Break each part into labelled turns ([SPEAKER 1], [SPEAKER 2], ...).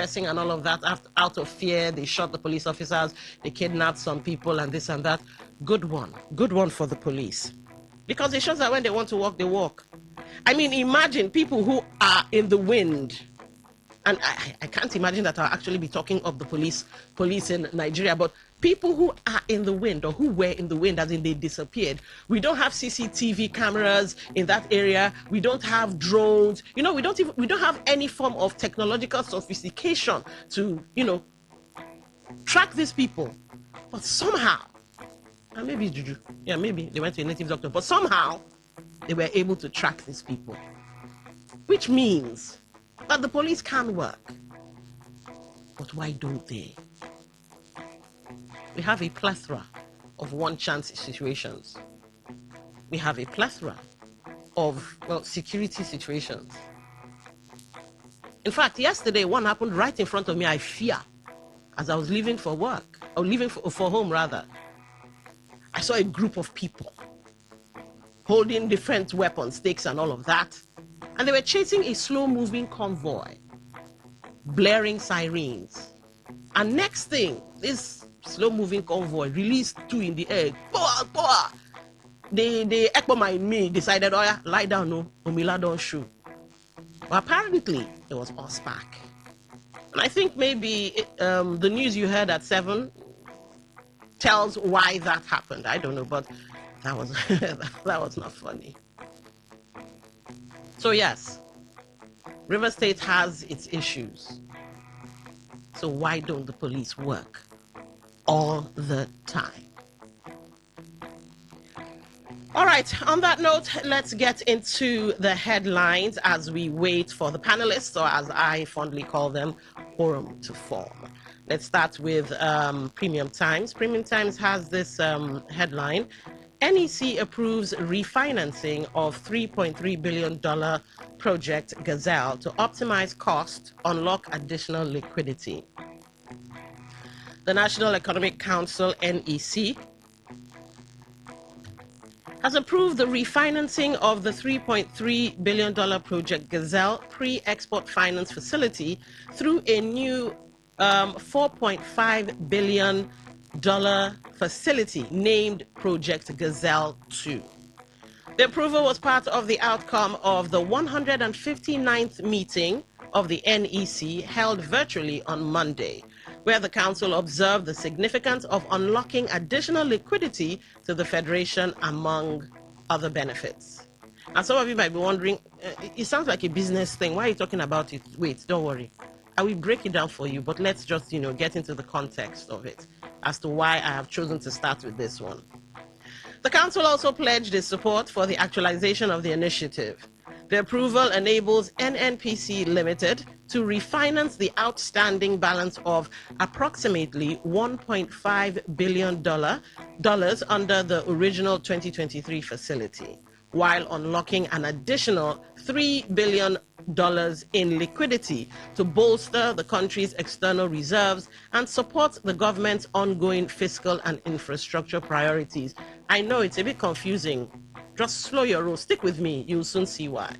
[SPEAKER 1] suppressing and all of that out of fear. They shot the police officers, they kidnapped some people and this and that. Good one for the police. Because it shows that when they want to walk, they walk. I mean, imagine people who are in the wind. And I can't imagine that I'll actually be talking of the police in Nigeria, but people who are in the wind or who were in the wind as in they disappeared. We don't have CCTV cameras in that area. We don't have drones. You know, we don't have any form of technological sophistication to, you know, track these people. But somehow, and maybe it's juju. Yeah, maybe they went to a native doctor, but somehow they were able to track these people. Which means that the police can work. But why don't they? We have a plethora of one-chance situations. We have a plethora of, well, security situations. In fact, yesterday, one happened right in front of me. I fear, as I was leaving for work, or leaving for home rather. I saw a group of people holding different weapons, stakes and all of that. And they were chasing a slow-moving convoy, blaring sirens. And next thing, this slow-moving convoy released two in the air. Power! The Ekpoma in me decided, oh yeah, lie down, no, Omila don't shoot. But apparently, it was us back. And I think maybe the news you heard at 7 tells why that happened. I don't know, but that was that was not funny. So yes, River State has its issues. So why don't the police work all the time? All right, on that note, let's get into the headlines as we wait for the panelists, or as I fondly call them, quorum to form. Let's start with Premium Times. Premium Times has this headline: NEC approves refinancing of $3.3 billion project Gazelle to optimize cost, unlock additional liquidity. The National Economic Council, NEC, has approved the refinancing of the $3.3 billion project Gazelle pre-export finance facility through a new $4.5 billion facility named Project Gazelle 2. The approval was part of the outcome of the 159th meeting of the NEC held virtually on Monday, where the council observed the significance of unlocking additional liquidity to the federation, among other benefits. And some of you might be wondering, it sounds like a business thing. Why are you talking about it? Wait, don't worry. I will break it down for you, but let's just, get into the context of it as to why I have chosen to start with this one. The council also pledged its support for the actualization of the initiative. The approval enables NNPC Limited to refinance the outstanding balance of approximately $1.5 billion under the original 2023 facility, while unlocking an additional $3 billion in liquidity to bolster the country's external reserves and support the government's ongoing fiscal and infrastructure priorities. I know it's a bit confusing. Just slow your roll. Stick with me. You'll soon see why.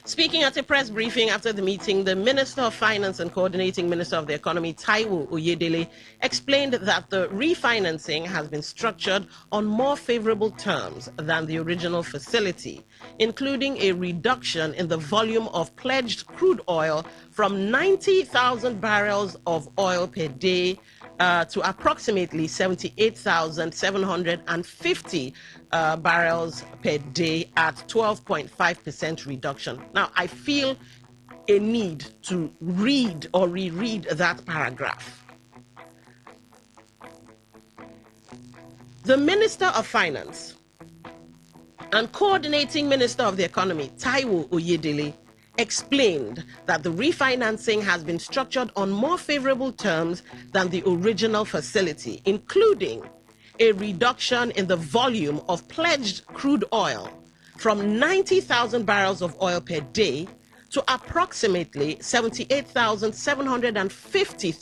[SPEAKER 1] Speaking at a press briefing after the meeting, the Minister of Finance and Coordinating Minister of the Economy, Taiwo Oyedele, explained that the refinancing has been structured on more favorable terms than the original facility, including a reduction in the volume of pledged crude oil from 90,000 barrels of oil per day to approximately 78,750 barrels per day at 12.5% reduction. Now, I feel a need to read or reread that paragraph. The Minister of Finance and Coordinating Minister of the Economy, Taiwo Oyedele, explained that the refinancing has been structured on more favorable terms than the original facility, including a reduction in the volume of pledged crude oil from 90,000 barrels of oil per day to approximately 78,750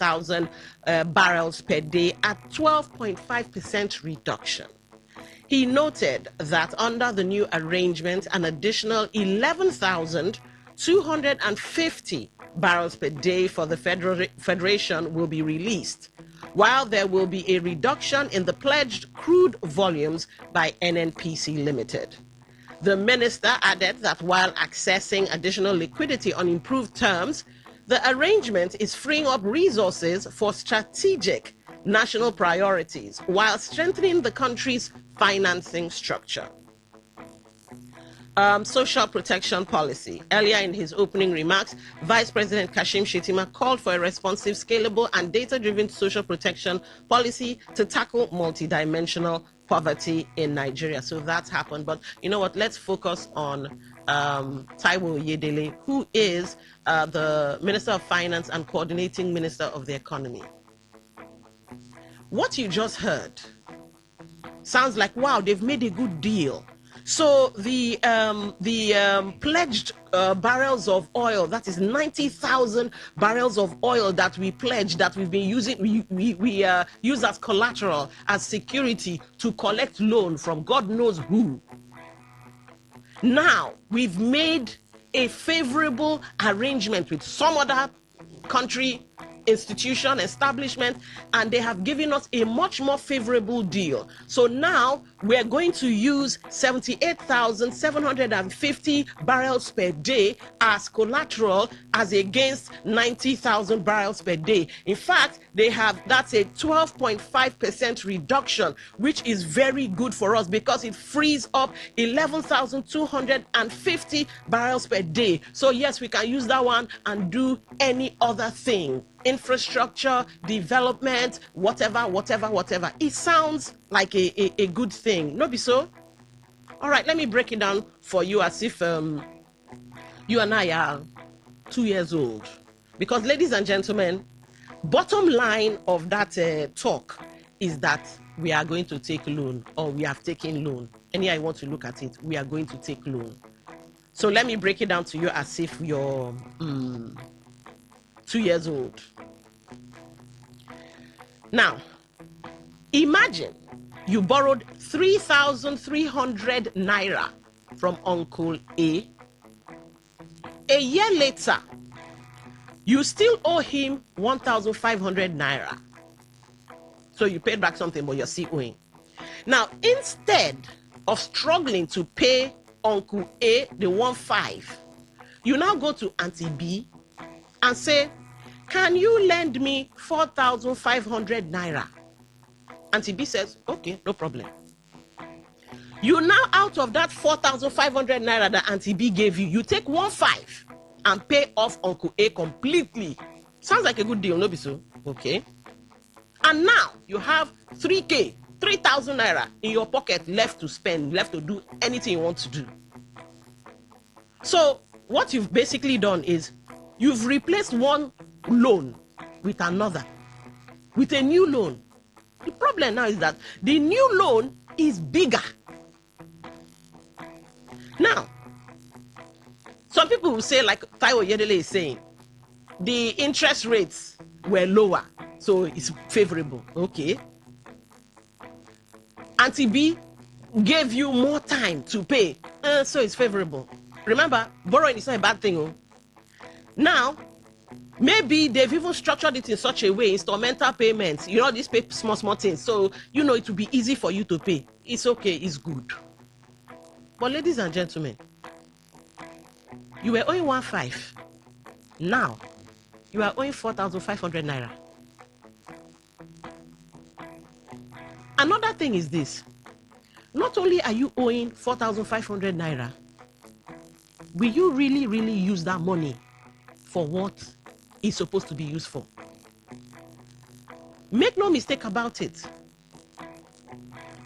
[SPEAKER 1] barrels per day at 12.5% reduction. He noted that under the new arrangement, an additional 11,000 250 barrels per day for the Federation will be released, while there will be a reduction in the pledged crude volumes by NNPC Limited. The minister added that while accessing additional liquidity on improved terms, the arrangement is freeing up resources for strategic national priorities while strengthening the country's financing structure. Social protection policy. Earlier in his opening remarks, Vice President Kashim Shettima called for a responsive, scalable, and data-driven social protection policy to tackle multidimensional poverty in Nigeria. So that's happened. But you know what? Let's focus on Taiwo Oyedele, who is the Minister of Finance and Coordinating Minister of the Economy. What you just heard sounds like, wow, they've made a good deal. So the pledged barrels of oil, that is 90,000 barrels of oil that we pledged, that we've been using, we use as collateral, as security to collect loan from God knows who. Now we've made a favorable arrangement with some other country, institution, establishment, and they have given us a much more favorable deal. So now we're going to use 78,750 barrels per day as collateral as against 90,000 barrels per day. In fact, that's a 12.5% reduction, which is very good for us because it frees up 11,250 barrels per day. So yes, we can use that one and do any other thing. Infrastructure, development, whatever. It sounds like a good thing. No be so? All right, let me break it down for you as if you and I are 2 years old. Because, ladies and gentlemen, bottom line of that talk is that we are going to take loan, or we have taken loan. Any I want to look at it, we are going to take loan. So let me break it down to you as if you're 2 years old. Now, imagine you borrowed 3,300 naira from Uncle A. A year later, you still owe him 1,500 naira. So you paid back something, but you're still owing. Now, instead of struggling to pay Uncle A the 1,500, you now go to Auntie B and say, can you lend me 4,500 naira? Auntie B says, okay, no problem. You now, out of that 4,500 naira that Auntie B gave you, you take 1,500 and pay off Uncle A completely. Sounds like a good deal, no be so? Okay. And now you have 3,000 naira in your pocket left to spend, left to do anything you want to do. So what you've basically done is you've replaced one loan with another, with a new loan. The problem now is that the new loan is bigger. Now, some people will say, like Taiwo Oyedele is saying, the interest rates were lower, so it's favorable. Okay. Auntie B gave you more time to pay, so it's favorable. Remember, borrowing is not a bad thing. Now, maybe they've even structured it in such a way, instrumental payments, these pay small things. So, it will be easy for you to pay. It's okay, it's good. But ladies and gentlemen, you were owing 1,500. Now, you are owing 4,500 naira. Another thing is this. Not only are you owing 4,500 naira, will you really use that money for what it's supposed to be used for? Make no mistake about it,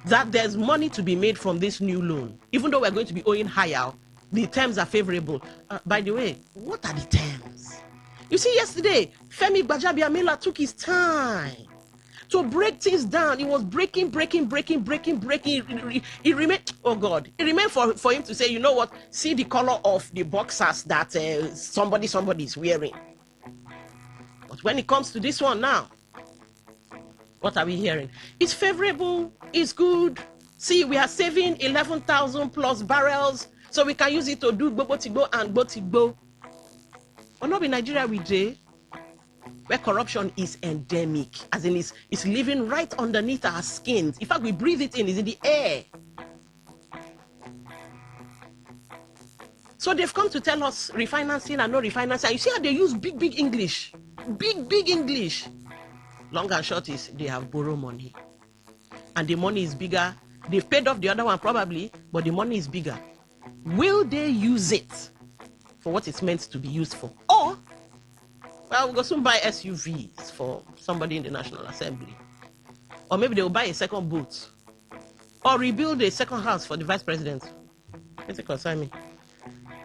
[SPEAKER 1] that there's money to be made from this new loan. Even though we're going to be owing higher, the terms are favorable. By the way, what are the terms? You see, yesterday, Femi Gbajabiamila took his time to break things down. He was breaking. It remained, oh God, it remained for him to say, you know what, see the color of the boxers that somebody is wearing. But when it comes to this one now, what are we hearing? It's favorable, it's good. See, we are saving 11,000 plus barrels, so we can use it to do Bobotigbo and Botigbo. But not in Nigeria we do, where corruption is endemic, as in it's living right underneath our skins. In fact, we breathe it in, it's in the air. So they've come to tell us refinancing and no refinancing. You see how they use big English. Big English. Long and short is they have borrowed money. And the money is bigger. They've paid off the other one probably, but the money is bigger. Will they use it for what it's meant to be used for? Or, well, we'll go soon buy SUVs for somebody in the National Assembly. Or maybe they will buy a second boat. Or rebuild a second house for the Vice President. It's a concern me.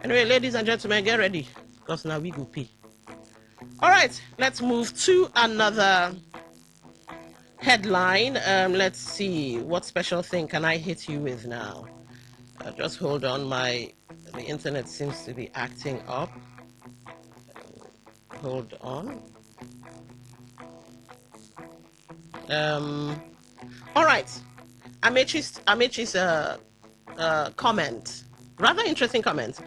[SPEAKER 1] Anyway, ladies and gentlemen, get ready, because now we go pay. All right, let's move to another headline. Let's see, what special thing can I hit you with now? Just hold on, the internet seems to be acting up. Hold on. All right, Amechi's comment, rather interesting comment.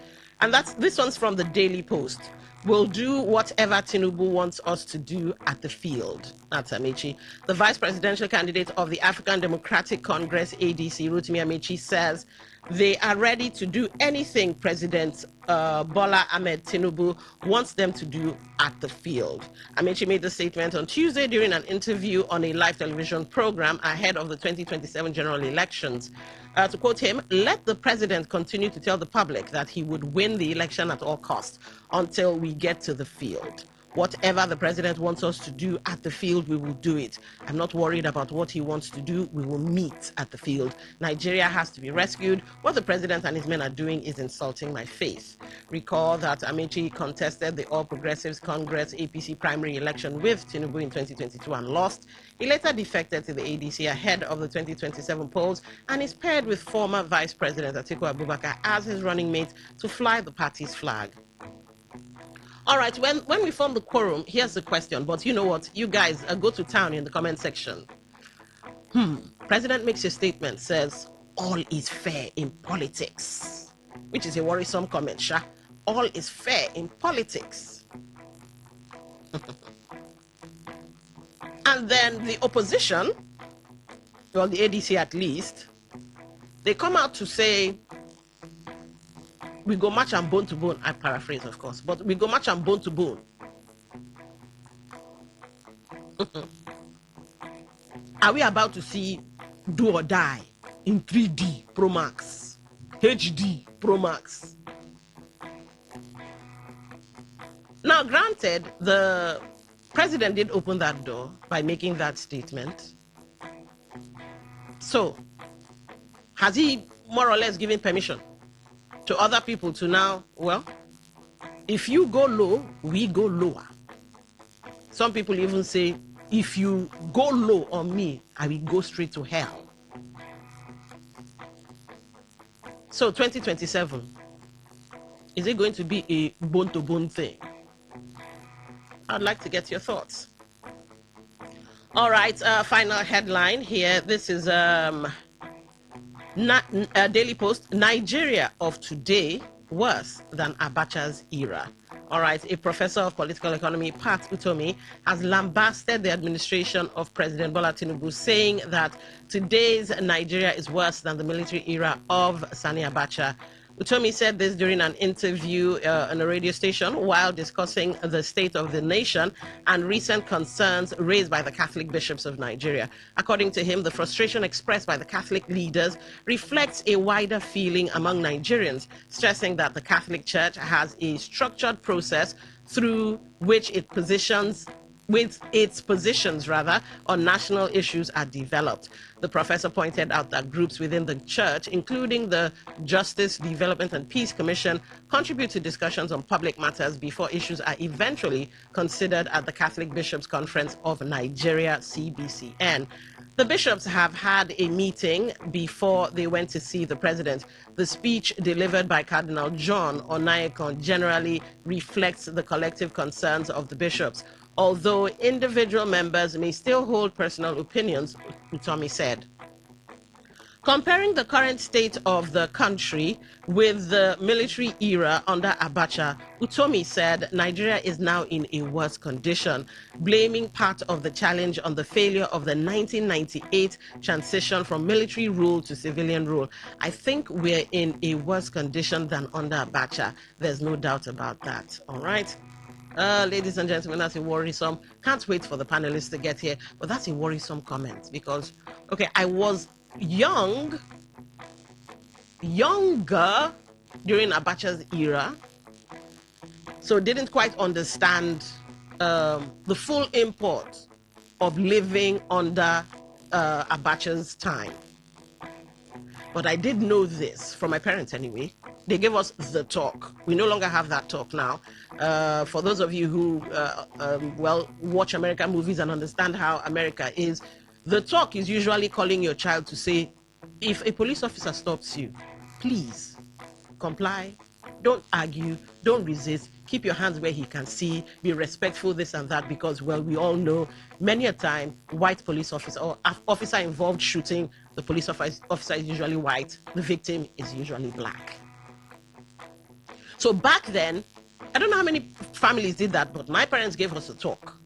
[SPEAKER 1] And this one's from the Daily Post. We'll do whatever Tinubu wants us to do at the field. That's Amechi. The vice presidential candidate of the African Democratic Congress, ADC, Rotimi Amechi, says they are ready to do anything President Bola Ahmed Tinubu wants them to do at the field. Amechi made the statement on Tuesday during an interview on a live television program ahead of the 2027 general elections. To quote him, "Let the president continue to tell the public that he would win the election at all costs until we get to the field. Whatever the president wants us to do at the field, we will do it. I'm not worried about what he wants to do. We will meet at the field. Nigeria has to be rescued. What the president and his men are doing is insulting my faith." Recall that Amechi contested the All Progressives Congress APC primary election with Tinubu in 2022 and lost. He later defected to the ADC ahead of the 2027 polls and is paired with former Vice President Atiku Abubakar as his running mate to fly the party's flag. All right, when we form the quorum, here's the question. But you know what? You guys go to town in the comment section. President makes a statement, says, all is fair in politics. Which is a worrisome comment, Sha. All is fair in politics. And then the opposition, well, the ADC at least, they come out to say, we go match and bone to bone. I paraphrase, of course, but we go match and bone to bone. Are we about to see do or die in 3D Pro Max, HD Pro Max? Now, granted, the president did open that door by making that statement. So, has he more or less given permission to other people to now, well, if you go low, we go lower? Some people even say, if you go low on me, I will go straight to hell. So 2027, is it going to be a bone-to-bone thing? I'd like to get your thoughts. All right, final headline here. This is Daily Post. Nigeria of today worse than Abacha's era. All right, a professor of political economy, Pt2, has lambasted the administration of President Bola Tinubu, saying that today's Nigeria is worse than the military era of Sani Abacha. Utomi said this during an interview on a radio station while discussing the state of the nation and recent concerns raised by the Catholic bishops of Nigeria. According to him, the frustration expressed by the Catholic leaders reflects a wider feeling among Nigerians, stressing that the Catholic Church has a structured process through which its positions on national issues are developed. The professor pointed out that groups within the church, including the Justice, Development and Peace Commission, contribute to discussions on public matters before issues are eventually considered at the Catholic Bishops' Conference of Nigeria, CBCN. The bishops have had a meeting before they went to see the president. The speech delivered by Cardinal John Onayekon generally reflects the collective concerns of the bishops, although individual members may still hold personal opinions, Utomi said. Comparing the current state of the country with the military era under Abacha, Utomi said Nigeria is now in a worse condition, blaming part of the challenge on the failure of the 1998 transition from military rule to civilian rule. I think we're in a worse condition than under Abacha. There's no doubt about that. All right. Ladies and gentlemen, that's a worrisome. Can't wait for the panelists to get here, but that's a worrisome comment because, okay, I was younger during Abacha's era, so didn't quite understand the full import of living under Abacha's time. But I did know this from my parents anyway. They gave us the talk. We no longer have that talk now. For those of you who, watch American movies and understand how America is, the talk is usually calling your child to say, if a police officer stops you, please comply, don't argue, don't resist, keep your hands where he can see, be respectful, this and that, because, well, we all know many a time white police officer or officer involved shooting, the police officer is usually white, the victim is usually black. So back then, I don't know how many families did that, but my parents gave us a talk.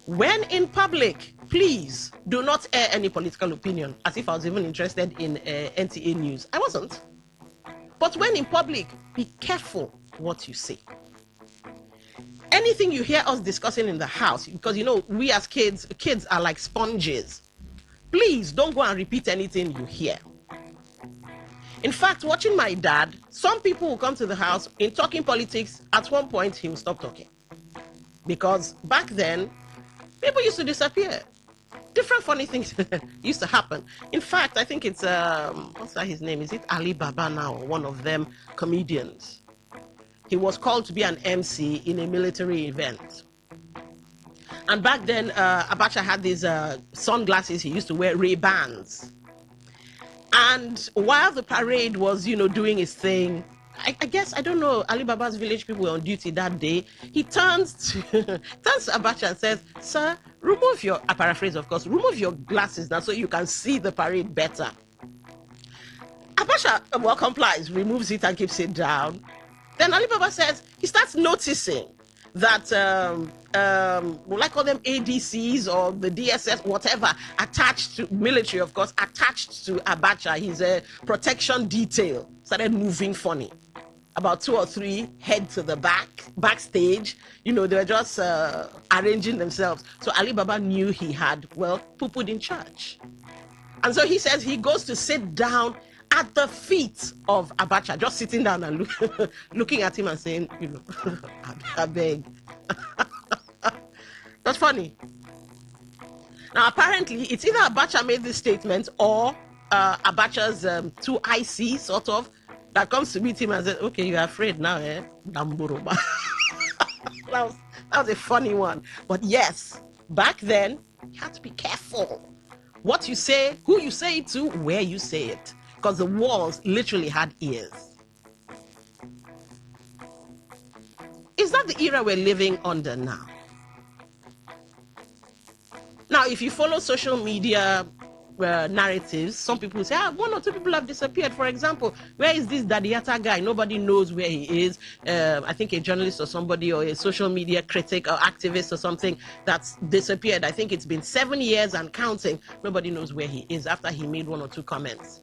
[SPEAKER 1] When in public, please do not air any political opinion, as if I was even interested in NTA news. I wasn't. But when in public, be careful what you say. Anything you hear us discussing in the house, because we as kids are like sponges. Please don't go and repeat anything you hear. In fact, watching my dad, some people will come to the house in talking politics. At one point, he will stop talking. Because back then, people used to disappear. Different funny things used to happen. In fact, I think it's, what's that his name? Is it Ali Baba now, or one of them comedians? He was called to be an MC in a military event. And back then, Abacha had these sunglasses. He used to wear Ray-Bans. And while the parade was, doing his thing, I guess, I don't know, Ali Baba's village people were on duty that day. He turns to Abacha and says, sir, remove your, I paraphrase of course, remove your glasses now so you can see the parade better. Abacha, complies, removes it and keeps it down. Then Ali Baba says, he starts noticing that, will I call them ADCs or the DSS, whatever, attached to military, of course, attached to Abacha, his protection detail, started moving funny. About 2 or 3 head to the backstage. They were just arranging themselves. So Ali Baba knew he had, poo-pooed in church. And so he says he goes to sit down at the feet of Abacha, just sitting down and looking at him and saying, I beg. That's funny. Now, apparently, it's either Abacha made this statement or Abacha's 2IC, sort of, that comes to meet him and says, okay, you're afraid now, eh? Damburuba. that was a funny one. But yes, back then, you had to be careful. What you say, who you say it to, where you say it. Because the walls literally had ears. Is that the era we're living under now? Now, if you follow social media narratives, some people say, 1 or 2 people have disappeared. For example, where is this Dadiata guy? Nobody knows where he is. I think a journalist or somebody or a social media critic or activist or something that's disappeared. I think it's been 7 years and counting. Nobody knows where he is after he made 1 or 2 comments.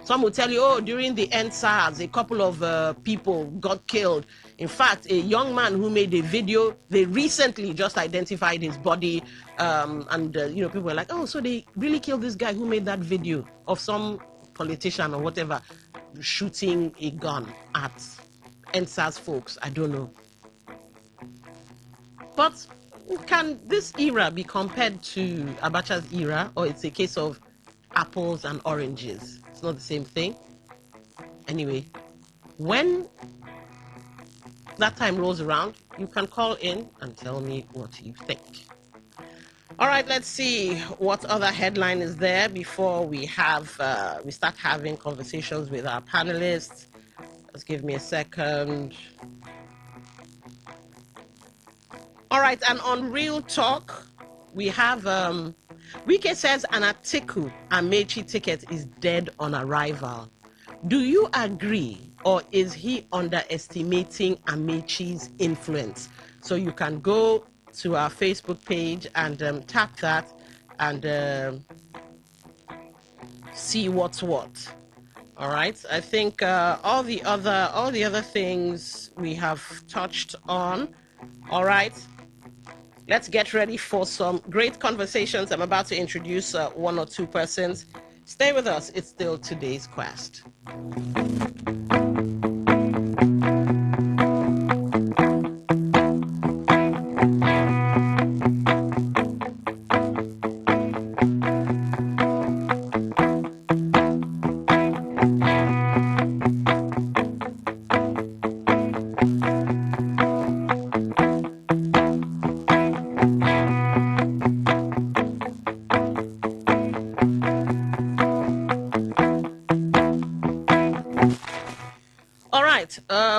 [SPEAKER 1] Some will tell you, during the EndSARS, a couple of people got killed. In fact, a young man who made a video, they recently just identified his body. People were like, so they really killed this guy who made that video of some politician or whatever shooting a gun at EndSARS folks. I don't know. But can this era be compared to Abacha's era, or it's a case of apples and oranges? It's not the same thing. Anyway, when that time rolls around, you can call in and tell me what you think. All right, let's see what other headline is there before we start having conversations with our panelists. Just give me a second. All right, and on Real Talk, we have Wike says an Atiku Amechi ticket is dead on arrival. Do you agree, or is he underestimating Amechi's influence? So you can go to our Facebook page and tap that and see what's what. All right. I think all the other things we have touched on. All right. Let's get ready for some great conversations. I'm about to introduce one or two persons. Stay with us. It's still today's quest.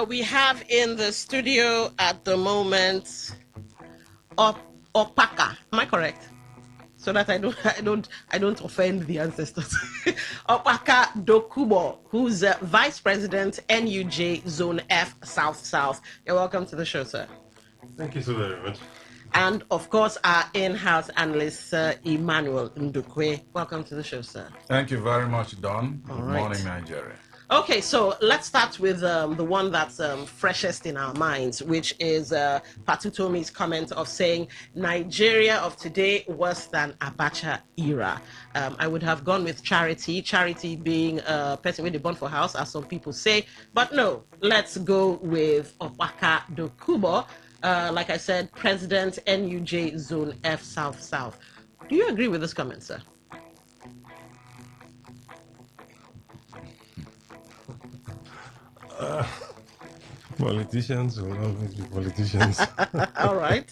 [SPEAKER 1] We have in the studio at the moment Opaka. Am I correct? So that I don't offend the ancestors. Opaka Dokubo, who's Vice President NUJ Zone F South. You're welcome to the show, sir.
[SPEAKER 2] Thank you so very much.
[SPEAKER 1] And of course, our in-house analyst, Emmanuel Ndukwe. Welcome to the show, sir.
[SPEAKER 3] Thank you very much, Don.
[SPEAKER 1] All
[SPEAKER 3] Good
[SPEAKER 1] right.
[SPEAKER 3] morning, Nigeria.
[SPEAKER 1] Okay, so let's start with the one that's freshest in our minds, which is Pt2's comment of saying Nigeria of today worse than Abacha era. I would have gone with Charity being a person with the born for house, as some people say. But no, let's go with Opaka Dokubo. Like I said, President NUJ Zone F South. Do you agree with this comment, sir?
[SPEAKER 2] Politicians will always be politicians.
[SPEAKER 1] All right.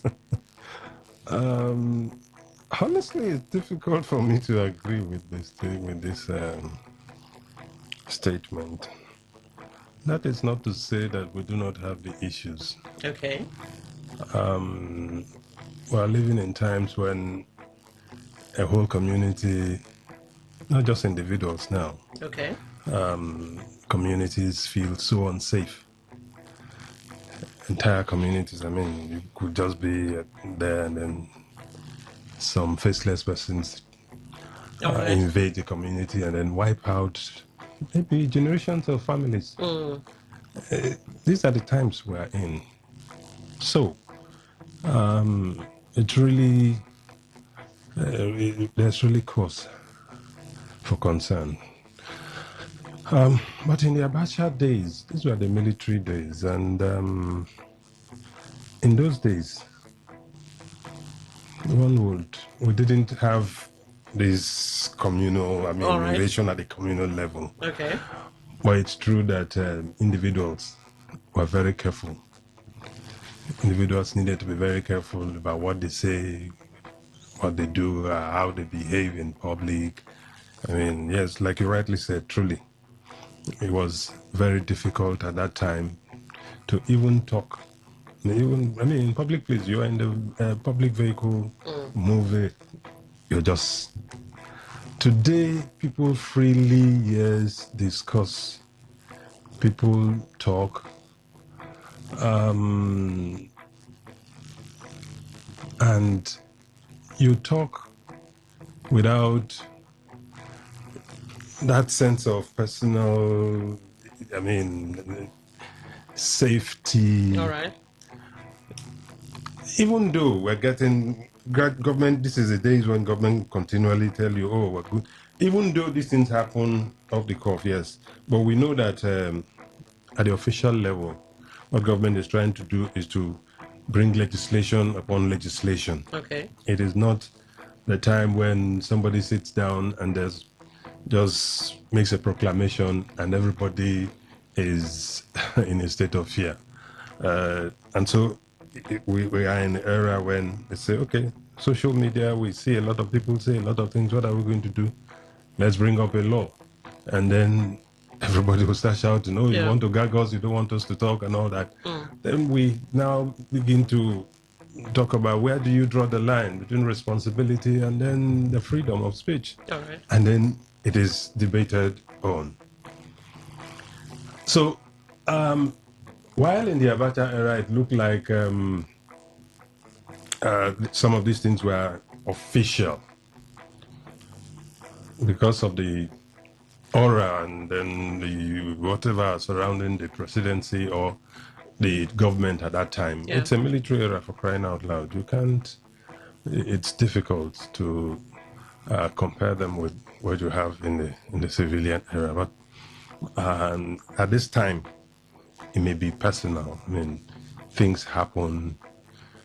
[SPEAKER 2] Honestly, it's difficult for me to agree with this statement. That is not to say that we do not have the issues.
[SPEAKER 1] Okay.
[SPEAKER 2] We are living in times when a whole community, not just individuals now,
[SPEAKER 1] Okay.
[SPEAKER 2] Communities feel so unsafe. Entire communities, I mean, you could just be there and then some faceless persons invade the community and then wipe out maybe generations of families. These are the times we're in. So, it really, there's really cause for concern. But in the Abacha days, these were the military days, and in those days, we didn't have this communal, relation at the communal level.
[SPEAKER 1] Okay.
[SPEAKER 2] But it's true that individuals were very careful. Individuals needed to be very careful about what they say, what they do, how they behave in public. I mean, yes, like you rightly said, truly, it was very difficult at that time to even talk. In public place, you're in the public vehicle, movie, you're just... Today, people freely, yes, discuss. People talk. And you talk without that sense of personal, safety.
[SPEAKER 1] All right.
[SPEAKER 2] Even though we're getting government, this is the days when government continually tell you, oh, we're good. Even though these things happen off the cuff, yes. But we know that at the official level, what government is trying to do is to bring legislation upon legislation.
[SPEAKER 1] Okay.
[SPEAKER 2] It is not the time when somebody sits down and just makes a proclamation and everybody is in a state of fear. And so we are in an era when they say, okay, social media, we see a lot of people say a lot of things. What are we going to do? Let's bring up a law. And then everybody will start shouting, oh, you want to gag us, you don't want us to talk and all that. Then we now begin to talk about where do you draw the line between responsibility and then the freedom of speech.
[SPEAKER 1] All right.
[SPEAKER 2] And then it is debated on. So, while in the Abacha era, it looked like some of these things were official because of the aura and then the whatever surrounding the presidency or the government at that time.
[SPEAKER 1] Yeah.
[SPEAKER 2] It's a military era, for crying out loud. You can't, it's difficult to compare them with what you have in the civilian era. But at this time, it may be personal. I mean, things happen,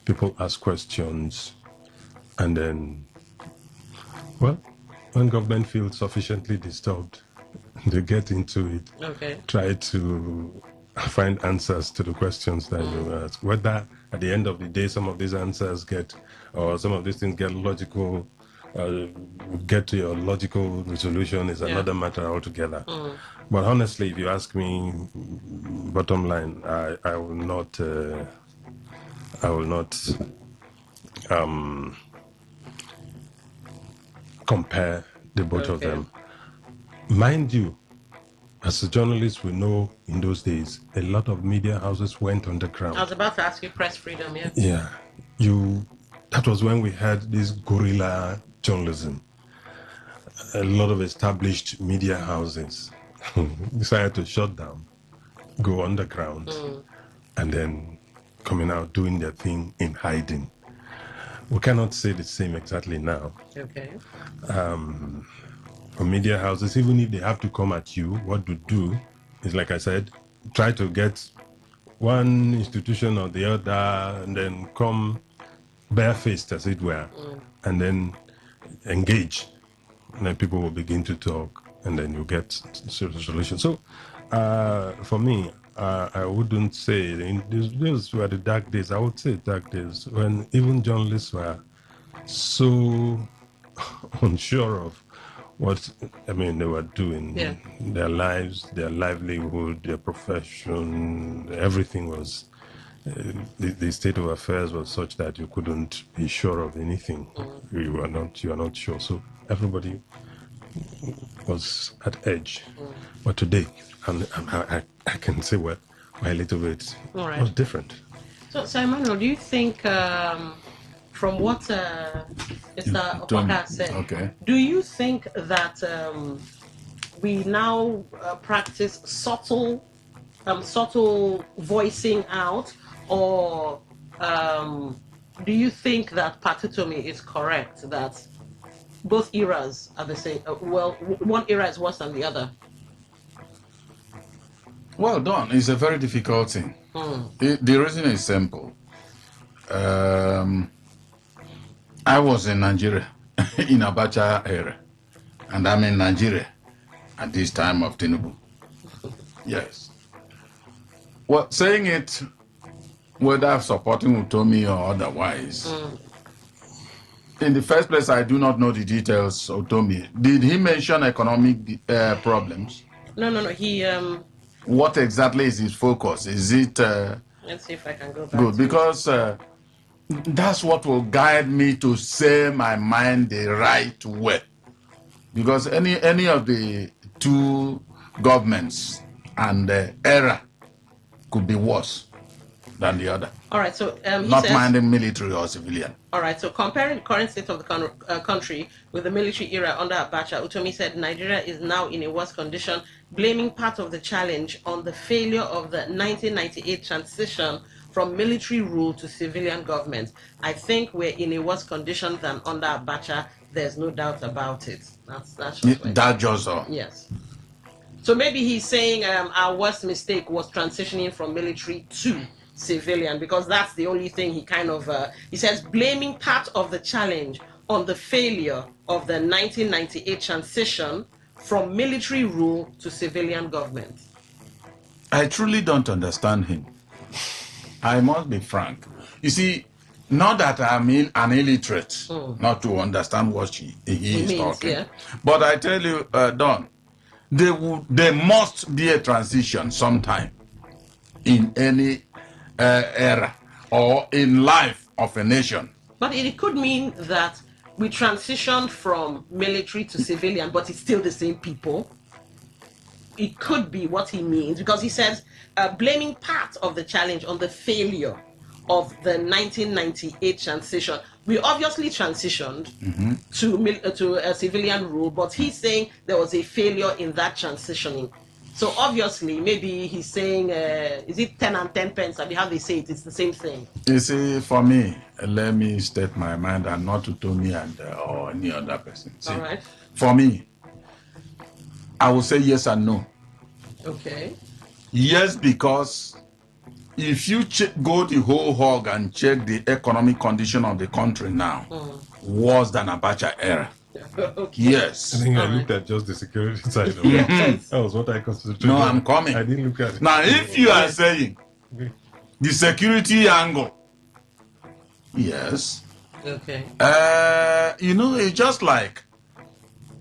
[SPEAKER 2] people ask questions, and then, well, when government feels sufficiently disturbed, they get into it,
[SPEAKER 1] Okay.
[SPEAKER 2] try to find answers to the questions that you ask. Whether at the end of the day some of these answers get, or some of these things get logical, get to your logical resolution is another matter altogether. But honestly, if you ask me, bottom line, I will not compare the both of them. Mind you, as a journalist, we know in those days, a lot of media houses went underground.
[SPEAKER 1] I was about to ask you press freedom, yeah?
[SPEAKER 2] Yeah. That was when we had this guerrilla journalism. A lot of established media houses decided to shut down, go underground, and then coming out doing their thing in hiding. We cannot say the same exactly now.
[SPEAKER 1] Okay.
[SPEAKER 2] For media houses, even if they have to come at you, what to do is, like I said, try to get one institution or the other and then come barefaced, as it were, and then engage. And then people will begin to talk, and then you get solution. So, for me, I wouldn't say, those were the dark days. I would say dark days when even journalists were so unsure of what they were doing.
[SPEAKER 1] Yeah.
[SPEAKER 2] Their lives, their livelihood, their profession, everything was, the state of affairs was such that you couldn't be sure of anything. You are not sure. So everybody was at edge. But today, I can say well, a little bit was different.
[SPEAKER 1] So Emmanuel, do you think, from what Mr. Opoka said, do you think that we now practice subtle voicing out, or do you think that Pt2 is correct that both eras are the same? One era is worse than the other.
[SPEAKER 3] Well done. It's a very difficult thing. The reason is simple. I was in Nigeria in Abacha era, and I'm in Nigeria at this time of Tinubu. Yes. Well, saying it, whether supporting Utomi or otherwise, in the first place, I do not know the details of Utomi. Did he mention economic problems?
[SPEAKER 1] No. He.
[SPEAKER 3] What exactly is his focus? Is it?
[SPEAKER 1] Let's see if I can go back.
[SPEAKER 3] Good, because that's what will guide me to say my mind the right way. Because any of the two governments and era could be worse than the other.
[SPEAKER 1] All right, so
[SPEAKER 3] not minding military or civilian.
[SPEAKER 1] All right, so comparing the current state of the country with the military era under Abacha, Utomi said Nigeria is now in a worse condition, blaming part of the challenge on the failure of the 1998 transition from military rule to civilian government. I think we're in a worse condition than under Abacha. There's no doubt about it. That's just
[SPEAKER 3] that just all.
[SPEAKER 1] Yes. So maybe he's saying our worst mistake was transitioning from military to civilian, because that's the only thing he kind of he says blaming part of the challenge on the failure of the 1998 transition from military rule to civilian government.
[SPEAKER 3] I truly don't understand him. I must be frank. You see, not that I'm an illiterate, not to understand what he is talking. Yeah. But I tell you, Don, there must be a transition sometime in any era or in life of a nation.
[SPEAKER 1] But it could mean that we transitioned from military to civilian, but it's still the same people. It could be what he means, because he says blaming part of the challenge on the failure of the 1998 transition. We obviously transitioned to a civilian rule, but he's saying there was a failure in that transitioning. So obviously, maybe he's saying, is it 10 and 10 pence? I mean, how they say it, it's the same thing.
[SPEAKER 3] You see, for me, let me state my mind and not to Tony and or any other person. See,
[SPEAKER 1] All right.
[SPEAKER 3] for me, I will say yes and no.
[SPEAKER 1] Okay.
[SPEAKER 3] Yes, because if you go the whole hog and check the economic condition of the country now, worse than Abacha era.
[SPEAKER 1] Okay.
[SPEAKER 3] Yes.
[SPEAKER 2] I think I looked at just the security side of it.
[SPEAKER 1] Yes.
[SPEAKER 2] That was what I considered.
[SPEAKER 3] No, I'm coming.
[SPEAKER 2] I didn't look at it.
[SPEAKER 3] Now, if you are saying the security angle, yes.
[SPEAKER 1] Okay.
[SPEAKER 3] You know, it's just like,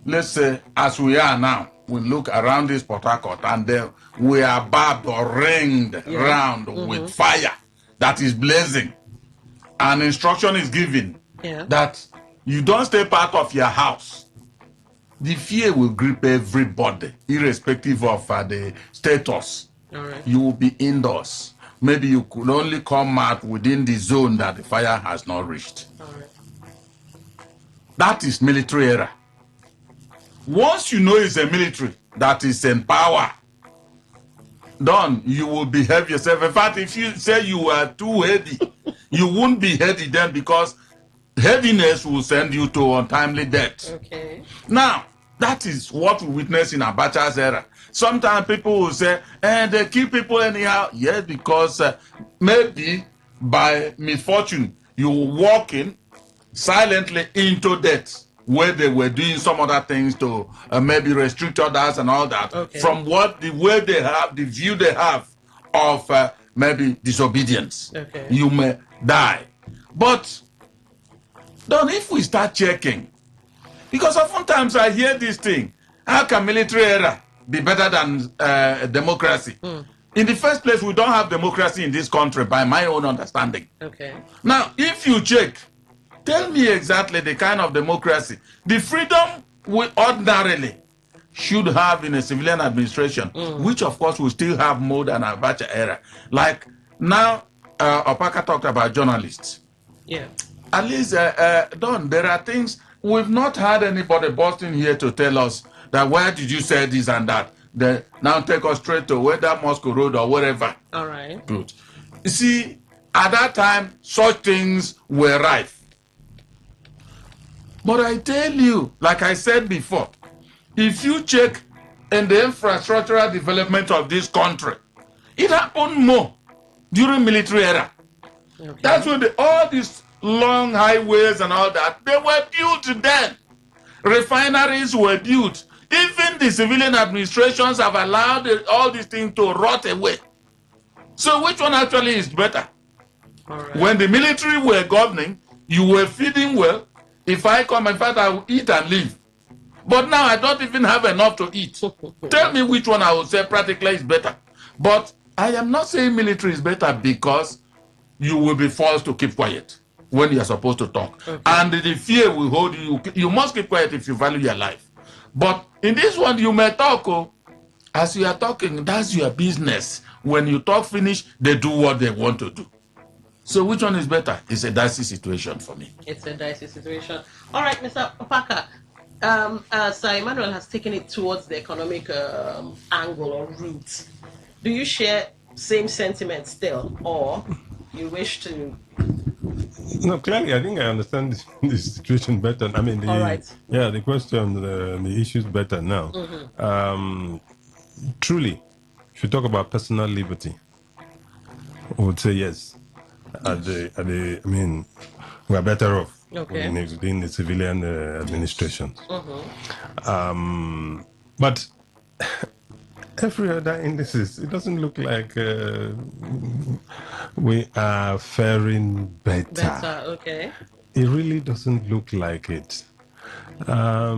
[SPEAKER 3] let's say, as we are now, we look around this Port Harcourt and we are barbed or ringed round with fire that is blazing. And instruction is given that you don't stay part of your house. The fear will grip everybody, irrespective of the status.
[SPEAKER 1] All right.
[SPEAKER 3] You will be indoors. Maybe you could only come out within the zone that the fire has not reached.
[SPEAKER 1] All right.
[SPEAKER 3] That is military era. Once you know it's a military that is in power, then you will behave yourself. In fact, if you say you are too heady, you won't be heady then, because headiness will send you to untimely death.
[SPEAKER 1] Okay.
[SPEAKER 3] Now, that is what we witness in Abacha's era. Sometimes people will say, they kill people anyhow. Yes, because maybe by misfortune, you were walking silently into death, where they were doing some other things to maybe restrict others and all that, from the way they have, the view they have of maybe disobedience.
[SPEAKER 1] Okay.
[SPEAKER 3] You may die. But then if we start checking, because oftentimes I hear this thing, how can military era be better than democracy? In the first place, we don't have democracy in this country, by my own understanding.
[SPEAKER 1] Okay.
[SPEAKER 3] Now, if you check, tell me exactly the kind of democracy, the freedom we ordinarily should have in a civilian administration, which of course will still have more than Abacha era. Like now, Opaka talked about journalists.
[SPEAKER 1] Yeah.
[SPEAKER 3] At least, Don, there are things we've not had anybody busting here to tell us that where did you say this and that. They now take us straight to whether Moscow Road or wherever.
[SPEAKER 1] All right.
[SPEAKER 3] Good. You see, at that time, such things were rife. But I tell you, like I said before, if you check in the infrastructural development of this country, it happened more during military era.
[SPEAKER 1] Okay.
[SPEAKER 3] That's when all these long highways and all that, they were built then. Refineries were built. Even the civilian administrations have allowed all these things to rot away. So which one actually is better?
[SPEAKER 1] All right.
[SPEAKER 3] When the military were governing, you were feeding well. If I come, in fact, I will eat and leave. But now I don't even have enough to eat. Tell me which one I would say practically is better. But I am not saying military is better, because you will be forced to keep quiet when you are supposed to talk. Okay. And the fear will hold you. You must keep quiet if you value your life. But in this one, you may talk. As you are talking, that's your business. When you talk finish, they do what they want to do. So which one is better? It's a dicey situation for me.
[SPEAKER 1] It's a dicey situation. All right, Mr. Opaka. Sir Emmanuel has taken it towards the economic angle or route. Do you share same sentiment still, or you wish to?
[SPEAKER 2] No, clearly, I think I understand the situation better. I mean, the question, the issues better now. Truly, if you talk about personal liberty, I would say yes. I mean, we're better off within the civilian administrations. But every other indices, it doesn't look like we are faring better.
[SPEAKER 1] Okay.
[SPEAKER 2] It really doesn't look like it. At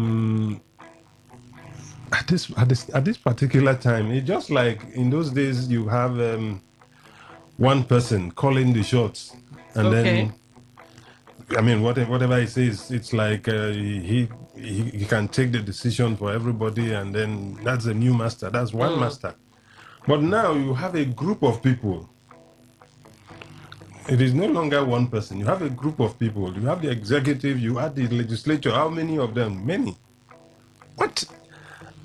[SPEAKER 2] this particular time, it's just like in those days you have one person calling the shots, and then I mean, whatever he says, it's like he can take the decision for everybody, and then that's a new master. That's one master. But now you have a group of people. It is no longer one person. You have a group of people. You have the executive. You have the legislature. How many of them? Many. What?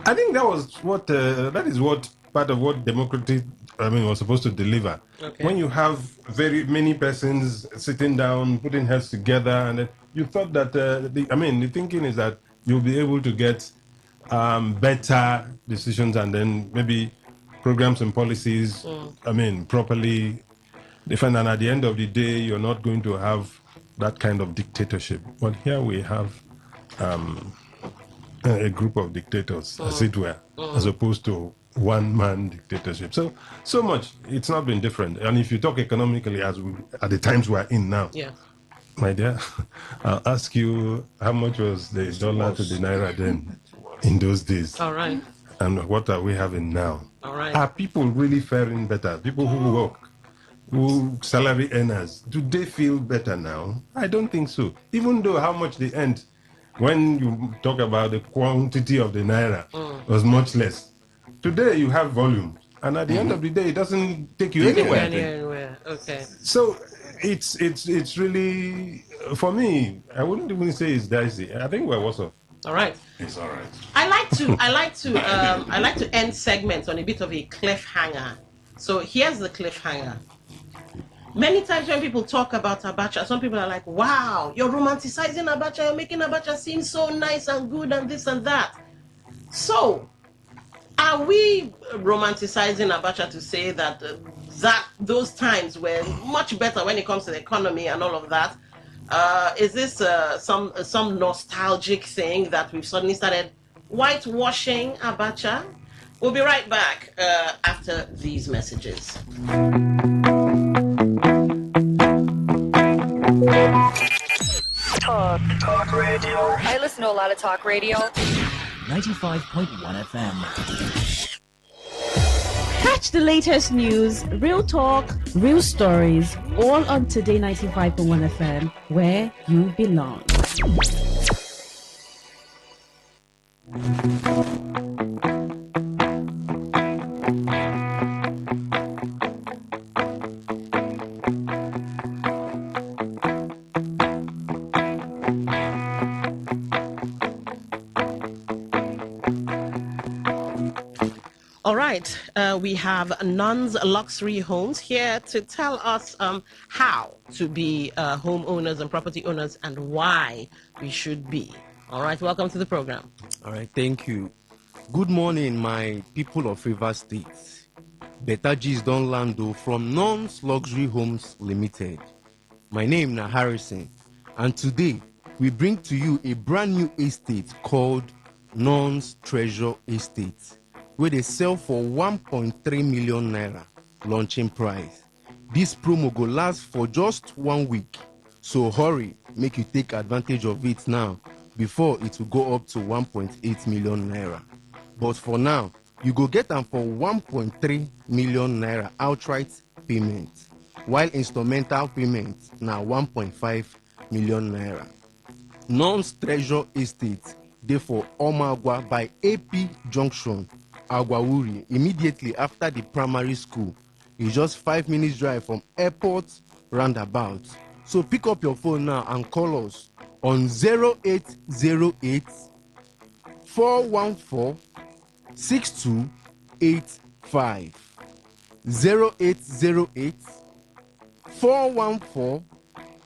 [SPEAKER 2] I think that is what part of what democracy, was supposed to deliver.
[SPEAKER 1] Okay.
[SPEAKER 2] When you have very many persons sitting down, putting heads together, and you thought that the thinking is that you'll be able to get better decisions, and then maybe programs and policies, properly defined. And at the end of the day, you're not going to have that kind of dictatorship. But here we have a group of dictators, as it were, as opposed to one-man dictatorship. So much. It's not been different. And if you talk economically, at the times we're in now, my dear, I'll ask you, how much was the dollar to the naira then in those days?
[SPEAKER 1] All right.
[SPEAKER 2] And what are we having now?
[SPEAKER 1] All right.
[SPEAKER 2] Are people really faring better? People who work, who salary earners, do they feel better now? I don't think so. Even though how much they earned, when you talk about the quantity of the naira, was much less. Today you have volume, and at the end of the day, it doesn't take you anywhere.
[SPEAKER 1] Anywhere. Okay.
[SPEAKER 2] So it's really, for me, I wouldn't even say it's dicey. I think we're what's up.
[SPEAKER 1] All right.
[SPEAKER 3] It's all right.
[SPEAKER 1] I like to end segments on a bit of a cliffhanger. So here's the cliffhanger. Many times when people talk about Abacha, some people are like, wow, you're romanticizing Abacha, you're making Abacha seem so nice and good and this and that. So, are we romanticizing Abacha to say that those times were much better when it comes to the economy and all of that? Is this some nostalgic thing that we've suddenly started whitewashing Abacha? We'll be right back after these messages.
[SPEAKER 4] Talk radio. I listen to a lot of talk radio.
[SPEAKER 5] 95.1 FM.
[SPEAKER 6] Catch the latest news, real talk, real stories, all on Today 95.1 FM, where you belong.
[SPEAKER 1] All right, we have Nuns Luxury Homes here to tell us how to be homeowners and property owners and why we should be. All right, welcome to the program.
[SPEAKER 7] All right, thank you. Good morning, my people of Rivers State. Better G's Don Lando from Nuns Luxury Homes Limited. My name is Harrison, and today we bring to you a brand new estate called Nuns Treasure Estate, where they sell for 1.3 million naira launching price. This promo go last for just 1 week, so hurry, make you take advantage of it now before it will go up to 1.8 million naira. But for now, you go get them for 1.3 million naira outright payment, while instrumental payment now 1.5 million naira. Nuns Treasure Estate, therefore Omagwa by AP Junction, Agwawuri, immediately after the primary school. It's just 5 minutes drive from airport roundabout. So pick up your phone now and call us on 0808 414 6285. 0808 414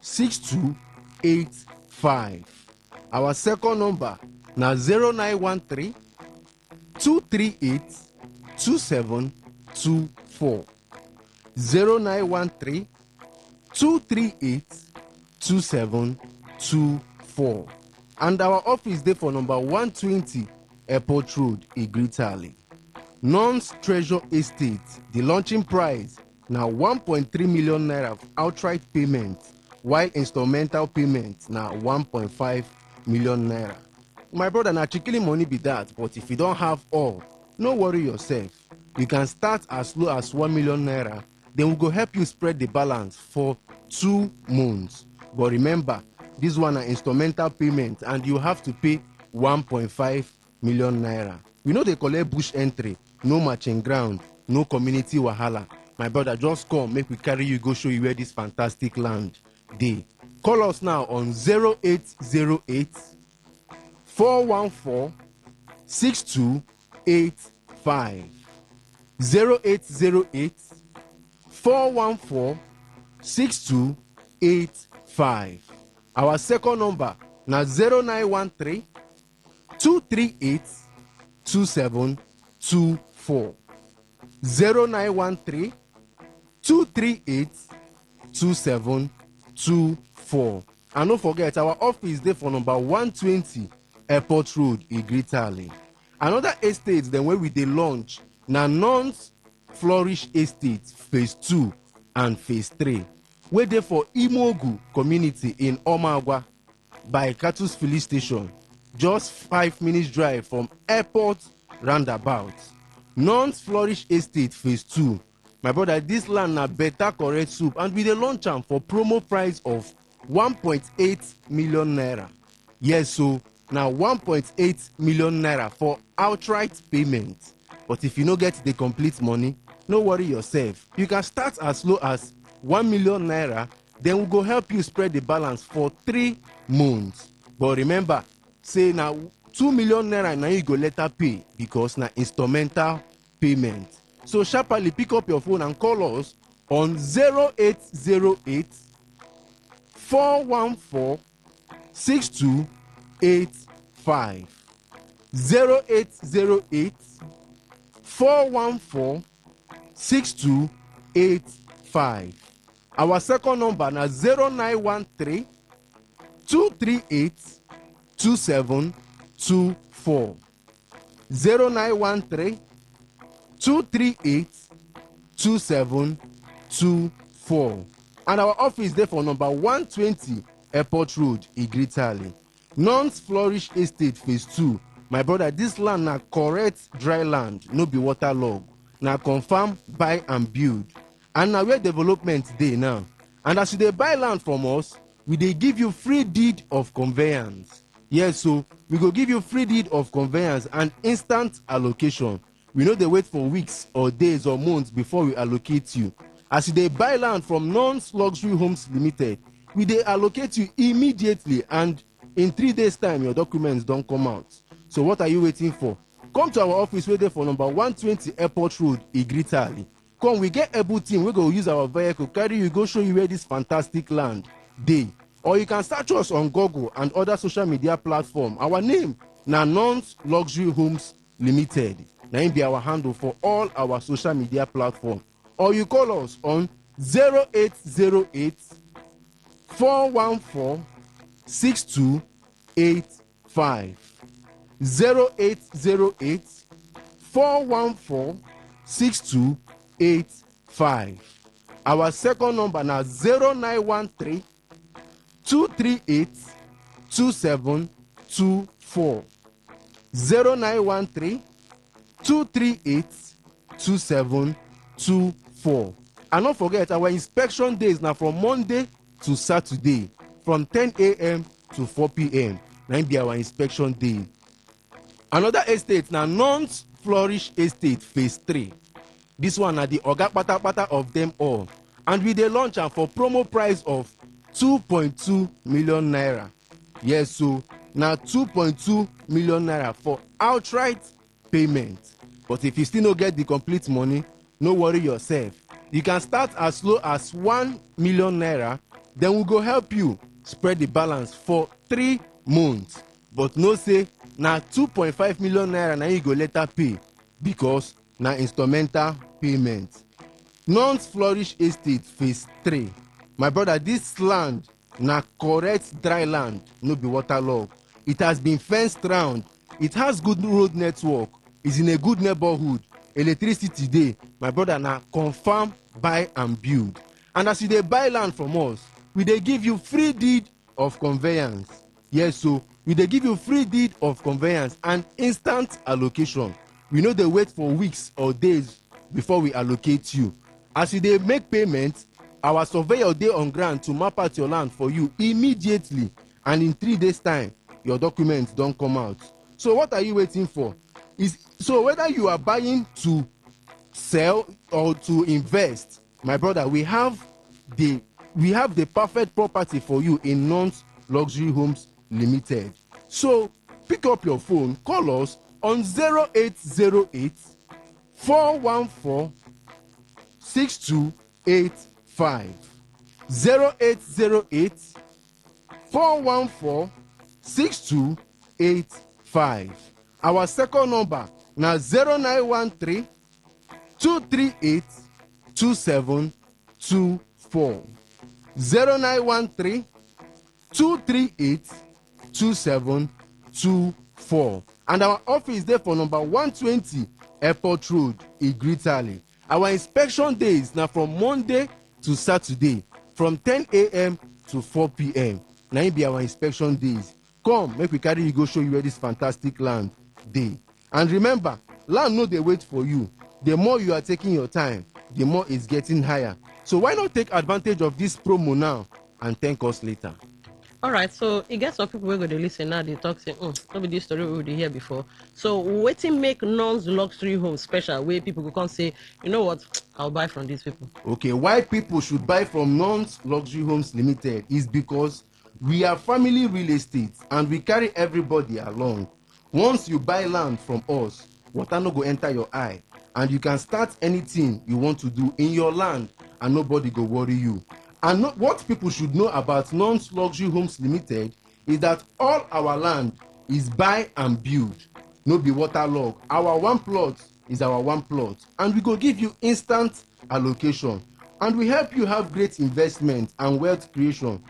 [SPEAKER 7] 6285. Our second number now 0913 238 2724. 0913 238 2724. And our office there for number 120 Airport Road, Igritali. Nuns Treasure Estate, the launching price now 1.3 million naira of outright payment, while instrumental payment now 1.5 million naira. My brother, na chikili money be that, but if you don't have all, no worry yourself. You can start as low as 1 million naira, then we go help you spread the balance for 2 months. But remember, This one an instrumental payment, and you have to pay 1.5 million naira. We know they collect bush entry, no matching ground, no community wahala. My brother, just come, make we carry you, go show you where this fantastic land dey. Call us now on 0808 414 6285. 0808 414 6285. Our second number na 0913 238 2724. 0913 238 2724. And don't forget, our office there for number 120 Airport Road, Igritali. Another estate then where we dey launch na Nons Flourish Estate Phase 2 and Phase 3. Where dey for Imogu community in Omagwa by Catus Filling Station. Just 5 minutes drive from airport roundabout. Nons Flourish Estate Phase 2. My brother, this land na better correct soup, and we dey launch am for promo price of 1.8 million naira. Yes, so now 1.8 million naira for outright payment. But if you no get the complete money, no worry yourself. You can start as low as 1 million naira, then we go help you spread the balance for 3 months. But remember, say now 2 million naira now you go later pay because na instrumental payment. So sharply pick up your phone and call us on 0808 414 6285. 0808 414 6285. Our second number na 0913 238 2724. 0913 238 2724. And our office there for number 120 Airport Road, Igritali. Nons Flourish Estate Phase 2. My brother, this land na correct dry land, no be waterlog. Na confirm, buy and build. And now where development dey now. And as you dey buy land from us, we dey give you free deed of conveyance. Yes, so we go give you free deed of conveyance and instant allocation. We no dey wait for weeks or days or months before we allocate you. As you dey buy land from Nons Luxury Homes Limited, we dey allocate you immediately, and in 3 days time your documents don come out. So what are you waiting for? Come to our office wey dey for number 120 Airport Road, Igritali. Come, we get able team we go use our vehicle carry you, go show you where this fantastic land dey. Or you can search us on Google and other social media platforms. Our name na Nons Luxury Homes Limited. Na im be our handle for all our social media platforms. Or you call us on 0808 414 6285. 0808 414 6285. Our second number na 0913 238 2724. 0913 238 2724. And don't forget, our inspection days now from Monday to Saturday from 10 a.m. to 4 p.m. Now be our inspection day. Another estate now, Nons Flourish Estate Phase 3. This one are the oga pata of them all. And we dey launch am for promo price of 2.2 million naira. Yes, so now 2.2 million naira for outright payment. But if you still no get the complete money, no worry yourself. You can start as low as 1 million naira, then we go help you spread the balance for 3 months. But no say na 2.5 million naira na you go later pay because na instrumental payment. Nons Flourish Estate Phase 3. My brother, this land na correct dry land, no be waterlog. It has been fenced round. It has good road network. It's in a good neighborhood. Electricity dey. My brother, na confirm, buy and build. And as you dey buy land from us, we dey give you free deed of conveyance. Yes, so we dey give you free deed of conveyance and instant allocation. We no dey wait for weeks or days before we allocate you. As you dey make payment, our surveyor dey on ground to map out your land for you immediately. and in 3 days' time, your documents don't come out. So what are you waiting for? So whether you are buying to sell or to invest, my brother, we have the perfect property for you in Nonce Luxury Homes Limited. So pick up your phone, call us on 0808 414 6285. 0808 414 6285. Our second number now 0913 238 2724. 0913 238 2724. And our office there for number 120 Airport Road, Igritali. Our inspection days now from Monday to Saturday from 10 a.m. to 4 p.m. Now it be our inspection days. Come, make we carry you go show you where this fantastic land dey. And remember, land no dey wait for you. The more you are taking your time, the more it's getting higher. So why not take advantage of this promo now and thank us later?
[SPEAKER 1] All right, so it gets some people who go to listen now, they talk, say, maybe this story we would hear before. So, waiting make Nonce Luxury Home special, where people go come say, you know what, I'll buy from these people.
[SPEAKER 7] Okay, why people should buy from Nonce Luxury Homes Limited is because we are family real estate and we carry everybody along. Once you buy land from us, water no go enter your eye, and you can start anything you want to do in your land and nobody go worry you. And what people should know about Nonce Luxury Homes Limited is that all our land is buy and build, no be waterlog. Our one plot is our one plot, and we go give you instant allocation, and we help you have great investment and wealth creation.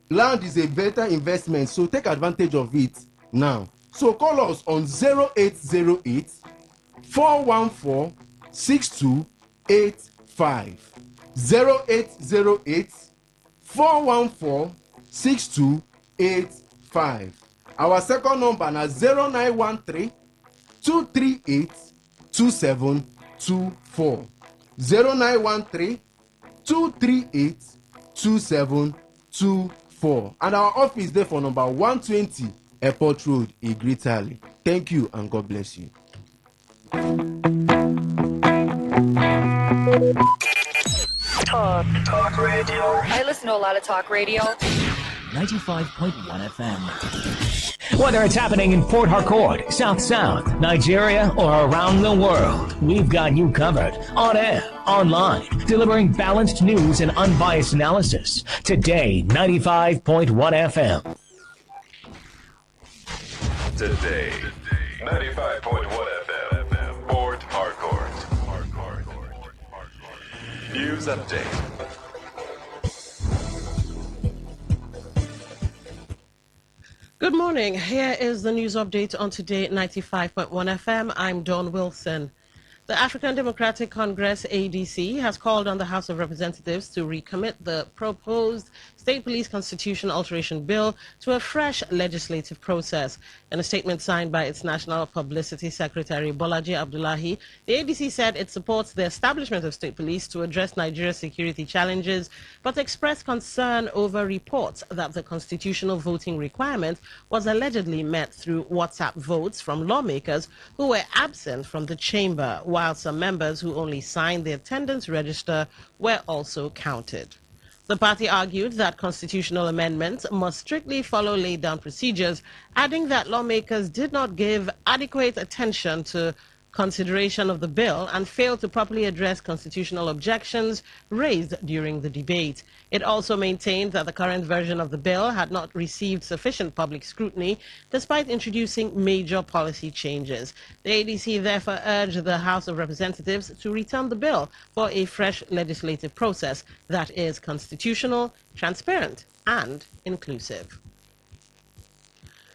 [SPEAKER 7] Land is a better investment, so take advantage of it now. So call us on 0808 414 6285. 0808 414 6285. Our second number na 0913 238 2724. 0913 238 2724. And our office there for number 120 Airport Road, Igritali. Thank you and God bless you.
[SPEAKER 4] Talk radio. I listen to a lot of talk radio.
[SPEAKER 5] 95.1 FM.
[SPEAKER 8] Whether it's happening in Port Harcourt, South South, Nigeria, or around the world, we've got you covered. On air, online, delivering balanced news and unbiased analysis. Today, 95.1 FM.
[SPEAKER 9] Today, 95.1 FM, Port Harcourt. News update.
[SPEAKER 1] Good morning. Here is the news update on Today 95.1 FM. I'm Dawn Wilson. The African Democratic Congress, ADC, has called on the House of Representatives to recommit the proposed State Police Constitution Alteration Bill to a fresh legislative process. In a statement signed by its National Publicity Secretary, Bolaji Abdullahi, the ADC said it supports the establishment of state police to address Nigeria's security challenges, but expressed concern over reports that the constitutional voting requirement was allegedly met through WhatsApp votes from lawmakers who were absent from the chamber, while some members who only signed the attendance register were also counted. The party argued that constitutional amendments must strictly follow laid down procedures, adding that lawmakers did not give adequate attention to consideration of the bill and failed to properly address constitutional objections raised during the debate. It also maintained that the current version of the bill had not received sufficient public scrutiny despite introducing major policy changes. The ADC therefore urged the House of Representatives to return the bill for a fresh legislative process that is constitutional, transparent, and inclusive.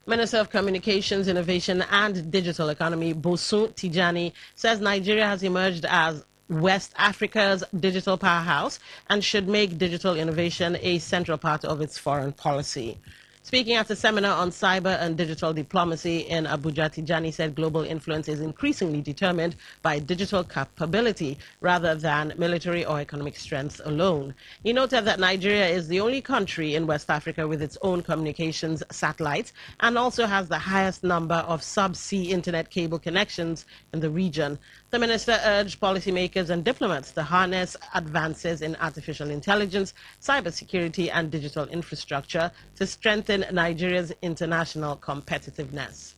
[SPEAKER 1] Minister of Communications, Innovation and Digital Economy, Bosun Tijani, says Nigeria has emerged as West Africa's digital powerhouse and should make digital innovation a central part of its foreign policy. Speaking at a seminar on cyber and digital diplomacy in Abuja, Tijani said global influence is increasingly determined by digital capability rather than military or economic strength alone. He noted that Nigeria is the only country in West Africa with its own communications satellites and also has the highest number of subsea internet cable connections in the region. The minister urged policymakers and diplomats to harness advances in artificial intelligence, cybersecurity, and digital infrastructure to strengthen Nigeria's international competitiveness.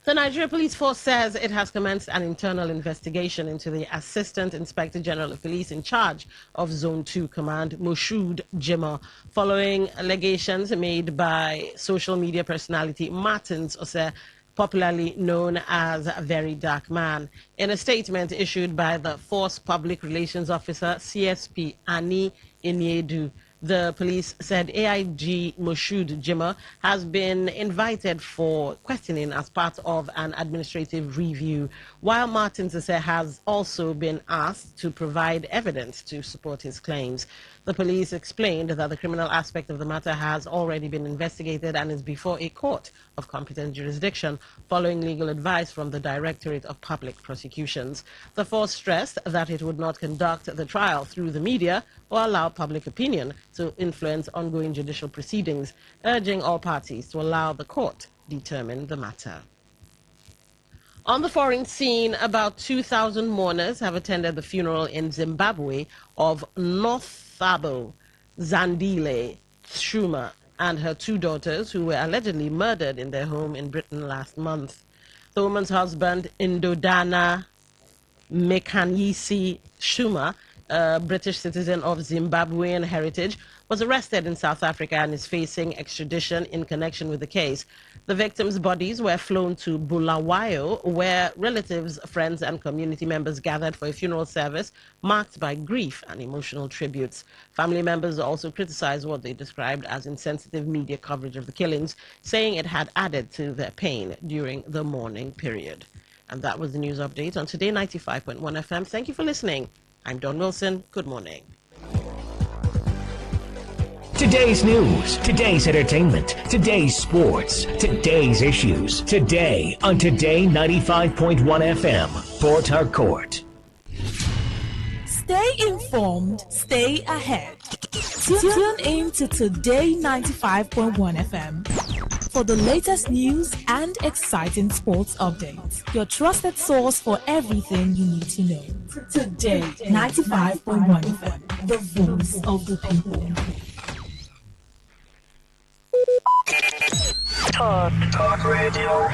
[SPEAKER 1] The Nigeria Police Force says it has commenced an internal investigation into the Assistant Inspector General of Police in charge of Zone 2 Command, Moshood Jimoh, following allegations made by social media personality Martins Ose, popularly known as a Very Dark Man. In a statement issued by the Force Public Relations Officer, CSP Ani Iniedu, the police said AIG Moshood Jimoh has been invited for questioning as part of an administrative review, while Martin Zese has also been asked to provide evidence to support his claims. The police explained that the criminal aspect of the matter has already been investigated and is before a court of competent jurisdiction following legal advice from the Directorate of Public Prosecutions. The force stressed that it would not conduct the trial through the media or allow public opinion to influence ongoing judicial proceedings, urging all parties to allow the court determine the matter. On the foreign scene, about 2,000 mourners have attended the funeral in Zimbabwe of Northabo Zandile Shuma and her two daughters, who were allegedly murdered in their home in Britain last month. The woman's husband, Indodana Mekanyisi Shuma, a British citizen of Zimbabwean heritage, was arrested in South Africa and is facing extradition in connection with the case. The victims' bodies were flown to Bulawayo, where relatives, friends, and community members gathered for a funeral service marked by grief and emotional tributes. Family members also criticized what they described as insensitive media coverage of the killings, saying it had added to their pain during the mourning period. And that was the news update on Today 95.1 FM. Thank you for listening. I'm Don Wilson. Good morning.
[SPEAKER 8] Today's news, today's entertainment, today's sports, today's issues. Today on Today 95.1 FM, Port Harcourt.
[SPEAKER 10] Stay informed, stay ahead. Tune in to Today 95.1 FM for the latest news and exciting sports updates. Your trusted source for everything you need to know. Today 95.1 FM, the voice of the people.
[SPEAKER 4] Talk radio.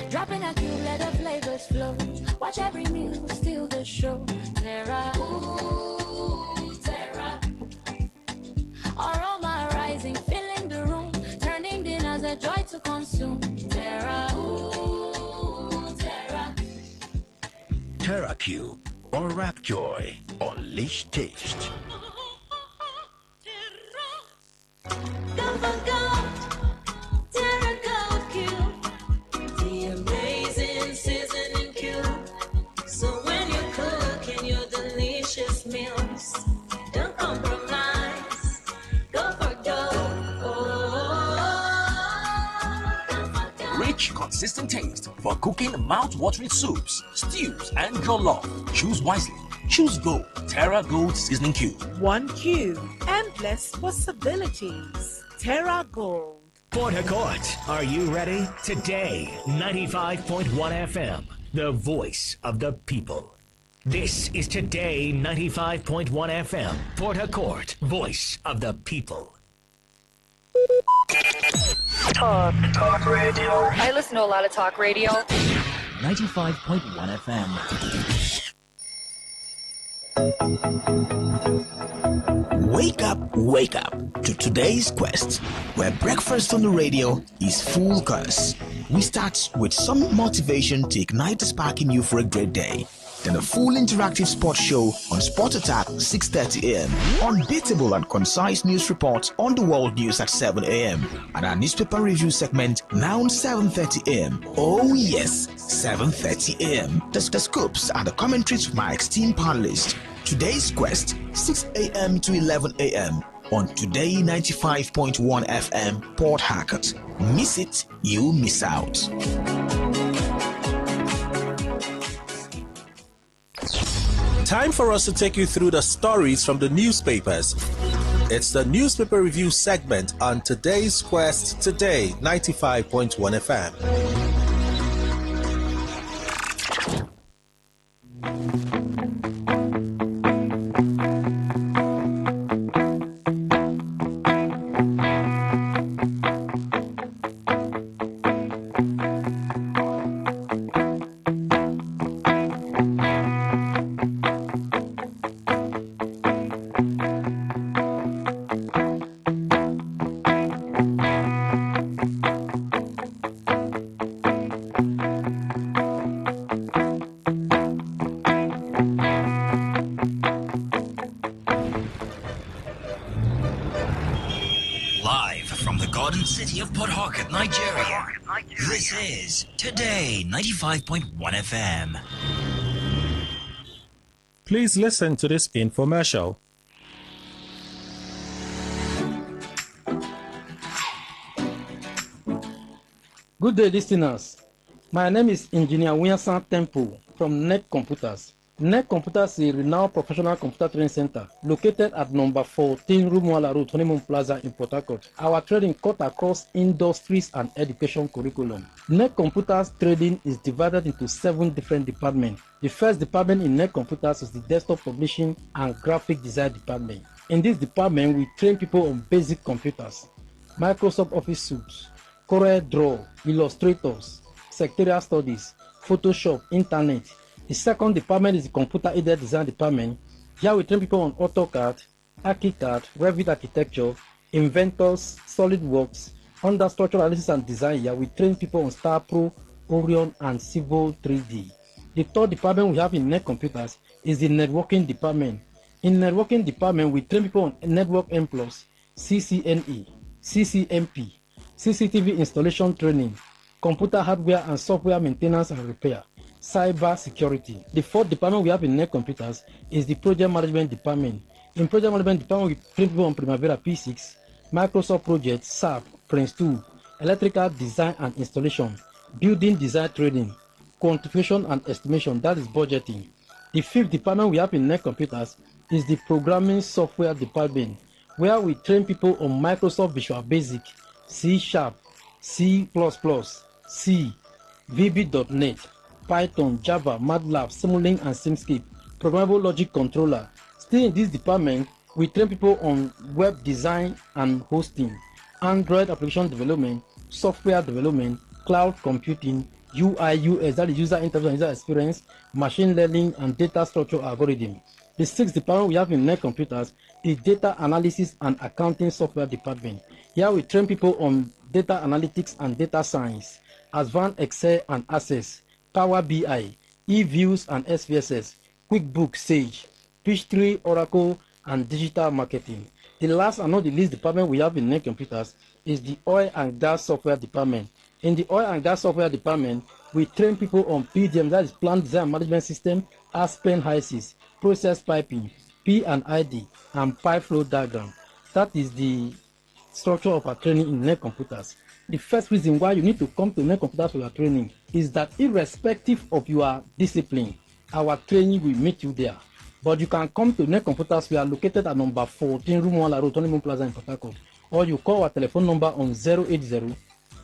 [SPEAKER 11] Dropping a cube, let the flavors flow. Watch every meal, steal the show. Terra, ooh, Terra. Aroma rising, filling the room, turning dinner's a joy to consume. Terra, ooh, Terra.
[SPEAKER 12] Terra Cube or Rap Joy. Unleash taste.
[SPEAKER 11] Go for gold, Terra Gold Cube. The amazing seasoning cube. So when you're cooking your delicious meals, don't compromise. Go for gold.
[SPEAKER 12] Rich, consistent taste for cooking mouth-watering soups, stews, and jollof. Choose wisely. Choose Gold. Terra Gold Seasoning Cube.
[SPEAKER 10] One cube, endless possibilities. Terra Gold.
[SPEAKER 8] Port Harcourt, are you ready? Today, 95.1 FM, the voice of the people. This is Today 95.1 FM, Port Harcourt, voice of the people.
[SPEAKER 4] Talk radio. I listen to a lot of talk radio.
[SPEAKER 5] 95.1 FM.
[SPEAKER 13] Wake up to today's quest, where breakfast on the radio is full course. We start with some motivation to ignite the spark in you for a great day. Then a full interactive sports show on Sport Attack 6:30 a.m. Unbeatable and concise news reports on the world news at 7 a.m. And our newspaper review segment now on 7:30 a.m. Oh yes, 7:30 a.m. The scoops and the commentaries from my esteemed panelists. Today's Quest, 6 a.m. to 11 a.m. on Today 95.1 FM, Port Harcourt. Miss it, you miss out.
[SPEAKER 14] Time for us to take you through the stories from the newspapers. It's the newspaper review segment on Today's Quest, Today 95.1 FM.
[SPEAKER 5] City of Port Harcourt, Nigeria. This is Today 95.1 FM.
[SPEAKER 15] Please listen to this infomercial.
[SPEAKER 16] Good day, listeners. My name is Engineer Williamson Temple from NEC Computers. NEC Computers is a renowned professional computer training center located at number 14 Rumwala Road, Honeymoon Plaza in Port Harcourt. Our training cut across industries and education curriculum. NEC Computers trading is divided into 7 different departments. The first department in NEC Computers is the desktop publishing and graphic design department. In this department, we train people on basic computers, Microsoft Office suites, CorelDRAW, Illustrators, Secretarial Studies, Photoshop, Internet. The second department is the Computer Aided Design Department. Here we train people on AutoCAD, ArchiCAD, Revit Architecture, Inventors, SolidWorks. Under Structural Analysis and Design, here we train people on Star Pro, Orion, and Civil 3D. The third department we have in NEC Computers is the Networking Department. In Networking Department, we train people on Network M+, CCNE, CCMP, CCTV installation training, computer hardware and software maintenance and repair, cyber security. The fourth department we have in NEC Computers is the Project Management Department. In Project Management Department, we train people on Primavera P6, Microsoft Project, SAP, Prince2, electrical design and installation, building design training, quantification and estimation, that is budgeting. The fifth department we have in NEC Computers is the Programming Software Department, where we train people on Microsoft Visual Basic, C#, C++, C, VB.NET, Python, Java, MATLAB, Simulink, and Simscape, Programmable Logic Controller. Still in this department, we train people on web design and hosting, Android application development, software development, cloud computing, UI, UX, that is user interface and user experience, machine learning, and data structure algorithm. The sixth department we have in NEC Computers is Data Analysis and Accounting Software Department. Here we train people on data analytics and data science, Advanced Excel and Access, Power BI, eViews and SPSS, QuickBooks, Sage, Pt2, Oracle, and digital marketing. The last and not the least department we have in NEC Computers is the Oil and Gas Software Department. In the Oil and Gas Software Department, we train people on PDM, that is Plant Design Management System, Aspen HYSYS, Process Piping, P&ID, and Pipe Flow Diagram. That is the structure of our training in NEC Computers. The first reason why you need to come to NEC Computers for your training is that irrespective of your discipline, our training will meet you there. But you can come to NEC Computers. We are located at number 14 Rumwala Road, Honeymoon Plaza in Port Harcourt. Or you call our telephone number on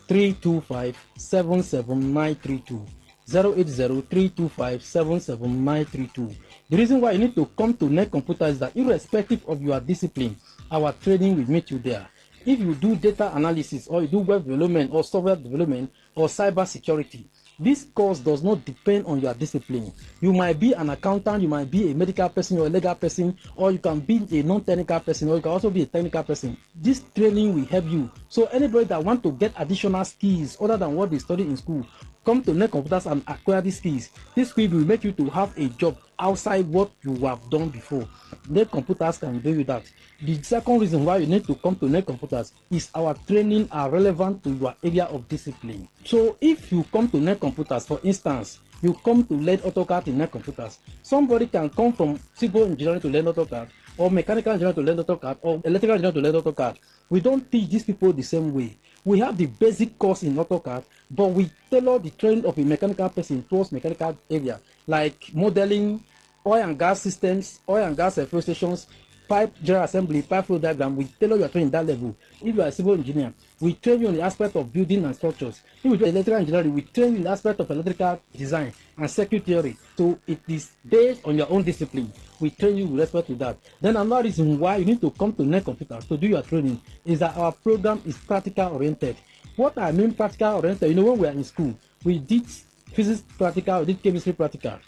[SPEAKER 16] 080-325-77932. 080-325-77932. The reason why you need to come to NEC Computers is that irrespective of your discipline, our training will meet you there. If you do data analysis, or you do web development, or software development, or cyber security, this course does not depend on your discipline. You might be an accountant, you might be a medical person or a legal person, or you can be a non-technical person, or you can also be a technical person. This training will help you. So anybody that wants to get additional skills other than what they study in school, come to NEC Computers and acquire these skills. This skill will make you to have a job outside what you have done before. NEC Computers can do you that. The second reason why you need to come to NEC Computers is our training are relevant to your area of discipline. So if you come to NEC Computers, for instance, you come to learn AutoCAD in Net Computers. Somebody can come from civil engineering to learn AutoCAD, or mechanical engineering to learn AutoCAD, or electrical engineering to learn AutoCAD. We don't teach these people the same way. We have the basic course in AutoCAD, but we tailor the training of a mechanical person towards mechanical area, like modeling, oil and gas systems, oil and gas fuel stations, pipe general assembly, pipe flow diagram. We tailor your training that level. If you are a civil engineer, we train you on the aspect of building and structures. If you do electrical engineering, we train you in the aspect of electrical design and circuit theory. So it is based on your own discipline. We train you with respect to that. Then another reason why you need to come to Net Computers to do your training is that our program is practical oriented. What I mean practical oriented, when we are in school, we did physics practical, we did chemistry practical.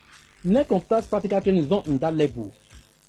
[SPEAKER 16] Net Computers practical training is not in that level.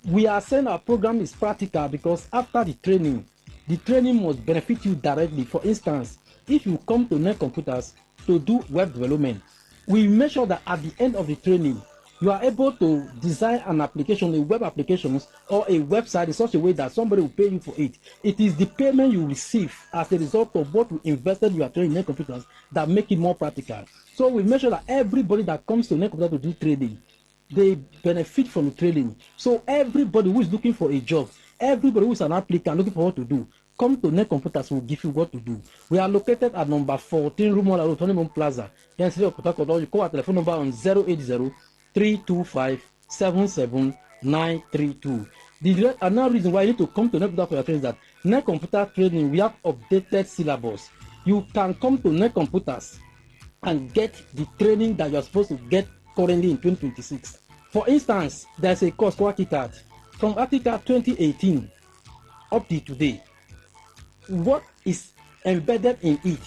[SPEAKER 16] We are saying our program is practical because after the training must benefit you directly. For instance, if you come to Net Computers to do web development, we make sure that at the end of the training, you are able to design an application, a web application or a website in such a way that somebody will pay you for it. It is the payment you receive as a result of what you invested in your training in Net Computers that make it more practical. So we make sure that everybody that comes to Net Computers to do trading, they benefit from the training. So everybody who is looking for a job, everybody who is an applicant looking for what to do, come to Net Computers, will give you what to do. We are located at number 14 Rumola Road, Honeymoon Plaza, in the city of Port Harcourt. Or you call our telephone number on 080-325-77932. Another reason why you need to come to Net Computers for your training is that Net Computer training, we have updated syllabus. You can come to Net Computers and get the training that you are supposed to get currently in 2026. For instance, there's a course called ArchiCAD. From ArchiCAD 2018 up to today, what is embedded in it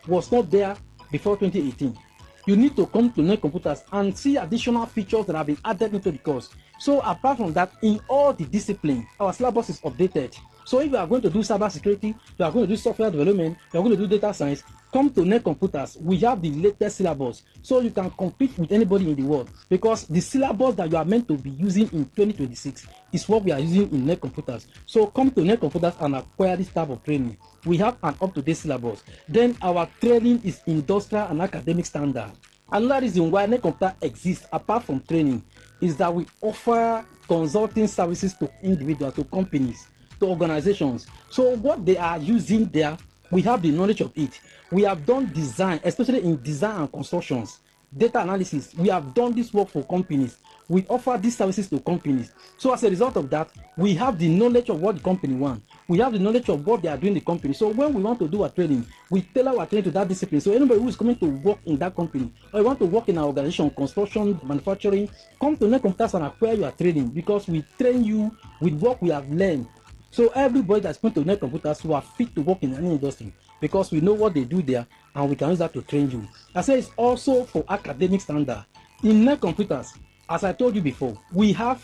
[SPEAKER 16] was not there before 2018. You need to come to Net Computers and see additional features that have been added into the course. So apart from that, in all the disciplines, our syllabus is updated. So if you are going to do cyber security, you are going to do software development, you are going to do data science, come to Net Computers. We have the latest syllabus, so you can compete with anybody in the world, because the syllabus that you are meant to be using in 2026 is what we are using in Net Computers. So come to Net Computers and acquire this type of training. We have an up-to-date syllabus. Then our training is industrial and academic standard. Another reason why Net Computer exists apart from training is that we offer consulting services to individuals, to companies, to organizations. So what they are using there, we have the knowledge of it. We have done design, especially in design and constructions, data analysis. We have done this work for companies. We offer these services to companies. So as a result of that, we have the knowledge of what the company wants. We have the knowledge of what they are doing in the company. So when we want to do our training, we tailor our training to that discipline. So anybody who is coming to work in that company, or you want to work in our organization, construction, manufacturing, come to Net Computers and acquire your training, because we train you with what we have learned. So everybody that's going to Net Computers who are fit to work in any industry, because we know what they do there and we can use that to train you. I say it's also for academic standard. In Net Computers, as I told you before, we have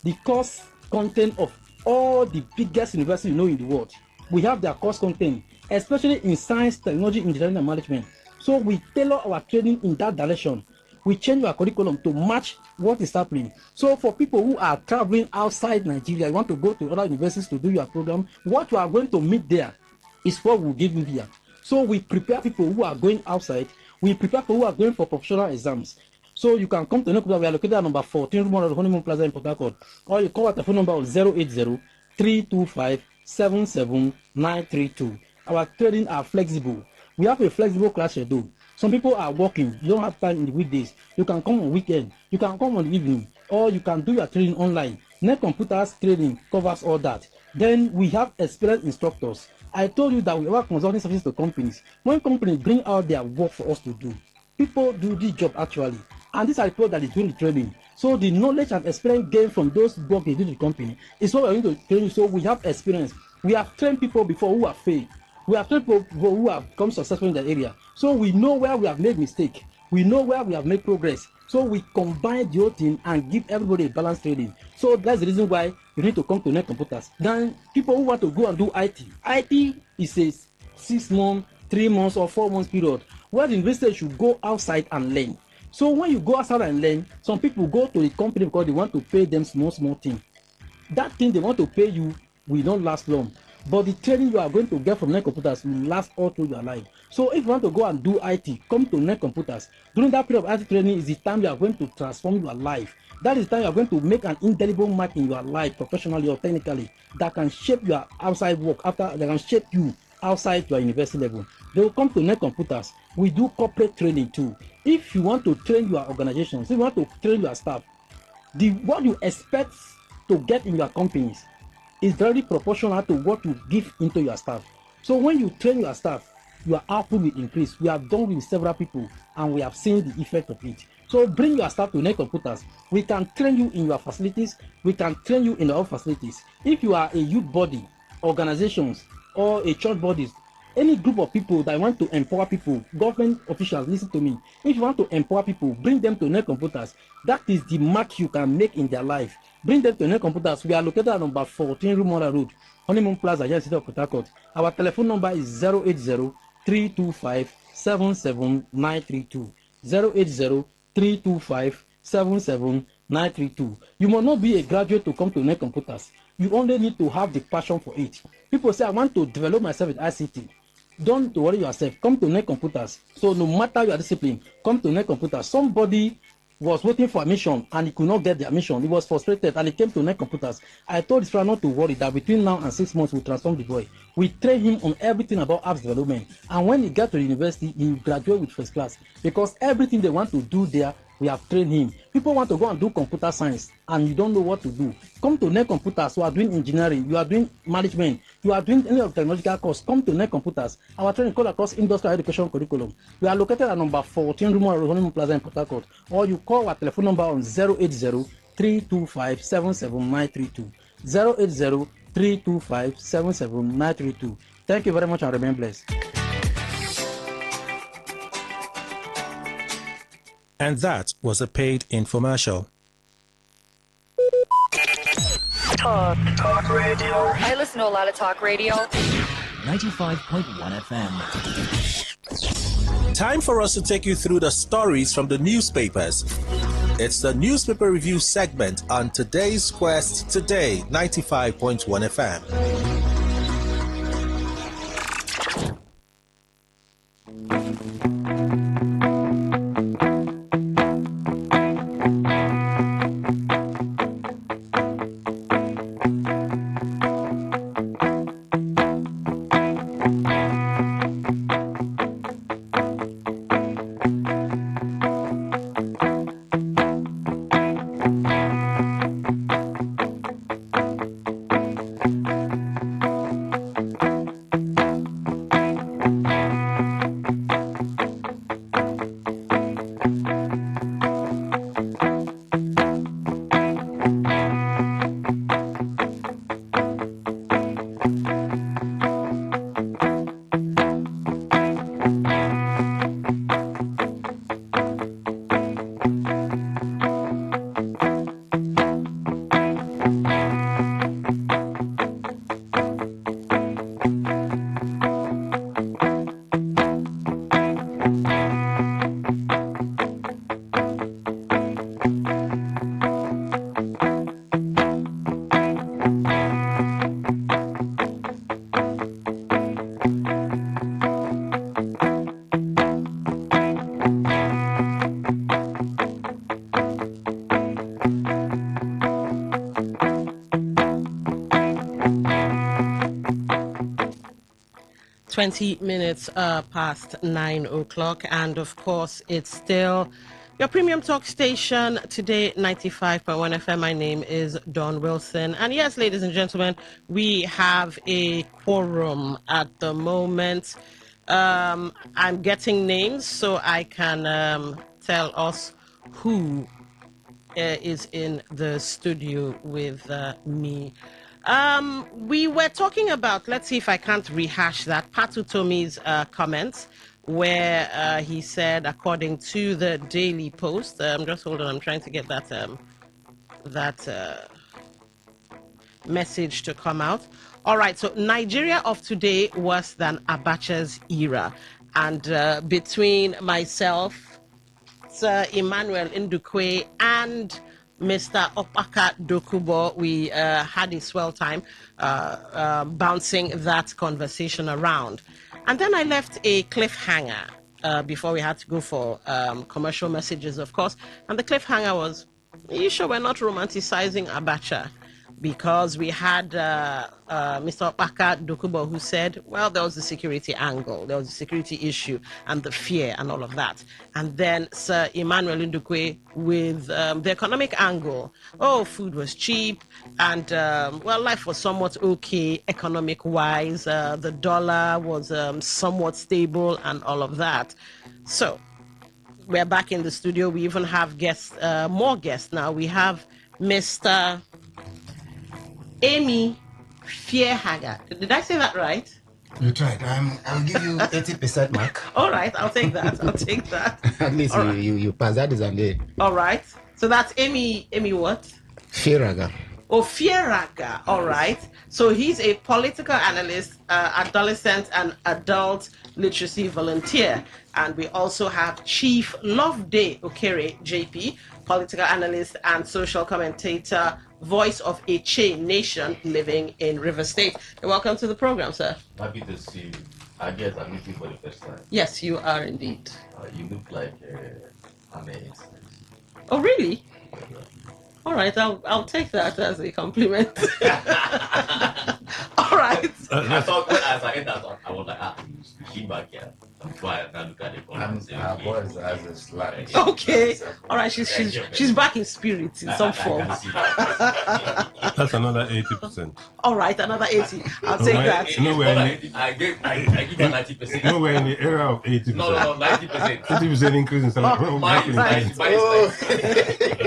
[SPEAKER 16] the course content of all the biggest universities in the world. We have their course content, especially in science, technology, engineering, and management. So we tailor our training in that direction. We change our curriculum to match what is happening. So for people who are traveling outside Nigeria, you want to go to other universities to do your program, what you are going to meet there is what we'll give you here. So we prepare people who are going outside. We prepare people who are going for professional exams. So you can come to Net Computers. We are located at number 14 Rumola Honeymoon Plaza in Port Harcourt. Or you call our telephone number on 080-325-77932. Our training are flexible. We have a flexible class schedule. Some people are working. You don't have time in the weekdays. You can come on weekend. You can come on the evening. Or you can do your training online. Net Computers training covers all that. Then we have experienced instructors. I told you that we offer consulting services to companies. When companies bring out their work for us to do, people do this job actually. And these are the people that is doing the training. So the knowledge and experience gained from those work they do in the company is what we are going to train you. So we have experience. We have trained people before who have failed. We have trained people who have become successful in that area. So we know where we have made mistake. We know where we have made progress. So we combine the whole thing and give everybody a balanced training. So that's the reason why you need to come to Net Computers. Then people who want to go and do IT. IT is a 6 months, 3 months or 4 months period where the university should go outside and learn. So when you go outside and learn, some people go to the company because they want to pay them small thing. That thing they want to pay you will not last long. but the training you are going to get from Net Computers will last all through your life. So if you want to go and do IT, come to Net Computers. During that period of IT training is the time you are going to transform your life. That is the time you are going to make an indelible mark in your life, professionally or technically, that can shape your outside work, that can shape you outside your university level. They will come to Net Computers. We do corporate training too. If you want to train your organizations, if you want to train your staff, what you expect to get in your companies is very proportional to what you give into your staff. So when you train your staff, your output will increase. We have done with several people and we have seen the effect of it. So bring your staff to Net Computers. We can train you in your facilities. We can train you in our facilities. If you are a youth body, organizations, or a church bodies, any group of people that want to empower people, government officials, listen to me. If you want to empower people, bring them to Net Computers. That is the mark you can make in their life. Bring them to Net Computers. We are located at number 14 Rumora Road, Honeymoon Plaza, Yes City of Port Harcourt. Our telephone number is 080-325-77932. 080-325-77932. You must not be a graduate to come to Net Computers. You only need to have the passion for it. People say, I want to develop myself with ICT. Don't worry yourself. Come to Net Computers. So no matter your discipline, come to Net Computers. Somebody was waiting for a mission and he could not get their mission. He was frustrated and he came to Net Computers. I told his friend not to worry that between now and 6 months we'll transform the boy. We train him on everything about apps development. And when he gets to the university, he will graduate with first class. Because everything they want to do there, we have trained him. People want to go and do computer science and you don't know what to do. Come to Net Computers. You are doing engineering, you are doing management, you are doing any of the technological course. Come to Net Computers. Our training call across industrial education curriculum. We are located at number 14 Rumor Road, Plaza in Port Harcourt. Or you call our telephone number on 080-325-77932. 080-325-77932. Thank you very much and remain blessed.
[SPEAKER 15] And that was a paid infomercial.
[SPEAKER 4] Talk radio. I listen to a lot of talk radio.
[SPEAKER 5] 95.1 FM.
[SPEAKER 14] Time for us to take you through the stories from the newspapers. It's the newspaper review segment on today's Quest Today 95.1 FM.
[SPEAKER 1] 20 minutes past 9 o'clock, and of course it's still your premium talk station, Today 95.1 FM. My name is Dawn Wilson, and yes, ladies and gentlemen, we have a quorum at the moment. I'm getting names so I can tell us who is in the studio with me. We were talking about, let's see if I can't rehash that, Pt2 Tommy's comments, where he said, according to the Daily Post, just hold on, I'm trying to get that message to come out. All right, so Nigeria of today worse than Abacha's era. And between myself, Sir Emmanuel Ndukwe, and Mr. Opaka Dokubo. We had a swell time bouncing that conversation around. And then I left a cliffhanger before we had to go for commercial messages, of course. And the cliffhanger was, are you sure we're not romanticizing Abacha? Because we had Mr. Opaka Dokubo who said, well, there was the security angle, there was the security issue and the fear and all of that. And then Sir Emmanuel Ndukwe with the economic angle. Oh, food was cheap and, well, life was somewhat okay economic-wise. The dollar was somewhat stable and all of that. So we're back in the studio. We even have guests, more guests now. We have Mr. Amy Fierhager. Did I say that right?
[SPEAKER 17] You tried. I'll give you 80% mark.
[SPEAKER 1] All right, I'll take that. I'll take that.
[SPEAKER 17] At least you pass. That is an A.
[SPEAKER 1] All right. So that's Amy what?
[SPEAKER 17] Fierhager.
[SPEAKER 1] Oh, Fierhager. All right. So he's a political analyst, adolescent and adult literacy volunteer. And we also have Chief Loveday Okere, JP, political analyst and social commentator, voice of a chain nation living in River State. Welcome to the program, sir.
[SPEAKER 18] Happy to see you. I guess I'm meeting for the first time.
[SPEAKER 1] Yes, you are indeed.
[SPEAKER 18] You look like I'm an
[SPEAKER 1] Oh, really? All right, I'll take that as a compliment. All right.
[SPEAKER 18] I thought when I entered, I was like, she back here. That's why I look at the phone and say,
[SPEAKER 3] our voice has a slight.
[SPEAKER 1] Okay. All right, she's back in spirit in some form.
[SPEAKER 2] That's another 80%.
[SPEAKER 1] All right, another 80. I'll take that.
[SPEAKER 18] I give her 90%.
[SPEAKER 2] No, we're in the era of 80%.
[SPEAKER 18] No, 90%.
[SPEAKER 2] 80% increase in salary.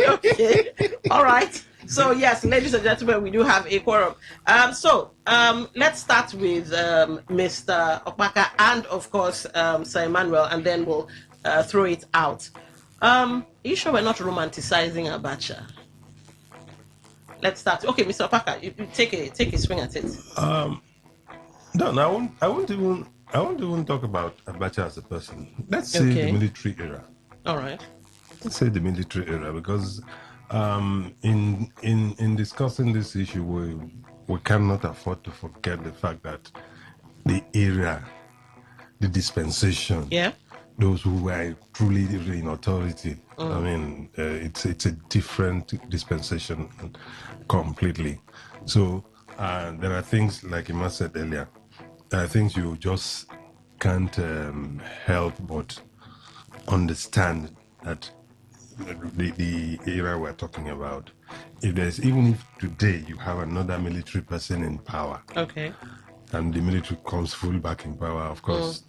[SPEAKER 1] Okay. All right. So yes, ladies and gentlemen, we do have a quorum. Let's start with Mr. Opaka and of course Sir Emmanuel, and then we'll throw it out. Are you sure we're not romanticizing Abacha? Let's start. Okay, Mr. Opaka, you take a swing at it.
[SPEAKER 2] No, I won't even talk about Abacha as a person. Let's say the military era.
[SPEAKER 1] All right.
[SPEAKER 2] Let's say the military era, because in discussing this issue, we cannot afford to forget the fact that the era, the dispensation, those who were truly in authority, I mean, it's a different dispensation completely. So there are things, like Emma said earlier, there are things you just can't help but understand that the era we're talking about. Even if today you have another military person in power, and the military comes full back in power, of course,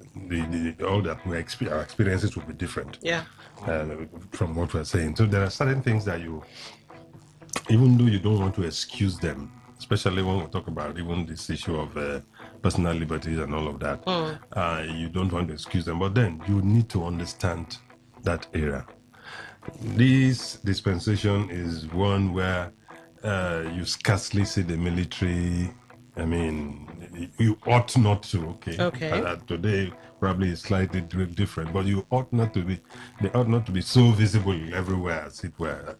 [SPEAKER 2] all that our experiences will be different. From what we're saying. So there are certain things that even though you don't want to excuse them, especially when we talk about even this issue of personal liberties and all of that, you don't want to excuse them. But then you need to understand that era. This dispensation is one where you scarcely see the military. I mean, you ought not to. Today probably is slightly different, but you ought not to be. They ought not to be so visible everywhere, as it were.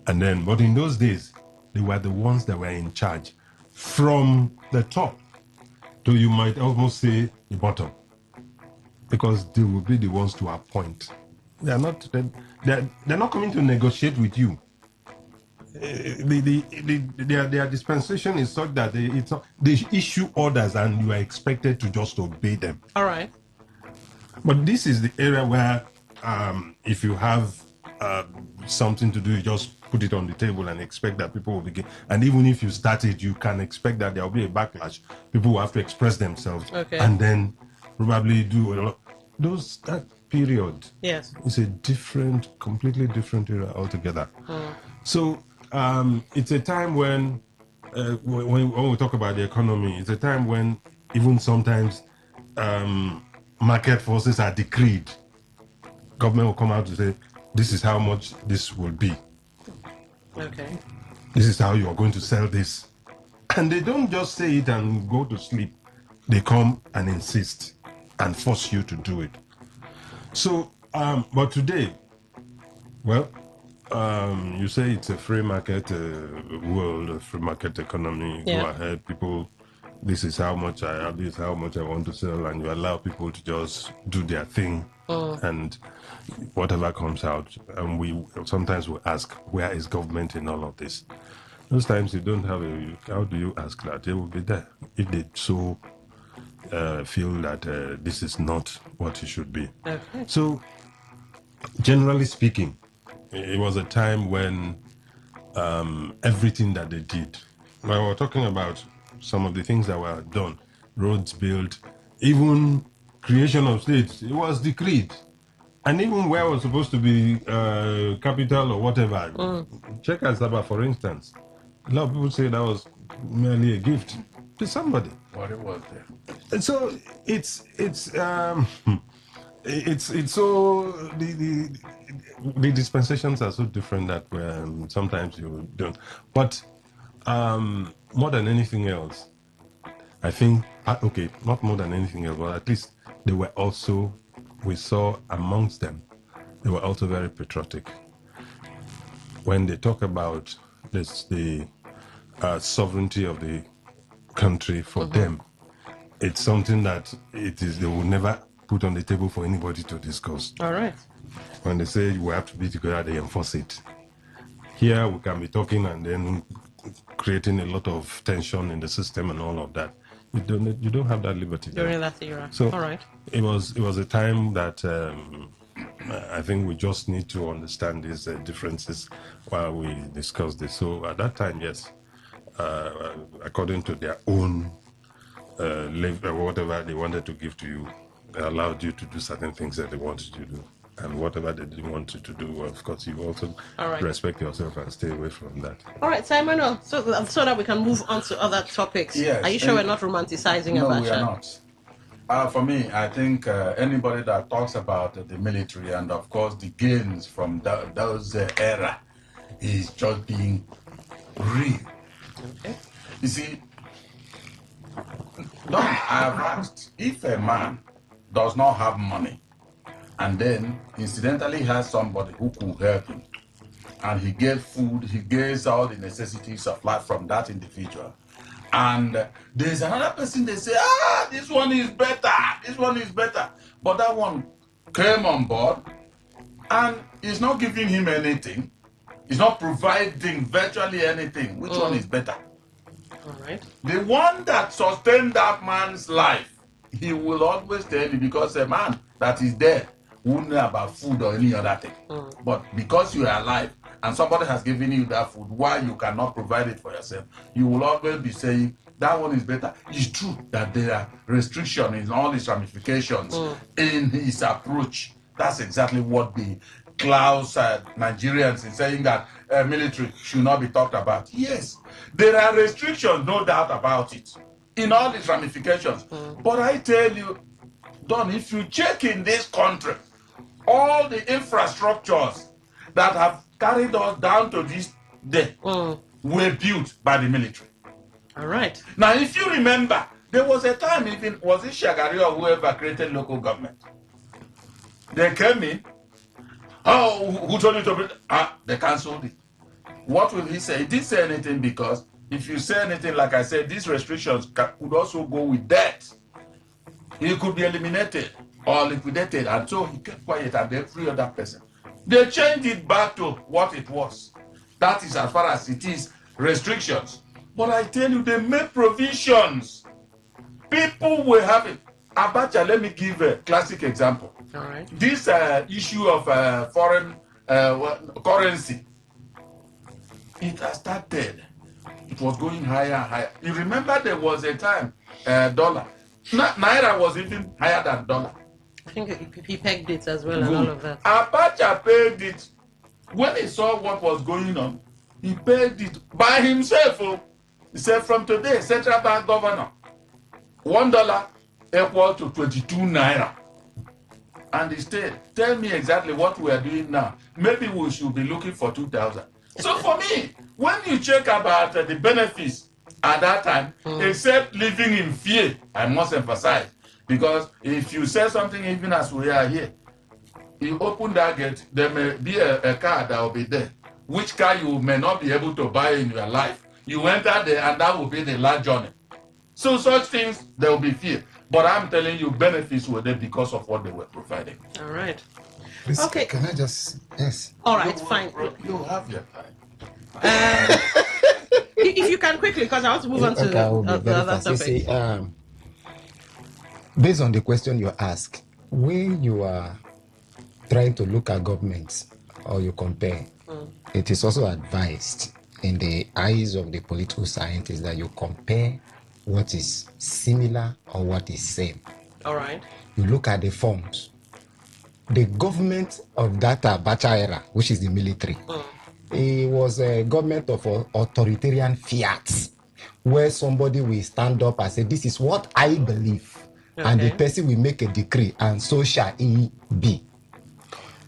[SPEAKER 2] And then, but in those days, they were the ones that were in charge from the top to, you might almost say, the bottom, because they will be the ones to appoint. They're not coming to negotiate with you. Their dispensation is such that they issue orders and you are expected to just obey them.
[SPEAKER 1] All right.
[SPEAKER 2] But this is the area where if you have something to do, you just put it on the table and expect that people will begin. And even if you start it, you can expect that there will be a backlash. People will have to express themselves and then probably do a lot. That period is a completely different era altogether. So it's a time when we talk about the economy, it's a time when even sometimes market forces are decreed. Government will come out to say, this is how much this will be. This is how you are going to sell this. And they don't just say it and go to sleep. They come and insist and force you to do it. So, but today, well, You say it's a free market world, a free market economy.
[SPEAKER 1] Yeah.
[SPEAKER 2] Go ahead, people. This is how much I have. This is how much I want to sell, and you allow people to just do their thing, and whatever comes out. And we sometimes will ask, where is government in all of this? Those times you don't have a. How do you ask that? They will be there if they so feel that this is not what it should be.
[SPEAKER 1] Okay.
[SPEAKER 2] So, generally speaking, it was a time when everything that they did. Well, we're talking about some of the things that were done, roads built, even creation of states. It was decreed, and even where it was supposed to be capital or whatever. Check Asaba, for instance. A lot of people say that was merely a gift to somebody.
[SPEAKER 3] What it was there.
[SPEAKER 2] And so it's so the dispensations are so different that sometimes you don't. But more than anything else, I think okay, not more than anything else, but at least they were also, we saw amongst them, they were also very patriotic. When they talk about this, the sovereignty of the country for them, it's something that they will never put on the table for anybody to discuss.
[SPEAKER 1] All right.
[SPEAKER 2] When they say we have to be together, they enforce it. Here we can be talking and then creating a lot of tension in the system and all of that. You don't have that liberty
[SPEAKER 1] during that era.
[SPEAKER 2] So
[SPEAKER 1] all right.
[SPEAKER 2] It was a time that I think we just need to understand these differences while we discuss this. So at that time, yes, according to their own whatever they wanted to give to you, they allowed you to do certain things that they wanted you to do. And whatever they didn't want you to do, of course, you also respect yourself and stay away from that.
[SPEAKER 1] All right, Simon, so that we can move on to other topics.
[SPEAKER 3] Yes.
[SPEAKER 1] Are you sure we're not romanticizing Abacha?
[SPEAKER 3] No, we are not. For me, I think anybody that talks about the military and, of course, the gains from those era is just being real.
[SPEAKER 1] Okay.
[SPEAKER 3] You see, I have asked, if a man does not have money and then incidentally has somebody who could help him, and he gets food, he gets all the necessities of life from that individual, and there's another person, they say, this one is better, but that one came on board and is not giving him anything, is not providing virtually anything. Which one is better?
[SPEAKER 1] All right.
[SPEAKER 3] The one that sustained that man's life, he will always tell you, because a man that is dead won't know about food or any other thing. But because you are alive and somebody has given you that food, why you cannot provide it for yourself, you will always be saying that one is better. It's true that there are restrictions in all these ramifications in his approach. That's exactly what the Klaus Nigerians is saying, that military should not be talked about. Yes, there are restrictions, no doubt about it, in all these ramifications. But I tell you, Don, if you check in this country, all the infrastructures that have carried us down to this day were built by the military.
[SPEAKER 1] All right.
[SPEAKER 3] Now, if you remember, there was a time, even, was it Shagari or whoever created local government? They came in. Who told you to build? They cancelled it. What will he say? He didn't say anything, because if you say anything, like I said, these restrictions could also go with debt. He could be eliminated or liquidated, and so he kept quiet, and every other person. They changed it back to what it was. That is as far as it is, restrictions. But I tell you, they made provisions. People were having. Abacha, let me give a classic example.
[SPEAKER 1] All right.
[SPEAKER 3] This issue of foreign currency, it has started. It was going higher and higher. You remember there was a time, dollar. Naira was even higher than dollar.
[SPEAKER 1] I think he pegged it as well and all of that.
[SPEAKER 3] Abacha paid it. When he saw what was going on, he paid it by himself. He said, from today, central bank governor, $1 equal to 22 naira. And he stayed. Tell me exactly what we are doing now. Maybe we should be looking for 2,000. So for me, when you check about the benefits at that time, except living in fear, I must emphasize, because if you say something, even as we are here, you open that gate, there may be a car that will be there. which car you may not be able to buy in your life. You enter there and that will be the last journey. So such things, there will be fear. But I'm telling you, benefits were there because of what they were providing.
[SPEAKER 1] All right.
[SPEAKER 17] Please,
[SPEAKER 1] Okay.
[SPEAKER 17] can I just, yes.
[SPEAKER 1] All right, fine.
[SPEAKER 3] You have your time.
[SPEAKER 1] If you can quickly, because I want to move on to
[SPEAKER 17] Okay, I will be
[SPEAKER 1] the
[SPEAKER 17] very
[SPEAKER 1] other
[SPEAKER 17] fast. You
[SPEAKER 1] topic.
[SPEAKER 17] see, based on the question you ask, when you are trying to look at governments or you compare, it is also advised in the eyes of the political scientists that you compare what is similar or what is same.
[SPEAKER 1] All right.
[SPEAKER 17] You look at the forms. The government of that Abacha era, which is the military, it was a government of authoritarian fiat, where somebody will stand up and say, this is what I believe. And the person will make a decree, and so shall it be.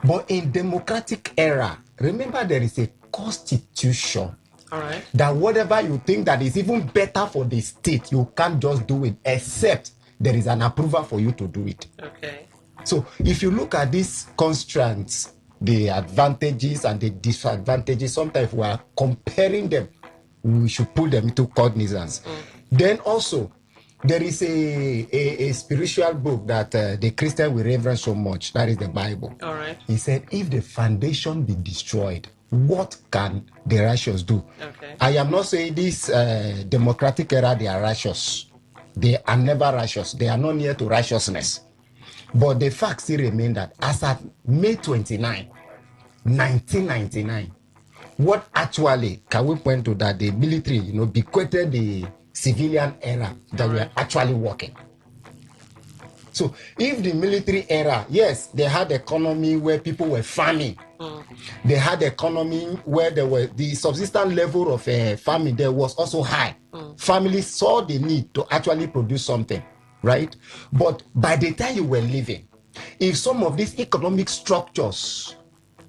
[SPEAKER 17] But in democratic era, remember there is a constitution.
[SPEAKER 1] All right.
[SPEAKER 17] That whatever you think that is even better for the state, you can't just do it, except there is an approval for you to do it.
[SPEAKER 1] Okay.
[SPEAKER 17] So if you look at these constraints, the advantages and the disadvantages, sometimes we are comparing them, we should put them into cognizance. Then also, there is a spiritual book that the Christian will reverence so much, that is the Bible.
[SPEAKER 1] All right.
[SPEAKER 17] He said, if the foundation be destroyed, what can the righteous do?
[SPEAKER 1] Okay.
[SPEAKER 17] I am not saying this democratic era, they are righteous. They are never righteous. They are not near to righteousness. But the fact still remains that as at May 29, 1999, what actually can we point to that the military, bequeathed the civilian era that we are actually working. So if the military era, yes, they had economy where people were farming. They had economy where there were the subsistence level of farming there was also high. Families saw the need to actually produce something, right? But by the time you were living, if some of these economic structures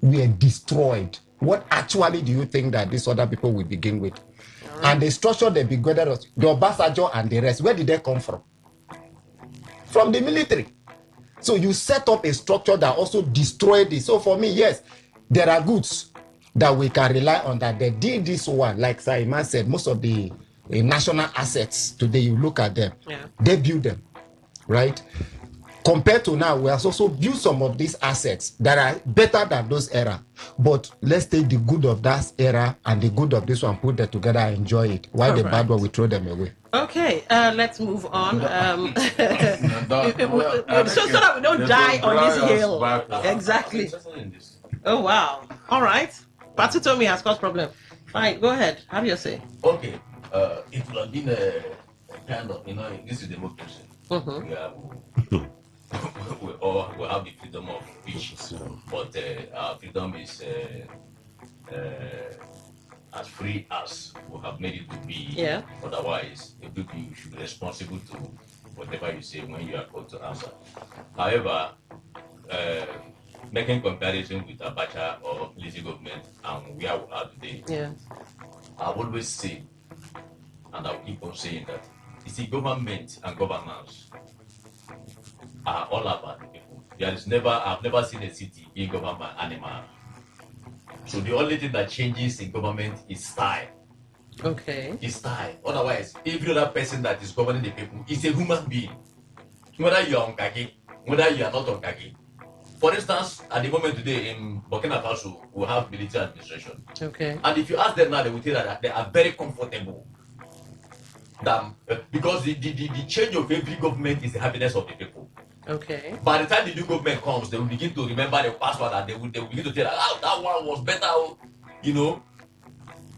[SPEAKER 17] were destroyed, what actually do you think that these other people will begin with? And the structure they began, the Obasanjo and the rest, where did they come from? From the military. So you set up a structure that also destroyed this. So for me, yes, there are goods that we can rely on that they did this one. Like Saima said, most of the national assets today, you look at them, they build them, right? Compared to now, we have also built some of these assets that are better than those era. But let's take the good of that era and the good of this one, put them together and enjoy it. While the bad one, we throw them away.
[SPEAKER 1] Okay, let's move on. So that we don't die on this hill. Exactly. Oh, wow. All right. Patutomi has caused problem. Fine, go ahead. Have your say.
[SPEAKER 18] Okay. It will have been a kind of, this is democracy. We all will have the freedom of speech, but our freedom is as free as we have made it to be.
[SPEAKER 1] Yeah.
[SPEAKER 18] Otherwise, you should be responsible to whatever you say when you are called to answer. However, making comparison with Abacha or Lizzy government and where we are today, I've always said, and I'll keep on saying that, you see, government and governance are all about the people. I've never seen a city being governed by animals. So the only thing that changes in government is style.
[SPEAKER 1] Okay.
[SPEAKER 18] It's style. Otherwise, every other person that is governing the people is a human being. Whether you are on Kaki, whether you are not on Kaki. For instance, at the moment today in Burkina Faso, we have military administration.
[SPEAKER 1] Okay.
[SPEAKER 18] And if you ask them now, they will tell you that they are very comfortable. Because the change of every government is the happiness of the people.
[SPEAKER 1] Okay.
[SPEAKER 18] By the time the new government comes, they will begin to remember the past one, and they will begin to tell that, oh, that one was better,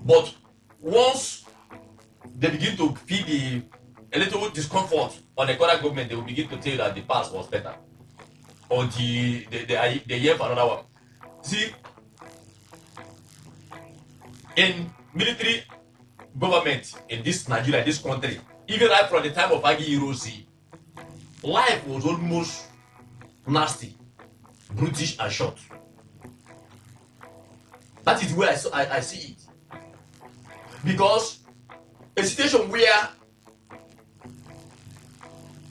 [SPEAKER 18] But once they begin to feel a little discomfort on the current government, they will begin to tell you that the past was better. Until they hear for another one. See, in military government in this Nigeria, this country, even right from the time of Agi Hiroshi, life was almost nasty, brutish and short. That is where I see it. Because a situation where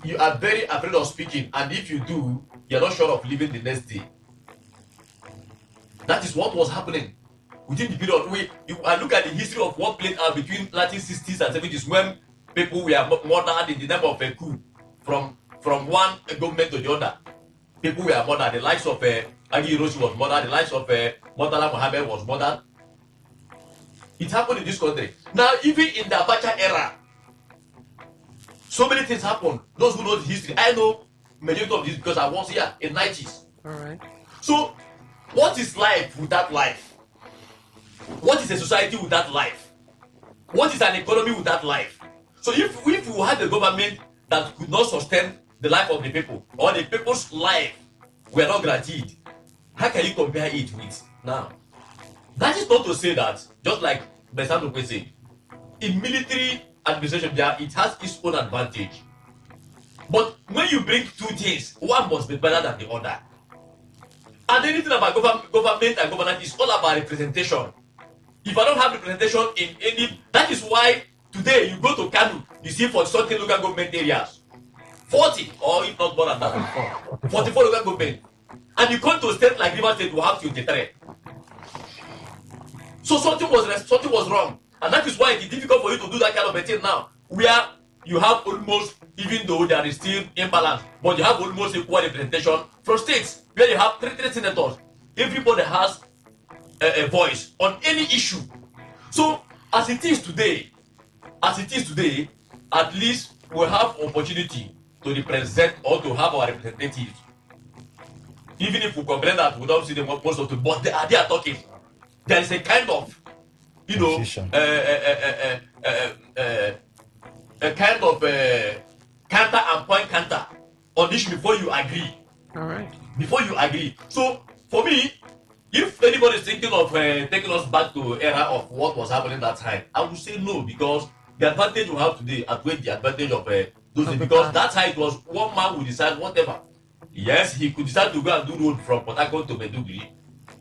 [SPEAKER 18] you are very afraid of speaking, and if you do, you're not sure of living the next day. That is what was happening within the period, I look at the history of what played out between 1960s and 70s when people were murdered in the name of a coup from one government to the other. People were murdered. The likes of Agi Hiroshi was murdered. The likes of Murtala Mohammed was murdered. It happened in this country. Now, even in the Abacha era, so many things happened. Those who know the history, I know majority of this because I was here in 90s.
[SPEAKER 1] All right.
[SPEAKER 18] So, what is life without life? What is a society without life? What is an economy without life? So, if we had a government that could not sustain the life of the people, or the people's life were not guaranteed, how can you compare it with now? That is not to say that, just like Besando said, in military administration, it has its own advantage. But when you bring two things, one must be better than the other. And anything about government and governance is all about representation. If I don't have representation in any, that is why today you go to Kanu, you see for certain local government areas, 40 or if not more than that, 44 local government. And you come to a state like Rivers State, you have 23. So something was wrong. And that is why it is difficult for you to do that kind of a thing now, where you have almost, even though there is still imbalance, but you have almost equal representation from states where you have three senators. Everybody has a voice on any issue. So as it is today, at least we have opportunity to represent or to have our representatives. Even if we complain that we don't see them most of the, but they are talking. There is a kind of, you know, a kind of counter and point counter on this before you agree.
[SPEAKER 1] All right.
[SPEAKER 18] Before you agree. So for me, if anybody is thinking of taking us back to era of what was happening that time, I would say no, because the advantage we have today outweighs the advantage of those things, because that time it was one man who decide whatever. Yes, he could decide to go and do road from Port Harcourt to Maiduguri.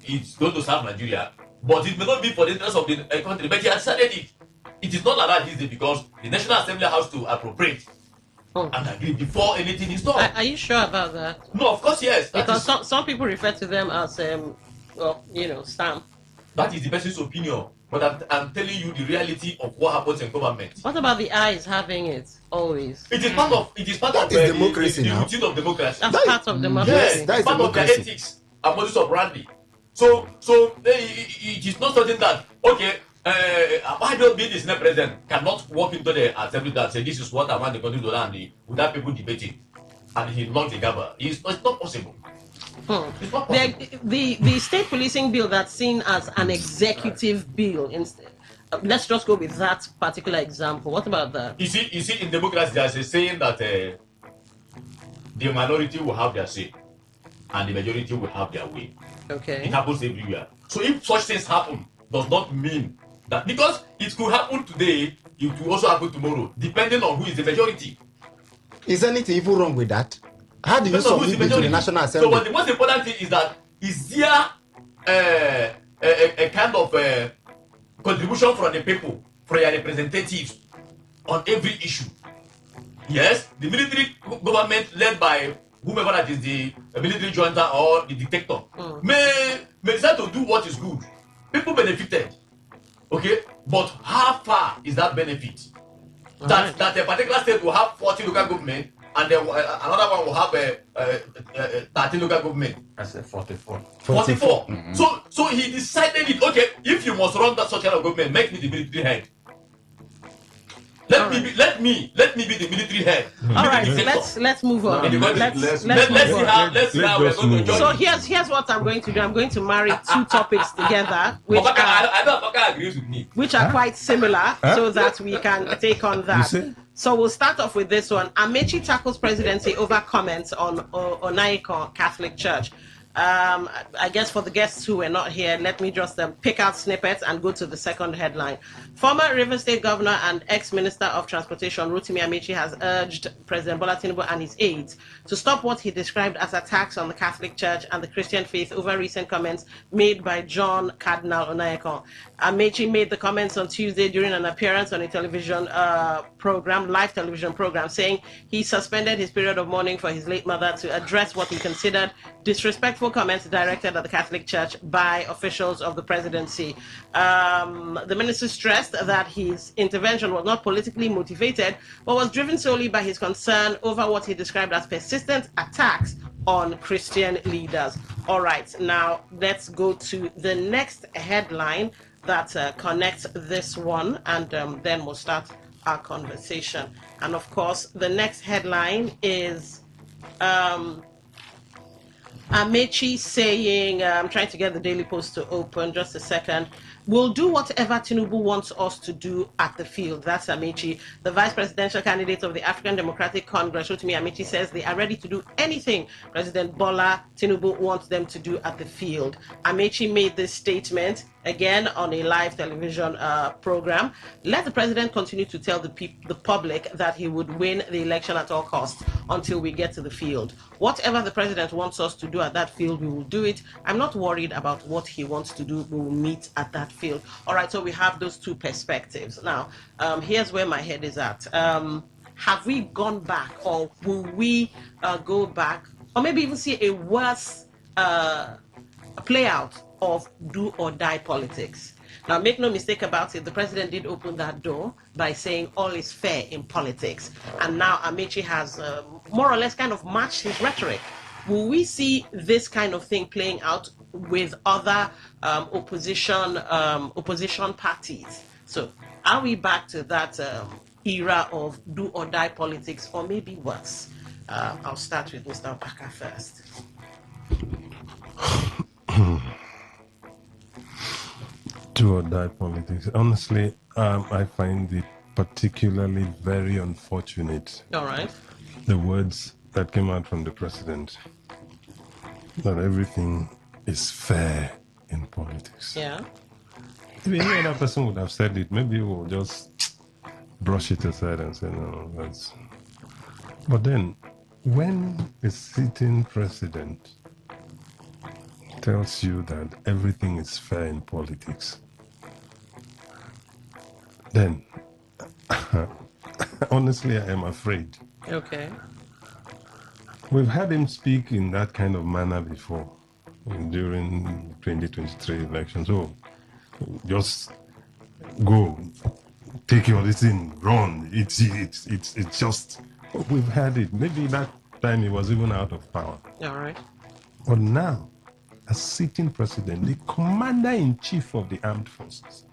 [SPEAKER 18] It's going to serve Nigeria, but it may not be for the interest of the country. But he has decided it. It is not like that easy, because the National Assembly has to appropriate and agree before anything is done.
[SPEAKER 1] Are you sure about that?
[SPEAKER 18] No, of course, yes.
[SPEAKER 1] Because some people refer to them as, well, you know, stamp.
[SPEAKER 18] That is the person's opinion. But I'm telling you the reality of what happens in government.
[SPEAKER 1] What about the eyes having it always?
[SPEAKER 18] It is part of
[SPEAKER 17] democracy
[SPEAKER 18] the
[SPEAKER 17] now.
[SPEAKER 18] routine of democracy.
[SPEAKER 1] That's part of democracy.
[SPEAKER 18] Yes,
[SPEAKER 17] that is
[SPEAKER 18] part
[SPEAKER 17] democracy.
[SPEAKER 18] of their ethics and modus operandi. So it is not something that, okay, why don't be the Senate president cannot walk into the assembly and say this is what I want the country to do without people debating, and he knocks the gavel. It's not possible. It's not possible.
[SPEAKER 1] The state policing bill that's seen as an executive bill, instead. Let's just go with that particular example. What about that?
[SPEAKER 18] You see, in democracy, there's a saying that the minority will have their say, and the majority will have their way.
[SPEAKER 1] Okay.
[SPEAKER 18] It happens everywhere. So if such things happen, does not mean that, because it could happen today, it will also happen tomorrow, depending on who is the majority.
[SPEAKER 17] Is anything even wrong with that? How do you submit it to the National Assembly?
[SPEAKER 18] So, but the most important thing is that, is there a kind of contribution from the people, from your representatives on every issue? Yes, the military government led by whomever that is the military junta or the dictator may decide to do what is good. People benefited, okay, but how far is that benefit? That a particular state will have 40 local government, and then another one will have 30 local government.
[SPEAKER 3] I said 44.
[SPEAKER 18] 44. So he decided it. Okay, if you must run that such kind of government, make me the military head. Let me be the military head.
[SPEAKER 1] All right, let's move on.
[SPEAKER 18] Let's see how we're going to enjoy.
[SPEAKER 1] So here's what I'm going to do. I'm going to marry two topics together,
[SPEAKER 18] I know Baka agrees with me,
[SPEAKER 1] which are quite similar, so that we can take on that. So we'll start off with this one. Amechi tackles presidency over comments on Onaiko Catholic Church. I guess for the guests who were not here, let me just pick out snippets and go to the second headline. Former Rivers State Governor and ex-Minister of Transportation Rotimi Amechi has urged President Bola Tinubu and his aides to stop what he described as attacks on the Catholic Church and the Christian faith over recent comments made by John Cardinal Onayeko. Amechi made the comments on Tuesday during an appearance on a television live television program, saying he suspended his period of mourning for his late mother to address what he considered disrespectful hateful comments directed at the Catholic Church by officials of the presidency. The minister stressed that his intervention was not politically motivated, but was driven solely by his concern over what he described as persistent attacks on Christian leaders. All right, now let's go to the next headline that connects this one, and then we'll start our conversation. And of course, the next headline is Amechi saying, I'm trying to get the Daily Post to open, just a second. We'll do whatever Tinubu wants us to do at the field. That's Amechi. The vice presidential candidate of the African Democratic Congress, Rotimi Amechi, says they are ready to do anything President Bola Tinubu wants them to do at the field. Amechi made this statement again on a live television program. Let the president continue to tell the public that he would win the election at all costs until we get to the field. Whatever the president wants us to do at that field, we will do it. I'm not worried about what he wants to do. We will meet at that field. All right, so we have those two perspectives. Now, here's where my head is at. Have we gone back, or will we go back, or maybe even see a worse play out of do or die politics? Now, make no mistake about it, the president did open that door by saying all is fair in politics. And now Amechi has more or less kind of matched his rhetoric. Will we see this kind of thing playing out with other opposition parties? So are we back to that era of do or die politics, or maybe worse? I'll start with Mr. Opaka first.
[SPEAKER 2] Do or die politics. Honestly, I find it particularly very unfortunate.
[SPEAKER 1] All right.
[SPEAKER 2] The words that came out from the president, that everything is fair in politics.
[SPEAKER 1] Yeah.
[SPEAKER 2] If any other person would have said it, maybe we'll just brush it aside and say, no, that's... But then, when a sitting president tells you that everything is fair in politics, then honestly, I am afraid.
[SPEAKER 1] Okay.
[SPEAKER 2] We've had him speak in that kind of manner before during 2023 elections. So just go, take your listen, run. It's just, we've had it. Maybe that time he was even out of power.
[SPEAKER 1] All right.
[SPEAKER 2] But now, as sitting president, the commander-in-chief of the armed forces,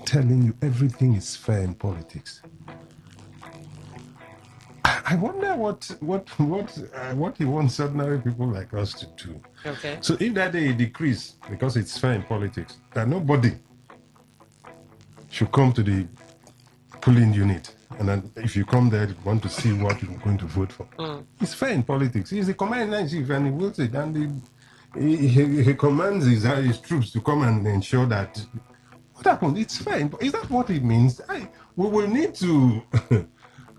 [SPEAKER 2] telling you everything is fair in politics. I wonder what he wants ordinary people like us to do.
[SPEAKER 1] Okay.
[SPEAKER 2] So if that day he decrees because it's fair in politics, that nobody should come to the polling unit, and then if you come there, you want to see what you're going to vote for. It's fair in politics. He's the commander-in-chief, and he wills it, and he commands his troops to come and ensure that what happened. It's fair. Is that what it means? We will need to.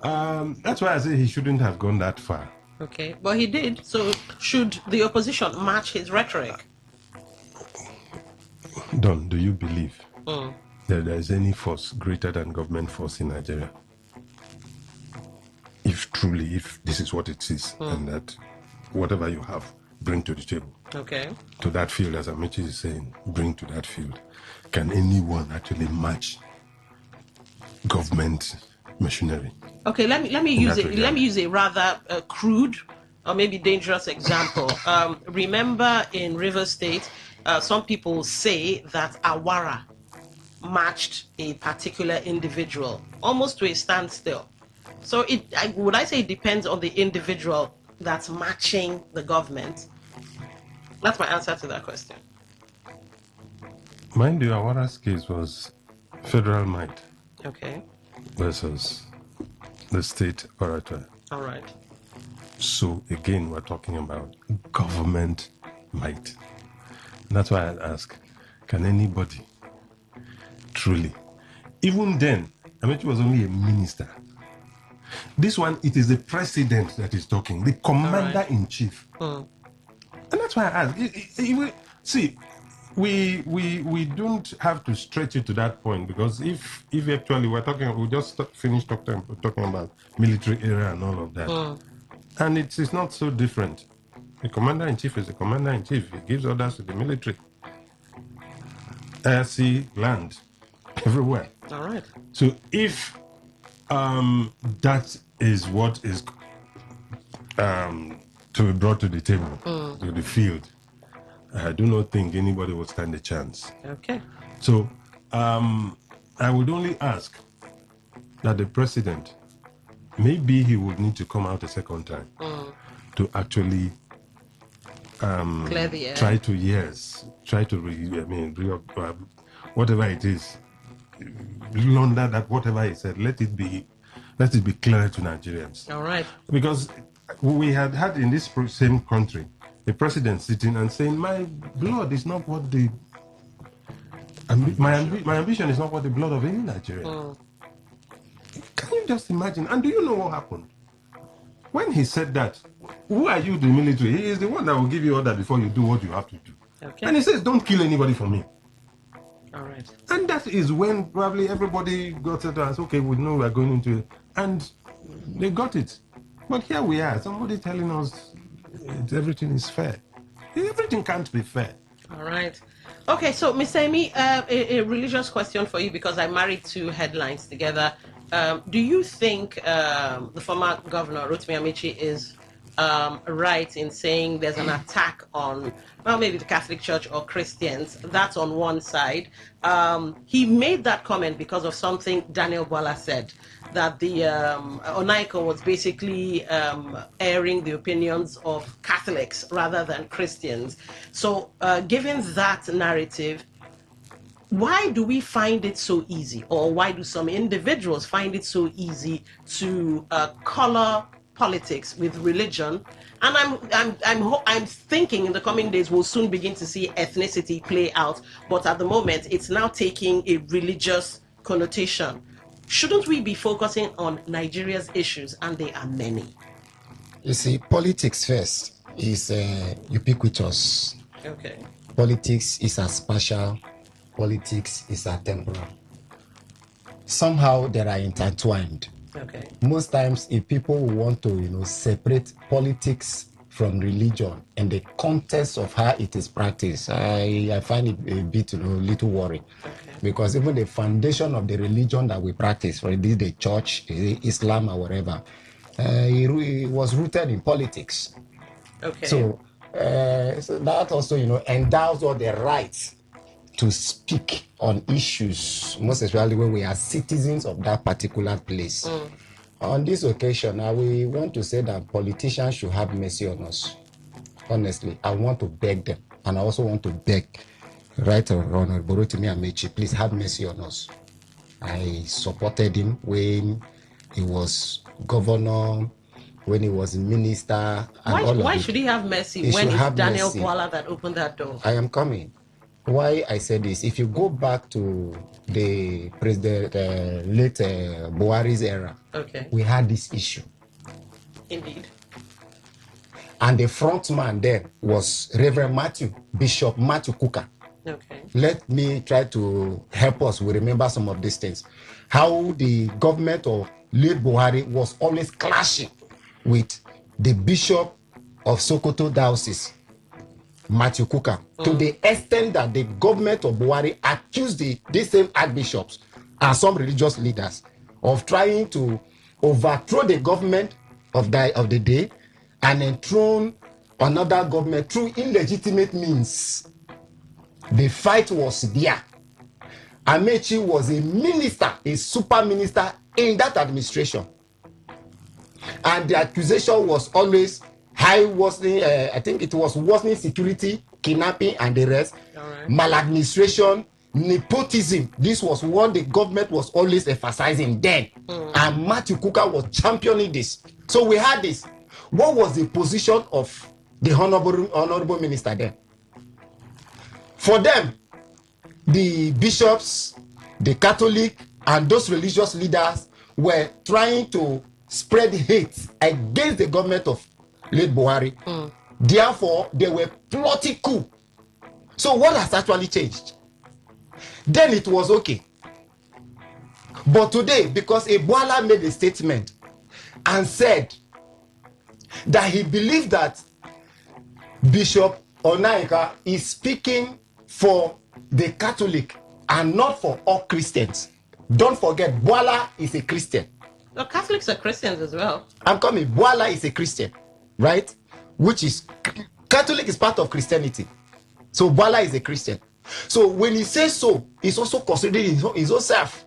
[SPEAKER 2] That's why I say he shouldn't have gone that far.
[SPEAKER 1] Okay, but he did. So should the opposition match his rhetoric?
[SPEAKER 2] Don, do you believe that there is any force greater than government force in Nigeria? If this is what it is, and that whatever you have, bring to the table.
[SPEAKER 1] Okay.
[SPEAKER 2] To that field, as Amici is saying, bring to that field. Can anyone actually match government machinery?
[SPEAKER 1] Okay, let me use a rather crude or maybe dangerous example. Remember in Rivers State, some people say that Awara matched a particular individual almost to a standstill. So would I say it depends on the individual that's matching the government? That's my answer to that question.
[SPEAKER 2] Mind you, Awara's case was federal might.
[SPEAKER 1] Okay.
[SPEAKER 2] Versus the state orator.
[SPEAKER 1] All right.
[SPEAKER 2] So again, we're talking about government might. And that's why I ask, can anybody truly, even then, Amechi was only a minister. This one, it is the president that is talking, the commander-in-chief. And that's why I ask. See, we don't have to stretch it to that point, because if actually we just finished talking about military era and all of that, and it is not so different. The commander-in-chief is the commander-in-chief. He gives orders to the military. Air, sea, land, everywhere.
[SPEAKER 1] All right.
[SPEAKER 2] So if that is what is to be brought to the table, to the field, I do not think anybody will stand a chance.
[SPEAKER 1] Okay.
[SPEAKER 2] So I would only ask that the president, maybe he would need to come out a second time to actually
[SPEAKER 1] clear the air.
[SPEAKER 2] try to whatever it is, launder that whatever he said, let it be clear to Nigerians.
[SPEAKER 1] All right.
[SPEAKER 2] Because we had in this same country the president sitting and saying, my blood is not what the my ambition is not what the blood of any Nigerian. Can you just imagine? And do you know what happened? When he said that, who are you, the military? He is the one that will give you order before you do what you have to do.
[SPEAKER 1] Okay.
[SPEAKER 2] And he says, don't kill anybody for me.
[SPEAKER 1] All right.
[SPEAKER 2] And that is when probably everybody got it as, okay, we know we are going into it. And they got it. But here we are, somebody telling us everything is fair. Everything can't be fair.
[SPEAKER 1] All right. Okay, so Ms. Amy, a religious question for you, because I married two headlines together. Do you think the former governor, Rotimi Amici, is right in saying there's an attack on, well, maybe the Catholic Church or Christians? That's on one side. He made that comment because of something Daniel Bwala said, that the Onaiko was basically airing the opinions of Catholics rather than Christians. So given that narrative, why do we find it so easy, or why do some individuals find it so easy to color politics with religion? And I'm thinking in the coming days we'll soon begin to see ethnicity play out, but at the moment it's now taking a religious connotation. Shouldn't we be focusing on Nigeria's issues, and they are many?
[SPEAKER 17] You see, politics first is ubiquitous.
[SPEAKER 1] Okay.
[SPEAKER 17] Politics is a spatial. Politics is a temporal. Somehow they are intertwined.
[SPEAKER 1] Okay.
[SPEAKER 17] Most times, if people want to, separate politics from religion and the context of how it is practiced, I find it a bit, little worrying. Okay. Because even the foundation of the religion that we practice, for instance, the church, Islam, or whatever, it was rooted in politics.
[SPEAKER 1] Okay.
[SPEAKER 17] So that also, endows all the rights to speak on issues, most especially when we are citizens of that particular place. On this occasion, I will want to say that politicians should have mercy on us. Honestly, I want to beg them, and I also want to beg Right Honorable Rotimi Amici, please have mercy on us. I supported him when he was governor, when he was minister.
[SPEAKER 1] Why should he have mercy when it's Daniel Bwala that opened that door?
[SPEAKER 17] I am coming. Why I said this, if you go back to the president, late Buhari's era,
[SPEAKER 1] okay,
[SPEAKER 17] we had this issue.
[SPEAKER 1] Indeed.
[SPEAKER 17] And the front man there was Reverend Bishop Matthew Kuka.
[SPEAKER 1] Okay.
[SPEAKER 17] Let me try to help us. We remember some of these things. How the government of late Buhari was always clashing with the Bishop of Sokoto Diocese, Matthew Kuka, to the extent that the government of Buhari accused these same archbishops and some religious leaders of trying to overthrow the government of the day and enthrone another government through illegitimate means. The fight was there. Amechi was a minister, a super minister in that administration. And the accusation was always high worsening, I think it was worsening security, kidnapping, and the rest. Right. Maladministration, nepotism. This was what the government was always emphasizing then. And Matthew Kuka was championing this. So we had this. What was the position of the honorable minister then? For them, the bishops, the Catholic, and those religious leaders were trying to spread hate against the government of late Buhari. Therefore, they were plotting coup. So what has actually changed? Then it was okay. But today, because Bwala made a statement and said that he believed that Bishop Onaika is speaking for the Catholic and not for all Christians. Don't forget, Boala is a Christian.
[SPEAKER 1] No, Catholics are Christians as well.
[SPEAKER 17] I'm coming. Boala is a Christian, right? Which is Catholic is part of Christianity. So Boala is a Christian. So when he says so, he's also considering his own self.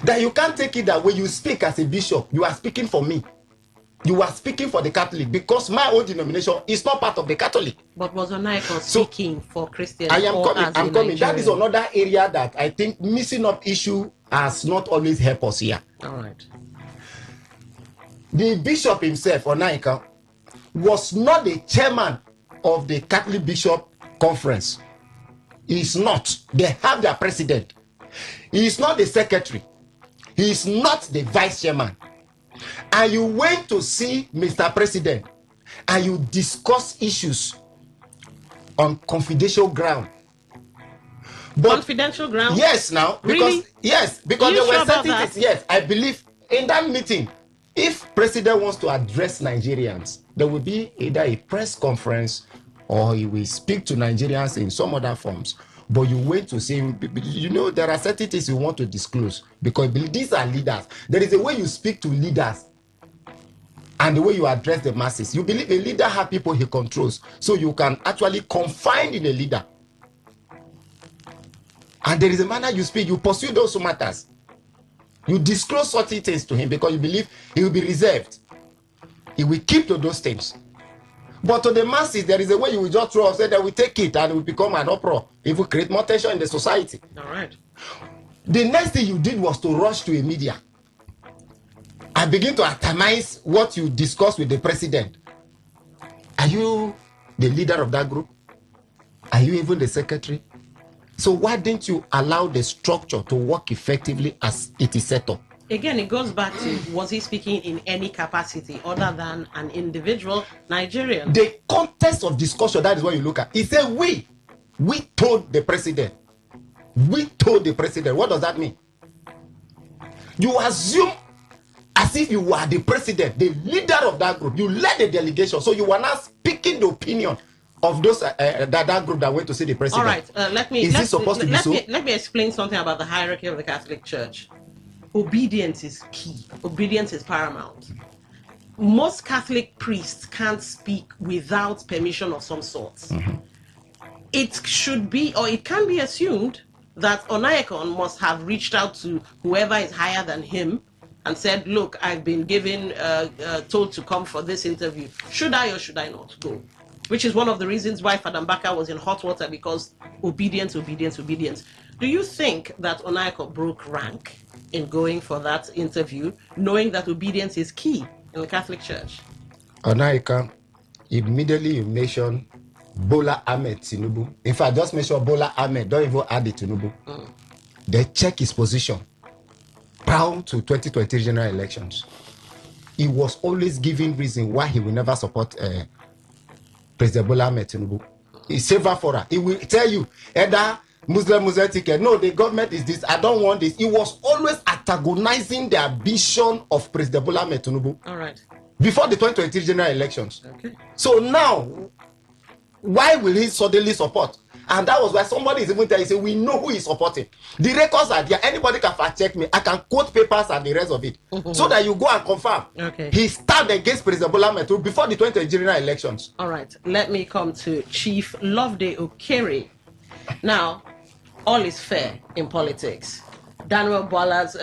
[SPEAKER 17] That you can't take it that when you speak as a bishop, you are speaking for me. You are speaking for the Catholic because my own denomination is not part of the Catholic.
[SPEAKER 1] But was Onaiko speaking for Christians?
[SPEAKER 17] I am coming. I'm coming. That is another area that I think missing up issue has not always helped us here.
[SPEAKER 1] All right.
[SPEAKER 17] The bishop himself, Onaika, was not the chairman of the Catholic Bishop Conference. He is not. They have their president. He is not the secretary. He is not the vice chairman. And you went to see Mr. President and you discuss issues on confidential ground. But
[SPEAKER 1] confidential ground?
[SPEAKER 17] Yes, now. Because,
[SPEAKER 1] really?
[SPEAKER 17] Yes, because there were certain things. Yes, I believe in that meeting, if President wants to address Nigerians, there will be either a press conference or he will speak to Nigerians in some other forms. But you wait to see him. You know, there are certain things you want to disclose because these are leaders. There is a way you speak to leaders and the way you address the masses. You believe a leader has people he controls, so you can actually confide in a leader. And there is a manner you speak. You pursue those matters. You disclose certain things to him because you believe he will be reserved. He will keep to those things. But to the masses, there is a way you will just throw up, say that we take it and it will become an uproar. It will create more tension in the society.
[SPEAKER 1] All right.
[SPEAKER 17] The next thing you did was to rush to a media and begin to atomize what you discussed with the president. Are you the leader of that group? Are you even the secretary? So why didn't you allow the structure to work effectively as it is set up?
[SPEAKER 1] Again, it goes back to, was he speaking in any capacity other than an individual Nigerian?
[SPEAKER 17] The context of discussion, that is what you look at. He said, we told the president. We told the president. What does that mean? You assume as if you were the president, the leader of that group. You led the delegation. So you were not speaking the opinion of those that group that went to see the president.
[SPEAKER 1] All right, let me explain something about the hierarchy of the Catholic Church. Obedience is key. Obedience is paramount. Most Catholic priests can't speak without permission of some sort. Mm-hmm. It should be, or it can be assumed that Onayekon must have reached out to whoever is higher than him and said, look, I've been given, told to come for this interview. Should I or should I not go? Which is one of the reasons why Father Mbaka was in hot water, because obedience. Do you think that Onayeko broke rank in going for that interview, knowing that obedience is key in the Catholic Church?
[SPEAKER 17] Onayeka, immediately you mention Bola Ahmed Tinubu. In fact, just mention Bola Ahmed, don't even add the Tinubu. They check his position prior to 2020 general elections. He was always giving reason why he will never support President Bola Ahmed Tinubu. He's safer for her. He will tell you, either Muslim ticket. No, the government is this. I don't want this. He was always antagonizing the ambition of President Bola Ahmed Tinubu.
[SPEAKER 1] All right.
[SPEAKER 17] Before the 2023 general elections.
[SPEAKER 1] Okay.
[SPEAKER 17] So now, why will he suddenly support? And that was why somebody is even telling you, we know who is supporting. The records are there. Anybody can fact check me. I can quote papers and the rest of it. So that you go and confirm.
[SPEAKER 1] Okay.
[SPEAKER 17] He stand against President Bola Ahmed Tinubu before the 2020 general elections.
[SPEAKER 1] All right. Let me come to Chief Loveday Okere. Now, all is fair in politics. Daniel Bola's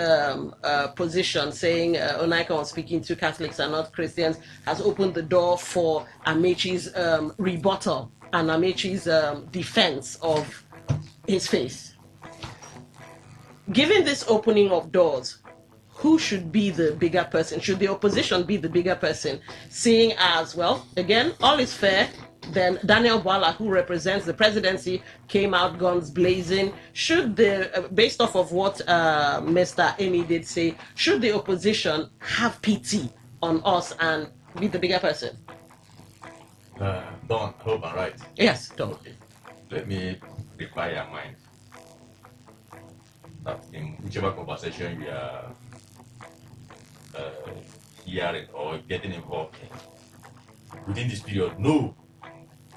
[SPEAKER 1] position saying Onayeka was speaking to Catholics and not Christians has opened the door for Amechi's rebuttal and Amechi's defense of his faith. Given this opening of doors, who should be the bigger person? Should the opposition be the bigger person? Seeing as, well, again, all is fair. Then Daniel Bwala, who represents the presidency, came out guns blazing. Should the, based off of what Mr. Amy did say, should the opposition have PT on us and be the bigger person?
[SPEAKER 18] Don, hope I'm right.
[SPEAKER 1] Yes, Don.
[SPEAKER 18] Okay. Let me require your mind that in whichever conversation we are hearing or getting involved in, within this period, no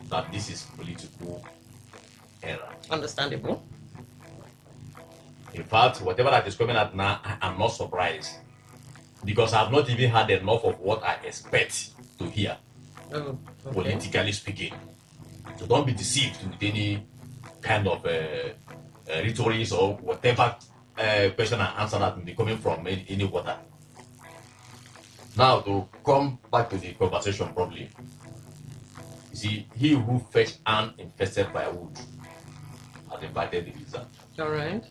[SPEAKER 18] that this is political error.
[SPEAKER 1] Understandable.
[SPEAKER 18] In fact, whatever that is coming out now, I'm not surprised because I've not even had enough of what I expect to hear, politically speaking. So don't be deceived with any kind of rhetorics or whatever question and answer that will be coming from any water. Now, to come back to the conversation properly, you see, he who fetched an infested firewood has invited the result.
[SPEAKER 1] All right.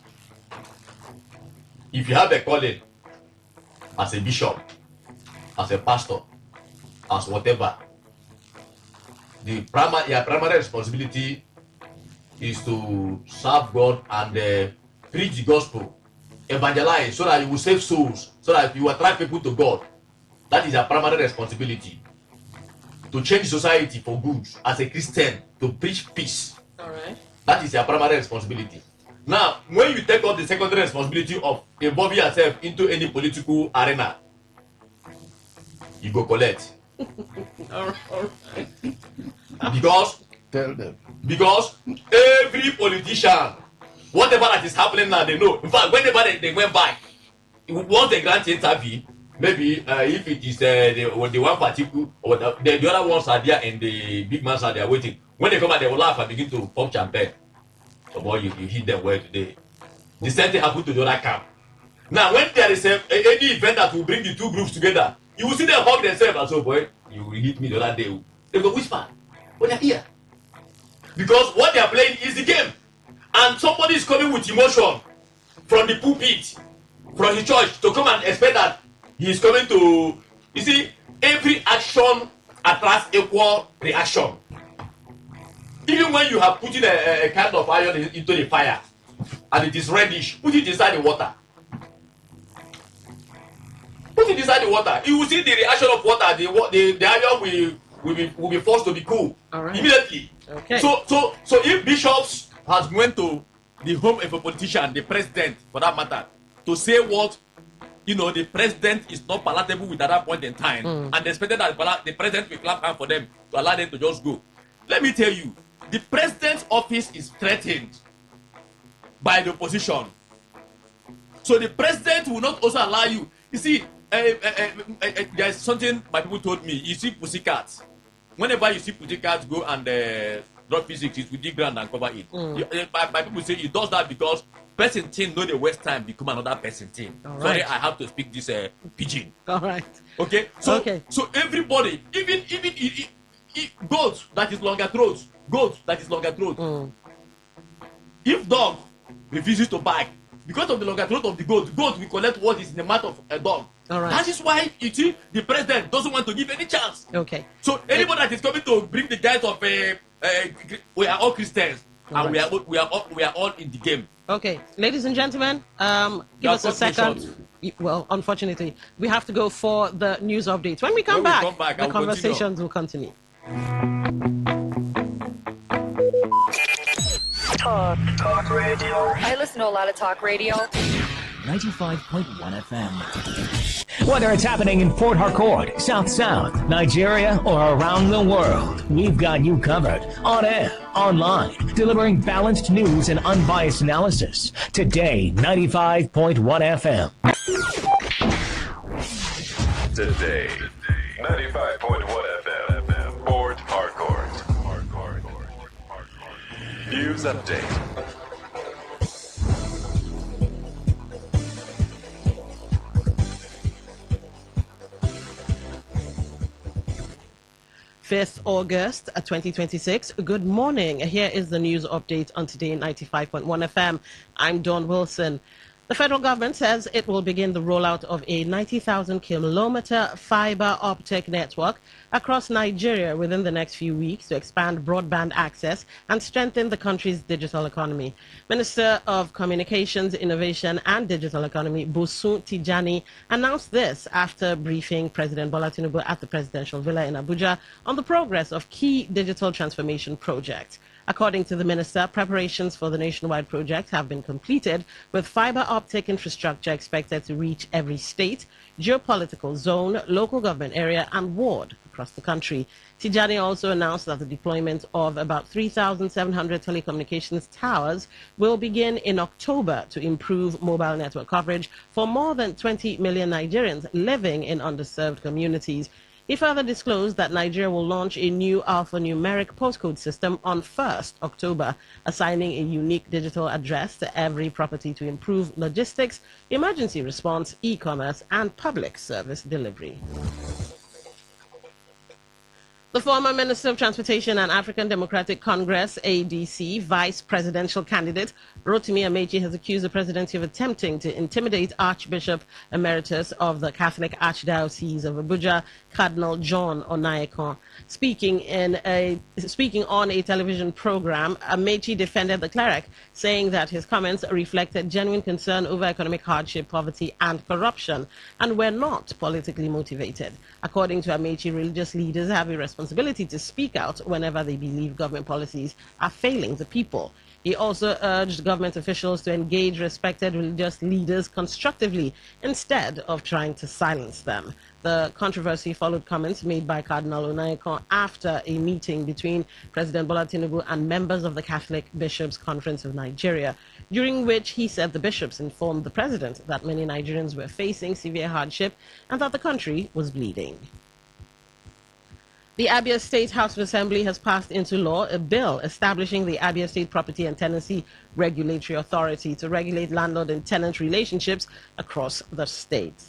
[SPEAKER 18] If you have a calling as a bishop, as a pastor, as whatever, your primary responsibility is to serve God and preach the gospel, evangelize, so that you will save souls, so that you attract people to God. That is your primary responsibility. To change society for good as a Christian, to preach peace.
[SPEAKER 1] All right.
[SPEAKER 18] That is your primary responsibility. Now, when you take on the secondary responsibility of involving yourself into any political arena, you go collect.
[SPEAKER 1] All right.
[SPEAKER 3] Because tell them. Because every politician, whatever that is happening now, they know. In fact, whenever they went back, once they grant interview, maybe if it is the one particular, or the other ones are there and the big mans are there waiting. When they come back, they will laugh and begin to pump champagne. So boy, you hit them well today. The same thing happened to the other camp. Now, when there is any event that will bring the two groups together, you will see them hug themselves and so, boy, you will hit me the other day. They go whisper, but they're here. Because what they are playing is the game. And somebody is coming with emotion from the pulpit, from the church, to come and expect that he is coming to, you see, every action attracts equal reaction. Even when you have put in a kind of iron into the fire and it is reddish, put it inside the water. Put it inside the water. You will see the reaction of water. The iron will be forced to be cool immediately.
[SPEAKER 1] Okay.
[SPEAKER 3] So if bishops has went to the home of a politician, the president for that matter, to say what the president is not palatable with at that point in time, and they expected that the president will clap hand for them to allow them to just go. Let me tell you, the president's office is threatened by the opposition. So the president will not also allow you. You see, there's something my people told me. You see pussycats. Whenever you see pussycats go and drop physics, it will dig ground and cover it. My people say it does that because person team know the waste time become another person team.
[SPEAKER 1] All
[SPEAKER 3] Sorry,
[SPEAKER 1] right.
[SPEAKER 3] I have to speak this pidgin.
[SPEAKER 1] All right.
[SPEAKER 3] Okay. So everybody, even goat that is longer throat. If dog refuses to bite because of the longer throat of the goat will collect what is in the mouth of a dog.
[SPEAKER 1] All right.
[SPEAKER 3] That is why you see the president doesn't want to give any chance.
[SPEAKER 1] Okay.
[SPEAKER 3] So anybody that is coming to bring the guys of we are all Christians and we are all in the game.
[SPEAKER 1] Okay, ladies and gentlemen, give us a second. Well, unfortunately, we have to go for the news updates. When we come back, the conversations will continue.
[SPEAKER 4] Talk radio. I listen to a lot of talk radio.
[SPEAKER 5] 95.1 FM.
[SPEAKER 8] Whether it's happening in Port Harcourt, South South, Nigeria, or around the world, we've got you covered. On air, online, delivering balanced news and unbiased analysis. Today, 95.1 FM.
[SPEAKER 9] Today, 95.1 FM, Port Harcourt. News update.
[SPEAKER 1] August 2026. Good morning. Here is the news update on Today 95.1 FM. I'm Dawn Wilson. The federal government says it will begin the rollout of a 90,000-kilometer fiber optic network across Nigeria within the next few weeks to expand broadband access and strengthen the country's digital economy. Minister of Communications, Innovation and Digital Economy, Bosun Tijani, announced this after briefing President Bola Tinubu at the Presidential Villa in Abuja on the progress of key digital transformation projects. According to the minister, preparations for the nationwide project have been completed, with fiber optic infrastructure expected to reach every state, geopolitical zone, local government area, and ward across the country. Tijani also announced that the deployment of about 3,700 telecommunications towers will begin in October to improve mobile network coverage for more than 20 million Nigerians living in underserved communities. He further disclosed that Nigeria will launch a new alphanumeric postcode system on 1st October, assigning a unique digital address to every property to improve logistics, emergency response, e-commerce, and public service delivery. The former Minister of Transportation and African Democratic Congress, ADC, vice presidential candidate Rotimi Amechi has accused the presidency of attempting to intimidate Archbishop Emeritus of the Catholic Archdiocese of Abuja, Cardinal John Onayekon. Speaking on a television program, Amechi defended the cleric, saying that his comments reflected genuine concern over economic hardship, poverty, and corruption, and were not politically motivated. According to Amechi, religious leaders have a responsibility to speak out whenever they believe government policies are failing the people. He also urged government officials to engage respected religious leaders constructively instead of trying to silence them. The controversy followed comments made by Cardinal Onayekon after a meeting between President Bola Tinubu and members of the Catholic Bishops' Conference of Nigeria, during which he said the bishops informed the president that many Nigerians were facing severe hardship and that the country was bleeding. The Abia State House of Assembly has passed into law a bill establishing the Abia State Property and Tenancy Regulatory Authority to regulate landlord and tenant relationships across the state.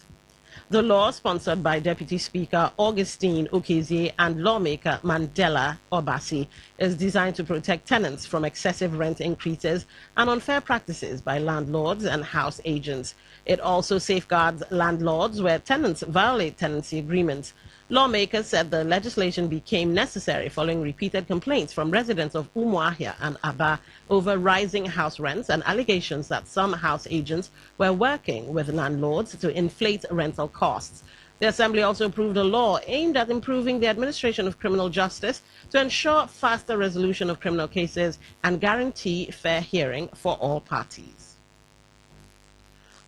[SPEAKER 1] The law, sponsored by Deputy Speaker Augustine Okezie and lawmaker Mandela Obasi, is designed to protect tenants from excessive rent increases and unfair practices by landlords and house agents. It also safeguards landlords where tenants violate tenancy agreements. Lawmakers said the legislation became necessary following repeated complaints from residents of Umuahia and Aba over rising house rents and allegations that some house agents were working with landlords to inflate rental costs. The Assembly also approved a law aimed at improving the administration of criminal justice to ensure faster resolution of criminal cases and guarantee fair hearing for all parties.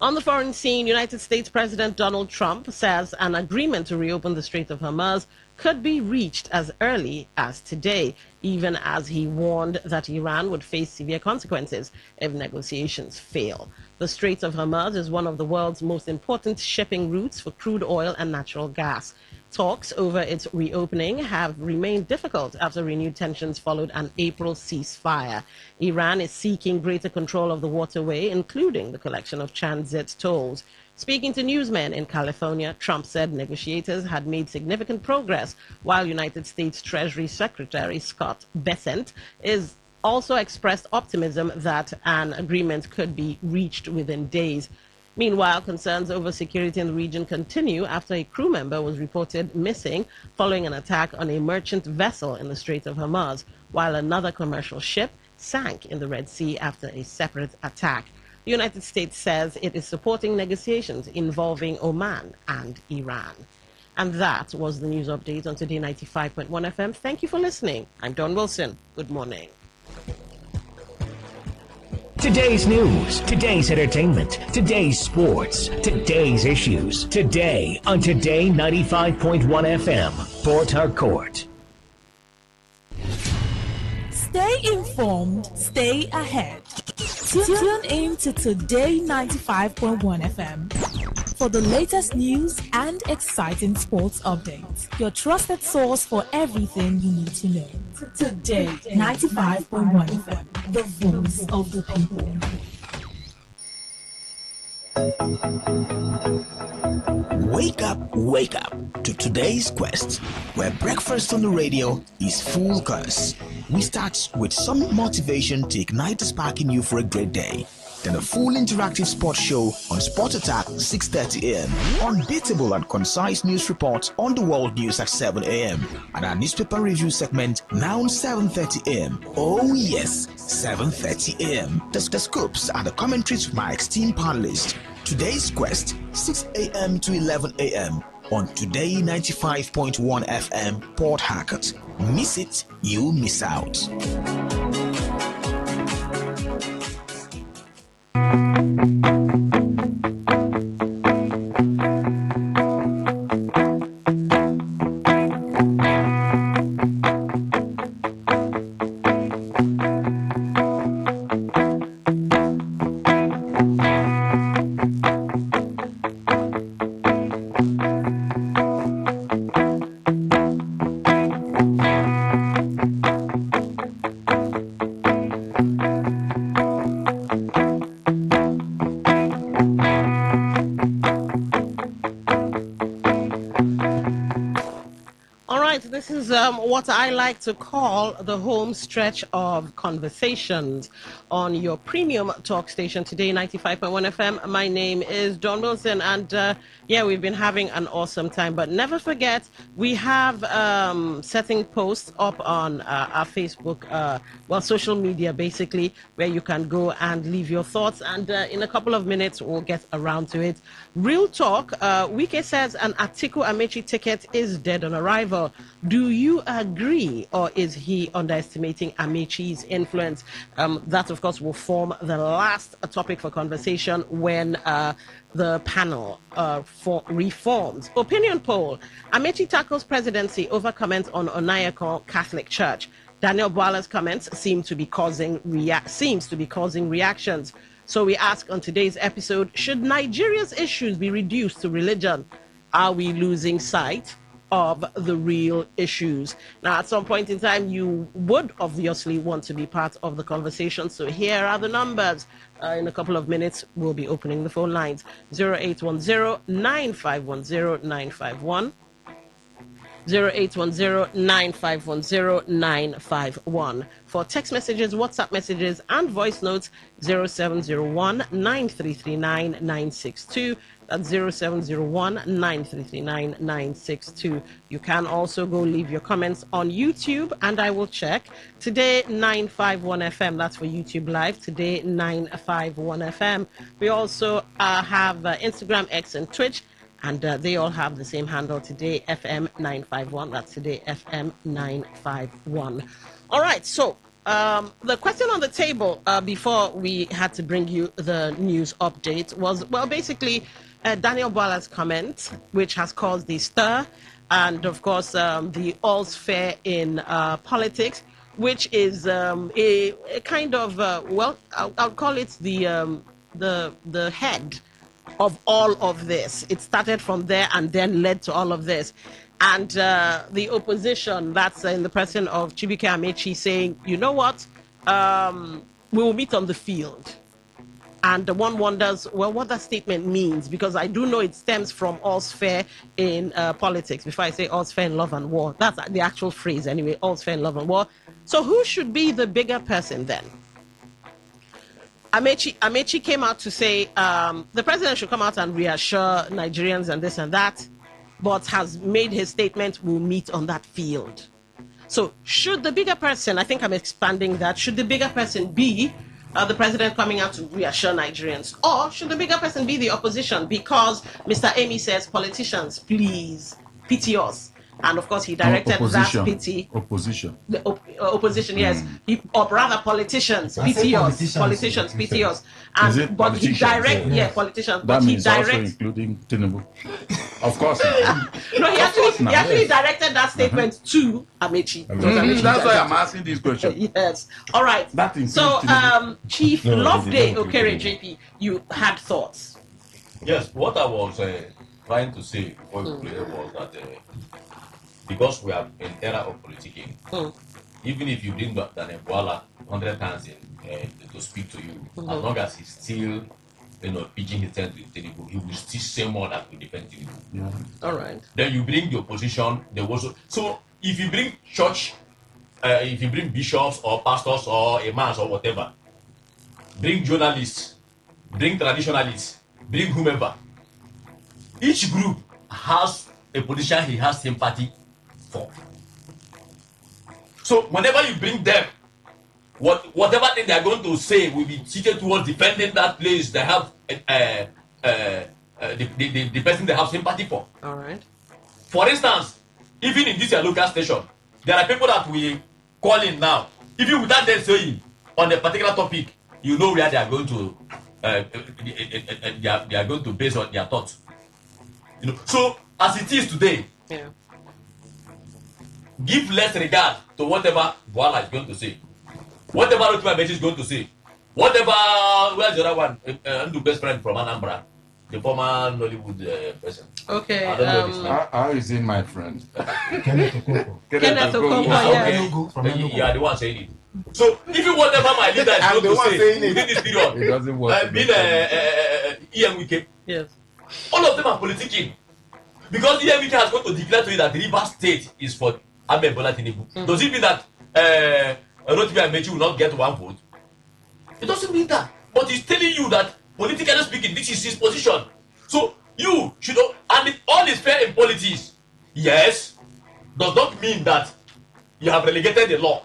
[SPEAKER 1] On the foreign scene, United States President Donald Trump says an agreement to reopen the Strait of Hormuz could be reached as early as today, even as he warned that Iran would face severe consequences if negotiations fail. The Strait of Hormuz is one of the world's most important shipping routes for crude oil and natural gas. Talks over its reopening have remained difficult after renewed tensions followed an April ceasefire. Iran is seeking greater control of the waterway, including the collection of transit tolls. Speaking to newsmen in California, Trump said negotiators had made significant progress, while United States Treasury Secretary Scott Bessent is also expressed optimism that an agreement could be reached within days. Meanwhile, concerns over security in the region continue after a crew member was reported missing following an attack on a merchant vessel in the Strait of Hormuz, while another commercial ship sank in the Red Sea after a separate attack. The United States says it is supporting negotiations involving Oman and Iran. And that was the news update on Today 95.1 FM. Thank you for listening. I'm Don Wilson. Good morning.
[SPEAKER 8] Today's news, today's entertainment, today's sports, today's issues. Today on Today 95.1 FM, Port Harcourt.
[SPEAKER 10] Stay informed, stay ahead. Tune in to Today 95.1 FM for the latest news and exciting sports updates. Your trusted source for everything you need to know. Today 95.1 FM, the voice of the people.
[SPEAKER 13] Wake up to today's quest, where breakfast on the radio is full course. We start with some motivation to ignite the spark in you for a great day. Then a full interactive sports show on Sport Attack 6:30 a.m. Unbeatable and concise news reports on the world news at 7 a.m. And our newspaper review segment now 7:30 a.m. Oh yes, 7:30 a.m. The scoops and the commentaries from our esteemed panelists. Today's quest 6 a.m. to 11 a.m. on Today 95.1 FM Port Harcourt. Miss it, you miss out.
[SPEAKER 1] All right, this is what I like to call the home stretch of conversations on your premium talk station today, 95.1 FM. My name is Don Wilson, and yeah, we've been having an awesome time. But never forget, we have setting posts up on our Facebook, social media basically, where you can go and leave your thoughts. And in a couple of minutes, we'll get around to it. Real talk, Wike says an Atiku Amechi ticket is dead on arrival. Do you agree, or is he underestimating Amechi's influence? That, of course, will form the last topic for conversation when the panel reforms. Opinion poll: Amechi tackles presidency over comments on Onayekon Catholic Church. Daniel Boala's comments seems to be causing reactions. So we ask on today's episode: should Nigeria's issues be reduced to religion? Are we losing sight of the real issues? Now, at some point in time, you would obviously want to be part of the conversation. So here are the numbers. In a couple of minutes, we'll be opening the phone lines. 0810-9510-951. 0810-9510-951. For text messages, WhatsApp messages, and voice notes, 0701-9339-962. That's 0701-9339-962. You can also go leave your comments on YouTube, and I will check. Today, 951 FM, that's for YouTube Live. Today, 951 FM. We also have Instagram, X, and Twitch. And they all have the same handle, Today FM 951. That's Today FM 951. All right, so the question on the table before we had to bring you the news update was, well, basically Daniel Boala's comment, which has caused the stir, and of course the all's fair in politics, which is a kind of, I'll call it the head of all of this. It started from there and then led to all of this. And the opposition, that's in the person of Chibuike Amechi, saying, you know what, we will meet on the field. And one wonders, well, what that statement means, because I do know it stems from all's fair in politics. Before I say all's fair in love and war, that's the actual phrase anyway, all's fair in love and war. So who should be the bigger person then? Amechi came out to say the president should come out and reassure Nigerians and this and that, but has made his statement, we'll meet on that field. So should the bigger person, I think I'm expanding that, should the bigger person be the president coming out to reassure Nigerians? Or should the bigger person be the opposition? Because Mr. Amy says, politicians, please, pity us. And of course, he directed that pity.
[SPEAKER 3] Opposition.
[SPEAKER 1] The opposition, yes. Or rather, politicians, pity us. Politicians, pity us. And but he directed, politicians.
[SPEAKER 3] That means also
[SPEAKER 1] directs,
[SPEAKER 3] including Tinubu. Of course.
[SPEAKER 1] No, he actually directed that statement to Amechi.
[SPEAKER 3] That's why I'm asking this question.
[SPEAKER 1] Yes. All right. So, Chief Loveday Okere JP, you had thoughts.
[SPEAKER 18] Yes. What I was trying to say before we play was that. Because we are in era of politicking, even if you bring Daniel Boala 100 times to speak to you, as long as he's still, pitching his tent with Tinubu, he will still say more that will defend Tinubu.
[SPEAKER 1] Yeah. All right.
[SPEAKER 18] Then you bring the opposition. So if you bring church, if you bring bishops or pastors or imams or whatever, bring journalists, bring traditionalists, bring whomever. Each group has a position he has sympathy for. So whenever you bring them, whatever thing they are going to say will be seated towards defending that place they have the person they have sympathy for.
[SPEAKER 1] All right.
[SPEAKER 18] For instance, even in this local station, there are people that we call in now. Even without them saying on a particular topic, you know where they are going to they are going to base on their thoughts. So as it is today, give less regard to whatever Boala is going to say, whatever Otima Amechi is going to say, whatever, where's the other one, Ndu best friend from Anambra, the former Nollywood person.
[SPEAKER 1] Okay.
[SPEAKER 18] I don't know his name.
[SPEAKER 3] How is he my friend?
[SPEAKER 1] Kenneth Okonkwo, yes.
[SPEAKER 18] Okay. You are the one saying it. So if you whatever my leader is going to say within this period,
[SPEAKER 3] it doesn't work.
[SPEAKER 18] being EMWK,
[SPEAKER 1] yes,
[SPEAKER 18] all of them are politicking because EMWK has got to declare to you that Rivers State is for Ahmed Bola Tinubu. Does it mean that Rotimi Amechi will not get one vote? It doesn't mean that, but he's telling you that politically speaking, this is his position. So you should, and all is fair in politics. Yes, does not mean that you have relegated the law.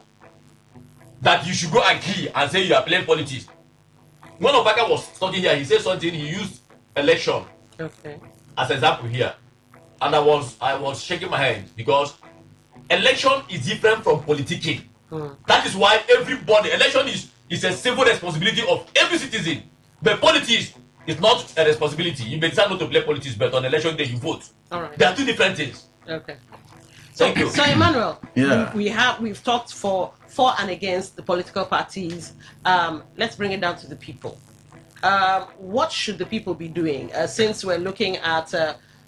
[SPEAKER 18] That you should go and kill and say you are playing politics. One of Baka was talking here. He said something. He used election as example here, and I was shaking my head because election is different from politicking. That is why everybody election is a civil responsibility of every citizen. But politics is not a responsibility. You may decide not to play politics, but on election day you vote.
[SPEAKER 1] All right.
[SPEAKER 18] There are two different things.
[SPEAKER 1] Okay.
[SPEAKER 18] Thank you.
[SPEAKER 1] So Emmanuel,
[SPEAKER 3] Yeah.
[SPEAKER 1] we've talked for and against the political parties. Let's bring it down to the people. What should the people be doing? Since we're looking at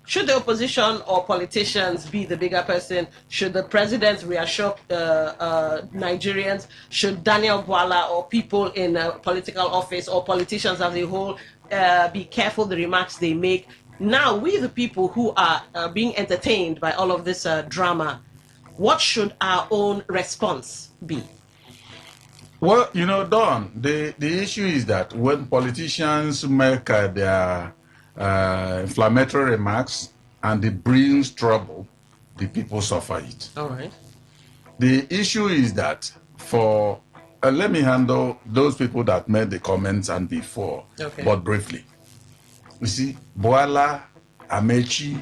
[SPEAKER 1] should the opposition or politicians be the bigger person? Should the president reassure Nigerians? Should Daniel Bwala or people in political office or politicians as a whole be careful the remarks they make? Now, we the people who are being entertained by all of this drama, what should our own response be?
[SPEAKER 3] Well, Don, the issue is that when politicians make their inflammatory remarks and it brings trouble, the people suffer it.
[SPEAKER 1] All right.
[SPEAKER 3] The issue is that for, let me handle those people that made the comments and before, but briefly. You see, Bwala, Amechi,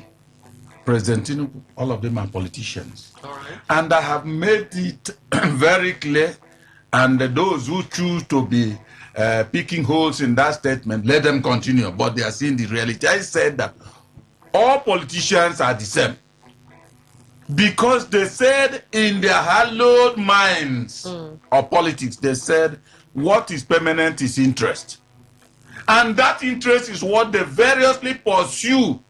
[SPEAKER 3] President Tinubu, all of them are politicians.
[SPEAKER 1] All right.
[SPEAKER 3] And I have made it very clear, and those who choose to be picking holes in that statement, let them continue, but they are seeing the reality. I said that all politicians are the same. Because they said in their hallowed minds of politics, they said what is permanent is interest. And that interest is what they variously pursue,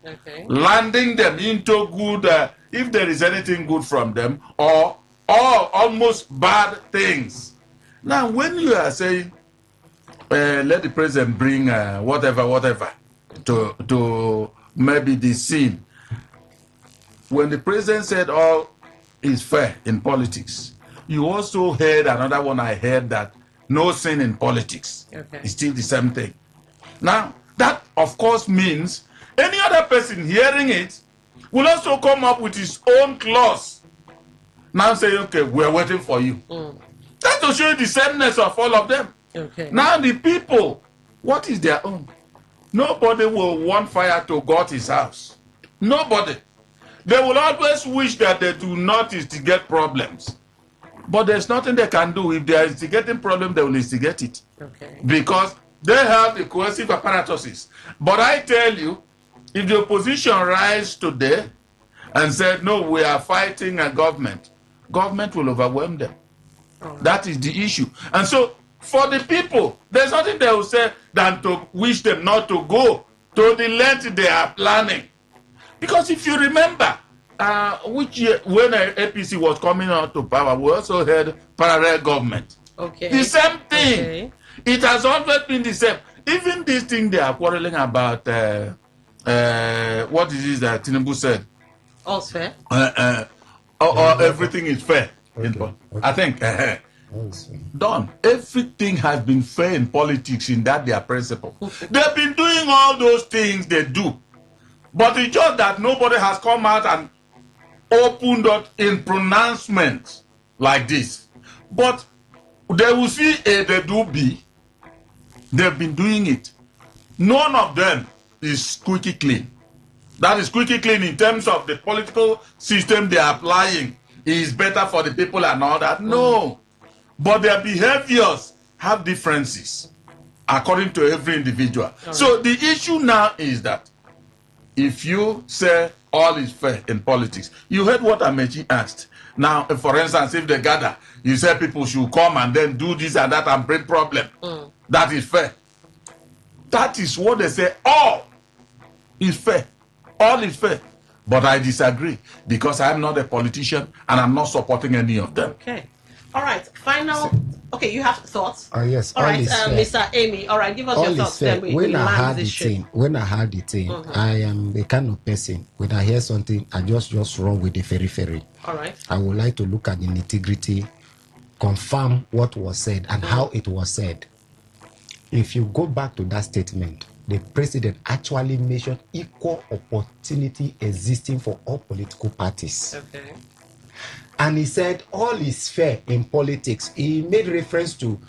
[SPEAKER 3] landing them into good, if there is anything good from them, or almost bad things. Now, when you are saying, let the president bring whatever to maybe the scene, when the president said all is fair in politics, you also heard another one I heard that no sin in politics. It's still the same thing. Now, that of course means any other person hearing it will also come up with his own clause. Now say, okay, we're waiting for you. That's to show you the sameness of all of them. Now the people, what is their own? Nobody will want fire to go to his house. Nobody. They will always wish that they do not instigate problems. But there's nothing they can do. If they are instigating problems, they will instigate it. Because they have the coercive apparatuses. But I tell you, if the opposition rise today and said, no, we are fighting a government will overwhelm them. That is the issue. And so, for the people, there's nothing they will say than to wish them not to go to the length they are planning. Because if you remember, which year, when APC was coming out to power, we also had parallel government. The same thing. It has always been the same. Even this thing they are quarreling about, what is it that Tinubu said?
[SPEAKER 1] All's fair.
[SPEAKER 3] Everything is fair. I think, Don, everything has been fair in politics in that their principle. They've been doing all those things they do. But it's just that nobody has come out and opened up in pronouncements like this. But they will see A, they do B. They've been doing it. None of them is squeaky clean. That is squeaky clean in terms of the political system they are applying. Is better for the people and all that. No. But their behaviors have differences according to every individual. So the issue now is that if you say all is fair in politics, you heard what Amechi asked. Now, for instance, if they gather, you say people should come and then do this and that and bring problem. That is fair. That is what they say all. is fair. All is fair. But I disagree because I'm not a politician and I'm not supporting any of them.
[SPEAKER 1] Okay. All right. Final. Okay, you have thoughts?
[SPEAKER 17] Yes.
[SPEAKER 1] All right,
[SPEAKER 17] fair.
[SPEAKER 1] Mr. Amy. All right, give us
[SPEAKER 17] All
[SPEAKER 1] your
[SPEAKER 17] is
[SPEAKER 1] thoughts.
[SPEAKER 17] fair.
[SPEAKER 1] Then we
[SPEAKER 17] When I
[SPEAKER 1] land
[SPEAKER 17] had
[SPEAKER 1] this
[SPEAKER 17] the
[SPEAKER 1] ship.
[SPEAKER 17] thing, I am the kind of person, when I hear something, I just run with the ferry.
[SPEAKER 1] All right.
[SPEAKER 17] I would like to look at the nitty-gritty, confirm what was said and how it was said. If you go back to that statement, the president actually mentioned equal opportunity existing for all political parties.
[SPEAKER 1] Okay.
[SPEAKER 17] And he said all is fair in politics. He made reference to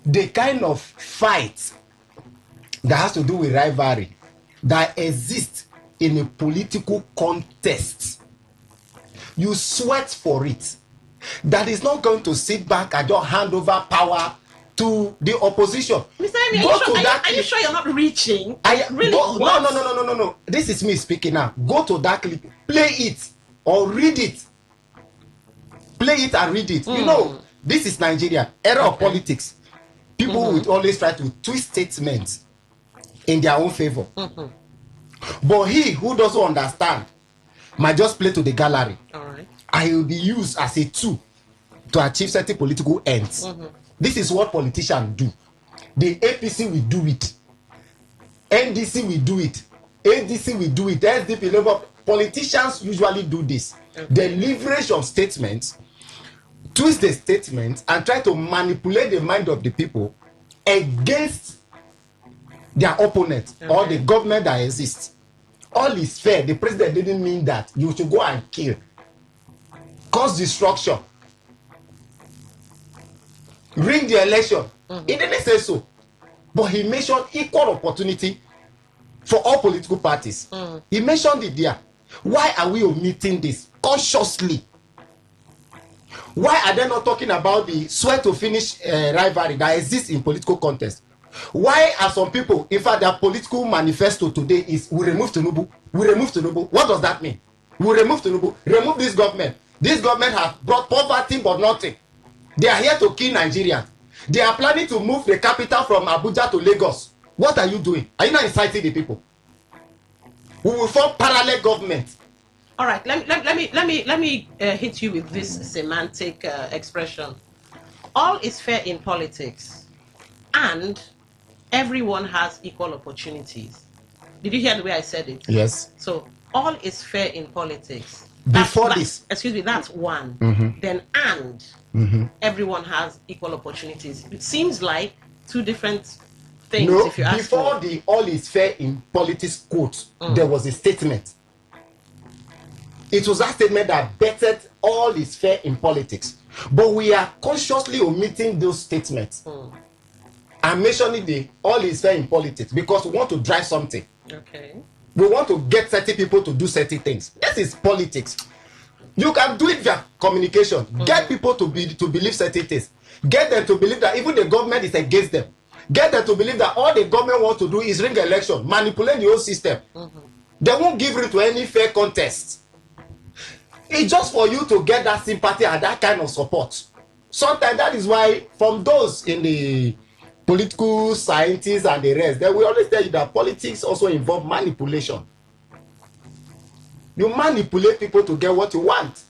[SPEAKER 17] the kind of fight that has to do with rivalry that exists in a political contest. You sweat for it. That is not going to sit back and just hand over power to the opposition.
[SPEAKER 1] Mr. Amy, are you sure you're not reaching?
[SPEAKER 17] No. This is me speaking now. Go to that clip, play it or read it. Play it and read it. You know, this is Nigeria, era of politics. People would always try to twist statements in their own favor. But he who doesn't understand might just play to the gallery.
[SPEAKER 1] All right.
[SPEAKER 17] And will be used as a tool to achieve certain political ends. This is what politicians do. The APC will do it. NDC will do it. ADC will do it. SDP level. Politicians usually do this. They leverage on statements, twist the statements, and try to manipulate the mind of the people against their opponent or the government that exists. All is fair. The president didn't mean that. You should go and kill, cause destruction, ring the election. He didn't say so. But he mentioned equal opportunity for all political parties. He mentioned it there. Why are we omitting this consciously? Why are they not talking about the swear to finish rivalry that exists in political contest? Why are some people, in fact, their political manifesto today is we remove Tinubu, we remove Tinubu. What does that mean? We remove Tinubu, remove this government. This government has brought poverty but nothing. They are here to kill Nigerians. They are planning to move the capital from Abuja to Lagos. What are you doing? Are you not inciting the people? We will form parallel government.
[SPEAKER 1] All right, let me hit you with this semantic expression. All is fair in politics, and everyone has equal opportunities. Did you hear the way I said it?
[SPEAKER 17] Yes.
[SPEAKER 1] So all is fair in politics. That's one. Then everyone has equal opportunities. It seems like two different things.
[SPEAKER 17] No,
[SPEAKER 1] if you ask
[SPEAKER 17] before
[SPEAKER 1] me.
[SPEAKER 17] the all is fair in politics quote, there was a statement. It was that statement that bettered all is fair in politics. But we are consciously omitting those statements. And mentioning the all is fair in politics because we want to drive something.
[SPEAKER 1] Okay.
[SPEAKER 17] We want to get certain people to do certain things. This is politics. You can do it via communication. Get people to believe certain things. Get them to believe that even the government is against them. Get them to believe that all the government wants to do is ring election, manipulate the whole system. They won't give in to any fair contest. It's just for you to get that sympathy and that kind of support. Sometimes that is why from those in the political scientists and the rest, they will always tell you that politics also involve manipulation. You manipulate people to get what you want.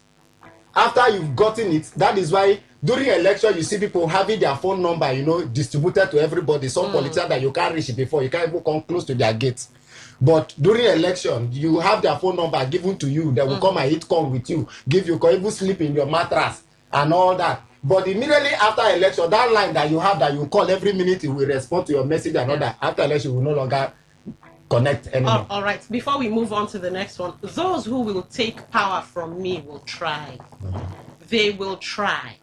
[SPEAKER 17] After you've gotten it, that is why during election you see people having their phone number, distributed to everybody. Some politicians that you can't reach before, you can't even come close to their gates. But during election, you have their phone number given to you. They will come and eat corn with you, give you, even sleep in your mattress and all that. But immediately after election, that line that you have that you call every minute, it will respond to your message and all that. After election, you will no longer connect anymore.
[SPEAKER 1] All right. Before we move on to the next one, those who will take power from me will try. They will try.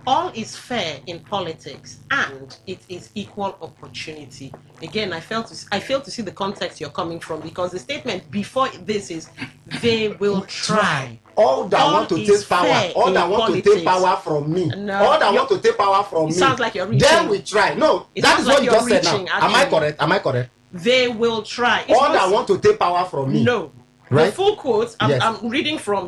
[SPEAKER 1] All is fair in politics, and it is equal opportunity. Again, I fail to see the context you're coming from, because the statement before this is they will try.
[SPEAKER 17] All that want to take power, all that want to take power from me, all that want to take power from me.
[SPEAKER 1] Sounds like you're reaching.
[SPEAKER 17] Then we try. No, that is what you just said now. Am I correct? Am I correct?
[SPEAKER 1] They will try.
[SPEAKER 17] All that want to take power from me.
[SPEAKER 1] No.
[SPEAKER 17] Right?
[SPEAKER 1] The full quote, I'm reading from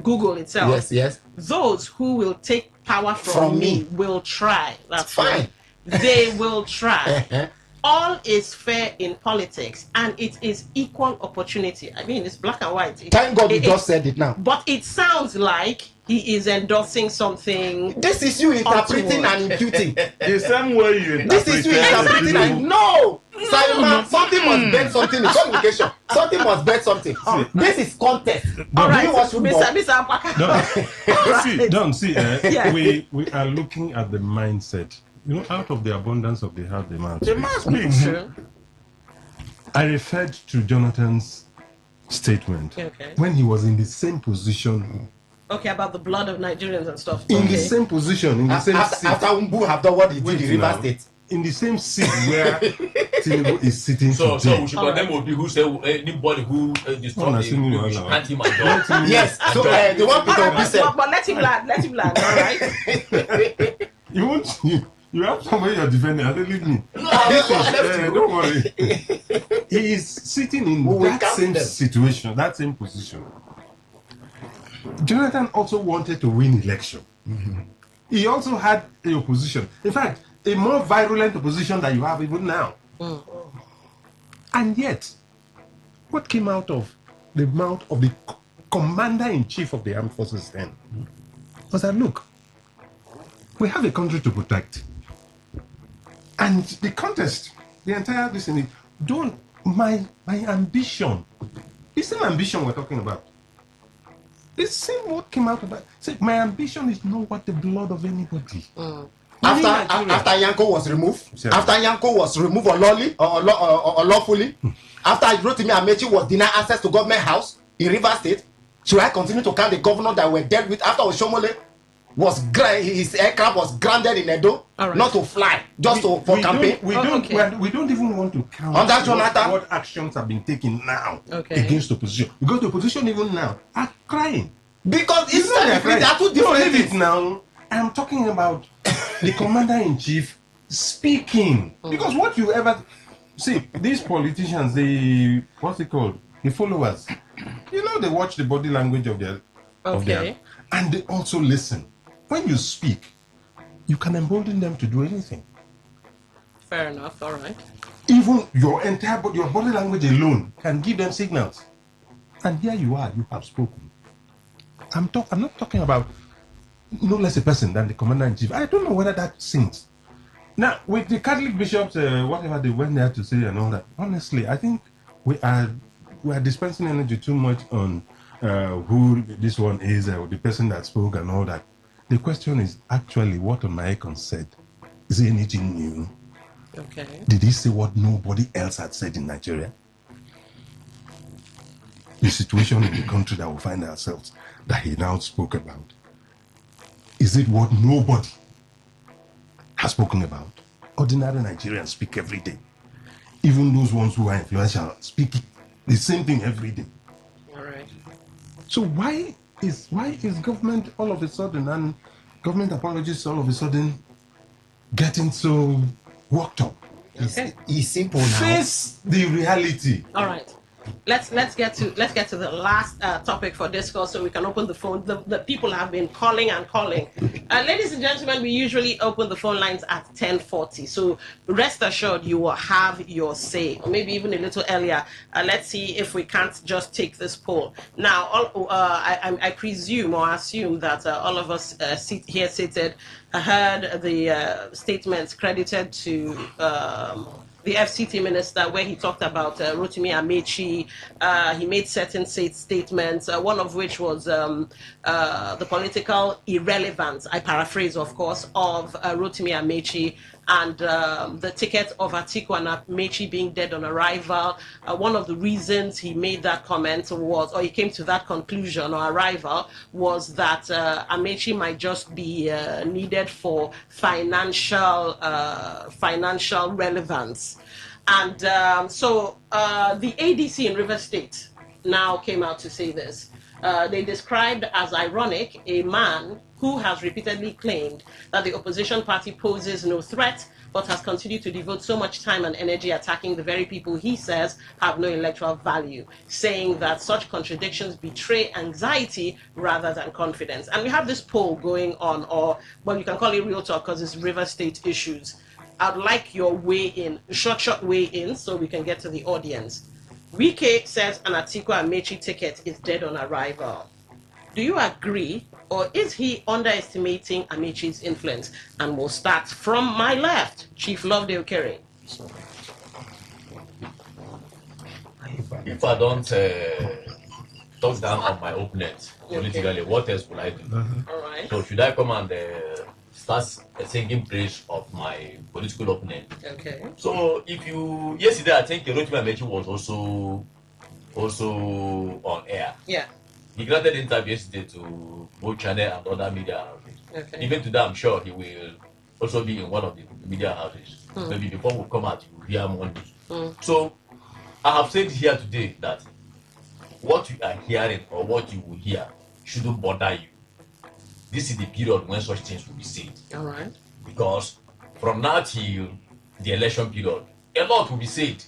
[SPEAKER 1] Google itself.
[SPEAKER 17] Yes.
[SPEAKER 1] Those who will take power from me will try. That's
[SPEAKER 17] fine.
[SPEAKER 1] They will try. all is fair in politics, and it is equal opportunity. I mean, it's black and white.
[SPEAKER 17] Thank God you just said it now.
[SPEAKER 1] But it sounds like he is endorsing something.
[SPEAKER 17] This is you interpreting and imputing.
[SPEAKER 3] The same way you interpret.
[SPEAKER 17] This is you interpreting and no. Simon, something must bet something in communication. Something must bet something. This is contest.
[SPEAKER 1] All right,
[SPEAKER 17] Mr.
[SPEAKER 1] Yeah.
[SPEAKER 2] We are looking at the mindset. You know, out of the abundance of the heart, the mouth speaks. I referred to Jonathan's statement when he was in the same position.
[SPEAKER 1] Okay, about the blood of Nigerians and stuff.
[SPEAKER 2] In the same position, in the same seat.
[SPEAKER 17] After Umbu have done what he did in River State.
[SPEAKER 2] In the same seat where Tinubu is sitting today.
[SPEAKER 18] So we should condemn people who say anybody who destroys him, we should hand him a job.
[SPEAKER 17] Yes, so the one Peter Obi said.
[SPEAKER 1] But let him land, all right?
[SPEAKER 2] You have somebody you're defending, I don't leave me. Don't worry. He is sitting in that same situation, that same position. Jonathan also wanted to win election. He also had a opposition. In fact, a more virulent opposition than you have even now. And yet, what came out of the mouth of the commander-in-chief of the armed forces then was that, look, we have a country to protect. And the contest, the entire listening, my ambition, the same ambition we're talking about. The same what came out of that. Say, my ambition is not what the blood of anybody.
[SPEAKER 17] After Yanko was removed, unlawfully, after Rotimi Amechi was denied access to government house in River State, should I continue to count the governor that were dealt with after Oshomole his aircraft was grounded in Edo, not to fly, just for campaign?
[SPEAKER 2] We don't even want to count what actions have been taken now against the opposition, because the opposition even now are crying.
[SPEAKER 17] Because it's not different. They are two different things.
[SPEAKER 2] Now, I'm talking about the commander-in-chief speaking. Because what you ever see, these politicians, the followers, you know, they watch the body language of their and they also listen. When you speak, you can embolden them to do anything.
[SPEAKER 1] Fair enough, all right.
[SPEAKER 2] Even your body language alone can give them signals. And here you are, you have spoken. I'm not talking about no less a person than the commander-in-chief. I don't know whether that sings. Now, with the Catholic bishops, whatever they went there to say and all that, honestly, I think we are dispensing energy too much on who this one is, or the person that spoke and all that. The question is actually what Onaekon said. Is there anything new?
[SPEAKER 1] Okay.
[SPEAKER 2] Did he say what nobody else had said in Nigeria? The situation in the country that we find ourselves that he now spoke about. Is it what nobody has spoken about? Ordinary Nigerians speak every day. Even those ones who are influential speak the same thing every day.
[SPEAKER 1] All right.
[SPEAKER 2] So why is government all of a sudden, and government apologies all of a sudden, getting so worked up?
[SPEAKER 17] It's simple now.
[SPEAKER 2] Face the reality.
[SPEAKER 1] All right. Let's get to the last topic for discourse, so we can open the phone. The people have been calling and calling. Ladies and gentlemen, we usually open the phone lines at 10:40. So rest assured, you will have your say, or maybe even a little earlier. Let's see if we can't just take this poll now. I presume or assume that all of us here seated heard the statements credited to the FCT minister, where he talked about Rotimi Amechi. He made certain statements, one of which was the political irrelevance, I paraphrase, of course, of Rotimi Amechi, and the ticket of Atiku and Amechi being dead on arrival. One of the reasons he made that comment was, or he came to that conclusion or arrival, was that Amechi might just be needed for financial relevance. And so the ADC in River State now came out to say this. They described as ironic a man who has repeatedly claimed that the opposition party poses no threat, but has continued to devote so much time and energy attacking the very people he says have no electoral value, saying that such contradictions betray anxiety rather than confidence. And we have this poll going on, or, well, you can call it real talk because it's River State issues. I'd like your weigh in, short weigh in, so we can get to the audience. Wike says an Atiku Amechi ticket is dead on arrival. Do you agree, or is he underestimating Amechi's influence? And we'll start from my left, Chief Lovedale Kerry.
[SPEAKER 18] If I don't talk down on my opponent politically, what else will I do?
[SPEAKER 1] All right.
[SPEAKER 18] So should I come and start singing praise of my political opponent?
[SPEAKER 1] Okay.
[SPEAKER 18] So yesterday I think Rotimi Amechi was also on air.
[SPEAKER 1] Yeah.
[SPEAKER 18] He granted interview yesterday to both channel and other media houses.
[SPEAKER 1] Okay.
[SPEAKER 18] Even today, I'm sure he will also be in one of the media houses. Maybe before we come out, you will hear more news. So I have said here today that what you are hearing or what you will hear shouldn't bother you. This is the period when such things will be said.
[SPEAKER 1] All right.
[SPEAKER 18] Because from now till the election period, a lot will be said.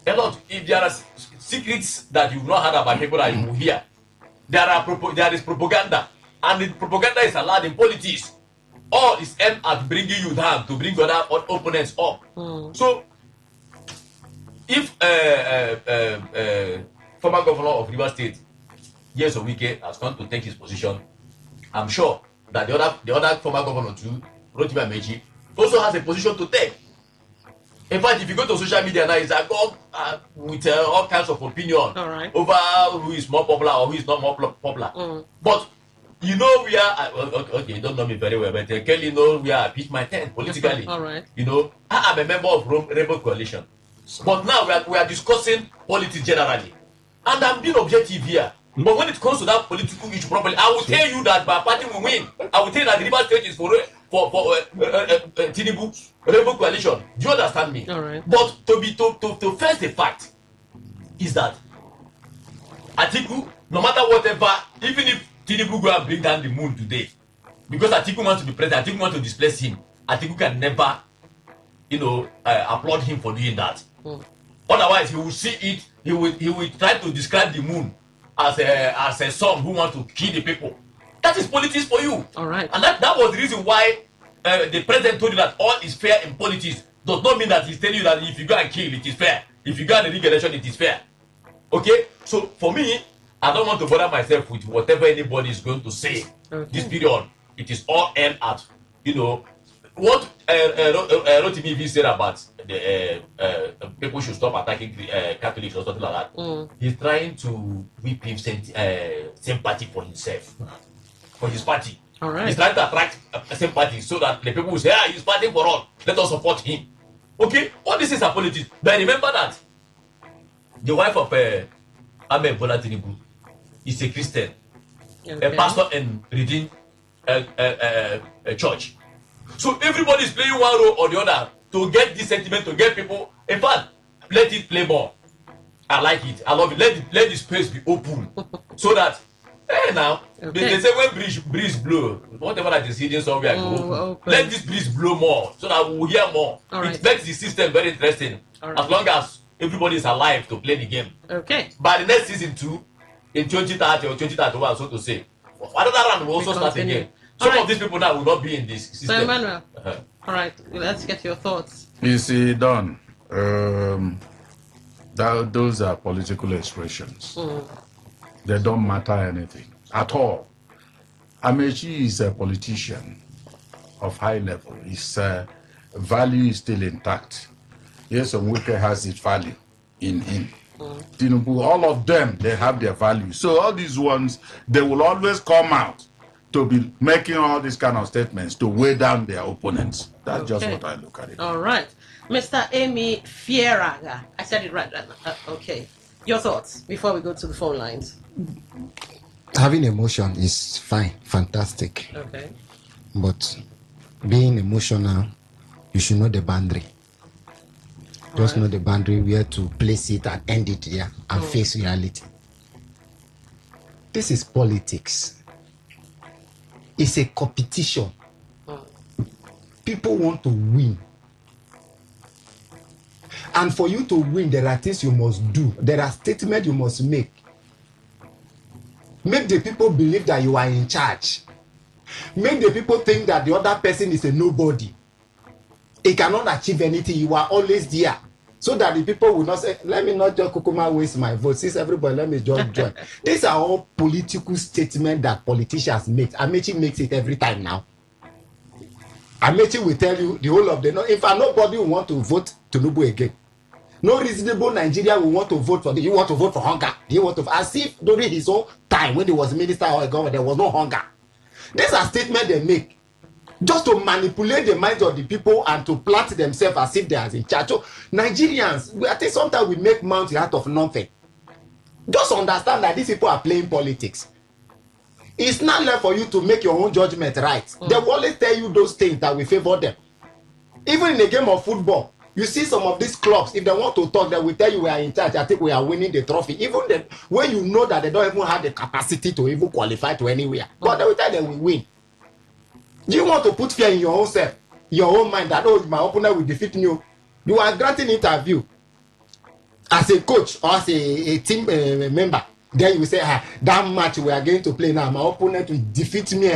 [SPEAKER 18] A lot. If there are secrets that you've not heard about people that you will hear, there is propaganda, and the propaganda is allowed in politics. All is aimed at bringing you down to bring other opponents up. So, if former governor of Rivers State, Yes Wike, has come to take his position, I'm sure that the other former governor too, Rotimi Amechi, also has a position to take. In fact, if you go to social media now, it's like with all kinds of opinion over who is more popular or who is not more popular. But you know we are okay. You don't know me very well, but Kelly knows where I pitch my tent politically.
[SPEAKER 1] All right.
[SPEAKER 18] You know, I am a member of Rainbow Coalition, but now we are discussing politics generally, and I'm being objective here. But when it comes to that political issue properly, I will tell you that my party will win. I will tell you that the Rivers State is for Tinubu Rainbow Coalition. Do you understand me?
[SPEAKER 1] All right.
[SPEAKER 18] But to face the fact is that Atiku, no matter whatever, even if Tinubu go and bring down the moon today, because Atiku wants to be president, Atiku wants to displace him, Atiku can never, applaud him for doing that. Otherwise, he will see it. He will try to describe the moon as a son who wants to kill the people. That is politics for you.
[SPEAKER 1] All right.
[SPEAKER 18] And that was the reason why the president told you that all is fair in politics. Does not mean that he's telling you that if you go and kill, it is fair. If you go and rig election, it is fair. Okay? So for me, I don't want to bother myself with whatever anybody is going to say. This period, it is all aimed at, what Rotimi said about the people should stop attacking Catholics or something like that. He's trying to whip him sympathy for himself, for his party.
[SPEAKER 1] All right.
[SPEAKER 18] He's trying to attract sympathy so that the people will say, he's fighting for all. Let us support him. Okay? All this is politics. But remember that the wife of Ahmed Bola Tinubu is a Christian, a pastor in Redeemed church. So everybody is playing one role or the other to get this sentiment, to get people. In fact, let it play more. I like it. I love it. Let the space be open so that now they say when breeze blow, whatever that is hidden somewhere, let this breeze blow more so that we will hear more. It makes the system very interesting as long as everybody is alive to play the game.
[SPEAKER 1] Okay.
[SPEAKER 18] By the next season too, in 2030 or 2031, so to say, another round will also start again. Some of these people now will not be in this system.
[SPEAKER 1] So Emmanuel, all right, let's get your thoughts.
[SPEAKER 3] You see, Don, those are political expressions. They don't matter anything at all. Amechi is a politician of high level. His value is still intact. Yes, Wike has its value in him. Tinubu, all of them, they have their value. So all these ones, they will always come out to be making all these kind of statements to weigh down their opponents. That's just what I look at it.
[SPEAKER 1] All right. Mr. Amy Fieraga. I said it right. Okay. Your thoughts before we go to the phone lines.
[SPEAKER 17] Having emotion is fine, fantastic.
[SPEAKER 1] Okay.
[SPEAKER 17] But being emotional, you should know the boundary. Just know the boundary where to place it and end it here and face reality. This is politics. It's a competition. People want to win. And for you to win, there are things you must do. There are statements you must make. Make the people believe that you are in charge. Make the people think that the other person is a nobody. he cannot achieve anything. You are always there. So that the people will not say, let me not just Kukuma waste my vote. Since everybody, let me just join. These are all political statements that politicians make. Amechi makes it every time now. Amechi will tell you the whole of the... In fact, nobody will want to vote Tinubu again. No reasonable Nigeria will want to vote for... You want to vote for hunger? You want to... As if during his own time, when he was minister or government, there was no hunger. These are statements they make. Just to manipulate the minds of the people and to plant themselves as if they are in charge. So Nigerians, I think sometimes we make mountain out of nothing. Just understand that these people are playing politics. It's not left for you to make your own judgment right. They will always tell you those things that will favor them. Even in a game of football, you see some of these clubs, if they want to talk, they will tell you we are in charge. I think we are winning the trophy. Even when you know that they don't even have the capacity to even qualify to anywhere. But they will tell them we win. Do you want to put fear in your own self, your own mind that, oh, my opponent will defeat me? You are granting interview as a coach or as a team member. Then you will say, that match we are going to play now, my opponent will defeat me.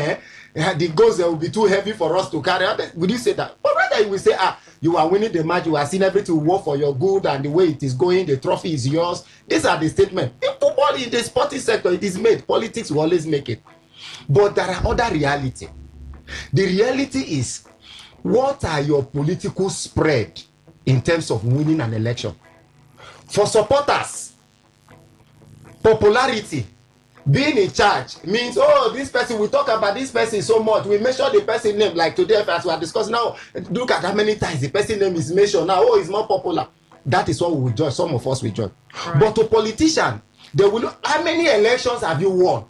[SPEAKER 17] The goals will be too heavy for us to carry out. Would you say that? But rather you will say, you are winning the match, you are seeing everything work for your good and the way it is going, the trophy is yours. These are the statements. In football, in the sporting sector, it is made. Politics will always make it. But there are other realities. The reality is, what are your political spread in terms of winning an election? For supporters, popularity, being in charge means, oh, this person, we talk about this person so much, we mention the person name, like today as we are discussing now, look at how many times the person name is mentioned now, oh, it's more popular. That is what we will judge, some of us will judge. Right. But to politicians, they will look, how many elections have you won?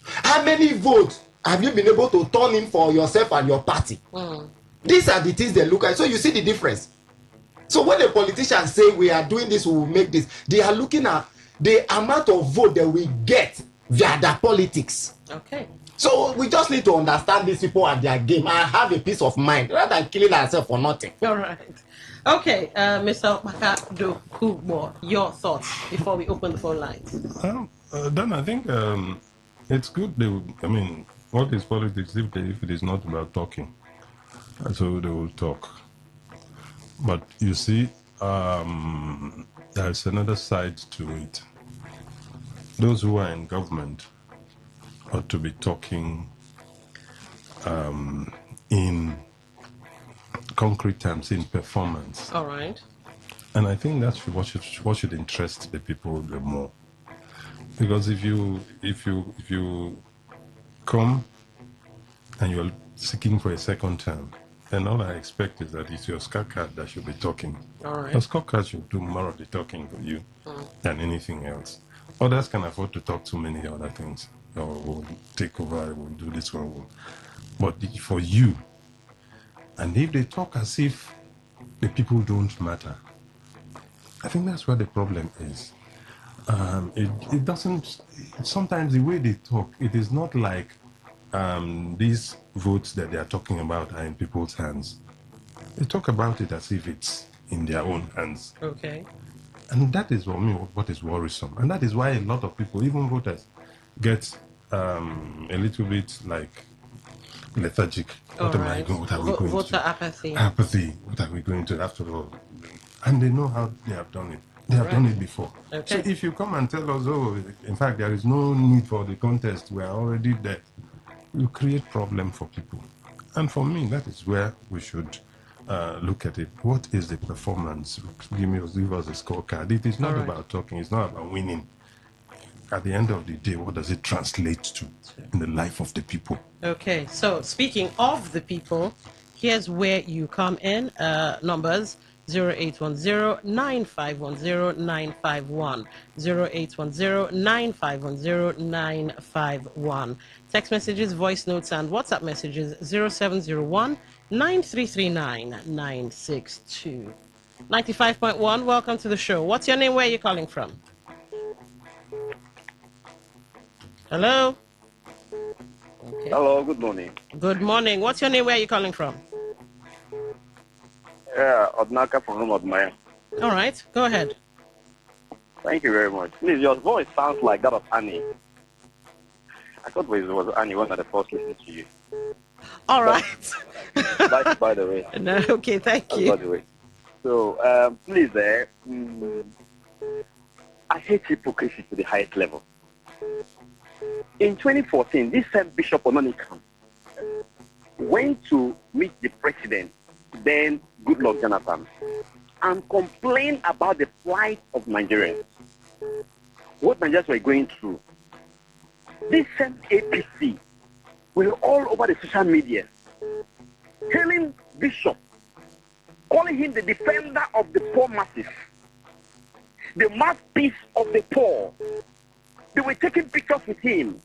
[SPEAKER 17] How many votes have you been able to turn in for yourself and your party? These are the things they look at. So you see the difference. So when the politicians say we are doing this, we will make this, they are looking at the amount of vote that we get via their politics.
[SPEAKER 1] Okay.
[SPEAKER 17] So we just need to understand these people and their game and have a peace of mind rather than killing ourselves for nothing.
[SPEAKER 1] All right. Okay, Mr. Makado Kubo, your thoughts before we open the phone lines.
[SPEAKER 2] Then I think it's good. What is politics if it is not about talking? So they will talk. But you see, there's another side to it. Those who are in government ought to be talking in concrete terms, in performance.
[SPEAKER 1] All right.
[SPEAKER 2] And I think that's what should interest the people the more. Because if you come and you're seeking for a second term, then all I expect is that it's your scorecard that should be talking.
[SPEAKER 1] All right.
[SPEAKER 2] Your scorecard should do more of the talking for you than anything else. Others can afford to talk too many other things. Or we'll take over, we'll do this one. But for you, and if they talk as if the people don't matter, I think that's where the problem is. It doesn't, sometimes the way they talk, it is not like these votes that they are talking about are in people's hands. They talk about it as if it's in their own hands.
[SPEAKER 1] Okay.
[SPEAKER 2] And that is what is worrisome. And that is why a lot of people, even voters, get a little bit like lethargic. What am I going? What are we going
[SPEAKER 1] voter
[SPEAKER 2] to?
[SPEAKER 1] apathy.
[SPEAKER 2] Apathy. What are we going to after all? And they know how they have done it. They have done it before.
[SPEAKER 1] Okay.
[SPEAKER 2] So if you come and tell us, oh, in fact, there is no need for the contest, we are already there, you create problem for people. And for me, that is where we should look at it. What is the performance? Give us a scorecard. It is not about talking. It's not about winning. At the end of the day, what does it translate to in the life of the people?
[SPEAKER 1] Okay, so speaking of the people, here's where you come in. Numbers 0810-9510-951, 0810-9510-951. Text messages, voice notes, and WhatsApp messages 0701-9339-962. 95.1, welcome to the show. What's your name? Where are you calling from? Hello? Okay.
[SPEAKER 19] Hello, good morning.
[SPEAKER 1] Good morning. What's your name? Where are you calling from?
[SPEAKER 19] Odnaka from Rumodmaya.
[SPEAKER 1] All right, go ahead.
[SPEAKER 19] Thank you very much. Please, your voice sounds like that of Annie. I thought it was Annie, one of the first listening to you.
[SPEAKER 1] All right.
[SPEAKER 19] That's by the way.
[SPEAKER 1] No, okay, thank you.
[SPEAKER 19] By the way. So, please, I hate hypocrisy to the highest level. In 2014, this same Bishop Ononikan went to meet the president, then Goodluck Jonathan, and complained about the plight of Nigerians. What Nigerians were going through. This same APC were all over the social media telling Bishop, calling him the defender of the poor masses, the mouthpiece of the poor. They were taking pictures with him.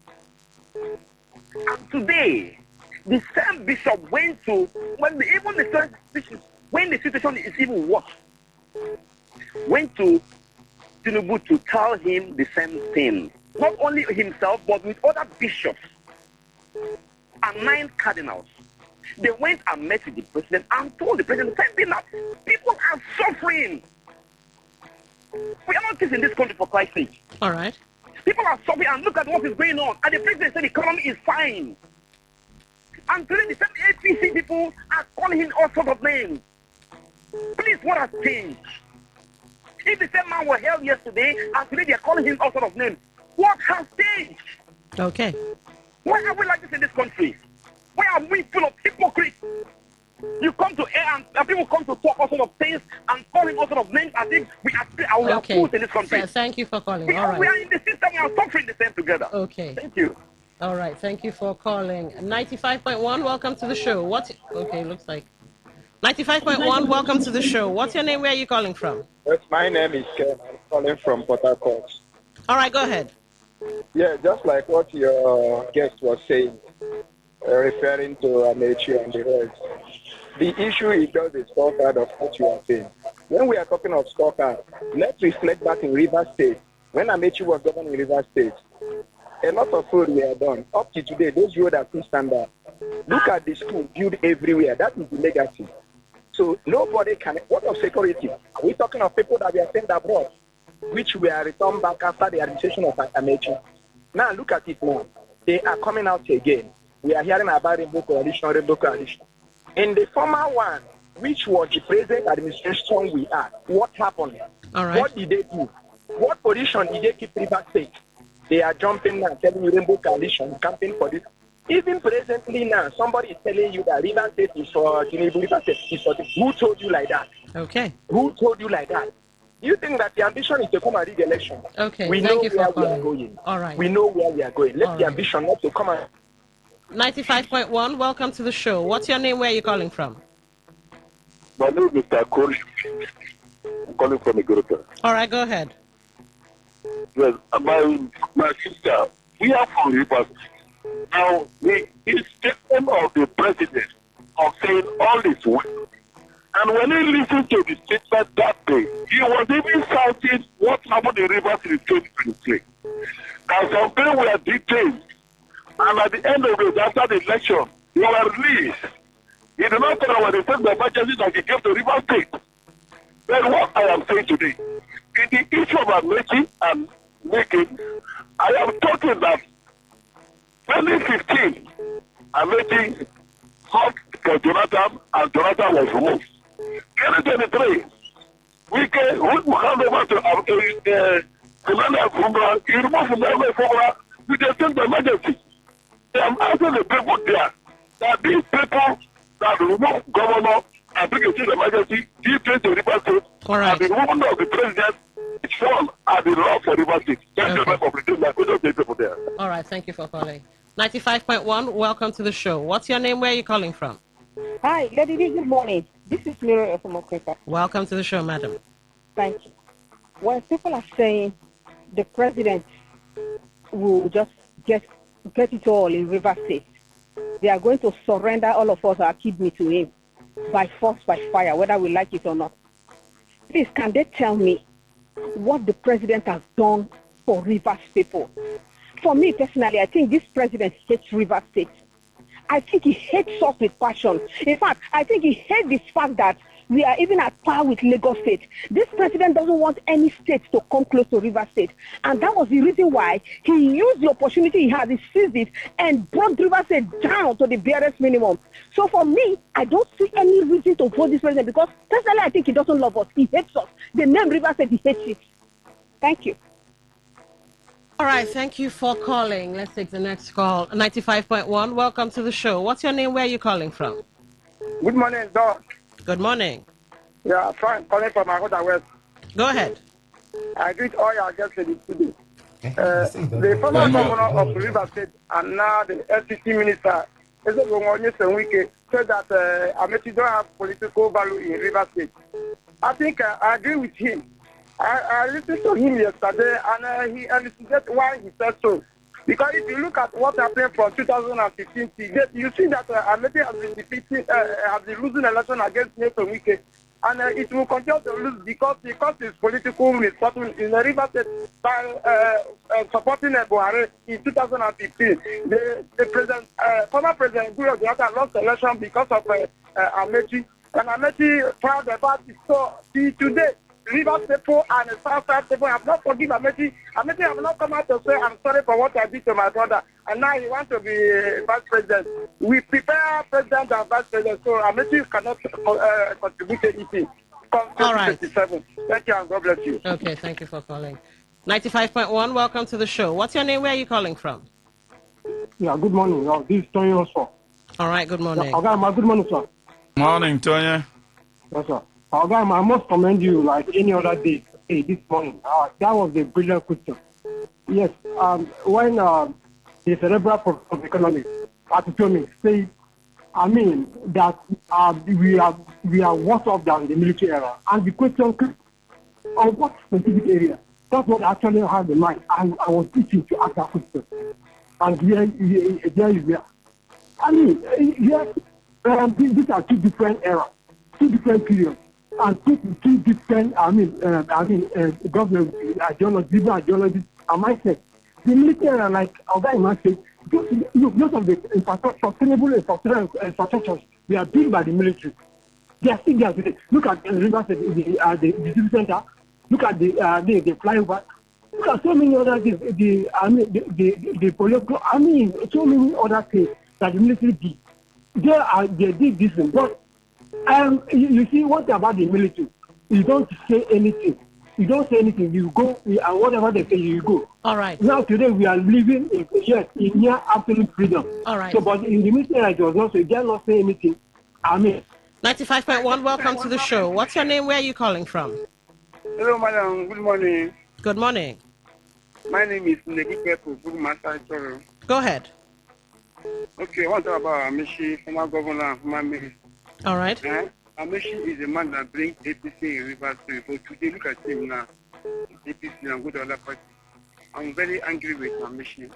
[SPEAKER 19] And today, the same bishop went to, when the situation is even worse, went to Tinubu to tell him the same thing. Not only himself, but with other bishops and 9 cardinals. They went and met with the president and told the president the same thing that people are suffering. We are not kids in this country, for Christ's sake.
[SPEAKER 1] All right.
[SPEAKER 19] People are suffering, and look at what is going on. And the president said the economy is fine. And today the same APC people are calling him all sorts of names. Please, what has changed? If the same man were held yesterday, and today they are calling him all sorts of names, what has changed?
[SPEAKER 1] Okay.
[SPEAKER 19] Why are we like this in this country? Why are we full of hypocrites? You come to air and people come to talk all sorts of things and call him all sorts of names as if we are fools in this country.
[SPEAKER 1] Thank you for calling.
[SPEAKER 19] We
[SPEAKER 1] All right.
[SPEAKER 19] are in the system, we are suffering the same together.
[SPEAKER 1] Okay.
[SPEAKER 19] Thank you.
[SPEAKER 1] All right. Thank you for calling. 95.1, welcome to the show. Okay, looks like. 95.1, welcome to the show. What's your name? Where are you calling from?
[SPEAKER 20] Yes, my name is Ken. I'm calling from Port Harcourt.
[SPEAKER 1] All right, go ahead.
[SPEAKER 20] Yeah, just like what your guest was saying, referring to Amechi and the rest. The issue is just the scorecard of what you are saying. When we are talking of scorecard, let's reflect back in Rivers State. When Amechi was governing Rivers State, a lot of roads were done. Up to today, those roads are still standard. Look at the school built everywhere. That is the legacy. So nobody can. What of security? Are we talking of people that were sent abroad, which were returned back after the administration of Amechi? Now look at it now. They are coming out again. We are hearing about Rainbow Coalition. In the former one, which was the present administration we are, what happened?
[SPEAKER 1] All right.
[SPEAKER 20] What did they do? What position did they keep Rivers State? They are jumping now, telling you Rainbow Coalition, campaign for this. Even presently now, somebody is telling you that Rivers State is for Tinubu. Rivers State is for this. Who told you like that?
[SPEAKER 1] Okay.
[SPEAKER 20] Who told you like that? You think that the ambition is to come and rig election?
[SPEAKER 1] Okay.
[SPEAKER 20] We know where we are going.
[SPEAKER 1] All right.
[SPEAKER 20] We know where we are going. Let the ambition not to come and.
[SPEAKER 1] 95.1, welcome to the show. What's your name? Where are you calling from?
[SPEAKER 21] My name is Mr. Kori. I'm calling from Igorota.
[SPEAKER 1] All right, go ahead.
[SPEAKER 21] Yes, my sister, we are from Rivers. Now, the statement of the president of saying all is well. And when he listened to the statement that day, he was even shouting what happened in Rivers in 2023. Now, some people were detained. And at the end of it, after the election, they were released. He did not tell about the state of emergency that he gave to Rivers State. Then what I am saying today, in the issue of Amechi and making, I am talking that 2015, Amechi fought for Jonathan and Jonathan was removed. 2023, we hand over to Commander Funga, he removed from the Funga with the state of emergency. I'm asking the people there that these people that remove governor and bring a state of emergency, give them to Rivers State, and the woman of the president is shown at the law for Rivers State. Thank you for the people there.
[SPEAKER 1] All right, thank you for calling. 95.1, welcome to the show. What's your name? Where are you calling from?
[SPEAKER 22] Hi, Lady D, good morning. This is Miriam from Okrika.
[SPEAKER 1] Welcome to the show, madam.
[SPEAKER 22] Thank you. When people are saying the president will just get it all in Rivers State, they are going to surrender all of us, our kidney to him, by force, by fire, whether we like it or not. Please, can they tell me what the president has done for Rivers people? For me personally, I think this president hates Rivers State. I think he hates us with passion. In fact, I think he hates the fact that we are even at par with Lagos State. This president doesn't want any state to come close to River State. And that was the reason why he used the opportunity he had, he seized it, and brought River State down to the barest minimum. So for me, I don't see any reason to vote this president because personally, I think he doesn't love us. He hates us. The name River State, he hates it. Thank you.
[SPEAKER 1] All right, thank you for calling. Let's take the next call. 95.1, welcome to the show. What's your name? Where are you calling from?
[SPEAKER 6] Good morning, Doc.
[SPEAKER 1] Good morning.
[SPEAKER 6] Yeah, fine. Calling from Agoda West.
[SPEAKER 1] Go ahead.
[SPEAKER 6] I greet all your guests today. The former governor of River State and now the FCC minister, said that Amechi don't have political value in River State. I think I agree with him. I listened to him yesterday and he elucidated why he said so. Because if you look at what happened from 2015 to date, you see that Amechi has been defeating, has been losing election against Nathan Wike. And it will continue to lose because his political misfortune in the River State by supporting Buhari in 2015. The former president Goodluck Jonathan lost the election because of Amechi. And Amechi proud about it. So today, River people and the South people have not forgiven Amechi. Amechi have not come out to say, I'm sorry for what I did to my brother. And now he wants to be vice president. We prepare president and vice president, so Amechi cannot contribute anything.
[SPEAKER 1] All right.
[SPEAKER 6] Thank you and God bless you.
[SPEAKER 1] Okay, thank you for calling. 95.1, welcome to the show. What's your name? Where are you calling from?
[SPEAKER 7] Yeah, good morning. This is Tony also.
[SPEAKER 1] All right, good morning.
[SPEAKER 7] Good morning, sir.
[SPEAKER 3] Morning, Tony.
[SPEAKER 7] Yes, sir. I must commend you like any other day. Hey, this morning, that was a brilliant question. Yes, when the cerebral professor of economics, Pt2 say, I mean that we are worse off than the military era, and the question on what specific area? That's what I actually had in mind. I was teaching to ask that question, and there is there. I mean, yes, these are two different eras, two different periods. And two different, government ideologies, different ideologies, and mindset. The military are like, most of the sustainable infrastructures, they are built by the military. They are still there today. Look at the River, the city center. Look at the flyover. Look at so many other things. The polio. So many other things that the military did. They did this thing, but. You see, what about the military? You don't say anything. You don't say anything. You go, and whatever they say, you go.
[SPEAKER 1] All right.
[SPEAKER 7] Now, today, we are living in near absolute freedom.
[SPEAKER 1] All right.
[SPEAKER 7] So, but in the military, it was not, they dare not say anything.
[SPEAKER 1] 95.1, welcome to the show. What's your name? Where are you calling from?
[SPEAKER 6] Hello, madam. Good morning.
[SPEAKER 1] Good morning.
[SPEAKER 6] My name is Negi Kepo. Good master.
[SPEAKER 1] Go ahead.
[SPEAKER 6] Okay, I want to talk about Amishi, former governor, former minister.
[SPEAKER 1] All right.
[SPEAKER 6] Amishi is a man that brings APC in River State. But today, look at him now. APC and go to other party. I'm very angry with Amishi.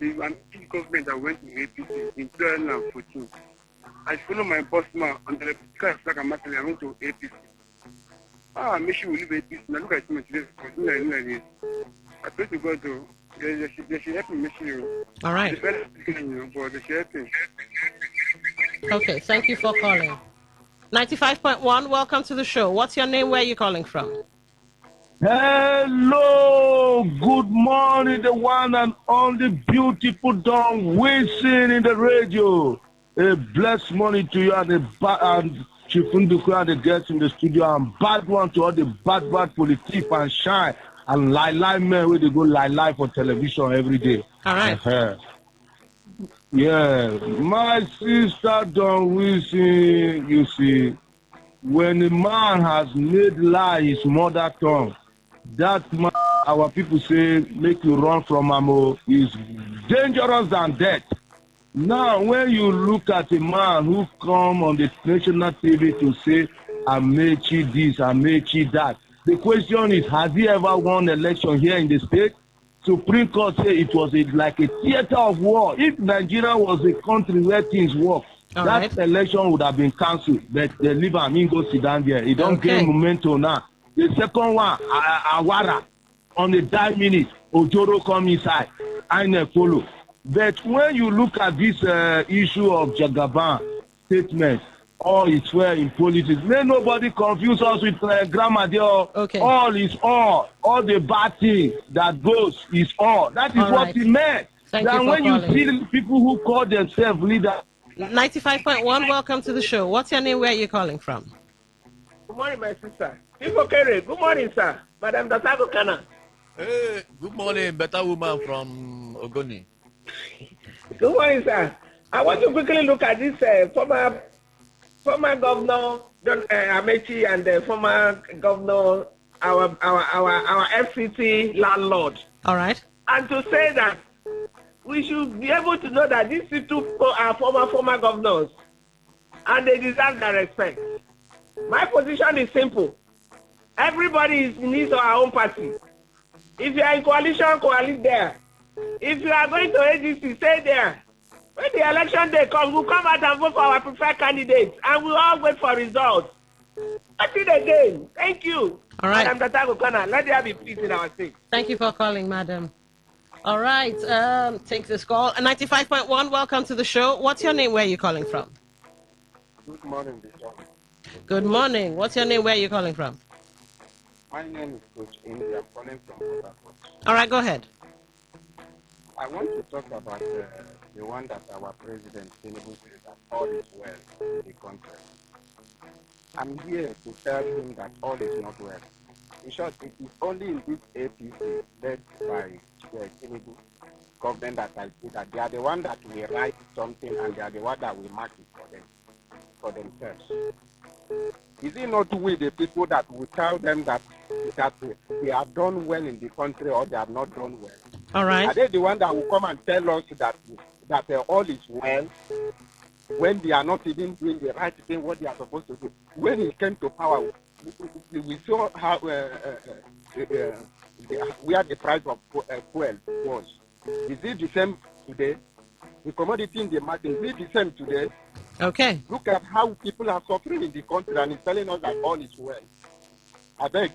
[SPEAKER 6] The Amishi government that went to APC in 2014. I follow my boss now on the Republican flag and I went to APC. Amishi will leave APC. Now look at him today. I pray to God though. They should help me.
[SPEAKER 1] All right.
[SPEAKER 6] But they should help me.
[SPEAKER 1] Okay, thank you for calling. 95.1, welcome to the show. What's your name? Where are you calling from?
[SPEAKER 23] Hello, good morning, the one and only beautiful Don Wilson in the radio. A blessed morning to you and Chifunduku and the guests in the studio, and bad one to all the bad politics and shine and lie men where they go lie for television every day.
[SPEAKER 1] All right.
[SPEAKER 23] Yeah, my sister Don Wilson, you see, when a man has made lie his mother tongue, that man, our people say, make you run from him, is dangerous than death. Now, when you look at a man who come on the national TV to say, Amechi this, Amechi that, the question is, has he ever won election here in the state? Supreme Court said it was like a theater of war. If Nigeria was a country where things work, that election would have been cancelled. But they leave him go sit down there. He don't gain momentum now. The second one, Awara, on the 9 minutes, Ojoro come inside. I follow. But when you look at this issue of Jagaban statement, all is well in politics. May nobody confuse us with grammar there.
[SPEAKER 1] Okay.
[SPEAKER 23] All is all. All the bad thing that goes is all. That is
[SPEAKER 1] All
[SPEAKER 23] what
[SPEAKER 1] right.
[SPEAKER 23] he meant.
[SPEAKER 1] Thank
[SPEAKER 23] Then
[SPEAKER 1] you for
[SPEAKER 23] when
[SPEAKER 1] calling.
[SPEAKER 23] you see people who call themselves leaders.
[SPEAKER 1] 95.1, welcome to the show. What's your name? Where are you calling from?
[SPEAKER 11] Good morning, my sister. People carry. Good morning, sir. Madam Dasago Kana.
[SPEAKER 18] Hey, good morning, better woman from Ogoni.
[SPEAKER 11] Good morning, sir. I want to quickly look at this former governor John Amechi and the former governor, our FCT landlord.
[SPEAKER 1] All right.
[SPEAKER 11] And to say that we should be able to know that these two are former governors, and they deserve their respect. My position is simple. Everybody is in his or her own party. If you are in coalition, coalesce there. If you are going to AGC, stay there. When the election day comes, we'll come out and vote for our preferred candidates, and we'll all wait for results. That's it again. Thank you.
[SPEAKER 1] All right.
[SPEAKER 11] Madam Datago Kana, let there be peace in our state.
[SPEAKER 1] Thank you for calling, madam. All right. Take this call. 95.1, welcome to the show. What's your name? Where are you calling from?
[SPEAKER 12] Good morning, Bishop.
[SPEAKER 1] Good morning. What's your name? Where are you calling from?
[SPEAKER 12] My name is Coach Indy. I'm calling from Port Harcourt.
[SPEAKER 1] All right, go ahead.
[SPEAKER 12] I want to talk about the one that our president, Tinubu, said that all is well in the country. I'm here to tell him that all is not well. In short, it is only in this APC led by Tinubu government that I see that they are the one that will write something and they are the one that will mark it for themselves. Is it not we, the people, that will tell them that they have done well in the country or they have not done well?
[SPEAKER 1] All right.
[SPEAKER 12] Are they the one that will come and tell us that all is well when they are not even doing the right thing, what they are supposed to do? When it came to power, we saw how where the price of fuel was. Is it the same today? The commodity in the market, is it the same today?
[SPEAKER 1] Okay.
[SPEAKER 12] Look at how people are suffering in the country and it's telling us that all is well. I beg,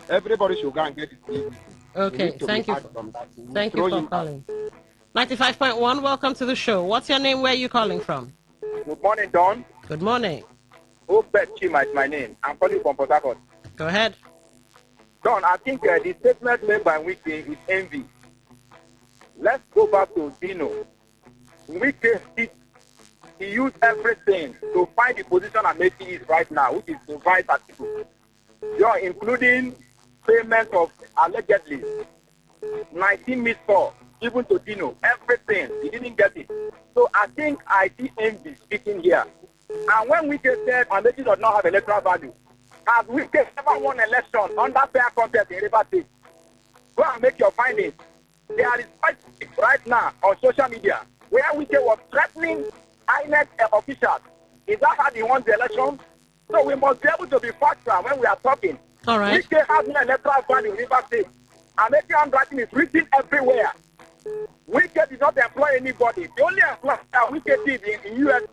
[SPEAKER 12] everybody should go and get it.
[SPEAKER 1] Okay, thank you. Thank you for calling. 95.1, welcome to the show. What's your name? Where are you calling from?
[SPEAKER 16] Good morning, Don.
[SPEAKER 1] Good morning.
[SPEAKER 16] Obed Chima is my name. I'm calling from Port Harcourt.
[SPEAKER 1] Go ahead.
[SPEAKER 16] Don, I think the statement made by Wike is envy. Let's go back to Dino. Wike, he used everything to find the position Amechi is right now, which is to vice people. Including payment of allegedly 19 missed calls, even to Dino, everything. He didn't get it. So I think I see envy speaking here. And when we said Amechi does not have electoral value, as we never won election under fair contest in River State, go and make your findings. There is fighting right now on social media where Wike was threatening INEC officials. Is that how he won the election? So we must be able to be factual when we are talking.
[SPEAKER 1] All right.
[SPEAKER 16] Wike has no electoral value in River State. Amechi handwriting is written everywhere. Wike did not employ anybody. The only employer Wike did in US,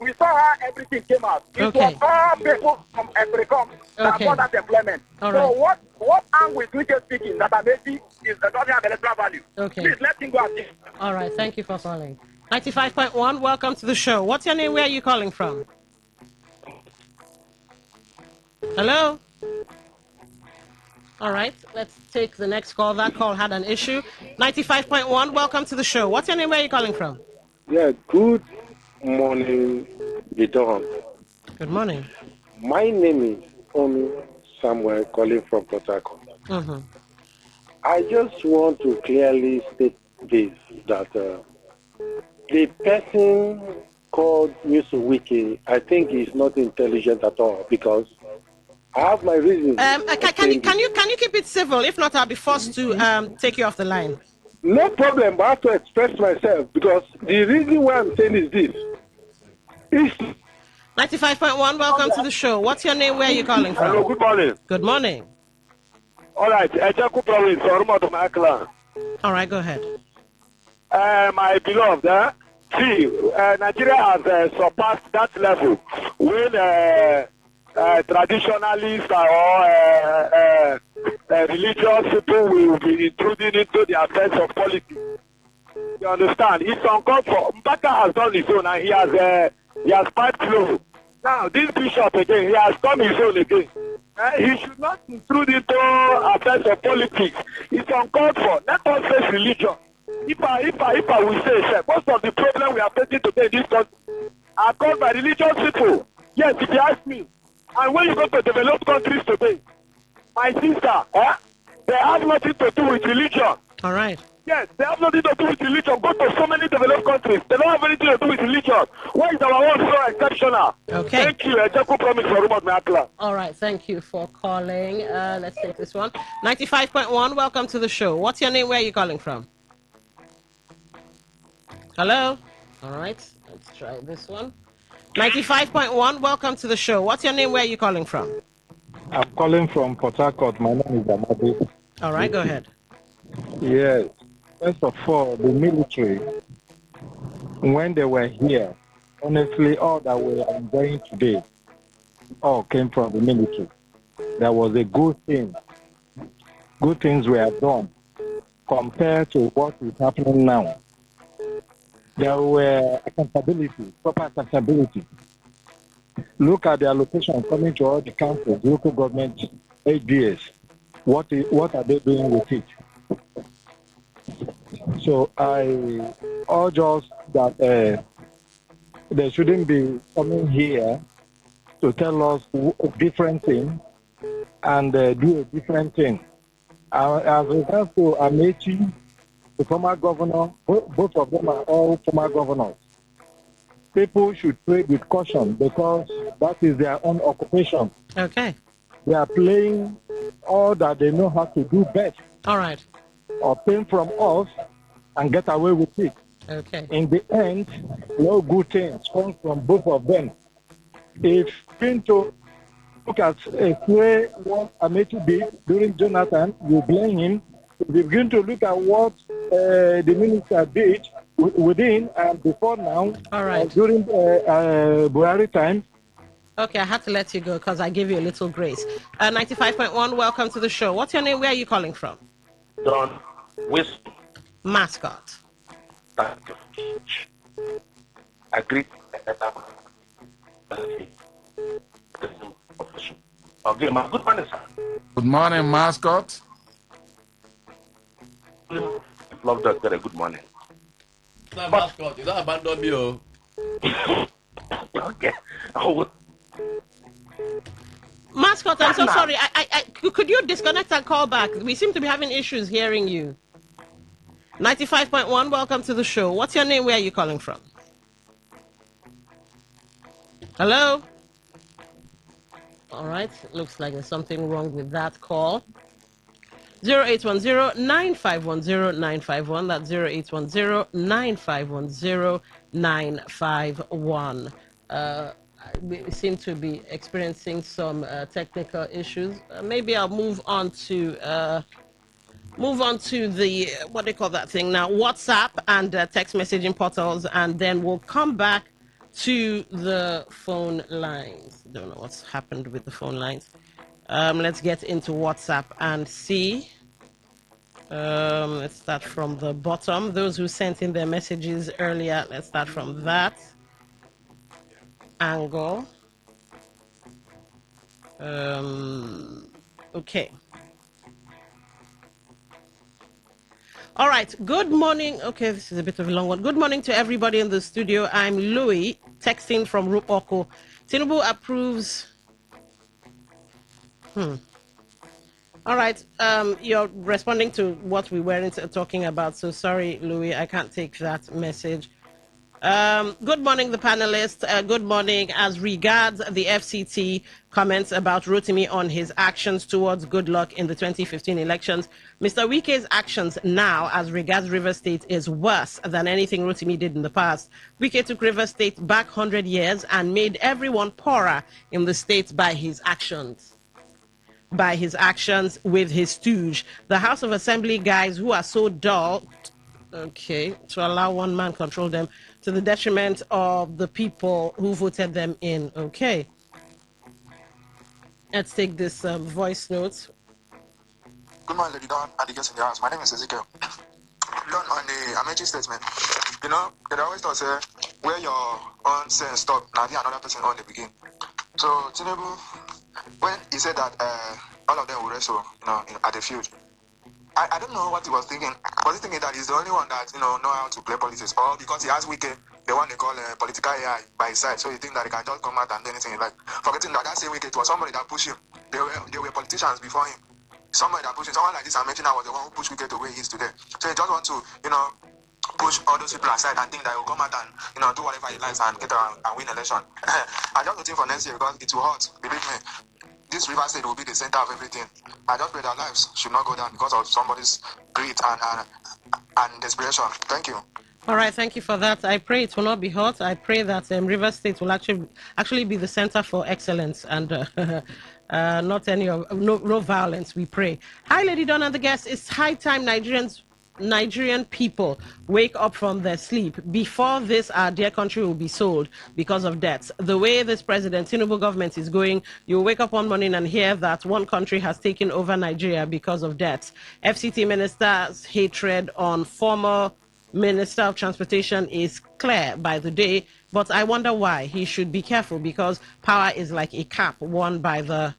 [SPEAKER 16] we saw how everything came out. It was all people from Africom that got that employment.
[SPEAKER 1] All
[SPEAKER 16] so
[SPEAKER 1] right.
[SPEAKER 16] what angle is Wike speaking that Amechi doesn't have electoral value?
[SPEAKER 1] Okay.
[SPEAKER 16] Please let him go and think.
[SPEAKER 1] All right, thank you for calling. 95.1, welcome to the show. What's your name? Where are you calling from? Hello? All right, let's take the next call. That call had an issue. 95.1, welcome to the show. What's your name? Where are you calling from?
[SPEAKER 21] Yeah, good morning, Bidon.
[SPEAKER 1] Good morning.
[SPEAKER 21] My name is Onu Samuel, calling from Port Harcourt.
[SPEAKER 1] Mm-hmm.
[SPEAKER 21] I just want to clearly state this, that the person called Mr. Wiki, I think is not intelligent at all, because I have my reasons.
[SPEAKER 1] Can you keep it civil? If not, I'll be forced to take you off the line.
[SPEAKER 21] No problem, but I have to express myself, because the reason why I'm saying is this.
[SPEAKER 1] 95.1, welcome to the show. What's your name? Where are you calling from?
[SPEAKER 21] Hello, good morning.
[SPEAKER 1] Good morning.
[SPEAKER 21] All right, Ejaku province, Oruma my clan.
[SPEAKER 1] All right, go ahead.
[SPEAKER 21] My beloved, see, Nigeria has surpassed that level when traditionalists or religious people will be intruding into the affairs of politics. You understand? It's uncalled for. Mbaka has done his own and he has piped through. Now, this bishop again, he has come his own again. He should not intrude into affairs of politics. It's uncalled for. Let us face religion. If I will say, sir, most of the problem we are facing today in this country are caused by religious people. Yes, if you ask me. And when you go to developed countries today, my sister, they have nothing to do with religion.
[SPEAKER 1] All right.
[SPEAKER 21] Yes, they have nothing to do with religion. Go to so many developed countries. They don't have anything to do with religion. Why is our own so exceptional?
[SPEAKER 1] Okay.
[SPEAKER 21] Thank you. Ejeku promise for Rumot Meatla.
[SPEAKER 1] All right. Thank you for calling. Let's take this one. 95.1. Welcome to the show. What's your name? Where are you calling from? Hello? All right. Let's try this one. 95.1. Welcome to the show. What's your name? Where are you calling from?
[SPEAKER 23] I'm calling from Port Harcourt. My name is Amadi.
[SPEAKER 1] All right. Go ahead.
[SPEAKER 23] Yes. First of all, the military, when they were here, honestly, all that we are enjoying today all came from the military. That was a good thing. Good things were done compared to what is happening now. There were accountability, proper accountability. Look at the allocation coming to all the councils, local government, ADS. What are they doing with it? So I urge us that they shouldn't be coming here to tell us a different thing and do a different thing. As regards to Amechi, the former governor, both of them are all former governors. People should trade with caution because that is their own occupation.
[SPEAKER 1] Okay.
[SPEAKER 23] They are playing all that they know how to do best.
[SPEAKER 1] All right.
[SPEAKER 23] Obtain from us and get away with it.
[SPEAKER 1] Okay.
[SPEAKER 23] In the end, no good things come from both of them. If Pinto look at what Amechi did during Jonathan, you blame him. If you begin to look at what the minister did within and before now,
[SPEAKER 1] all right.
[SPEAKER 23] During Buhari time.
[SPEAKER 1] Okay, I had to let you go because I gave you a little grace. 95.1, welcome to the show. What's your name? Where are you calling from?
[SPEAKER 21] Don Wisdom.
[SPEAKER 1] Mascot.
[SPEAKER 21] Agree. Okay, good morning, sir.
[SPEAKER 3] Good morning, Mascot.
[SPEAKER 21] Love that. Good morning.
[SPEAKER 18] Mascot, you don't abandon me, oh.
[SPEAKER 21] Okay. Oh.
[SPEAKER 1] Mascot, I'm so sorry. Could you disconnect and call back? We seem to be having issues hearing you. 95.1, welcome to the show. What's your name? Where are you calling from? Hello? All right. Looks like there's something wrong with that call. 0810-9510-951. That's 0810-9510-951. We seem to be experiencing some technical issues. Maybe I'll move on to the what do you call that thing now? WhatsApp and text messaging portals, and then we'll come back to the phone lines. Don't know what's happened with the phone lines. Let's get into WhatsApp and see. Let's start from the bottom. Those who sent in their messages earlier, let's start from that angle. Okay. All right. Good morning. Okay, this is a bit of a long one. Good morning to everybody in the studio. I'm Louis, texting from Rupoko. Tinubu approves. All right. You're responding to what we weren't talking about. So sorry, Louis, I can't take that message. Good morning, the panelists. Good morning. As regards the FCT comments about Rotimi on his actions towards good luck in the 2015 elections, Mr. Wike's actions now, as regards River State, is worse than anything Rotimi did in the past. Wike took River State back 100 years and made everyone poorer in the state by his actions. With his stooge. The House of Assembly guys who are so dull, okay, to allow one man control them to the detriment of the people who voted them in. Okay. Let's take this voice note.
[SPEAKER 4] Good morning, Lady Dawn, and the guests in the house. My name is Ezekiel. Dawn, on the Amechi statement, you know, they always thought, where your own sense stop, now another person on the begin. So Tinubu, when he said that all of them will wrestle, at the field, I don't know what he was thinking. Was he thinking that he's the only one that know how to play politics, or because he has Wike, the one they call political AI, by his side, so you think that he can just come out and do anything like, forgetting that same Wike, it was somebody that pushed him. They were politicians before him. Somebody that pushed him. Someone like this I mentioned, I was the one who pushed Wike to where he is today. So he just want to push all those people aside and think that he will come out and do whatever he likes and get around and win election. I just waiting for next year because it will hurt. Believe me, this River State will be the center of everything. I just pray their lives should not go down because of somebody's greed and desperation. Thank you.
[SPEAKER 1] All right, thank you for that. I pray it will not be hot. I pray that River State will actually be the center for excellence and not any of no violence. We pray. Hi, Lady Donna and the guests. It's high time Nigerian people wake up from their sleep. Before this, our dear country will be sold because of debts. The way this President Tinubu government is going, you'll wake up one morning and hear that one country has taken over Nigeria because of debts. FCT minister's hatred on former Minister of Transportation is clear by the day, but I wonder why. He should be careful because power is like a cap worn by the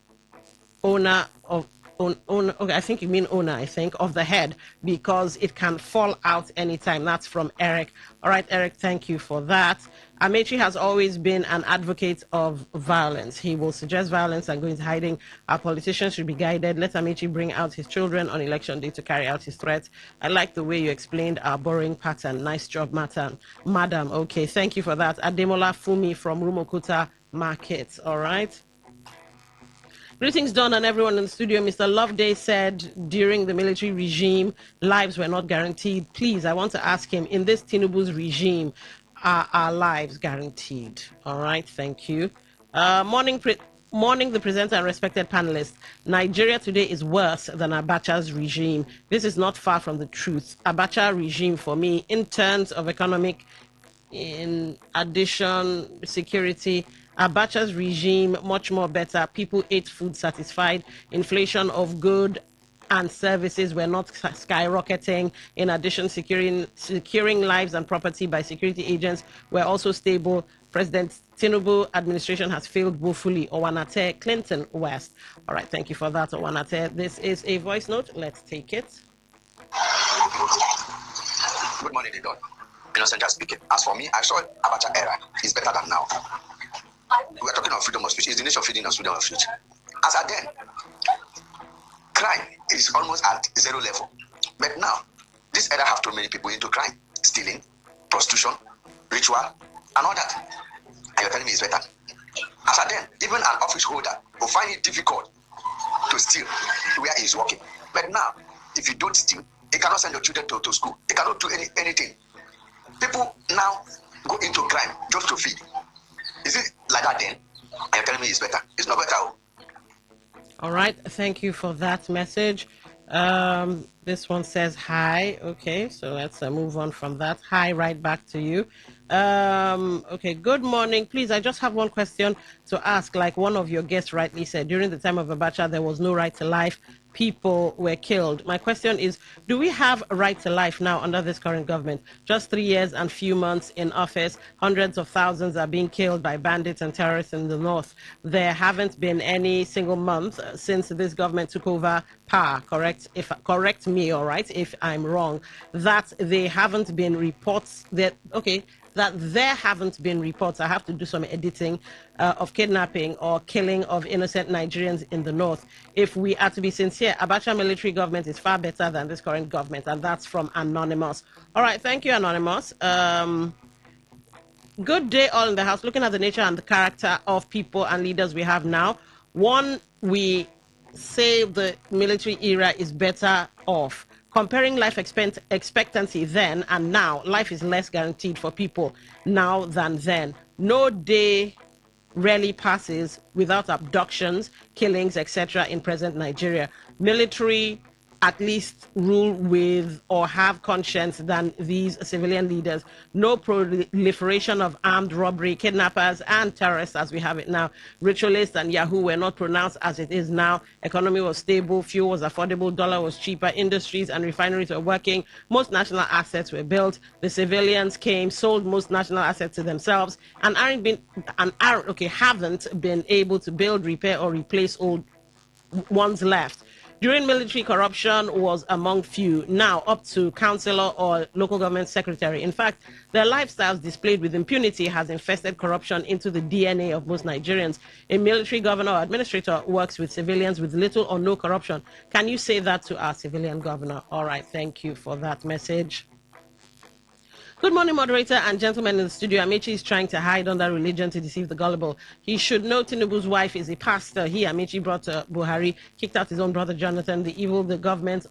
[SPEAKER 1] owner of okay, I think you mean owner, of the head, because it can fall out anytime. That's from Eric. All right, Eric, thank you for that. Amechi has always been an advocate of violence. He will suggest violence and go into hiding. Our politicians should be guided. Let Amechi bring out his children on election day to carry out his threats. I like the way you explained our borrowing pattern. Nice job, madam. Okay, thank you for that. Ademola Fumi from Rumokuta Market. All right. Greetings, Don, and everyone in the studio. Mr. Loveday said during the military regime, lives were not guaranteed. Please, I want to ask him, in this Tinubu's regime, are our lives guaranteed? All right, thank you. Morning, the presenter and respected panelists. Nigeria today is worse than Abacha's regime. This is not far from the truth. Abacha regime, for me, in terms of economic, in addition, security, Abacha's regime, much more better. People ate food satisfied. Inflation of goods and services were not skyrocketing. In addition, securing lives and property by security agents were also stable. President Tinubu administration has failed woefully. Owanate, Clinton West. All right, thank you for that, Owanate. This is a voice note. Let's take it.
[SPEAKER 5] Good morning, Don. Innocent just speaking. As for me, I saw Abacha era is better than now. We are talking of freedom of speech. Is the nation freedom of speech? As at then, crime is almost at zero level. But now, this era have too many people into crime, stealing, prostitution, ritual, and all that. And you're telling me it's better. As at then, even an office holder will find it difficult to steal where he's working. But now, if you don't steal, you cannot send your children to school. You cannot do anything. People now go into crime just to feed. Is it like that then? And you're telling me it's better? It's not better.
[SPEAKER 1] All right. Thank you for that message. This one says hi. Okay, so let's move on from that. Hi, right back to you. Okay, good morning. Please, I just have one question to ask. Like one of your guests rightly said, during the time of Abacha, there was no right to life. People were killed. My question is, do we have a right to life now under this current government? Just 3 years and few months in office, hundreds of thousands are being killed by bandits and terrorists in the north. There haven't been any single month since this government took over power, correct me, all right, if I'm wrong, that there haven't been reports that, there haven't been reports, I have to do some editing, of kidnapping or killing of innocent Nigerians in the north. If we are to be sincere, Abacha military government is far better than this current government, and that's from Anonymous. All right, thank you, Anonymous. Good day, all in the house. Looking at the nature and the character of people and leaders we have now, one, we say the military era is better off. Comparing life expectancy then and now, life is less guaranteed for people now than then. No day rarely passes without abductions, killings, etc. in present Nigeria. Military at least rule with or have conscience than these civilian leaders. No proliferation of armed robbery, kidnappers, and terrorists as we have it now. Ritualists and Yahoo were not pronounced as it is now. Economy was stable, fuel was affordable, dollar was cheaper, industries and refineries were working, most national assets were built. The civilians came, sold most national assets to themselves, and haven't been able to build, repair, or replace old ones left. During military, corruption was among few, now up to councillor or local government secretary. In fact, their lifestyles displayed with impunity has infested corruption into the DNA of most Nigerians. A military governor or administrator works with civilians with little or no corruption. Can you say that to our civilian governor? All right, thank you for that message. Good morning, moderator and gentlemen in the studio. Amechi is trying to hide under religion to deceive the gullible. He should know Tinubu's wife is a pastor. He, Amechi, brought Buhari, kicked out his own brother Jonathan. The evil the government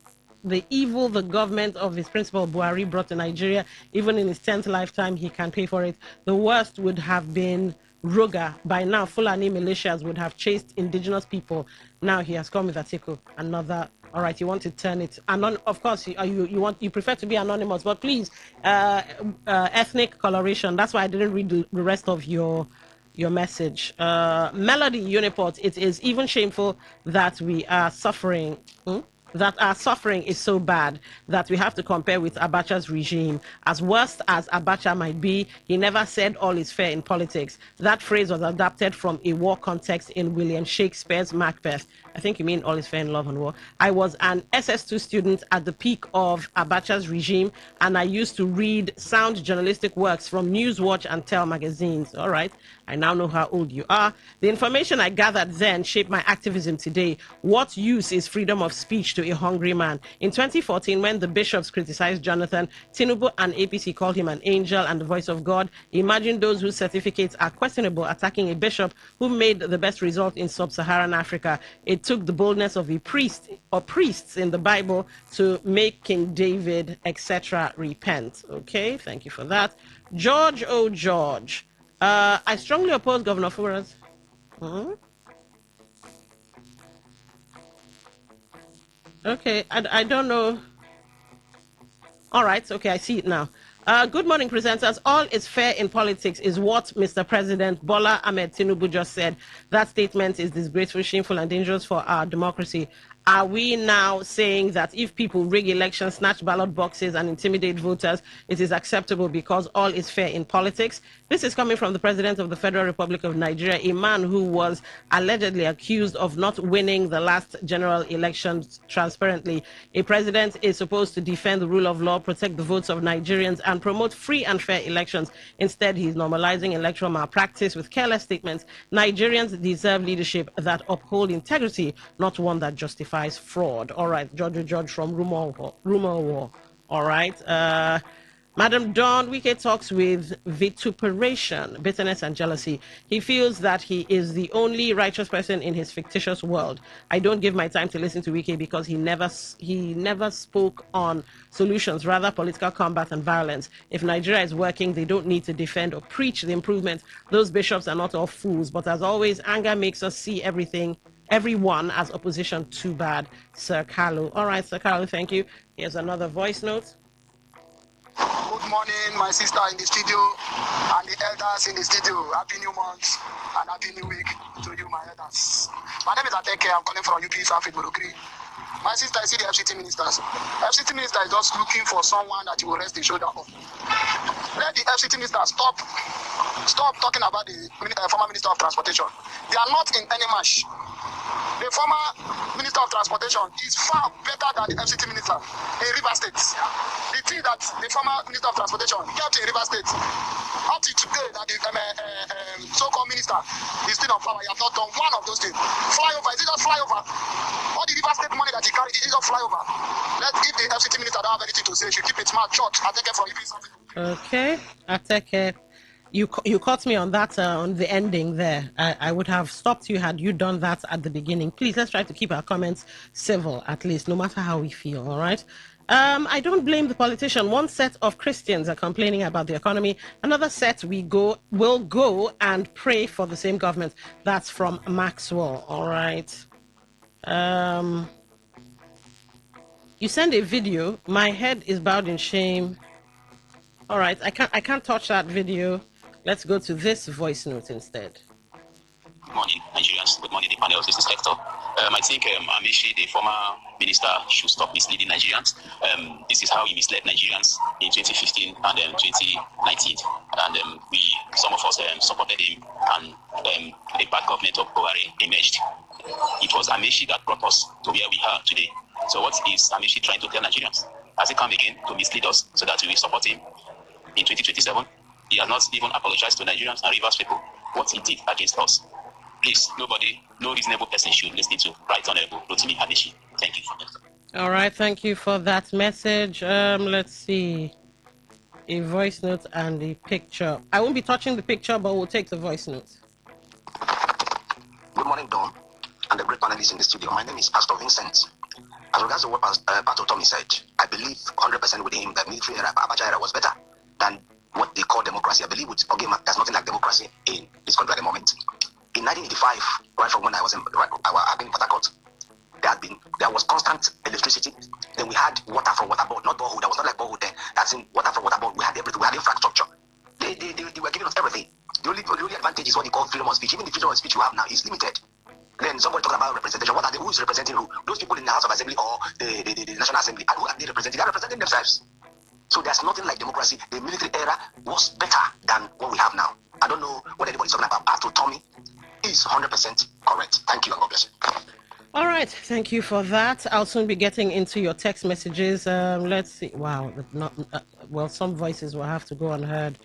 [SPEAKER 1] of his principal Buhari brought to Nigeria, even in his 10th lifetime, he can pay for it. The worst would have been Ruga. By now, Fulani militias would have chased indigenous people. Now he has come with Atiku, another. All right, you want to turn it of course you prefer to be anonymous, but please, ethnic coloration. That's why I didn't read the rest of your message. Melody Uniport, it is even shameful that we are suffering. That our suffering is so bad that we have to compare with Abacha's regime. As worst as Abacha might be, he never said all is fair in politics. That phrase was adapted from a war context in William Shakespeare's Macbeth. I think you mean all is fair in love and war. I was an SS2 student at the peak of Abacha's regime, and I used to read sound journalistic works from Newswatch and Tell magazines. All right, I now know how old you are. The information I gathered then shaped my activism today. What use is freedom of speech to a hungry man? In 2014, when the bishops criticized Jonathan, Tinubu and APC called him an angel and the voice of God. Imagine those whose certificates are questionable attacking a bishop who made the best result in sub-Saharan Africa. It took the boldness of a priest or priests in the Bible to make King David, etc., repent. Okay, thank you for that. George O. George. I strongly oppose Governor Fura's. Okay, I don't know. All right, okay, I see it now. Good morning, presenters. All is fair in politics is what Mr. President Bola Ahmed Tinubu just said. That statement is disgraceful, shameful, and dangerous for our democracy. Are we now saying that if people rig elections, snatch ballot boxes, and intimidate voters, it is acceptable because all is fair in politics? This is coming from the President of the Federal Republic of Nigeria, a man who was allegedly accused of not winning the last general elections transparently. A president is supposed to defend the rule of law, protect the votes of Nigerians, and promote free and fair elections. Instead, he's normalizing electoral malpractice with careless statements. Nigerians deserve leadership that uphold integrity, not one that justifies fraud. All right, George from Rumor War. All right. Madam Dawn Wike talks with vituperation, bitterness, and jealousy. He feels that he is the only righteous person in his fictitious world. I don't give my time to listen to Wike because he never spoke on solutions, rather political combat and violence. If Nigeria is working, they don't need to defend or preach the improvement. Those bishops are not all fools, but as always, anger makes us see everyone as opposition. Too bad, Sir Carlo. All right, Sir Carlo, thank you. Here's another voice note.
[SPEAKER 5] Good morning, my sister in the studio and the elders in the studio. Happy New Month and Happy New Week to you, my elders. My name is Ateke. I'm calling from UP South Borokri. My sister, I see the FCT ministers. FCT minister is just looking for someone that he will rest his shoulder on. Let the FCT minister stop talking about the former Minister of Transportation. They are not in any match. The former Minister of Transportation is far better than the FCT Minister in Rivers State. The thing that the former Minister of Transportation kept in Rivers State, up to today that the so-called minister is still on power, he has not done one of those things. Flyover, is it just flyover? All the Rivers State money that he carried, is it just flyover? If the FCT Minister don't have anything to say, she keep it mouth shut. I take it from you.
[SPEAKER 1] Okay, I take it. You caught me on that, on the ending there. I would have stopped you had you done that at the beginning. Please, let's try to keep our comments civil, at least, no matter how we feel, all right? I don't blame the politician. One set of Christians are complaining about the economy. Another set will go and pray for the same government. That's from Maxwell, all right? You send a video. My head is bowed in shame. All right, I can't touch that video. Let's go to this voice note instead.
[SPEAKER 9] Good morning, Nigerians. Good morning, the panel. This is Hector. I think Amishi, the former minister, should stop misleading Nigerians. This is how he misled Nigerians in 2015 and 2019. And some of us supported him, and a bad government of Buhari emerged. It was Amishi that brought us to where we are today. So what is Amishi trying to tell Nigerians? Has he come again to mislead us so that we will support him in 2027? He has not even apologized to Nigerians and Rivers people what he did against us. Please, no reasonable person should listen to Right Honorable Rotimi Amishi. Thank you.
[SPEAKER 1] All right, thank you for that message. Let's see. A voice note and a picture. I won't be touching the picture, but we'll take the voice note.
[SPEAKER 5] Good morning, Dawn, and the great panelists in the studio. My name is Pastor Vincent. As regards to what Pastor Tommy said, I believe 100% with him that military era, Abacha era was better than what they call democracy. I believe with Ogema, there's nothing like democracy in this country at the moment. In 1985, right from when I've been in Port Harcourt, there was constant electricity. Then we had water from water board, not borehole. There was not like borehole then. That's in water from water board. We had everything. We had infrastructure. They were giving us everything. The only advantage is what they call freedom of speech. Even the freedom of speech you have now is limited. Then somebody talking about representation. What are they? Who is representing who? Those people in the House of Assembly or the National Assembly. And who are they representing? They are representing themselves. So there's nothing like democracy. The military era was better than what we have now. I don't know what anybody's talking about. Pastor Tommy is 100% correct. Thank you and God bless you.
[SPEAKER 1] All right, thank you for that. I'll soon be getting into your text messages. Let's see. Wow, some voices will have to go unheard.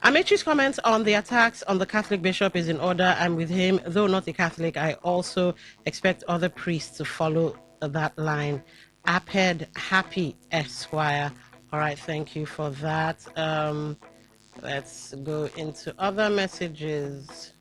[SPEAKER 1] Amechi's comments on the attacks on the Catholic bishop is in order. I'm with him. Though not a Catholic, I also expect other priests to follow that line. Aped Happy Esquire. All right, thank you for that. Let's go into other messages.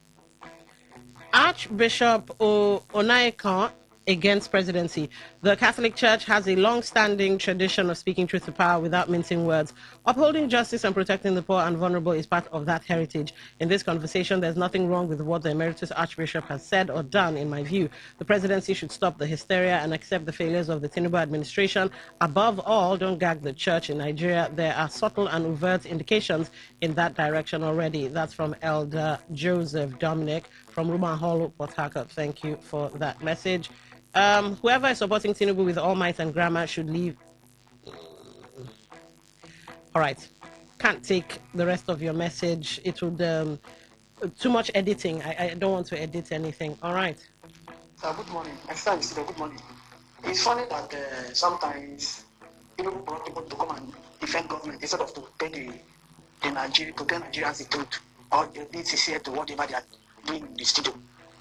[SPEAKER 1] Archbishop Onaikan against presidency. The Catholic Church has a long-standing tradition of speaking truth to power without mincing words. Upholding justice and protecting the poor and vulnerable is part of that heritage. In this conversation, there's nothing wrong with what the Emeritus Archbishop has said or done, in my view. The presidency should stop the hysteria and accept the failures of the Tinubu administration. Above all, don't gag the church in Nigeria. There are subtle and overt indications in that direction already. That's from Elder Joseph Dominic from Ruman Hall, Port Harcourt. Thank you for that message. Whoever is supporting Tinubu with all might and grammar should leave. All right. Can't take the rest of your message. It would too much editing. I don't want to edit anything. All right.
[SPEAKER 14] Good morning. Good morning. It's funny that sometimes Tinubu brought people to come and defend government instead of to tell Nigerians the truth or be sincere to whatever they are doing in the studio.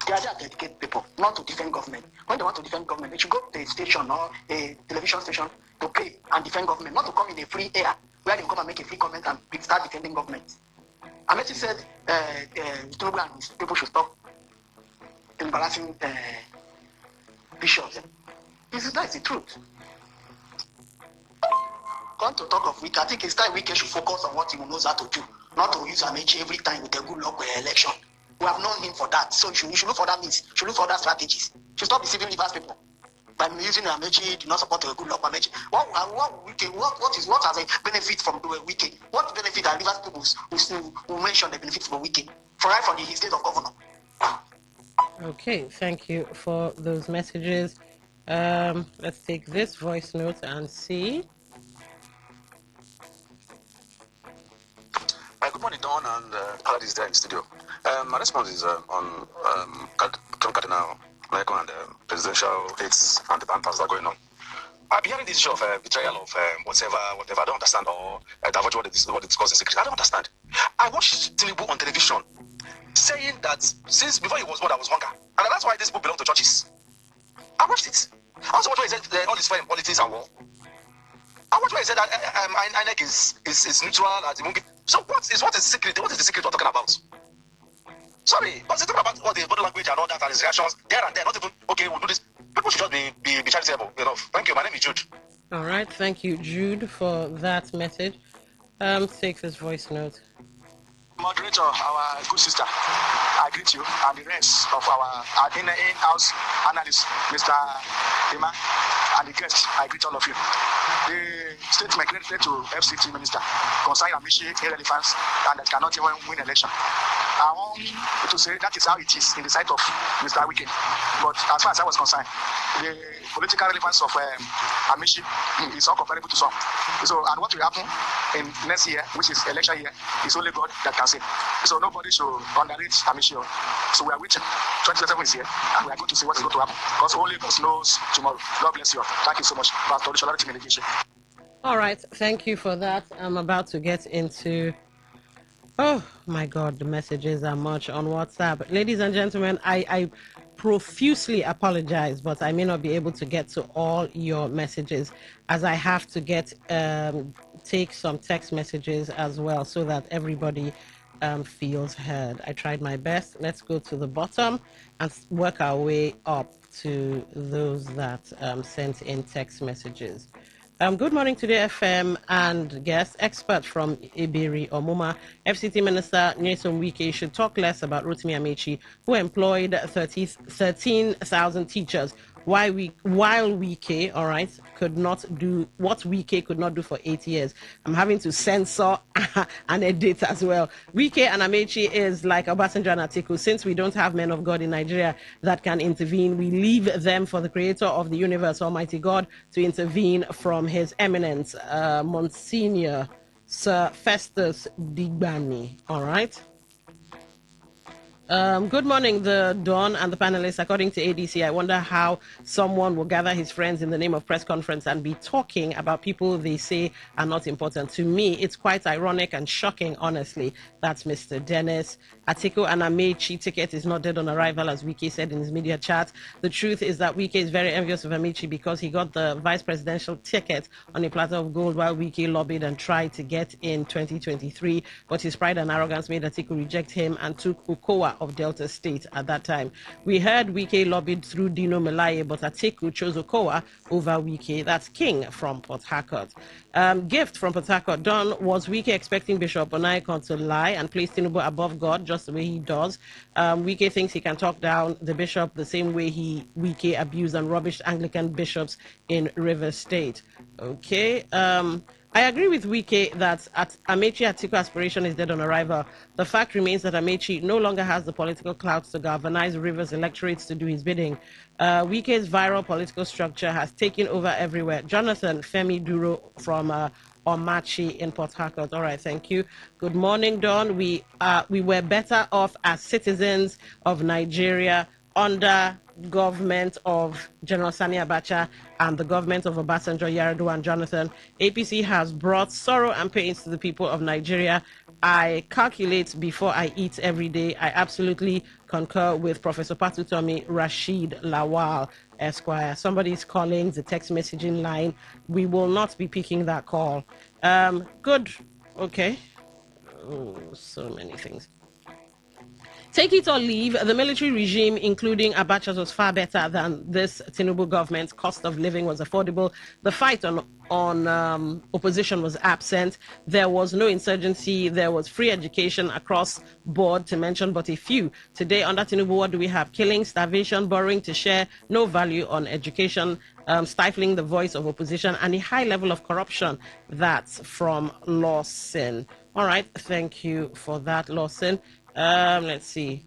[SPEAKER 14] They are there to educate people, not to defend government. When they want to defend government, they should go to a station or a television station to play and defend government, not to come in a free air where they come and make a free comment and start defending government. Amechi said Tinubu and his people should stop embarrassing bishops. That's the truth. Come to talk of Wike, I think it's time Wike should focus on what he knows how to do, not to use Amechi every time with a good luck election. We have known him for that, so you should look for that means. You should look for other strategies. You should stop deceiving Rivers people by using Amechi. Do not support a good luck Amechi. What has a benefit from doing Wike? What benefit are Rivers people who mention the benefit from Wike? For his days of governor.
[SPEAKER 1] Okay, thank you for those messages. Let's take this voice note and see.
[SPEAKER 15] Good morning, Dawn and Paladis there in the studio. My response is on John Cardinal, Michael, and presidential aides and the banters that are going on. I've been hearing this issue of betrayal of whatever. I don't understand, or divulge what they discuss in secret. I don't understand. I watched Tinubu on television saying that since before he was born, I was hunger. And that's why this book belongs to churches. I watched it. I also watched where he said all his fire in politics and war. I watched where he said that INEC is neutral. So what is the secret? What is the secret we're talking about? Sorry, but talking about all the body language and all that and his reactions there and there, not even, okay, we'll do this. People should just be charitable enough. Thank you. My name is Jude.
[SPEAKER 1] All right. Thank you, Jude, for that message. Take this voice note.
[SPEAKER 15] Moderator, our good sister, I greet you, and the rest of our in-house analyst, Mr. Emma, and the guests, I greet all of you. The statement related to FCT Minister concerning Amishi irrelevance and that cannot even win election. I want to say that is how it is in the sight of Mr. Wike. But as far as I was concerned, the political relevance of Amishi is all comparable to some. So, and what will happen in next year, which is election year, is only God that can say. So nobody should underrate Amishi. So we are waiting. 2027 is here, and we are going to see what is going to happen. Because only God knows tomorrow. God bless you. Thank you so much.
[SPEAKER 1] All right, thank you for that. I'm about to get into. Oh my God, the messages are much on WhatsApp. Ladies and gentlemen, I profusely apologize, but I may not be able to get to all your messages as I have to get take some text messages as well so that everybody feels heard. I tried my best. Let's go to the bottom and work our way up to those that sent in text messages. Good morning to the FM and guest expert from Iberi Omuma. FCT Minister Nyesom Wike should talk less about Rotimi Amechi, who employed 13,000 teachers while Wike, all right, could not do what Wike could not do for 8 years. I'm having to censor and edit as well. Wike and Amechi is like Obasanjo and Atiku. Since we don't have men of God in Nigeria that can intervene, we leave them for the creator of the universe, Almighty God, to intervene from His Eminence, Monsignor Sir Festus Digbani. All right. Good morning, the Dawn and the panelists. According to ADC, I wonder how someone will gather his friends in the name of press conference and be talking about people they say are not important. To me, it's quite ironic and shocking, honestly. That's Mr. Dennis. Atiku and Amechi ticket is not dead on arrival, as Wike said in his media chat. The truth is that Wike is very envious of Amechi because he got the vice presidential ticket on a platter of gold while Wike lobbied and tried to get in 2023. But his pride and arrogance made Atiku reject him and took Ukowa of Delta State at that time. We heard Wike lobbied through Dino Melaye, but Atiku chose Ukowa over Wike. That's King from Port Harcourt. Gift from Port Harcourt. Don, was Wike expecting Bishop Onaikon to lie and place Tinubu above God just the way he does? Wike thinks he can talk down the bishop the same way Wike abused and rubbished Anglican bishops in River State. Okay. I agree with Wike that Amechi Atiku aspiration is dead on arrival. The fact remains that Amechi no longer has the political clout to galvanize Rivers electorates to do his bidding. Wike's viral political structure has taken over everywhere. Jonathan Femi Duro from Omachi in Port Harcourt. All right, thank you. Good morning, Don. We were better off as citizens of Nigeria under government of General Sani Abacha and the government of Obasanjo, Yar'Adua and Jonathan. APC has brought sorrow and pain to the people of Nigeria. I calculate before I eat every day. I absolutely concur with Professor Patutomi Rashid Lawal, Esquire. Somebody's calling the text messaging line. We will not be picking that call. Good. Okay. Oh, so many things. Take it or leave, the military regime, including Abacha's, was far better than this Tinubu government. Cost of living was affordable. The fight on opposition was absent. There was no insurgency. There was free education across board, to mention but a few. Today, under Tinubu, what do we have? Killing, starvation, borrowing to share, no value on education, stifling the voice of opposition, and a high level of corruption. That's from Lawson. All right, thank you for that, Lawson. Let's see.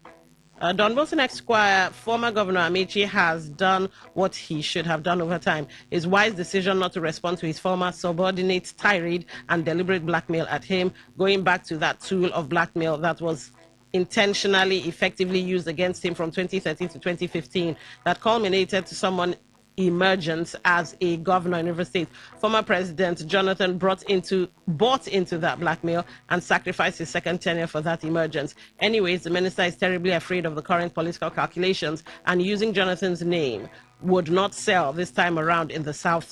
[SPEAKER 1] Don Wilson Esquire, former Governor Amechi has done what he should have done over time. His wise decision not to respond to his former subordinate's tirade and deliberate blackmail at him, going back to that tool of blackmail that was intentionally, effectively used against him from 2013 to 2015, that culminated to someone emergence as a governor in River State. Former President Jonathan bought into that blackmail and sacrificed his second tenure for that emergence. Anyways, the minister is terribly afraid of the current political calculations, and using Jonathan's name would not sell this time around in the South.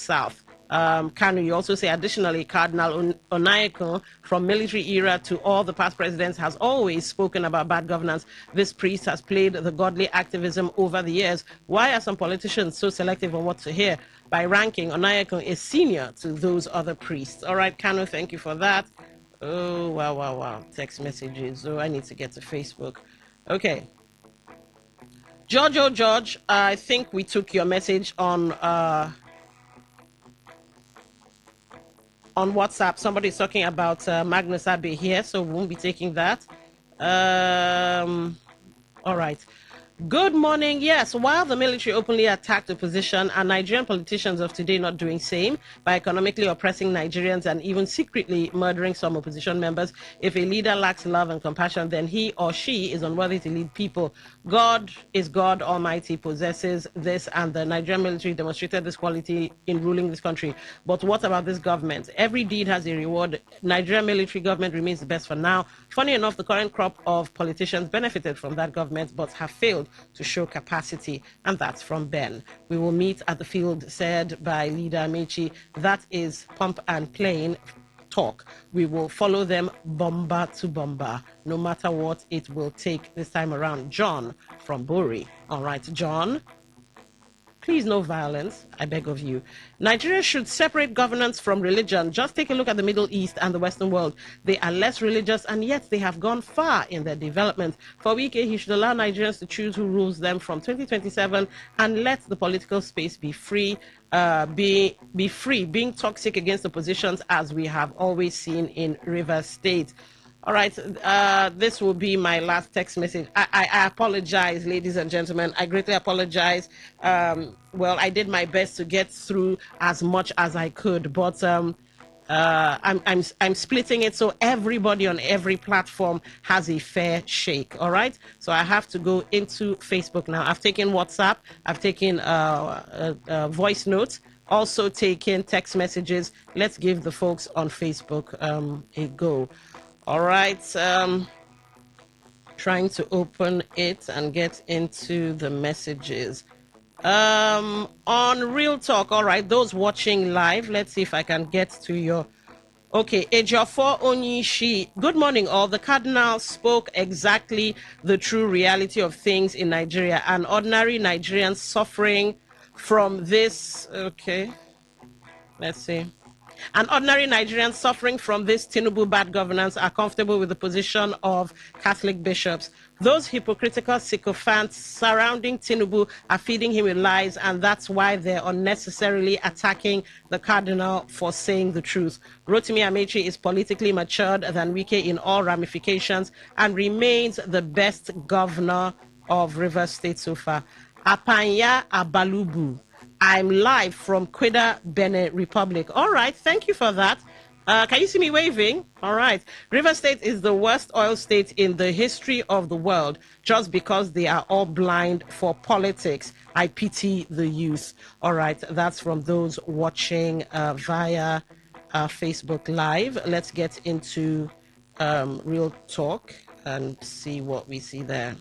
[SPEAKER 1] Kanu, you also say, additionally, Cardinal Onayeko, from military era to all the past presidents, has always spoken about bad governance. This priest has played the godly activism over the years. Why are some politicians so selective on what to hear? By ranking, Onayeko is senior to those other priests. All right, Kanu, thank you for that. Oh, wow. Text messages. Oh, I need to get to Facebook. Okay. George, I think we took your message on WhatsApp. Somebody's talking about Magnus Abbey here, so we won't be taking that. All right. Good morning. Yes, while the military openly attacked opposition, are Nigerian politicians of today not doing same by economically oppressing Nigerians and even secretly murdering some opposition members? If a leader lacks love and compassion, then he or she is unworthy to lead people. God is God Almighty, possesses this, and the Nigerian military demonstrated this quality in ruling this country. But what about this government? Every deed has a reward. Nigerian military government remains the best for now. Funny enough, the current crop of politicians benefited from that government but have failed to show capacity, and that's from Ben. We will meet at the field, said by leader Amechi. That is pump and plain talk. We will follow them bomber to bomber, no matter what it will take this time around. John from Bori. All right, John. Please, no violence, I beg of you. Nigeria should separate governance from religion. Just take a look at the Middle East and the Western world. They are less religious, and yet they have gone far in their development. For Wike, he should allow Nigerians to choose who rules them from 2027 and let the political space be free, be free, being toxic against oppositions, as we have always seen in Rivers State. All right, this will be my last text message. I apologize, ladies and gentlemen. I greatly apologize. Well, I did my best to get through as much as I could, but I'm splitting it so everybody on every platform has a fair shake. All right, so I have to go into Facebook now. I've taken WhatsApp. I've taken voice notes. Also taken text messages. Let's give the folks on Facebook a go. All right, trying to open it and get into the messages. On Real Talk, all right, those watching live, let's see if I can get to your... Okay, Ejiofor Onyishi, good morning all. The Cardinal spoke exactly the true reality of things in Nigeria, and ordinary Nigerians suffering from this... Okay, let's see. And ordinary Nigerians suffering from this Tinubu bad governance are comfortable with the position of Catholic bishops. Those hypocritical sycophants surrounding Tinubu are feeding him with lies, and that's why they're unnecessarily attacking the cardinal for saying the truth. Rotimi Amechi is politically matured than Wike in all ramifications and remains the best governor of Rivers State so far. Apanya Abalubu. I'm live from Quetta, Benin Republic. All right, thank you for that. Can you see me waving? All right. River State is the worst oil state in the history of the world just because they are all blind for politics. I pity the youth. All right, that's from those watching via Facebook Live. Let's get into Real Talk and see what we see there.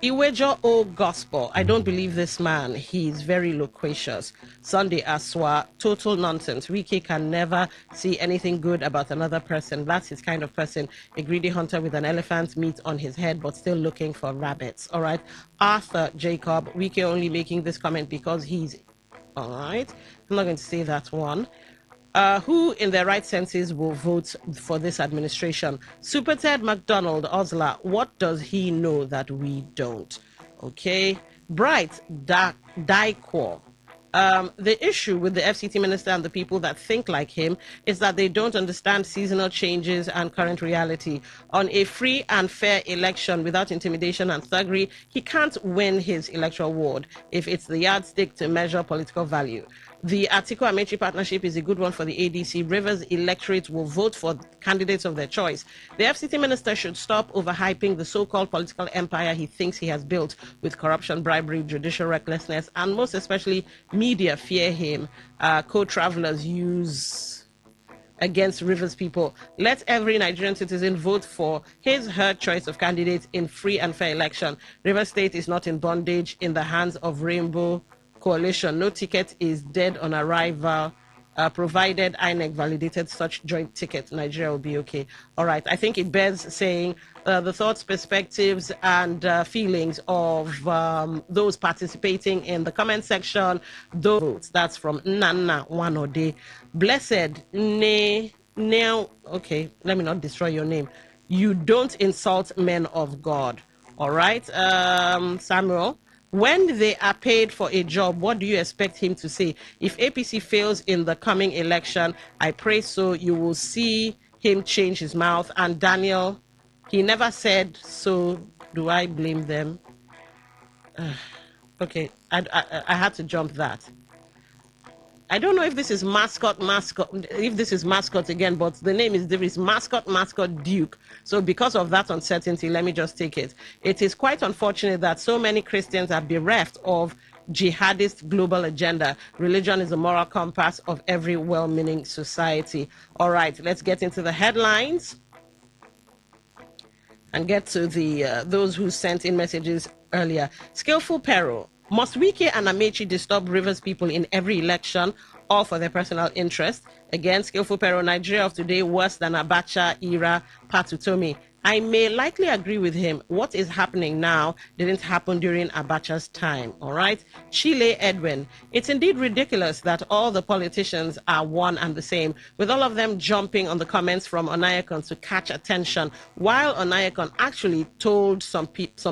[SPEAKER 1] Iwejo O Gospel. I don't believe this man. He's very loquacious. Sunday Aswa, total nonsense. Wike can never see anything good about another person. That's his kind of person. A greedy hunter with an elephant's meat on his head, but still looking for rabbits. All right. Arthur Jacob, Wike only making this comment because he's... All right. I'm not going to say that one. Who in their right senses will vote for this administration? Super Ted McDonald, Osla, what does he know that we don't? Okay. Bright Daikwo. The issue with the FCT minister and the people that think like him is that they don't understand seasonal changes and current reality. On a free and fair election without intimidation and thuggery, he can't win his electoral ward if it's the yardstick to measure political value. The Atiku Amechi partnership is a good one for the ADC. Rivers electorate will vote for candidates of their choice. The FCT minister should stop overhyping the so-called political empire he thinks he has built with corruption, bribery, judicial recklessness, and most especially media fear him. Co-travelers use against Rivers people. Let every Nigerian citizen vote for her choice of candidates in free and fair election. Rivers State is not in bondage in the hands of Rainbow Coalition. No ticket is dead on arrival. Provided INEC validated such joint ticket, Nigeria will be okay. All right. I think it bears saying the thoughts, perspectives, and feelings of those participating in the comment section. Those votes. That's from Nana Wanode. Blessed Ne now, okay, let me not destroy your name. You don't insult men of God. All right, Samuel. When they are paid for a job, what do you expect him to say? If APC fails in the coming election, I pray so you will see him change his mouth. And Daniel, he never said, so do I blame them? Okay, I had to jump that. I don't know if this is mascot, if this is mascot again, but the name is different. It's mascot Duke. So because of that uncertainty, let me just take it. It is quite unfortunate that so many Christians are bereft of jihadist global agenda. Religion is the moral compass of every well-meaning society. All right, let's get into the headlines and get to the those who sent in messages earlier. Skillful Peril. Must Wike and Amechi disturb Rivers people in every election, all for their personal interest? Again, Skillful Peril, Nigeria of today worse than Abacha era Patutomi. I may likely agree with him. What is happening now didn't happen during Abacha's time, all right? Chile Edwin. It's indeed ridiculous that all the politicians are one and the same, with all of them jumping on the comments from Onayekon to catch attention, while Onayekon actually told some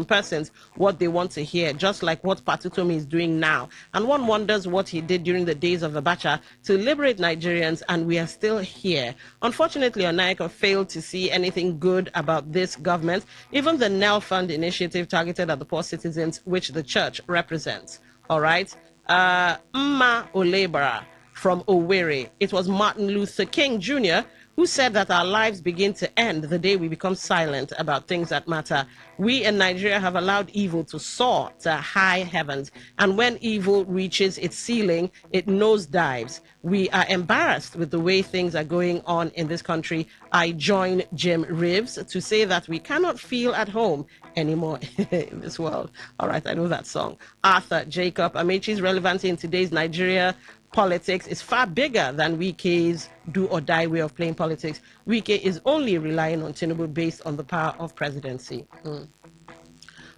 [SPEAKER 1] persons what they want to hear, just like what Patutomi is doing now. And one wonders what he did during the days of Abacha to liberate Nigerians, and we are still here. Unfortunately, Onayekon failed to see anything good about this government, even the Nel Fund initiative targeted at the poor citizens, which the church represents. All right. Mma Olebara from Owerri. It was Martin Luther King Jr. who said that our lives begin to end the day we become silent about things that matter. We in Nigeria have allowed evil to soar to high heavens, and when evil reaches its ceiling, it nosedives. We are embarrassed with the way things are going on in this country. I join Jim Reeves to say that we cannot feel at home anymore in this world. All right, I know that song. Arthur Jacob. Amechi's relevancy in today's Nigeria politics is far bigger than Wike's do or die way of playing politics. Wike is only relying on Tinubu based on the power of presidency.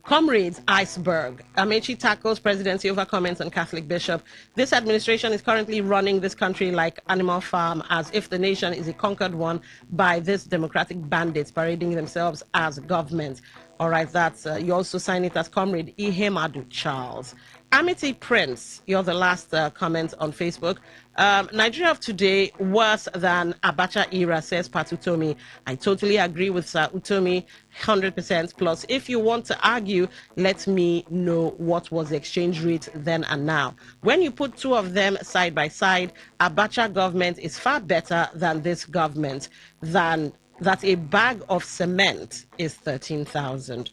[SPEAKER 1] Comrades, Iceberg. Amechi tackles presidency over comments on Catholic bishop. This administration is currently running this country like Animal Farm, as if the nation is a conquered one by these democratic bandits parading themselves as government. All right, that's you also sign it as Comrade Ihemadu Charles. Amity Prince, you're the last comment on Facebook. Nigeria of today worse than Abacha era, says Patutomi. I totally agree with Sir Utomi, 100%. Plus, if you want to argue, let me know what was the exchange rate then and now. When you put two of them side by side, Abacha government is far better than this government, than that a bag of cement is 13,000.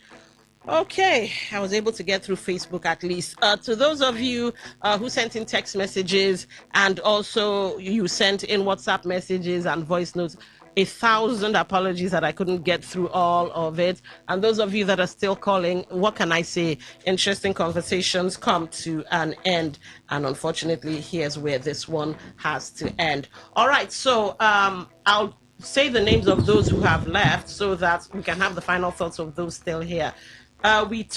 [SPEAKER 1] Okay, I was able to get through Facebook at least. To those of you who sent in text messages and also you sent in WhatsApp messages and voice notes, 1,000 apologies that I couldn't get through all of it. And those of you that are still calling, what can I say? Interesting conversations come to an end. And unfortunately, here's where this one has to end. All right, so I'll say the names of those who have left so that we can have the final thoughts of those still here. We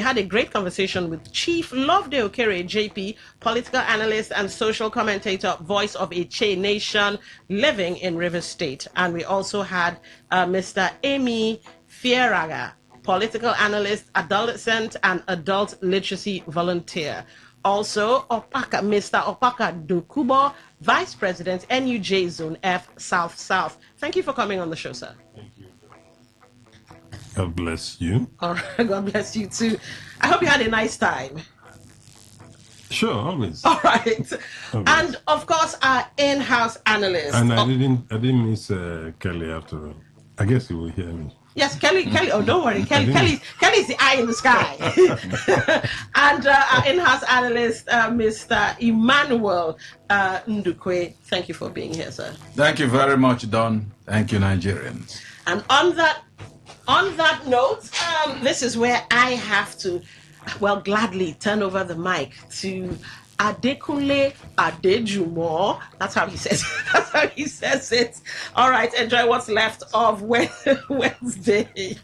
[SPEAKER 1] had a great conversation with Chief Lovedale Okere, JP, political analyst and social commentator, voice of a Che Nation living in Rivers State. And we also had Mr. Amy Fieraga, political analyst, adolescent and adult literacy volunteer. Also, Mr. Opaka Dokubo, Vice President, NUJ Zone F, South. Thank you for coming on the show, sir.
[SPEAKER 2] God bless you.
[SPEAKER 1] All right, God bless you too. I hope you had a nice time.
[SPEAKER 2] Sure, always.
[SPEAKER 1] All right. Always. And of course, our in-house analyst.
[SPEAKER 2] And I didn't miss Kelly after all. I guess he will hear me.
[SPEAKER 1] Yes, Kelly. Oh, don't worry. Kelly's the eye in the sky. And our in-house analyst, Mr. Emmanuel Ndukwe. Thank you for being here, sir.
[SPEAKER 3] Thank you very much, Don. Thank you, Nigerians.
[SPEAKER 1] And on that note, this is where I have to, gladly turn over the mic to Adekunle Adejumo. That's how he says it. That's how he says it. All right, enjoy what's left of Wednesday.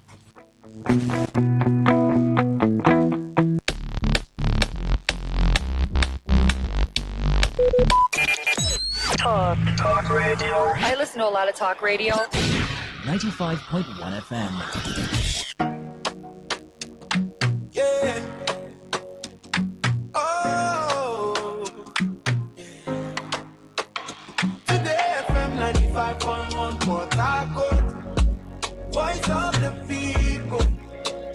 [SPEAKER 8] Talk I listen to a lot of talk radio.
[SPEAKER 10] 95.1 FM.
[SPEAKER 13] Yeah. Oh. Today FM 95.1 Port Harcourt. Voice of the people.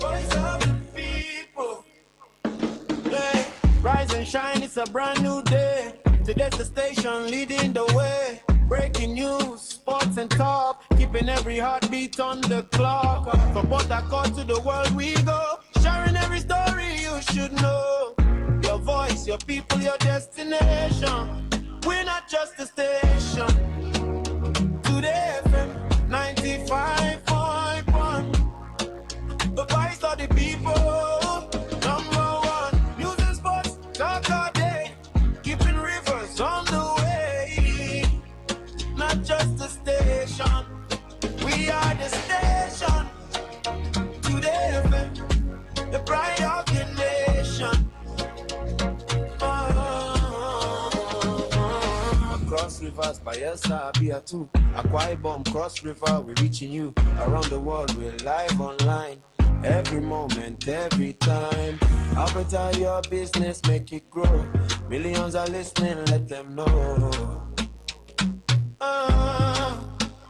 [SPEAKER 13] Voice of the people. Yeah. Rise and shine, it's a brand new day. Today's the station leading the way. Breaking news, sports and talk, keeping every heartbeat on the clock. From Port Harcourt to the world we go, sharing every story you should know. Your voice, your people, your destination. We're not just a station. Today FM 95.1, the voice of the people. Number one, news and sports, talk all day, keeping rivers on the way. Not just a station, we are the station. Today FM, the pride of the nation. Cross rivers, Bayelsa, Pt2, Akwa Ibom, cross river, we're reaching you. Around the world, we're live online. Every moment, every time. How better your business, make it grow. Millions are listening, let them know.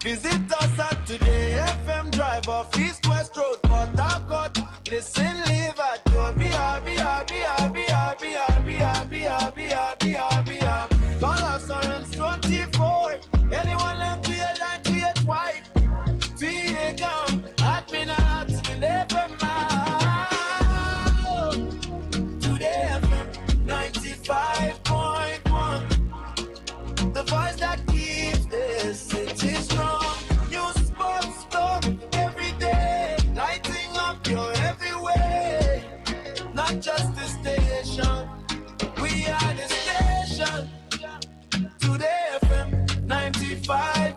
[SPEAKER 13] Visit us at Today FM Drive off East West Road, Port Harcourt. Listen, live at your Call us on 24. Anyone left to your line to your wife. Tweet come, admin at Today FM. Today FM 95.1. The voice that keeps the city strong. News, sports, talk every day. Lighting up your every way. Not just the station. We are the station. Today FM 95.1.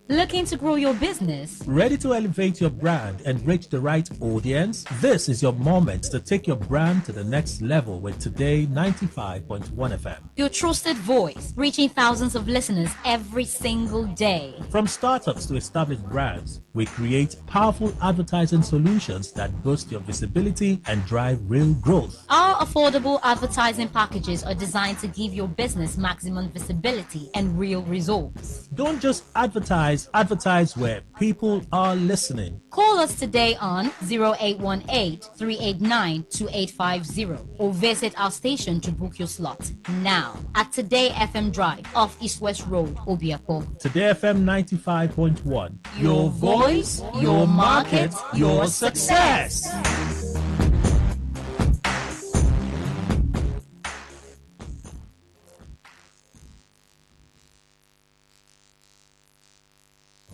[SPEAKER 24] Looking to grow your business?
[SPEAKER 25] Ready to elevate your brand and reach the right audience? This is your moment to take your brand to the next level with Today 95.1 FM.
[SPEAKER 24] Your trusted voice, reaching thousands of listeners every single day.
[SPEAKER 25] From startups to established brands, we create powerful advertising solutions that boost your visibility and drive real growth.
[SPEAKER 24] Our affordable advertising packages are designed to give your business maximum visibility and real results.
[SPEAKER 25] Don't just advertise where people are listening.
[SPEAKER 24] Call us today on 0818-389-2850 or visit our station to book your slot now at Today FM Drive off East West Road, Obiako.
[SPEAKER 25] Today FM 95.1.
[SPEAKER 24] Your voice, your market, your success.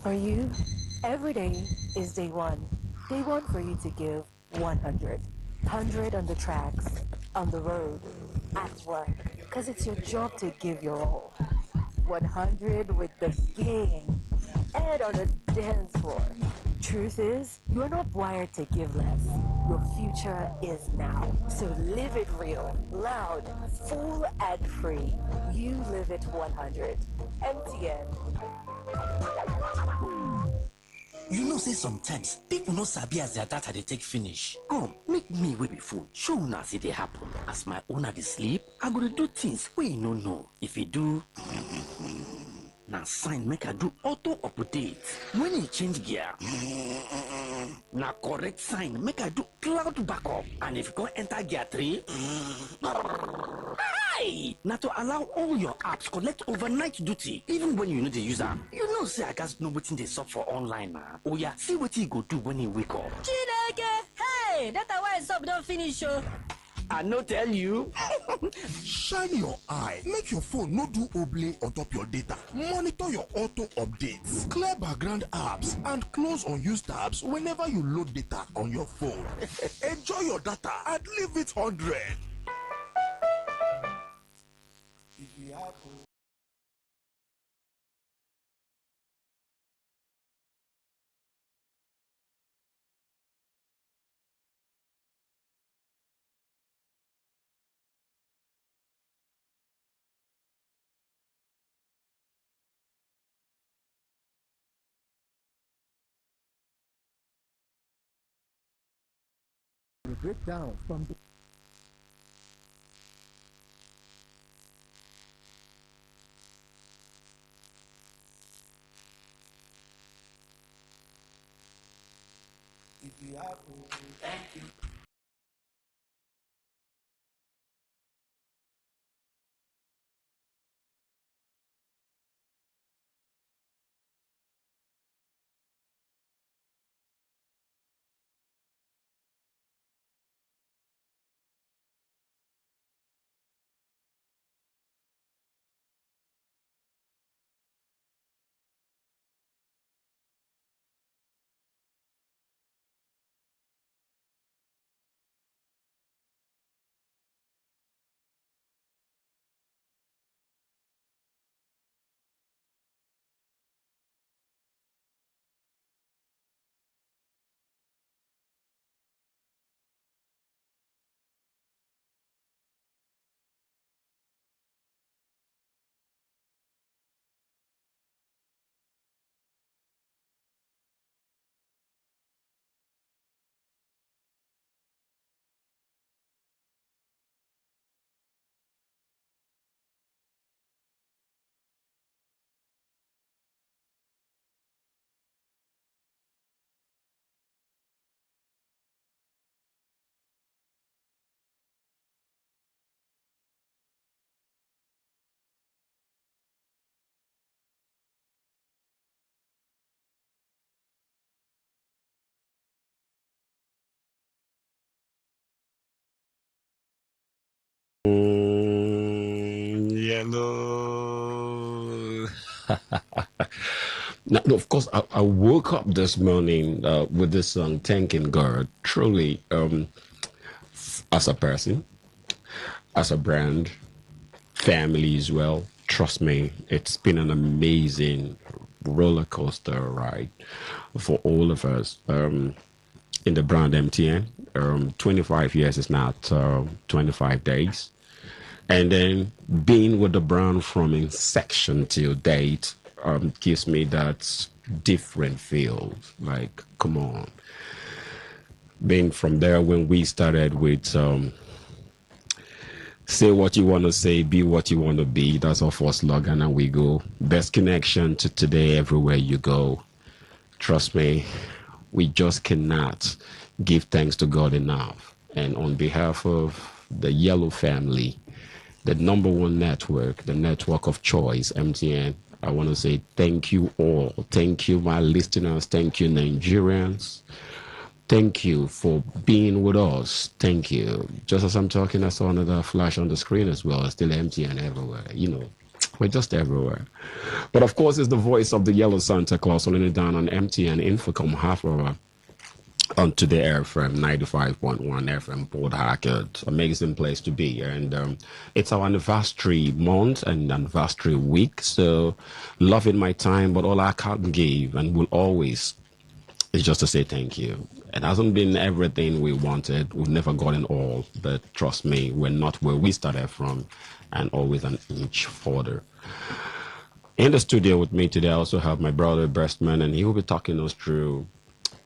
[SPEAKER 26] For you, every day is day one. Day one for you to give 100. 100 on the tracks, on the road, at work, because it's your job to give your all. 100 with the gang and on the dance floor. Truth is, you're not wired to give less. Your future is now. So live it real, loud, full and free. You live it 100. MTN.
[SPEAKER 10] You know say sometimes people no sabi as their data they take finish. Come, make me wey be fool. Show una see they happen. As my owner dey sleep, I go do things wey you no know. If you do now sign make I do auto update. When you change gear, now correct sign make I do cloud backup. And if you go enter gear 3, hi! Now to allow all your apps collect overnight duty, even when you know the user. You know say I guys know wetin dey sup for online now. Oh yeah, see what you go do when you wake up.
[SPEAKER 26] Chineke, hey!
[SPEAKER 10] Hey, that why up don't finish show. I no tell you.
[SPEAKER 7] Shine your eye. Make your phone no do oblay on top your data. Monitor your auto updates. Clear background apps and close unused tabs whenever you load data on your phone. Enjoy your data and leave it 100.
[SPEAKER 25] Breakdown from the
[SPEAKER 13] Thank you.
[SPEAKER 8] Yellow. Now, of course, I woke up this morning with this song, thanking God, truly, as a person, as a brand, family as well. Trust me, it's been an amazing roller coaster ride for all of us in the brand MTN. 25 years is not 25 days. And then being with the brand from inception till date gives me that different feel. Like, come on. Being from there when we started with say what you want to say, be what you want to be. That's our first slogan, and we go. Best connection to today everywhere you go. Trust me, we just cannot give thanks to God enough. And on behalf of the Yellow family, the number one network, the network of choice, MTN, I want to say thank you all. Thank you, my listeners. Thank you, Nigerians. Thank you for being with us. Thank you. Just as I'm talking, I saw another flash on the screen as well. Still MTN everywhere. You know, we're just everywhere. But of course, it's the voice of the Yellow Santa Claus holding it down on MTN Infocom half hour on Today FM 95.1 FM Port Harcourt. Amazing place to be. And it's our anniversary month and anniversary week. So loving my time, but all I can give and will always is just to say thank you. It hasn't been everything we wanted. We've never gotten all, but trust me, we're not where we started from and always an inch further. In the studio with me today, I also have my brother Breastman, and he will be talking us through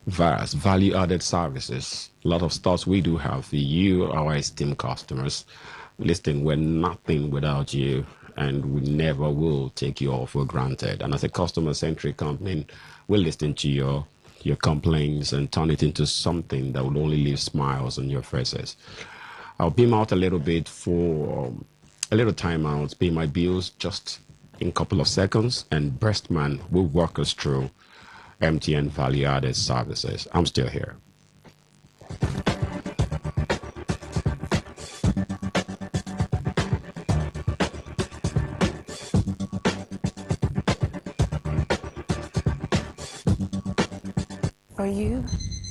[SPEAKER 8] vast value-added services. A lot of stuff we do have for you, our esteemed customers. Listen, we're nothing without you, and we never will take you all for granted. And as a customer-centric company, we'll listen to your complaints and turn it into something that will only leave smiles on your faces. I'll beam out a little bit for a little time out, pay my bills just in a couple of seconds, and Breastman will walk us through MTN value-added services. I'm still here.
[SPEAKER 26] For you,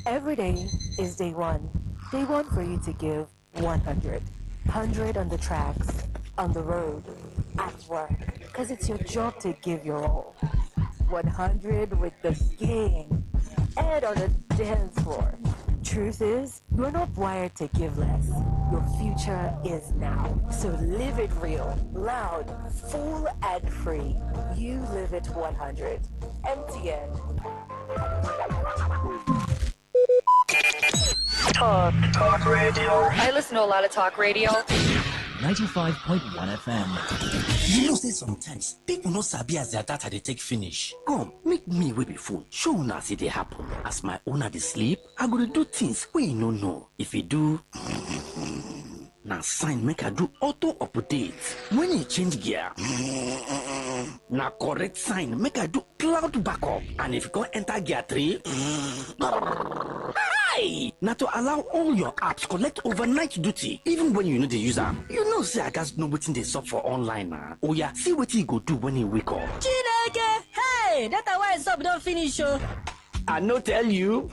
[SPEAKER 26] every day is day one. Day one for you to give 100. 100 on the tracks, on the road, at work. Because it's your job to give your all. 100 with the gang. And on the dance floor. Truth is, you're not wired to give less. Your future is now. So live it real, loud, full and free. You live it 100. MTN.
[SPEAKER 6] Talk radio. I listen to a lot of talk radio.
[SPEAKER 10] 95.1 FM. You know, say sometimes people no sabi as their data they take finish. Come, make me wey be phone. Show una see they happen. As my owner dey sleep, I go to do things we no know. If you do, now sign make I do auto update. When you change gear, now correct sign make I do cloud backup. And if you go enter gear 3, now to allow all your apps collect overnight duty, even when you know the user. You know, say I guys know what they sup for online now. Oh yeah, see what he go do when he wake up.
[SPEAKER 11] Chineke, hey, that's why it's up don't finish show.
[SPEAKER 10] I no tell you.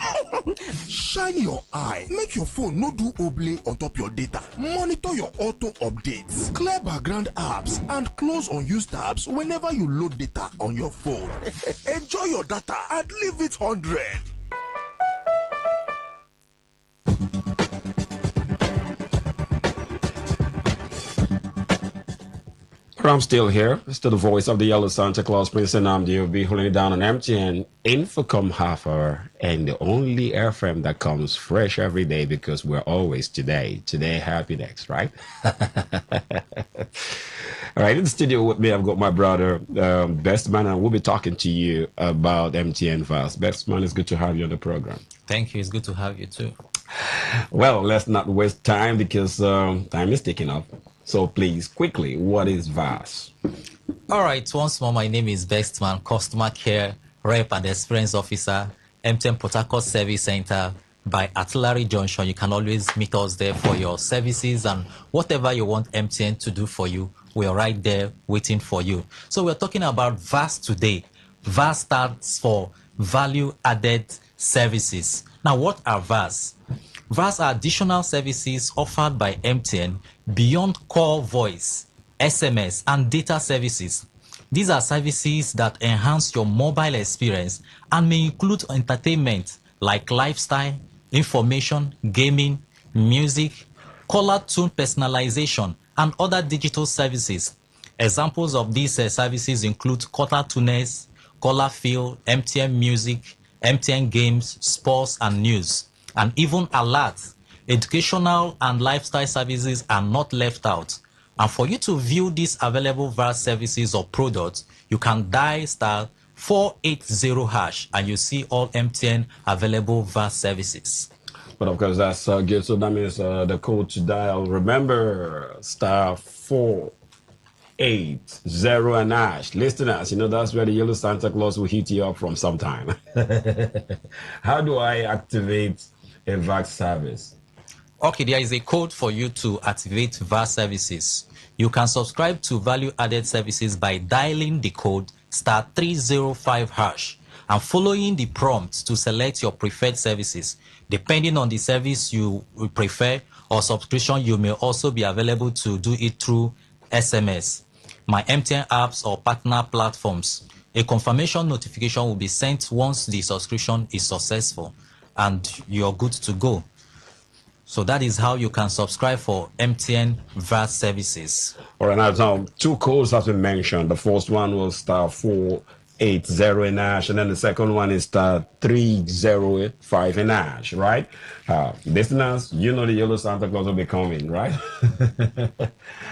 [SPEAKER 7] Shine your eye. Make your phone no do oblay on top your data. Monitor your auto updates. Clear background apps and close unused tabs whenever you load data on your phone. Enjoy your data and leave it 100.
[SPEAKER 8] I'm still here. Still the voice of the Yellow Santa Claus Prince, and I'm DOB holding it down on MTN Infocom half hour, and the only FM that comes fresh every day because we're always today. Today, happy next, right? All right, in the studio with me, I've got my brother, Best Man, and we'll be talking to you about MTN Vast. Best Man, it's good to have you on the program.
[SPEAKER 17] Thank you. It's good to have you too.
[SPEAKER 8] Well, let's not waste time because time is ticking up. So please, quickly, what is VAS?
[SPEAKER 17] All right, once more, my name is Bestman, Customer Care Rep and Experience Officer, MTN Port Harcourt Service Center by Artillery Junction. You can always meet us there for your services and whatever you want MTN to do for you. We are right there waiting for you. So we're talking about VAS today. VAS stands for Value Added Services. Now, what are VAS? VAS are additional services offered by MTN beyond core voice, SMS, and data services. These are services that enhance your mobile experience and may include entertainment like lifestyle, information, gaming, music, caller tune personalization, and other digital services. Examples of these services include caller tuners, caller fill, MTN music, MTN games, sports, and news, and even alerts. Educational and lifestyle services are not left out. And for you to view these available VAS services or products, you can dial *480# and you see all MTN available VAS services.
[SPEAKER 8] But of course, that's good. So that means the code to dial, remember, *480# and #. Listeners, you know, that's where the Yellow Santa Claus will hit you up from sometime. How do I activate a VAS service?
[SPEAKER 17] Okay, there is a code for you to activate VAS services. You can subscribe to value-added services by dialing the code *305# and following the prompts to select your preferred services. Depending on the service you prefer or subscription, you may also be available to do it through SMS, my MTN apps, or partner platforms. A confirmation notification will be sent once the subscription is successful and you're good to go. So that is how you can subscribe for MTN VAS services.
[SPEAKER 8] All right, now two codes have been mentioned. The first one was *480#, and then the second one is *305#, right? Listeners, you know the Yellow Santa Claus will be coming, right?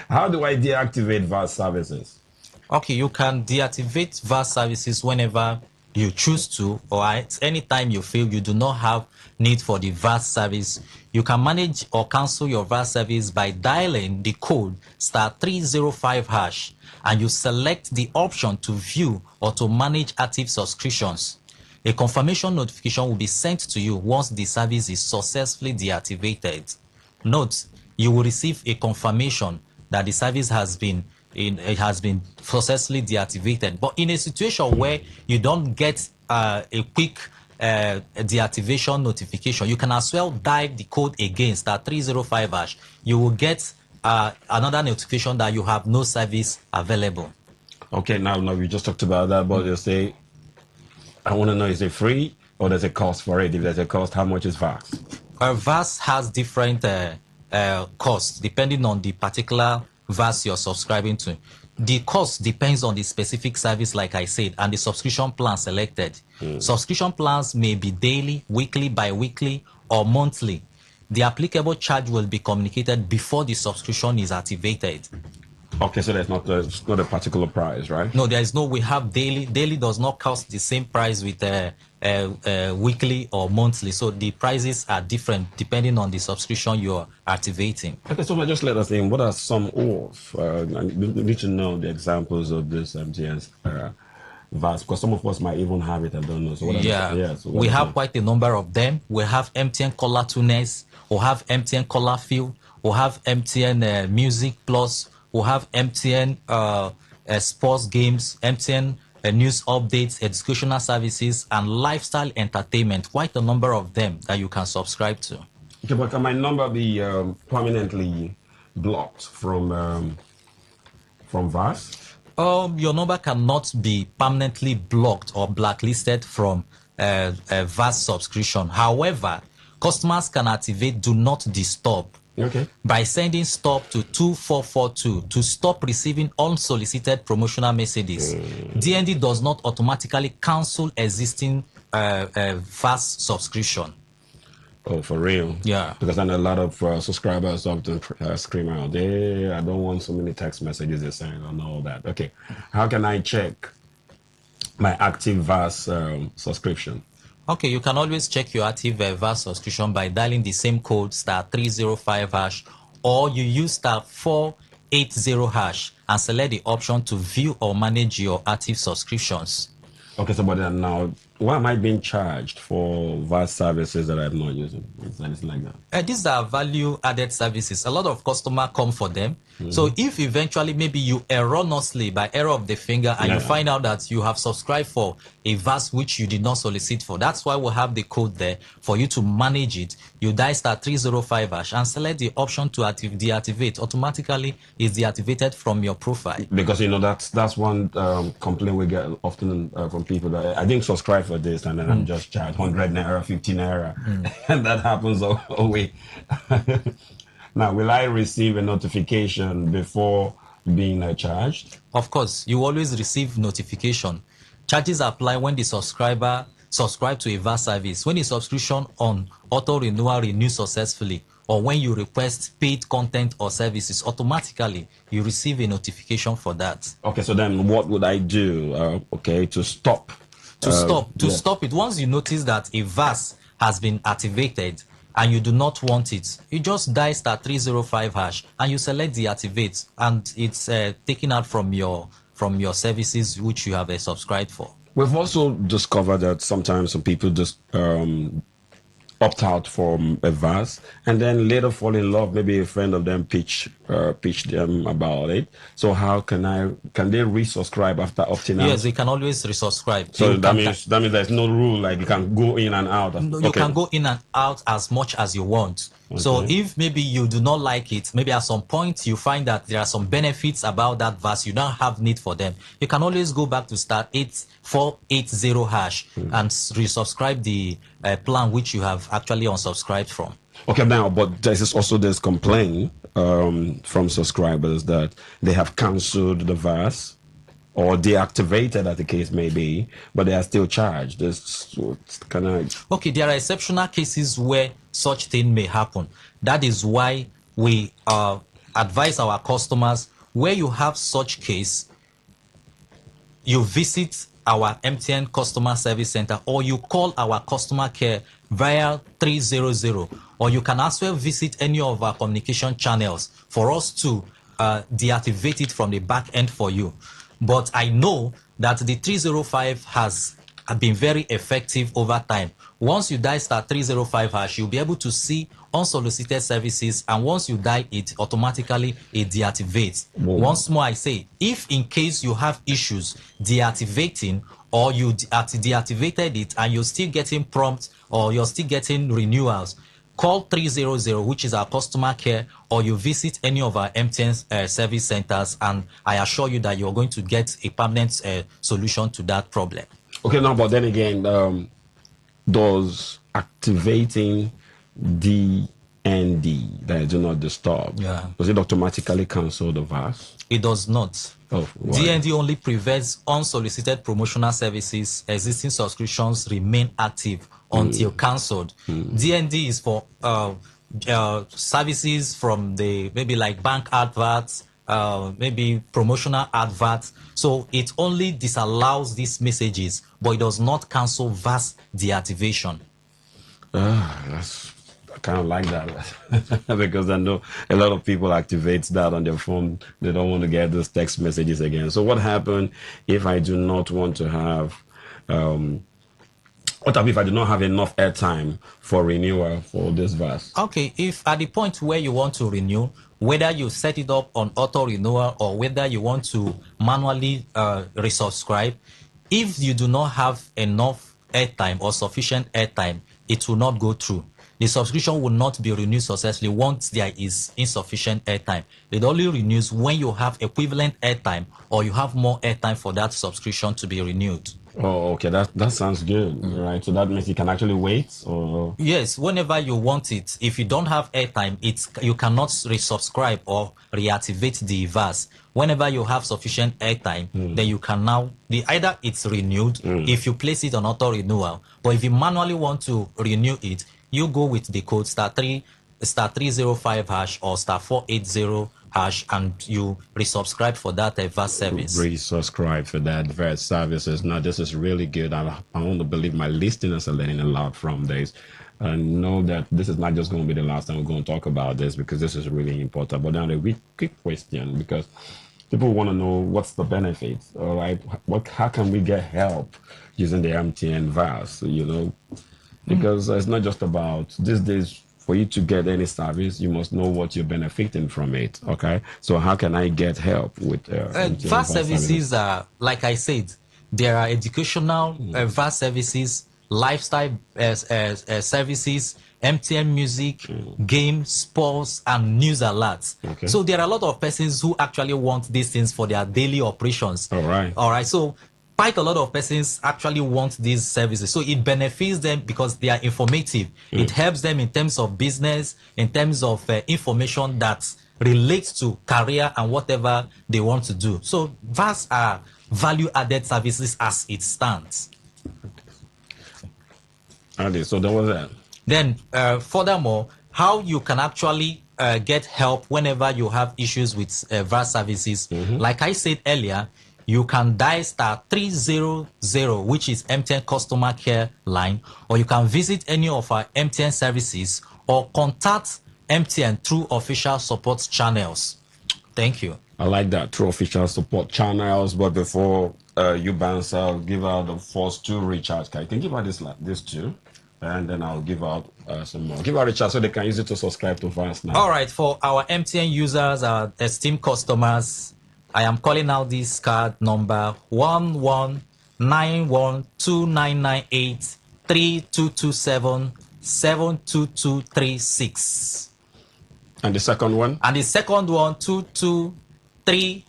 [SPEAKER 8] How do I deactivate VAS services?
[SPEAKER 17] Okay, you can deactivate VAS services whenever you choose to, or at any time you feel you do not have need for the VAS service. You can manage or cancel your VAS service by dialing the code *305# and you select the option to view or to manage active subscriptions. A confirmation notification will be sent to you once the service is successfully deactivated. Note, you will receive a confirmation that the service has been successfully deactivated. But in a situation where you don't get a quick deactivation notification, you can as well dial the code again, *305#. You will get another notification that you have no service available.
[SPEAKER 8] Okay, now we just talked about that, but you say, I want to know, is it free or there's a cost for it? If there's a cost, how much is VAS?
[SPEAKER 17] VAS has different costs depending on the particular VAS you're subscribing to. The cost depends on the specific service, like I said, and the subscription plan selected. Subscription plans may be daily, weekly, bi-weekly, or monthly. The applicable charge will be communicated before the subscription is activated.
[SPEAKER 8] Okay, so there's not a particular price, right?
[SPEAKER 17] No, there is no. We have daily. Daily does not cost the same price with weekly or monthly. So the prices are different depending on the subscription you're activating.
[SPEAKER 8] Okay, so just let us in. What are some of? We need to know the examples of this MTN VAS, because some of us might even have it and don't know. So
[SPEAKER 17] we have quite a number of them. We have MTN Color Tunes. We have MTN Color Field. We have MTN Music Plus. We have MTN sports games, MTN news updates, educational services, and lifestyle entertainment. Quite a number of them that you can subscribe to.
[SPEAKER 8] Okay, but can my number be permanently blocked from VAS?
[SPEAKER 17] Your number cannot be permanently blocked or blacklisted from a VAS subscription. However, customers can activate Do Not Disturb.
[SPEAKER 8] Okay.
[SPEAKER 17] By sending stop to 2442 to stop receiving unsolicited promotional messages. DND does not automatically cancel existing VAS subscription.
[SPEAKER 8] Oh, for real?
[SPEAKER 17] Yeah.
[SPEAKER 8] Because I know a lot of subscribers often scream out, hey, I don't want so many text messages they're saying and all that. Okay. How can I check my active VAS subscription?
[SPEAKER 17] Okay, you can always check your active VAS subscription by dialing the same code *305#, or you use *480# and select the option to view or manage your active subscriptions.
[SPEAKER 8] Okay, so but then now, why am I being charged for VAS services that I'm not using? Is anything like that?
[SPEAKER 17] These are value-added services. A lot of customers come for them. So if eventually maybe you erroneously, by error of the finger, and you find out that you have subscribed for a VAS which you did not solicit for, that's why we have the code there for you to manage it. You dial *305# and select the option to deactivate. Automatically, it's deactivated from your profile.
[SPEAKER 8] Because that's one complaint we get often from people that I didn't subscribe for this and then I'm just charged 100 naira, 50 naira, and that happens always. Now, will I receive a notification before being charged?
[SPEAKER 17] Of course, you always receive notification. Charges apply when the subscriber subscribe to a VAS service, when the subscription on auto renewal renews successfully, or when you request paid content or services, automatically you receive a notification for that.
[SPEAKER 8] Okay, so then what would I do? To stop?
[SPEAKER 17] Stop it. Once you notice that a VAS has been activated and you do not want it, you just dial *305# and you select deactivate, and it's taken out from your services which you have subscribed for.
[SPEAKER 8] We've also discovered that sometimes some people just opt out from a VAS and then later fall in love. Maybe a friend of them pitch them about it. So how can they resubscribe after opting out?
[SPEAKER 17] Yes, they can always resubscribe.
[SPEAKER 8] So that means there's no rule, like you can go in and out.
[SPEAKER 17] No, you can go in and out as much as you want. Okay. So if maybe you do not like it, maybe at some point you find that there are some benefits about that VAS, you don't have need for them, you can always go back to *480# and resubscribe the plan which you have actually unsubscribed from.
[SPEAKER 8] Okay, now, but there's also this complaint from subscribers that they have cancelled the VAS or deactivated, as the case may be, but they are still charged. Okay,
[SPEAKER 17] there are exceptional cases where such thing may happen. That is why we advise our customers, where you have such case, you visit our MTN customer service center, or you call our customer care via 300, or you can as well visit any of our communication channels for us to deactivate it from the back end for you. But I know that the 305 has been very effective over time. Once you dial *305#, you'll be able to see unsolicited services, and once you dial it, automatically it deactivates. Once more, I say, if in case you have issues deactivating or you deactivated it and you're still getting prompts or you're still getting renewals, call 300, which is our customer care, or you visit any of our MTN service centers, and I assure you that you're going to get a permanent solution to that problem.
[SPEAKER 8] Okay, now, but then again, does activating DND, that do not disturb, does it automatically cancel the VAS?
[SPEAKER 17] It does not.
[SPEAKER 8] Oh, why?
[SPEAKER 17] DND only prevents unsolicited promotional services. Existing subscriptions remain active until cancelled. DND is for services from the maybe like bank adverts, maybe promotional adverts. So it only disallows these messages, but it does not cancel VAS deactivation.
[SPEAKER 8] I kind of like that because I know a lot of people activate that on their phone. They don't want to get those text messages again. So what happens if I do not want to have, what if I do not have enough airtime for renewal for this VAS?
[SPEAKER 17] Okay, if at the point where you want to renew, whether you set it up on auto renewal or whether you want to manually resubscribe, if you do not have enough airtime or sufficient airtime, it will not go through. The subscription will not be renewed successfully once there is insufficient airtime. It only renews when you have equivalent airtime or you have more airtime for that subscription to be renewed.
[SPEAKER 8] Oh, okay, that sounds good, right? So that means you can actually wait, or
[SPEAKER 17] yes, whenever you want it. If you don't have airtime, you cannot resubscribe or reactivate the VAS. Whenever you have sufficient airtime, then you can now either it's renewed if you place it on auto renewal, but if you manually want to renew it, you go with the code *305# or *480# and you resubscribe for that VAS service.
[SPEAKER 8] Resubscribe for that VAS services. Now, this is really good. I want to believe my listeners are learning a lot from this. And know that this is not just going to be the last time we're going to talk about this, because this is really important. But now a quick question, because people want to know what's the benefits, all right? How can we get help using the MTN VAS, Because it's not just about these days. For you to get any service, you must know what you're benefiting from it. Okay, so how can I get help with
[SPEAKER 17] VAS services? Like I said, there are educational VAS services, lifestyle services, MTN music, game, sports, and news alerts.
[SPEAKER 8] Okay.
[SPEAKER 17] So there are a lot of persons who actually want these things for their daily operations.
[SPEAKER 8] All right.
[SPEAKER 17] So quite a lot of persons actually want these services. So it benefits them because they are informative. It helps them in terms of business, in terms of information that relates to career and whatever they want to do. So VAS are value-added services as it stands.
[SPEAKER 8] Okay, so that was that.
[SPEAKER 17] Then furthermore, how you can actually get help whenever you have issues with VAS services. Like I said earlier, you can dial *300, which is MTN customer care line, or you can visit any of our MTN services or contact MTN through official support channels. Thank you.
[SPEAKER 8] I like that, through official support channels. But before you bounce out, give out the first two recharge cards. You can give out this two, and then I'll give out some more. Give out recharge so they can use it to subscribe to VAS now.
[SPEAKER 17] All right, for our MTN users, our esteemed customers, I am calling out this card number 119129832227722236.
[SPEAKER 8] And the second one?
[SPEAKER 17] And the second one 223.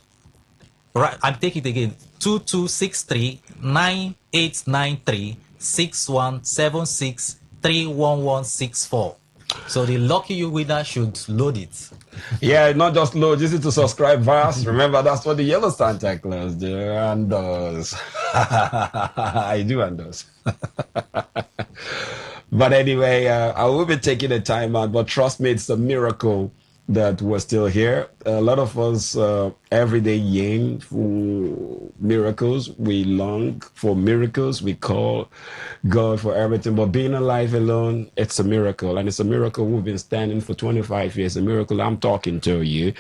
[SPEAKER 17] Right, I'm taking it again. 226398936176311164. So the lucky you winner should load it.
[SPEAKER 8] Yeah, not just load, just to subscribe VAS. Remember, that's what the yellow Santa Claus do and does. I do and does. But anyway, I will be taking a time out, but trust me, it's a miracle that we're still here. A lot of us every day yearn for miracles. We long for miracles. We call God for everything. But being alive alone, it's a miracle. And it's a miracle we've been standing for 25 years. A miracle I'm talking to you.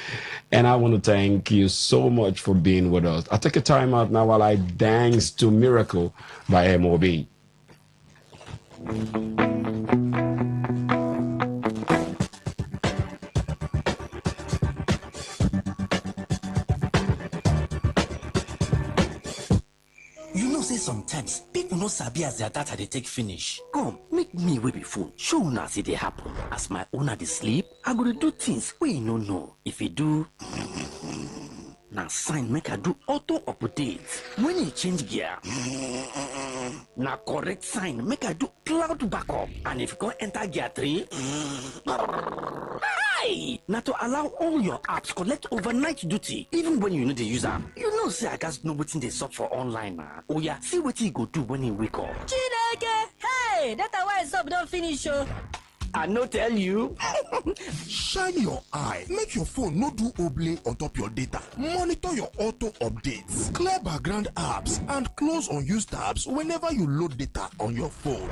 [SPEAKER 8] And I want to thank you so much for being with us. I'll take a time out now while I dance to Miracle by MOB.
[SPEAKER 10] say sometimes people no sabi as their data they take finish. Come, make me wey be phone. Show una see they happen. As my owner dey sleep, I go dey do things wey no know. If you do now sign make I do auto update. When you change gear, now correct sign make I do cloud backup. And if you go enter gear 3, hi! Now to allow all your apps collect overnight duty, even when you know the user. You know say I guys know wetin dey sup for online na. Oh yeah, see what you go do when you wake up.
[SPEAKER 11] Chineke, hey, data why sup don't finish oh.
[SPEAKER 10] I no tell you.
[SPEAKER 7] Shine your eye. Make your phone no do oblay on top your data. Monitor your auto updates. Clear background apps and close unused tabs whenever you load data on your phone.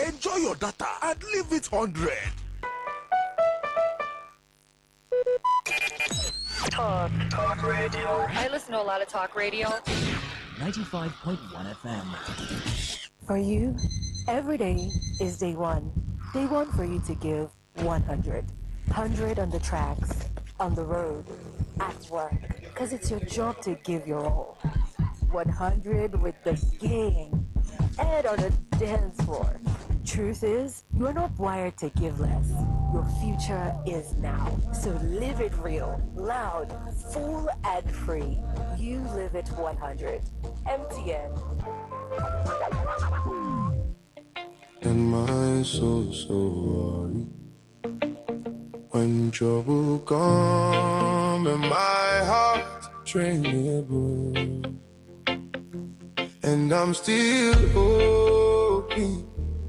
[SPEAKER 7] Enjoy your data and leave it 100.
[SPEAKER 6] Talk radio. I listen to a lot of talk radio.
[SPEAKER 12] 95.1 FM.
[SPEAKER 26] For you, every day is day one. Day one for you to give 100. 100 on the tracks, on the road, at work. Because it's your job to give your all. 100 with the gang. And on the dance floor. Truth is, you're not wired to give less. Your future is now. So live it real, loud, full and free. You live it 100. MTN.
[SPEAKER 13] And my soul so worried when trouble come and my heart tremble, and I'm still hoping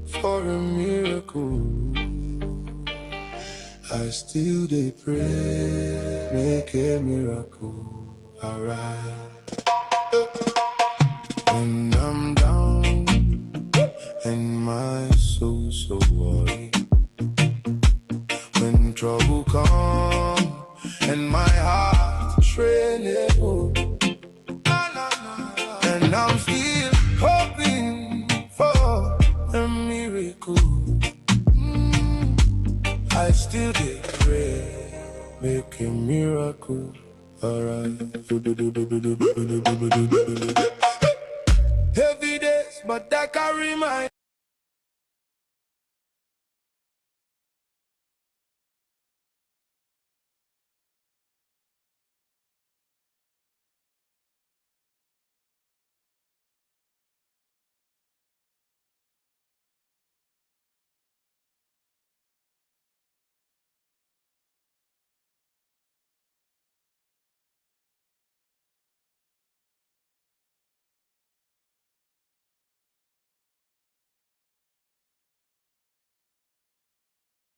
[SPEAKER 13] for a miracle. I still dey pray, make a miracle, alright. When I'm down and my soul so worried, when trouble come and my heart tremble, and I'm still hoping for a miracle. I still dey pray, make a miracle, alright. Heavy days, but I carry my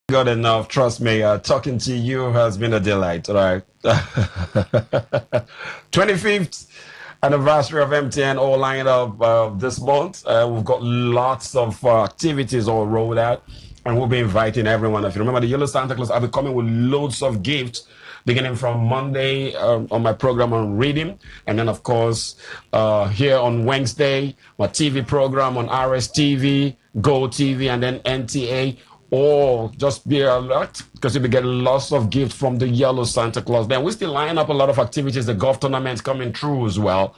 [SPEAKER 8] Got enough, trust me. Talking to you has been a delight, right? 25th anniversary of MTN all lined up this month. We've got lots of activities all rolled out, and we'll be inviting everyone. If you remember the Yellow Santa Claus, I'll be coming with loads of gifts beginning from Monday on my program on reading, and then of course here on Wednesday my TV program on RSTV, Go TV, and then NTA. Or just be alert because you'll be getting lots of gifts from the Yellow Santa Claus. Then we still line up a lot of activities, the golf tournaments coming through as well.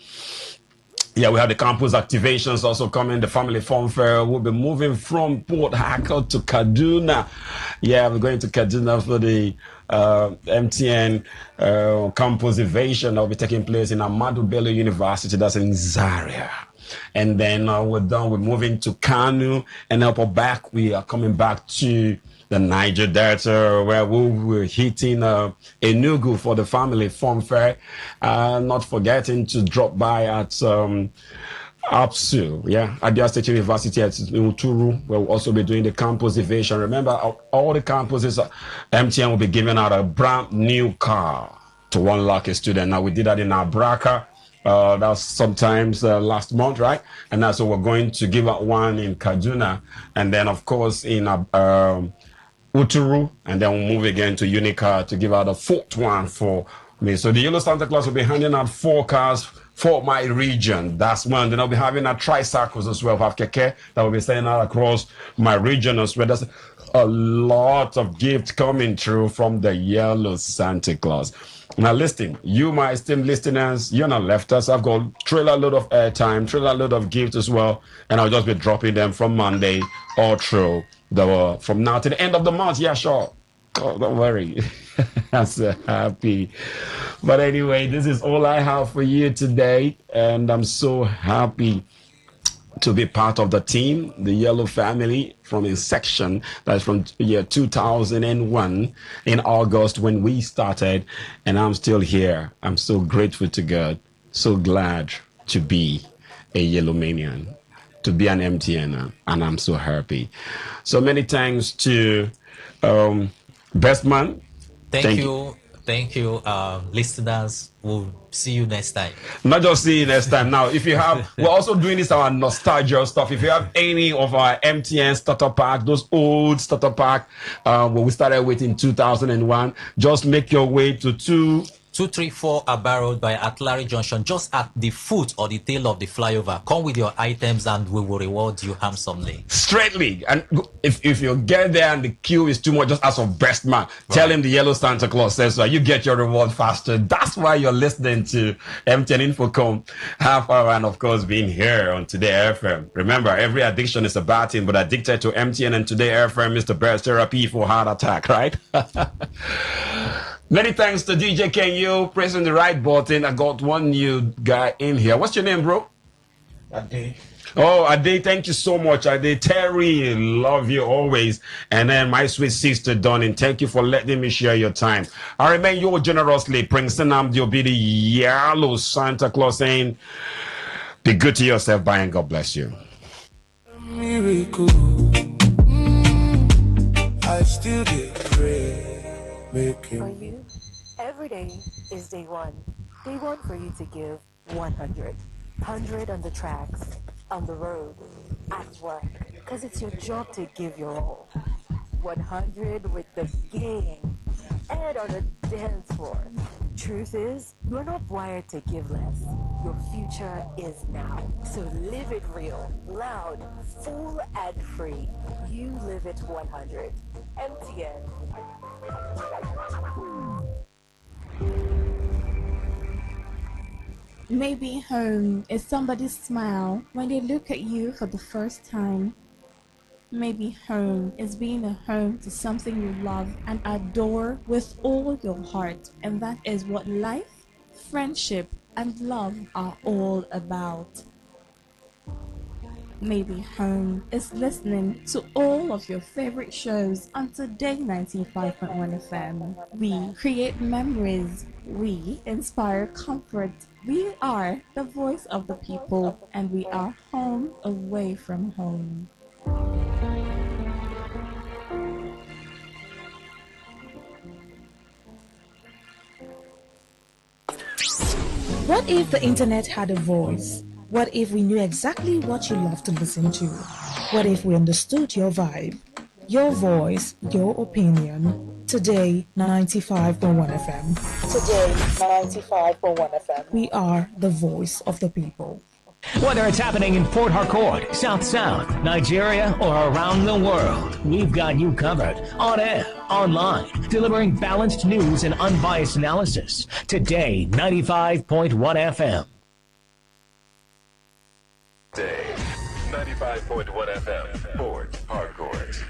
[SPEAKER 8] Yeah, we have the campus activations also coming, the family fun fair. We'll be moving from Port Harcourt to Kaduna. Yeah, we're going to Kaduna for the MTN campus evasion that will be taking place in Ahmadu Bello University, that's in Zaria. And then we're done with moving to Kanu, and up or back, we are coming back to the Niger Delta, where we were hitting Enugu for the family fun fair. Not forgetting to drop by at APSU, yeah, Adia State University at Uturu, where we'll also be doing the campus evasion. Remember, all the campuses, MTN will be giving out a brand new car to one lucky student. Now, we did that in Abraka. That's sometimes last month, right? And that's what we're going to give out one in Kaduna, and then of course in Uturu, and then we'll move again to Unica to give out a fourth one for me. So the Yellow Santa Claus will be handing out 4 cars for my region. That's one. Then I'll be having a tricycles as well. I have keke that will be sending out across my region as well. That's a lot of gifts coming through from the yellow Santa Claus. Now listen, you my esteemed listeners, you're not left us. I've got trailer load of airtime, trailer load of gifts as well, and I'll just be dropping them from Monday all through from now to the end of the month. Yeah, sure. Oh, don't worry. I'm so happy. But anyway, this is all I have for you today, and I'm so happy to be part of the team, the Yellow family, from inception. That's from year 2001 in August when we started, and I'm still here. I'm so grateful to God, so glad to be a Yellow Manian, to be an MTNer, and I'm so happy. So many thanks to Best Man.
[SPEAKER 17] Thank you, listeners. We'll see you next time.
[SPEAKER 8] Not just see you next time. Now, if you have, we're also doing this our nostalgia stuff. If you have any of our MTN starter pack, those old starter pack, when we started with in 2001, just make your way to
[SPEAKER 17] 234 Abba Road by Artillery Junction, just at the foot or the tail of the flyover. Come with your items and we will reward you handsomely.
[SPEAKER 8] Straightly. And if you get there and the queue is too much, just ask for Best Man. Right. Tell him the yellow Santa Claus says so. You get your reward faster. That's why you're listening to MTN Infocom half hour, and of course being here on Today FM. Remember, every addiction is a bad thing, but addicted to MTN and Today FM is the best therapy for heart attack, right? Many thanks to DJ KU pressing the right button. I got one new guy in here. What's your name, bro?
[SPEAKER 16] Ade.
[SPEAKER 8] Oh, Ade, thank you so much. Ade, Terry, love you always. And then my sweet sister, Donnie, thank you for letting me share your time. I remain yours generously. Prince Namdi will be the yellow Santa Claus saying, be good to yourself. Bye and God bless you.
[SPEAKER 13] Miracle. I still get pray.
[SPEAKER 26] For you, every day is day one. Day one for you to give 100. 100 on the tracks, on the road, at work. Because it's your job to give your all. 100 with the gang and on the dance floor. Truth is, you're not wired to give less. Your future is now. So live it real, loud, full and free. You live it 100. MTN.
[SPEAKER 18] Maybe home is somebody's smile when they look at you for the first time. Maybe home is being a home to something you love and adore with all your heart. And that is what life, friendship, and love are all about. Maybe home is listening to all of your favorite shows on Today95.1 FM. We create memories. We inspire comfort. We are the voice of the people, and we are home away from home.
[SPEAKER 19] What if the internet had a voice? What if we knew exactly what you love to listen to? What if we understood your vibe, your voice, your opinion? Today, 95.1 FM. Today, 95.1 FM. We are the voice of the people.
[SPEAKER 12] Whether it's happening in Port Harcourt, South South, Nigeria, or around the world, we've got you covered. On air, online, delivering balanced news and unbiased analysis. Today, 95.1 FM.
[SPEAKER 20] Day 95.1 FM, Port Harcourt.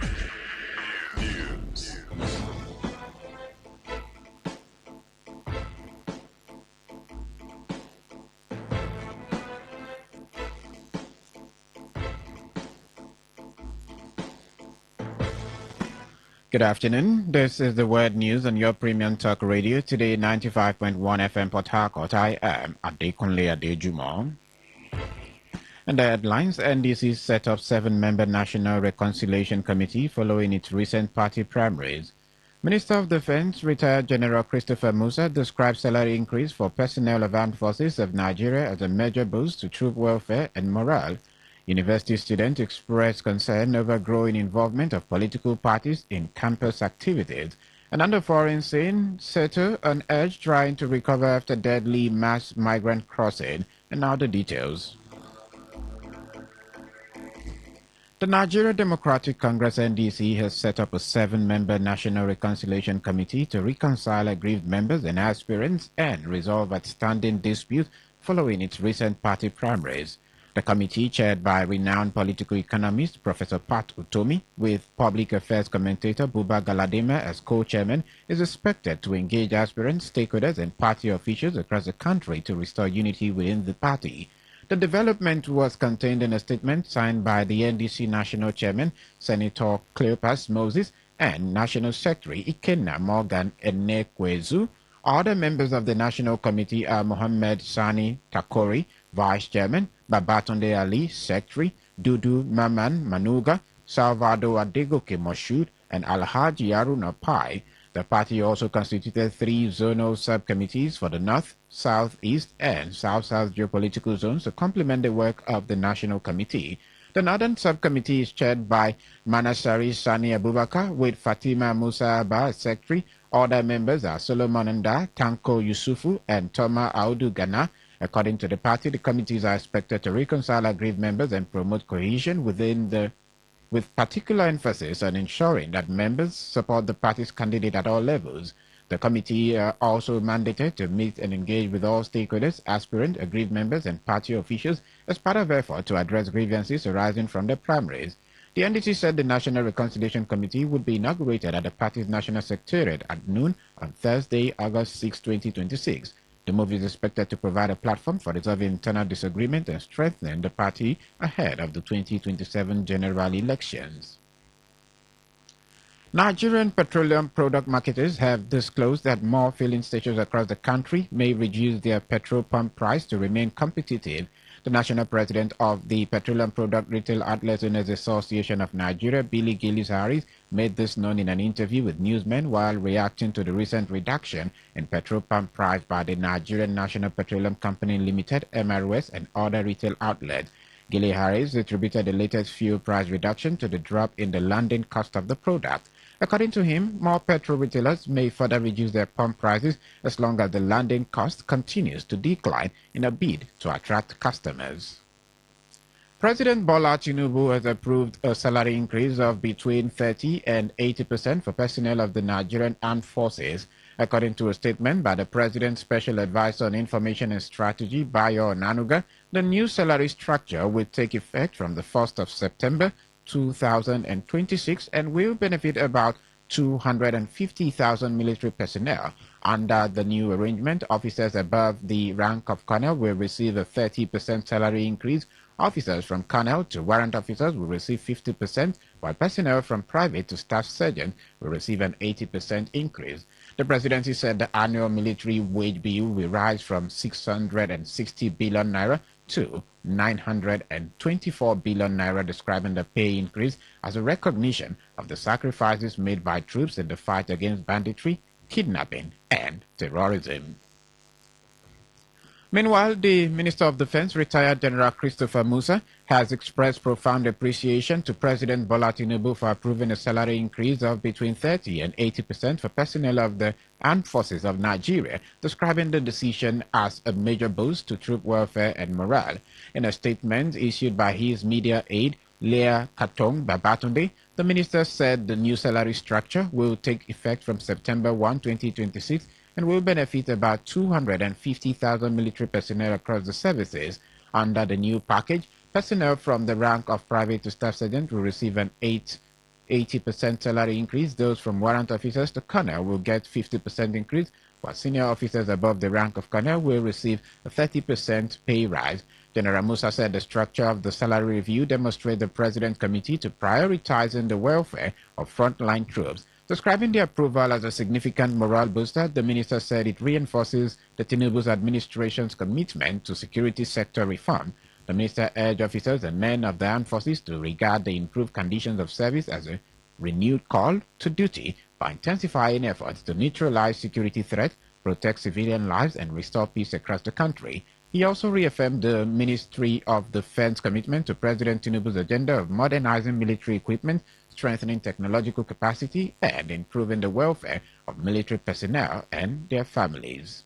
[SPEAKER 20] News.
[SPEAKER 22] Good afternoon. This is the Word News on your premium talk radio. Today, 95.1 FM Port Harcourt. I am Adekunle Adejumo. And the headlines: NDC set up 7-member National Reconciliation Committee following its recent party primaries. Minister of Defense, retired General Christopher Musa, described salary increase for personnel of armed forces of Nigeria as a major boost to troop welfare and morale. University students expressed concern over growing involvement of political parties in campus activities. And under foreign scene, Seto on edge trying to recover after deadly mass migrant crossing. And now the details. The Nigeria Democratic Congress NDC has set up a 7-member National Reconciliation Committee to reconcile aggrieved members and aspirants and resolve outstanding disputes following its recent party primaries. The committee, chaired by renowned political economist Professor Pt2, with public affairs commentator Buba Galadima as co-chairman, is expected to engage aspirants, stakeholders and party officials across the country to restore unity within the party. The development was contained in a statement signed by the NDC National Chairman, Senator Cleopas Moses, and National Secretary Ikenna Morgan Enekwezu. Other members of the National Committee are Mohammed Sani Takori, Vice Chairman, Babatunde Ali, Secretary, Dudu Maman Manuga, Salvador Adegoke Moshood, and Alhaji Aruna Pai. The party also constituted 3 zonal subcommittees for the North, South East, and South-South geopolitical zones to complement the work of the National Committee. The Northern Subcommittee is chaired by Manasari Sani Abubakar, with Fatima Musa Abba as Secretary. Other members are Solomon Nda, Tanko Yusufu, and Toma Audu Gana. According to the party, the committees are expected to reconcile aggrieved members and promote cohesion with particular emphasis on ensuring that members support the party's candidate at all levels. The committee are also mandated to meet and engage with all stakeholders, aspirant, aggrieved members, and party officials as part of effort to address grievances arising from the primaries. The NDC said the National Reconciliation Committee would be inaugurated at the party's National Secretariat at noon on Thursday, August 6, 2026. The move is expected to provide a platform for resolving internal disagreement and strengthening the party ahead of the 2027 general elections. Nigerian petroleum product marketers have disclosed that more filling stations across the country may reduce their petrol pump price to remain competitive. The national president of the Petroleum Product Retail Outlets Owners Association of Nigeria, Billy Gillis Harris, made this known in an interview with newsmen while reacting to the recent reduction in petrol pump price by the Nigerian National Petroleum Company Limited, MRS, and other retail outlets. Gilly Harris attributed the latest fuel price reduction to the drop in the landing cost of the product. According to him, more petrol retailers may further reduce their pump prices as long as the landing cost continues to decline in a bid to attract customers. President Bola Tinubu has approved a salary increase of between 30 and 80% for personnel of the Nigerian Armed Forces. According to a statement by the President's Special Advisor on Information and Strategy, Bayo Onanuga, the new salary structure will take effect from the 1st of September 2026 and will benefit about 250,000 military personnel. Under the new arrangement, officers above the rank of colonel will receive a 30% salary increase. Officers from colonel to warrant officers will receive 50%, while personnel from private to staff sergeant will receive an 80% increase. The presidency said the annual military wage bill will rise from 660 billion naira to 924 billion naira, describing the pay increase as a recognition of the sacrifices made by troops in the fight against banditry, kidnapping, and terrorism. Meanwhile, the Minister of Defense, retired General Christopher Musa, has expressed profound appreciation to President Bola Tinubu for approving a salary increase of between 30 and 80% for personnel of the Armed Forces of Nigeria, describing the decision as a major boost to troop welfare and morale. In a statement issued by his media aide, Leah Katong Babatunde, the minister said the new salary structure will take effect from September 1, 2026, and will benefit about 250,000 military personnel across the services. Under the new package, personnel from the rank of private to staff sergeant will receive an 80% salary increase. Those from warrant officers to colonel will get 50% increase, while senior officers above the rank of colonel will receive a 30% pay rise. General Musa said the structure of the salary review demonstrates the President's committee to prioritizing the welfare of frontline troops. Describing the approval as a significant morale booster, the minister said it reinforces the Tinubu's administration's commitment to security sector reform. The minister urged officers and men of the armed forces to regard the improved conditions of service as a renewed call to duty by intensifying efforts to neutralize security threats, protect civilian lives, and restore peace across the country. He also reaffirmed the Ministry of Defense commitment to President Tinubu's agenda of modernizing military equipment, strengthening technological capacity, and improving the welfare of military personnel and their families.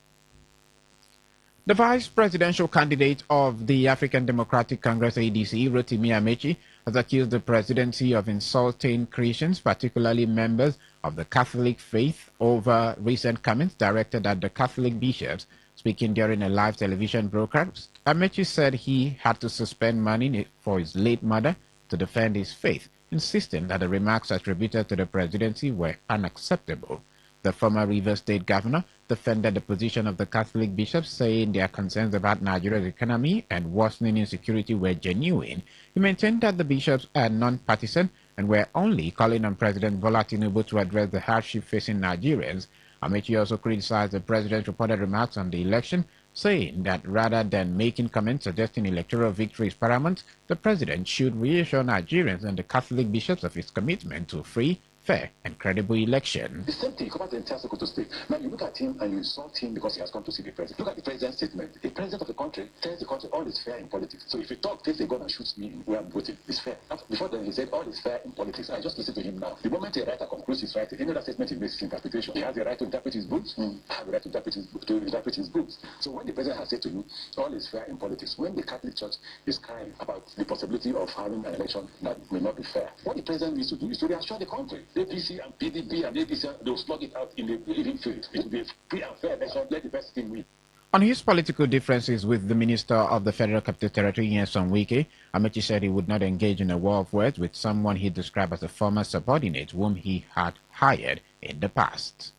[SPEAKER 22] The vice presidential candidate of the African Democratic Congress ADC, Rotimi Amechi, has accused the presidency of insulting Christians, particularly members of the Catholic faith, over recent comments directed at the Catholic bishops. Speaking during a live television broadcast, Amechi said he had to suspend money for his late mother to defend his faith, insisting that the remarks attributed to the presidency were unacceptable. The former Rivers State governor defended the position of the Catholic bishops, saying their concerns about Nigeria's economy and worsening insecurity were genuine. He maintained that the bishops are non-partisan and were only calling on President Bola Tinubu to address the hardship facing Nigerians. Amechi also criticized the president's reported remarks on the election, saying that rather than making comments suggesting electoral victory is paramount, the president should reassure Nigerians and the Catholic bishops of his commitment to free, fair and credible election.
[SPEAKER 15] The same thing covers the entire Sokoto state. Now you look at him and you insult him because he has come to see the president. Look at the president's statement. The president of the country tells the country all is fair in politics. So if he takes a gun and shoots me where I'm voting, it's fair. Before then he said all is fair in politics. I just listen to him now. The moment a writer concludes his writing, any other statement he makes is interpretation. He has the right to interpret his books. I have the right to interpret his books. So when the president has said to you all is fair in politics, when the Catholic Church is crying about the possibility of having an election that may not be fair, what the president needs to do is to reassure the country. APC and PDP and APC, they'll slug it out in the field. It will be a free and fair election. Let the best team win.
[SPEAKER 22] On his political differences with the Minister of the Federal Capital Territory, Nyesom Wike, Amechi said he would not engage in a war of words with someone he described as a former subordinate whom he had hired in the past.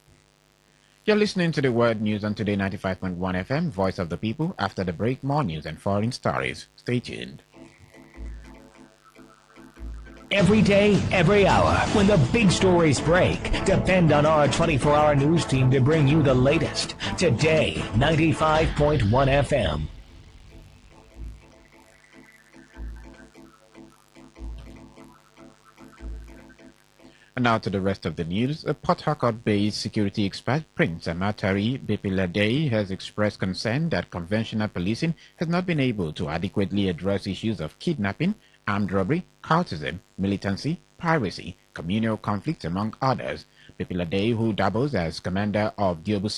[SPEAKER 22] You're listening to the World News on Today 95.1 FM, Voice of the People. After the break, more news and foreign stories. Stay tuned.
[SPEAKER 12] Every day, every hour, when the big stories break, depend on our 24-hour news team to bring you the latest. Today, 95.1 FM.
[SPEAKER 22] And now to the rest of the news. A Port Harcourt-based security expert, Prince Amatari Bepilade, has expressed concern that conventional policing has not been able to adequately address issues of kidnapping, armed robbery, cultism, militancy, piracy, communal conflict, among others. Bepilade, who doubles as commander of Diobu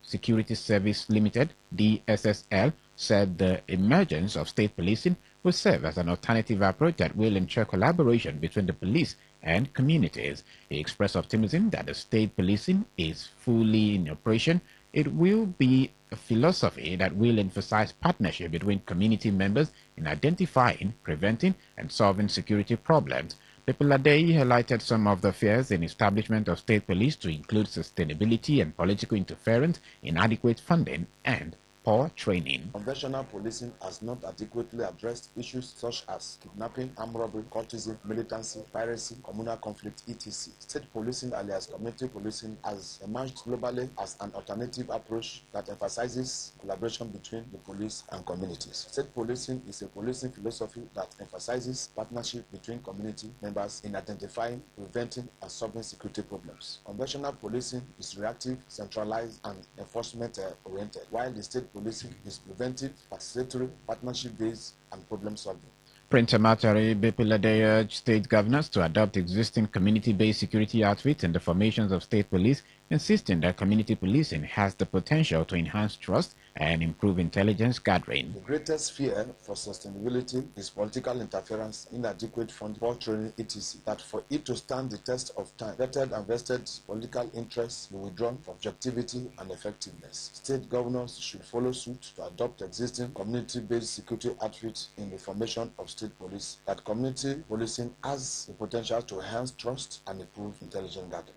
[SPEAKER 22] Security Service Limited, DSSL, said the emergence of state policing will serve as an alternative approach that will ensure collaboration between the police and communities. He expressed optimism that the state policing is fully in operation. It will be a philosophy that will emphasize partnership between community members in identifying, preventing, and solving security problems. Bepilade highlighted some of the fears in establishment of state police to include sustainability and political interference, inadequate funding, and poor training.
[SPEAKER 4] Conventional policing has not adequately addressed issues such as kidnapping, armed robbery, cultism, militancy, piracy, communal conflict, etc. State policing, alias community policing, has emerged globally as an alternative approach that emphasizes collaboration between the police and communities. State policing is a policing philosophy that emphasizes partnership between community members in identifying, preventing, and solving security problems. Conventional policing is reactive, centralized, and enforcement-oriented, while the state policing is preventive, participatory, partnership-based, and problem-solving.
[SPEAKER 22] Prince Amatari Bepilade urged state governors to adopt existing community-based security outfits in the formations of state police, insisting that community policing has the potential to enhance trust and improve intelligence gathering.
[SPEAKER 4] The greatest fear for sustainability is political interference, inadequate funding, poor training, etc. That for it to stand the test of time, vetted and vested political interests will withdraw objectivity and effectiveness. State governors should follow suit to adopt existing community-based security outfits in the formation of state police. That community policing has the potential to enhance trust and improve intelligence gathering.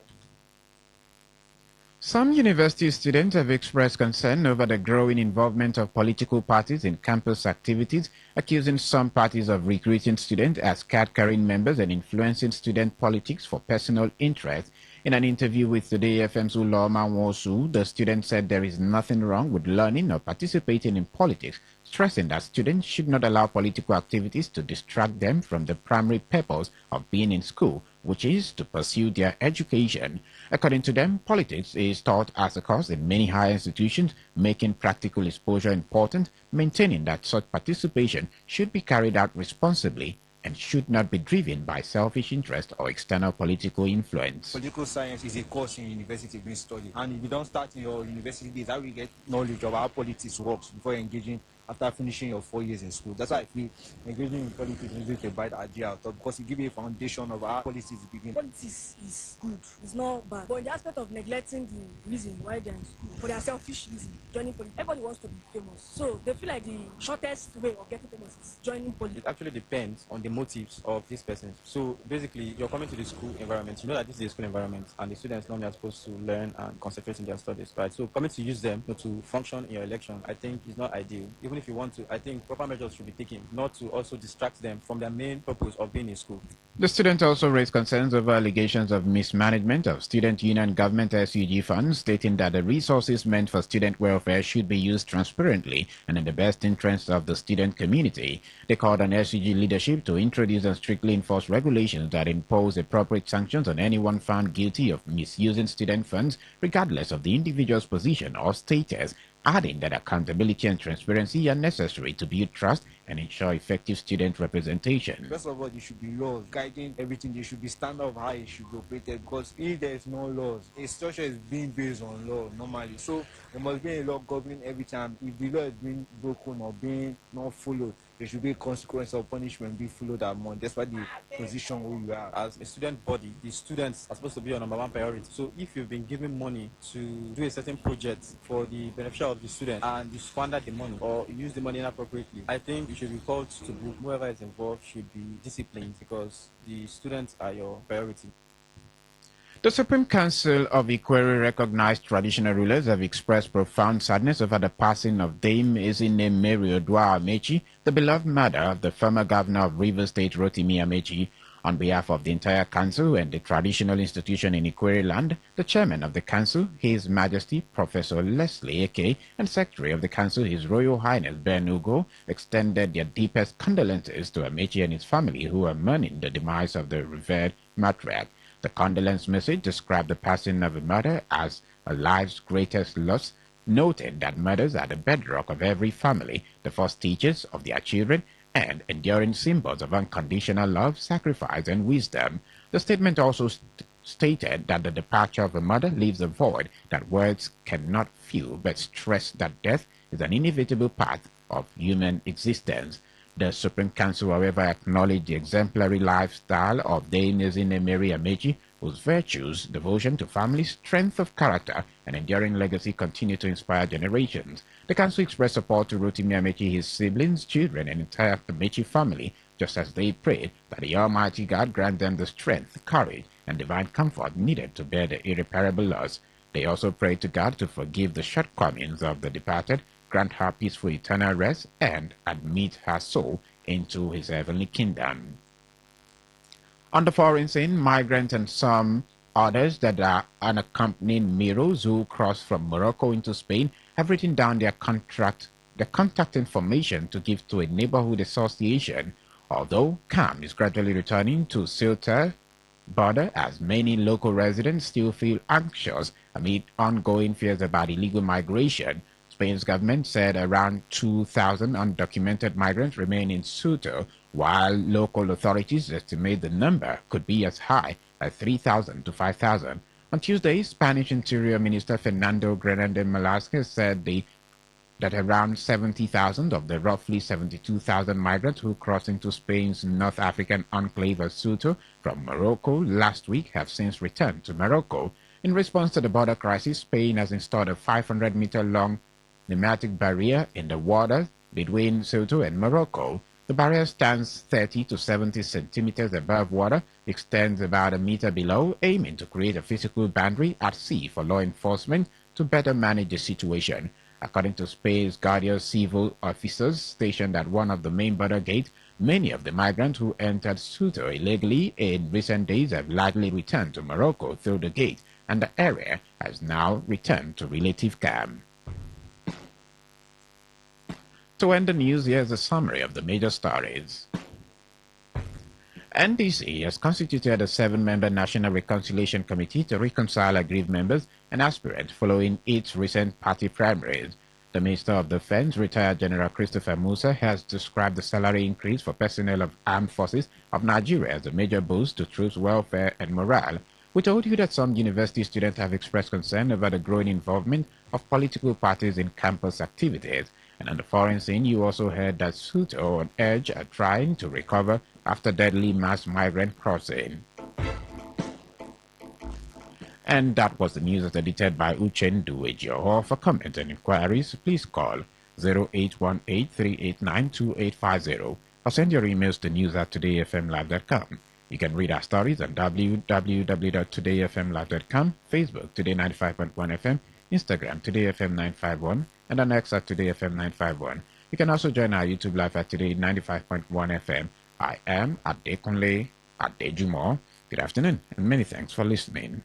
[SPEAKER 22] Some university students have expressed concern over the growing involvement of political parties in campus activities, accusing some parties of recruiting students as card-carrying members and influencing student politics for personal interest. In an interview with Today FM's Uloma Nwosu, the student said there is nothing wrong with learning or participating in politics, stressing that students should not allow political activities to distract them from the primary purpose of being in school, which is to pursue their education. According to them, politics is taught as a course in many higher institutions, making practical exposure important, maintaining that such participation should be carried out responsibly and should not be driven by selfish interest or external political influence.
[SPEAKER 5] Political science is a course in university being studied, and if you don't start in your university days, how you get knowledge of how politics works before engaging after finishing your 4 years in school. That's why I feel engaging in politics is a bright idea out of, because it gives you a foundation of how politics begin.
[SPEAKER 2] Politics is good, it's not bad. But in the aspect of neglecting the reason why they're in school, for their selfish reason, joining politics, everybody wants to be famous. So they feel like the shortest way of getting famous is joining politics.
[SPEAKER 5] It actually depends on the motives of this person. So basically, you're coming to the school environment. You know that this is a school environment, and the students normally are supposed to learn and concentrate in their studies, right? So coming to use them to function in your election, I think is not ideal. Even if you want to, I think proper measures should be taken, not to also distract them from their main purpose of being in school.
[SPEAKER 22] The student also raised concerns over allegations of mismanagement of student union government SUG funds, stating that the resources meant for student welfare should be used transparently and in the best interest of the student community. They called on SUG leadership to introduce and strictly enforce regulations that impose appropriate sanctions on anyone found guilty of misusing student funds, regardless of the individual's position or status, adding that accountability and transparency are necessary to build trust and ensure effective student representation.
[SPEAKER 5] First of all, there should be laws guiding everything. There should be standard of how it should be operated, because if there is no laws, a structure is being based on law normally. So there must be a law governing every time. If the law is being broken or being not followed, there should be a consequence or punishment be followed that month. That's why the position where you are as a student body, the students are supposed to be your number one priority. So if you've been given money to do a certain project for the benefit of the student and you squander the money or use the money inappropriately, I think you should be called to book. Whoever is involved should be disciplined, because the students are your priority.
[SPEAKER 22] The Supreme Council of Equerry recognized traditional rulers have expressed profound sadness over the passing of Dame Ezinne Mary Odua Amechi, the beloved mother of the former governor of Rivers State Rotimi Amechi. On behalf of the entire council and the traditional institution in Equerry land, the chairman of the council, His Majesty Professor Leslie Eke, and secretary of the council, His Royal Highness Ben Ugo, extended their deepest condolences to Amechi and his family, who are mourning the demise of the revered matriarch. The condolence message described the passing of a mother as a life's greatest loss, noting that mothers are the bedrock of every family, the first teachers of their children, and enduring symbols of unconditional love, sacrifice, and wisdom. The statement also stated that the departure of a mother leaves a void that words cannot fill, but stressed that death is an inevitable part of human existence. The Supreme Council, however, acknowledged the exemplary lifestyle of Dame Ezinne Mary Amechi, whose virtues, devotion to family, strength of character, and enduring legacy continue to inspire generations. The Council expressed support to Rotimi Amechi, his siblings, children, and entire Amechi family, just as they prayed that the Almighty God grant them the strength, courage, and divine comfort needed to bear the irreparable loss. They also prayed to God to forgive the shortcomings of the departed, grant her peaceful eternal rest, and admit her soul into his heavenly kingdom. On the foreign scene, migrants and some others that are unaccompanied Miros who crossed from Morocco into Spain have written down their contact information to give to a neighborhood association, although calm is gradually returning to Ceuta border as many local residents still feel anxious amid ongoing fears about illegal migration. Spain's government said around 2,000 undocumented migrants remain in Ceuta, while local authorities estimate the number could be as high as 3,000 to 5,000. On Tuesday, Spanish Interior Minister Fernando Granados Velasquez said that around 70,000 of the roughly 72,000 migrants who crossed into Spain's North African enclave of Ceuta from Morocco last week have since returned to Morocco. In response to the border crisis, Spain has installed a 500-meter-long pneumatic barrier in the water between Ceuta and Morocco. The barrier stands 30 to 70 centimeters above water, extends about a meter below, aiming to create a physical boundary at sea for law enforcement to better manage the situation. According to Spain's Guardia Civil officers stationed at one of the main border gates, many of the migrants who entered Ceuta illegally in recent days have likely returned to Morocco through the gate, and the area has now returned to relative calm. To end the news, here's a summary of the major stories. NDC has constituted a 7-member National Reconciliation Committee to reconcile aggrieved members and aspirants following its recent party primaries. The Minister of Defense, retired General Christopher Musa, has described the salary increase for personnel of armed forces of Nigeria as a major boost to troops' welfare and morale. We told you that some university students have expressed concern over the growing involvement of political parties in campus activities. And on the foreign scene, you also heard that Soto and Edge are trying to recover after deadly mass migrant crossing. And that was the news as edited by Uchendu Ejioho. For comments and inquiries, please call 0818-389-2850 or send your emails to news@todayfmlive.com. You can read our stories on www.todayfmlive.com, Facebook Today95.1 FM, Instagram TodayFM951, and on X at TodayFM951. You can also join our YouTube live at Today95.1 FM. I am Adekunle Adejumo. Good afternoon, and many thanks for listening.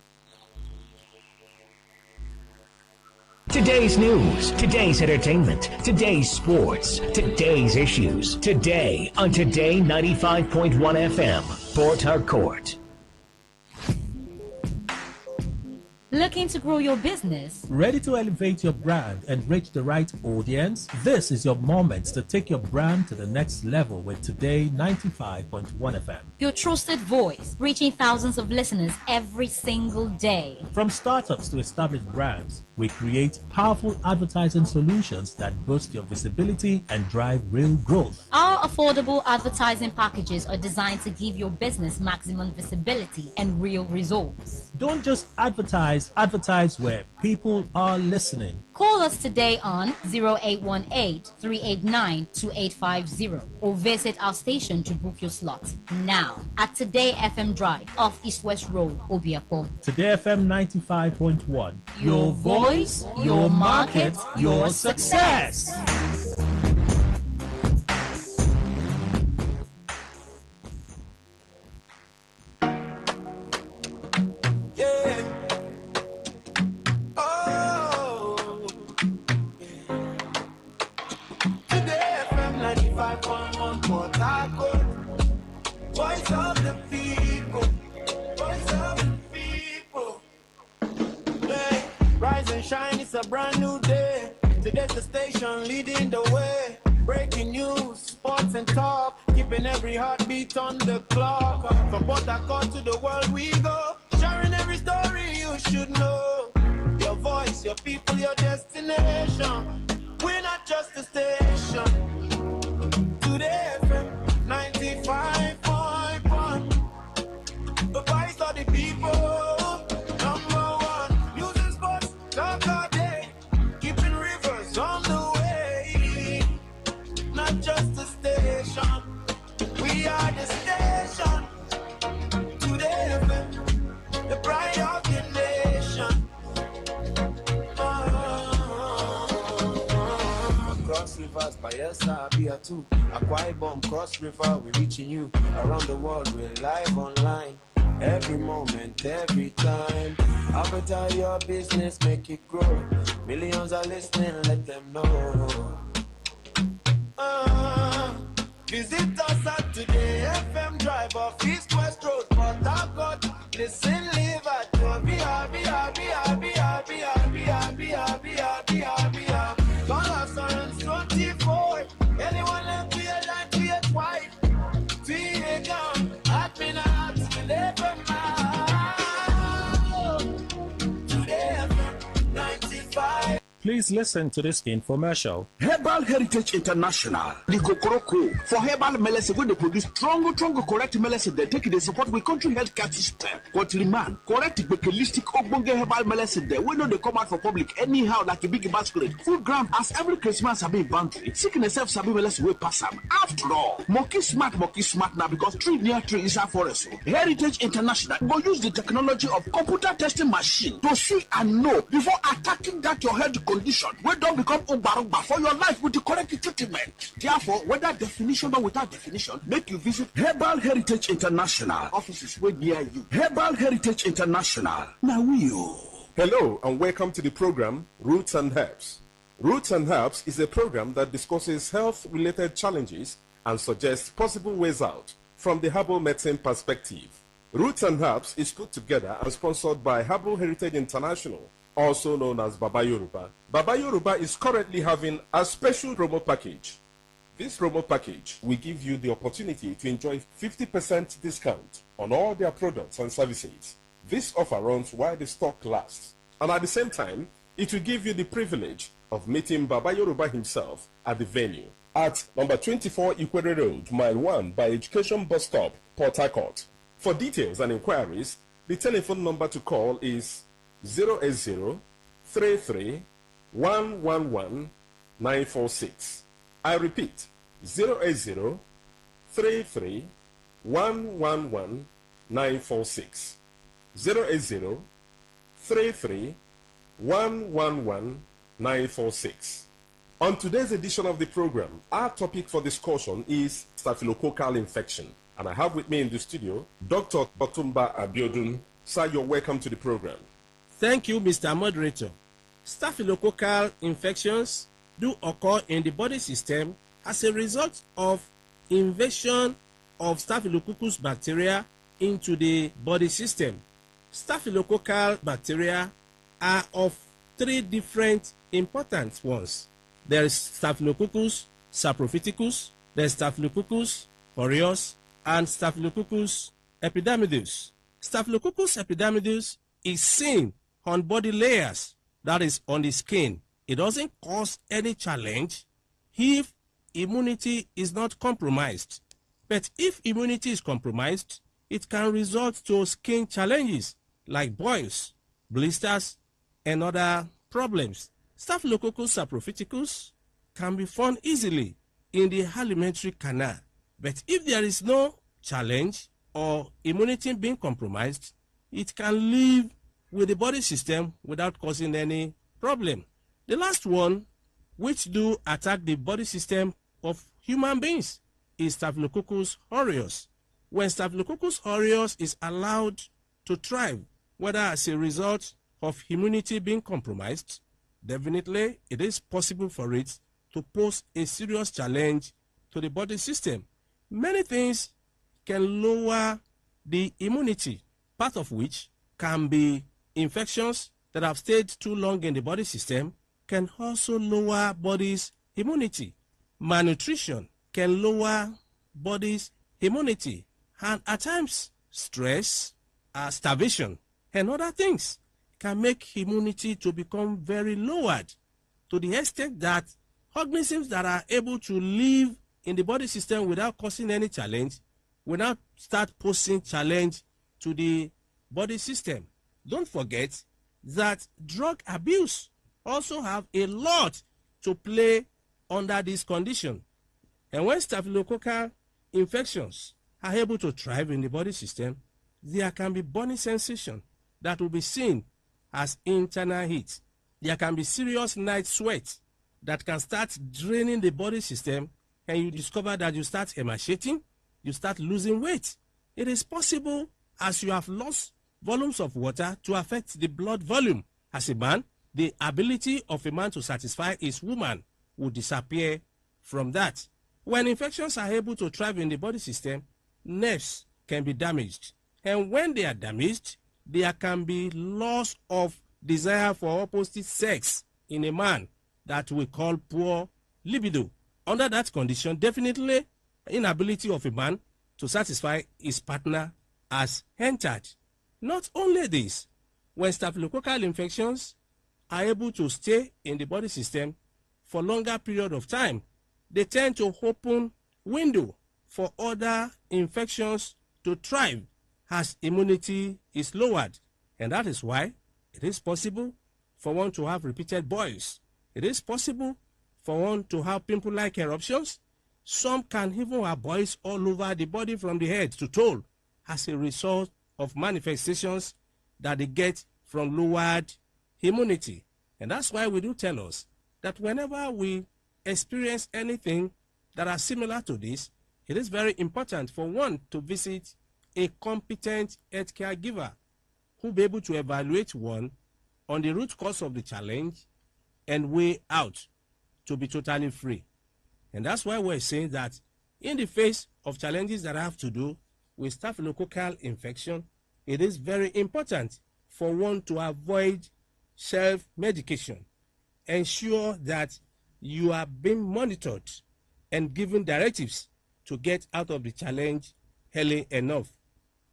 [SPEAKER 12] Today's news, today's entertainment, today's sports, today's issues. Today on Today 95.1 FM, Port Harcourt.
[SPEAKER 24] Looking to grow your business?
[SPEAKER 25] Ready to elevate your brand and reach the right audience? This is your moment to take your brand to the next level with Today 95.1 FM.
[SPEAKER 24] Your trusted voice, reaching thousands of listeners every single day.
[SPEAKER 25] From startups to established brands, we create powerful advertising solutions that boost your visibility and drive real growth.
[SPEAKER 24] Our affordable advertising packages are designed to give your business maximum visibility and real results.
[SPEAKER 25] Don't just advertise where people are listening.
[SPEAKER 24] Call us today on 0818-389-2850 or visit our station to book your slot now at Today FM Drive off East West Road, Obiako.
[SPEAKER 25] Today FM 95.1.
[SPEAKER 24] Your voice, your market, your success.
[SPEAKER 13] Voice of the people, voice of the people. Hey, rise and shine, it's a brand new day. Today's the station leading the way. Breaking news, sports and talk, keeping every heartbeat on the clock. From Port Harcourt to the world we go, sharing every story you should know. Your voice, your people, your destination. We're not just a station. Today FM 95.1, the voice of the people, number one. News and sports, talk all day, keeping rivers on the way. Not just a station, we are the station. Today FM, the pride of the nation. Cross rivers, Bayelsa, Pt2, Pt2, Cross River, we're reaching you. Around the world, we're live online. Every moment, every time. Avatar your business, make it grow. Millions are listening, let them know. Visit us at Today FM Drive off East West Road, Port Harcourt. Listen, live at your Call us on 24. Anyone left be a light, be a white. See it down, at midnight, never mind. Today, 95.
[SPEAKER 25] Please listen to this infomercial.
[SPEAKER 3] Herbal Heritage International, the Kokoroko, for herbal medicine, when they produce strong, correct medicine, they take it, they support with country healthcare system. Countryman, correct, holistic, ogbonge herbal medicine, they know they come out for public anyhow, like a big basket. Food gram, as every Christmas, have been boundary. Sickness self, sabi medicine, we pass them. After all, monkey smart now, because tree near tree is our forest. Heritage International will use the technology of computer testing machine to see and know before attacking that your health condition. We don't become ubaruba for your life with the correct treatment. Therefore, whether definition or without definition, make you visit Herbal Heritage International offices way near you. Herbal Heritage International. Now you.
[SPEAKER 9] Hello and welcome to the program Roots and Herbs. Roots and Herbs is a program that discusses health-related challenges and suggests possible ways out from the herbal medicine perspective. Roots and Herbs is put together and sponsored by Herbal Heritage International, also known as Baba Yoruba. Baba Yoruba is currently having a special promo package. This promo package will give you the opportunity to enjoy 50% discount on all their products and services. This offer runs while the stock lasts, and at the same time, It will give you the privilege of meeting Baba Yoruba himself at the venue at number 24 Ikwere Road, Mile 1 by Education Bus Stop, Port Harcourt. For details and inquiries, the telephone number to call is 080 33 111 946. I repeat, 080 33 111 946. 080 33 111 946. On today's edition of the program, our topic for discussion is staphylococcal infection. And I have with me in the studio Dr. Otumba Abiodun. Sir, you're welcome to the program.
[SPEAKER 1] Thank you, Mr. Moderator. Staphylococcal infections do occur in the body system as a result of invasion of Staphylococcus bacteria into the body system. Staphylococcal bacteria are of three different important ones. There is Staphylococcus saprophyticus, there is Staphylococcus aureus, and Staphylococcus epidermidis. Staphylococcus epidermidis is seen on body layers, that is on the skin. It doesn't cause any challenge if immunity is not compromised. But if immunity is compromised, it can result to skin challenges like boils, blisters, and other problems. Staphylococcus saprophyticus can be found easily in the alimentary canal. But if there is no challenge or immunity being compromised, it can live with the body system without causing any problem. The last one, which do attack the body system of human beings, is Staphylococcus aureus. When Staphylococcus aureus is allowed to thrive, whether as a result of immunity being compromised, definitely it is possible for it to pose a serious challenge to the body system. Many things can lower the immunity, part of which can be infections that have stayed too long in the body system can also lower body's immunity. Malnutrition can lower body's immunity, and at times stress, starvation, and other things can make immunity to become very lowered to the extent that organisms that are able to live in the body system without causing any challenge will now start posing challenge to the body system. Don't forget that drug abuse also have a lot to play under this condition. And when staphylococcal infections are able to thrive in the body system, there can be burning sensation that will be seen as internal heat. There can be serious night sweat that can start draining the body system, and you discover that you start emaciating, you start losing weight. It is possible, as you have lost volumes of water, to affect the blood volume. As a man, the ability of a man to satisfy his woman will disappear from that. When infections are able to thrive in the body system, nerves can be damaged. And when they are damaged, there can be loss of desire for opposite sex in a man that we call poor libido. Under that condition, definitely inability of a man to satisfy his partner has entered. Not only this, when staphylococcal infections are able to stay in the body system for longer period of time, they tend to open window for other infections to thrive as immunity is lowered. And that is why it is possible for one to have repeated boils. It is possible for one to have pimple-like eruptions. Some can even have boils all over the body from the head to toe as a result of manifestations that they get from lowered immunity. And that's why we do tell us that whenever we experience anything that are similar to this, it is very important for one to visit a competent healthcare giver who will be able to evaluate one on the root cause of the challenge and way out to be totally free. And that's why we're saying that in the face of challenges that have to do with staphylococcal infection, it is very important for one to avoid self-medication. Ensure that you are being monitored and given directives to get out of the challenge early enough.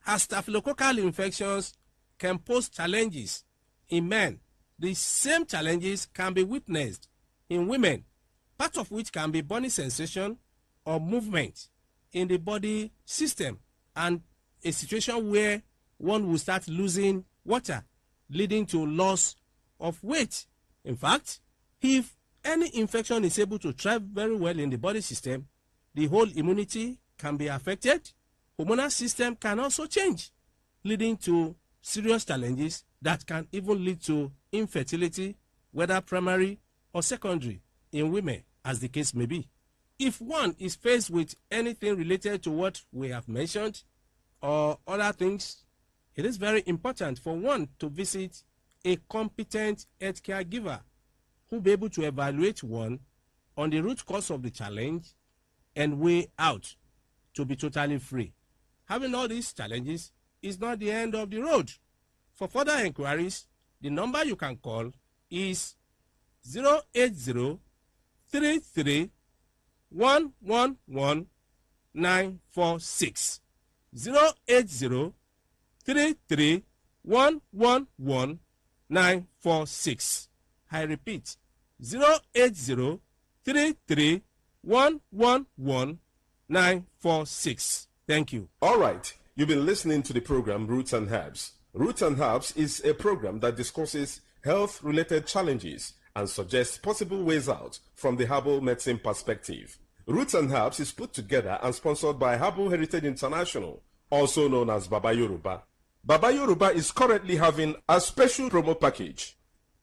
[SPEAKER 1] As staphylococcal infections can pose challenges in men The same challenges can be witnessed in women, part of which can be burning sensation or movement in the body system, and a situation where one will start losing water, leading to loss of weight. In fact, if any infection is able to thrive very well in the body system, the whole immunity can be affected. Hormonal system can also change, leading to serious challenges that can even lead to infertility, whether primary or secondary, in women, as the case may be. If one is faced with anything related to what we have mentioned or other things, it is very important for one to visit a competent healthcare giver who will be able to evaluate one on the root cause of the challenge and way out to be totally free. Having all these challenges is not the end of the road. For further inquiries, the number you can call is 080 33 111 946. 080 33 111 946. I repeat, 080 33 111 946. Thank you.
[SPEAKER 9] All right, you've been listening to the program Roots and Herbs. Roots and Herbs is a program that discusses health-related challenges and suggests possible ways out from the herbal medicine perspective. Roots and Herbs is put together and sponsored by Herbal Heritage International, also known as Baba Yoruba. Baba Yoruba is currently having a special promo package.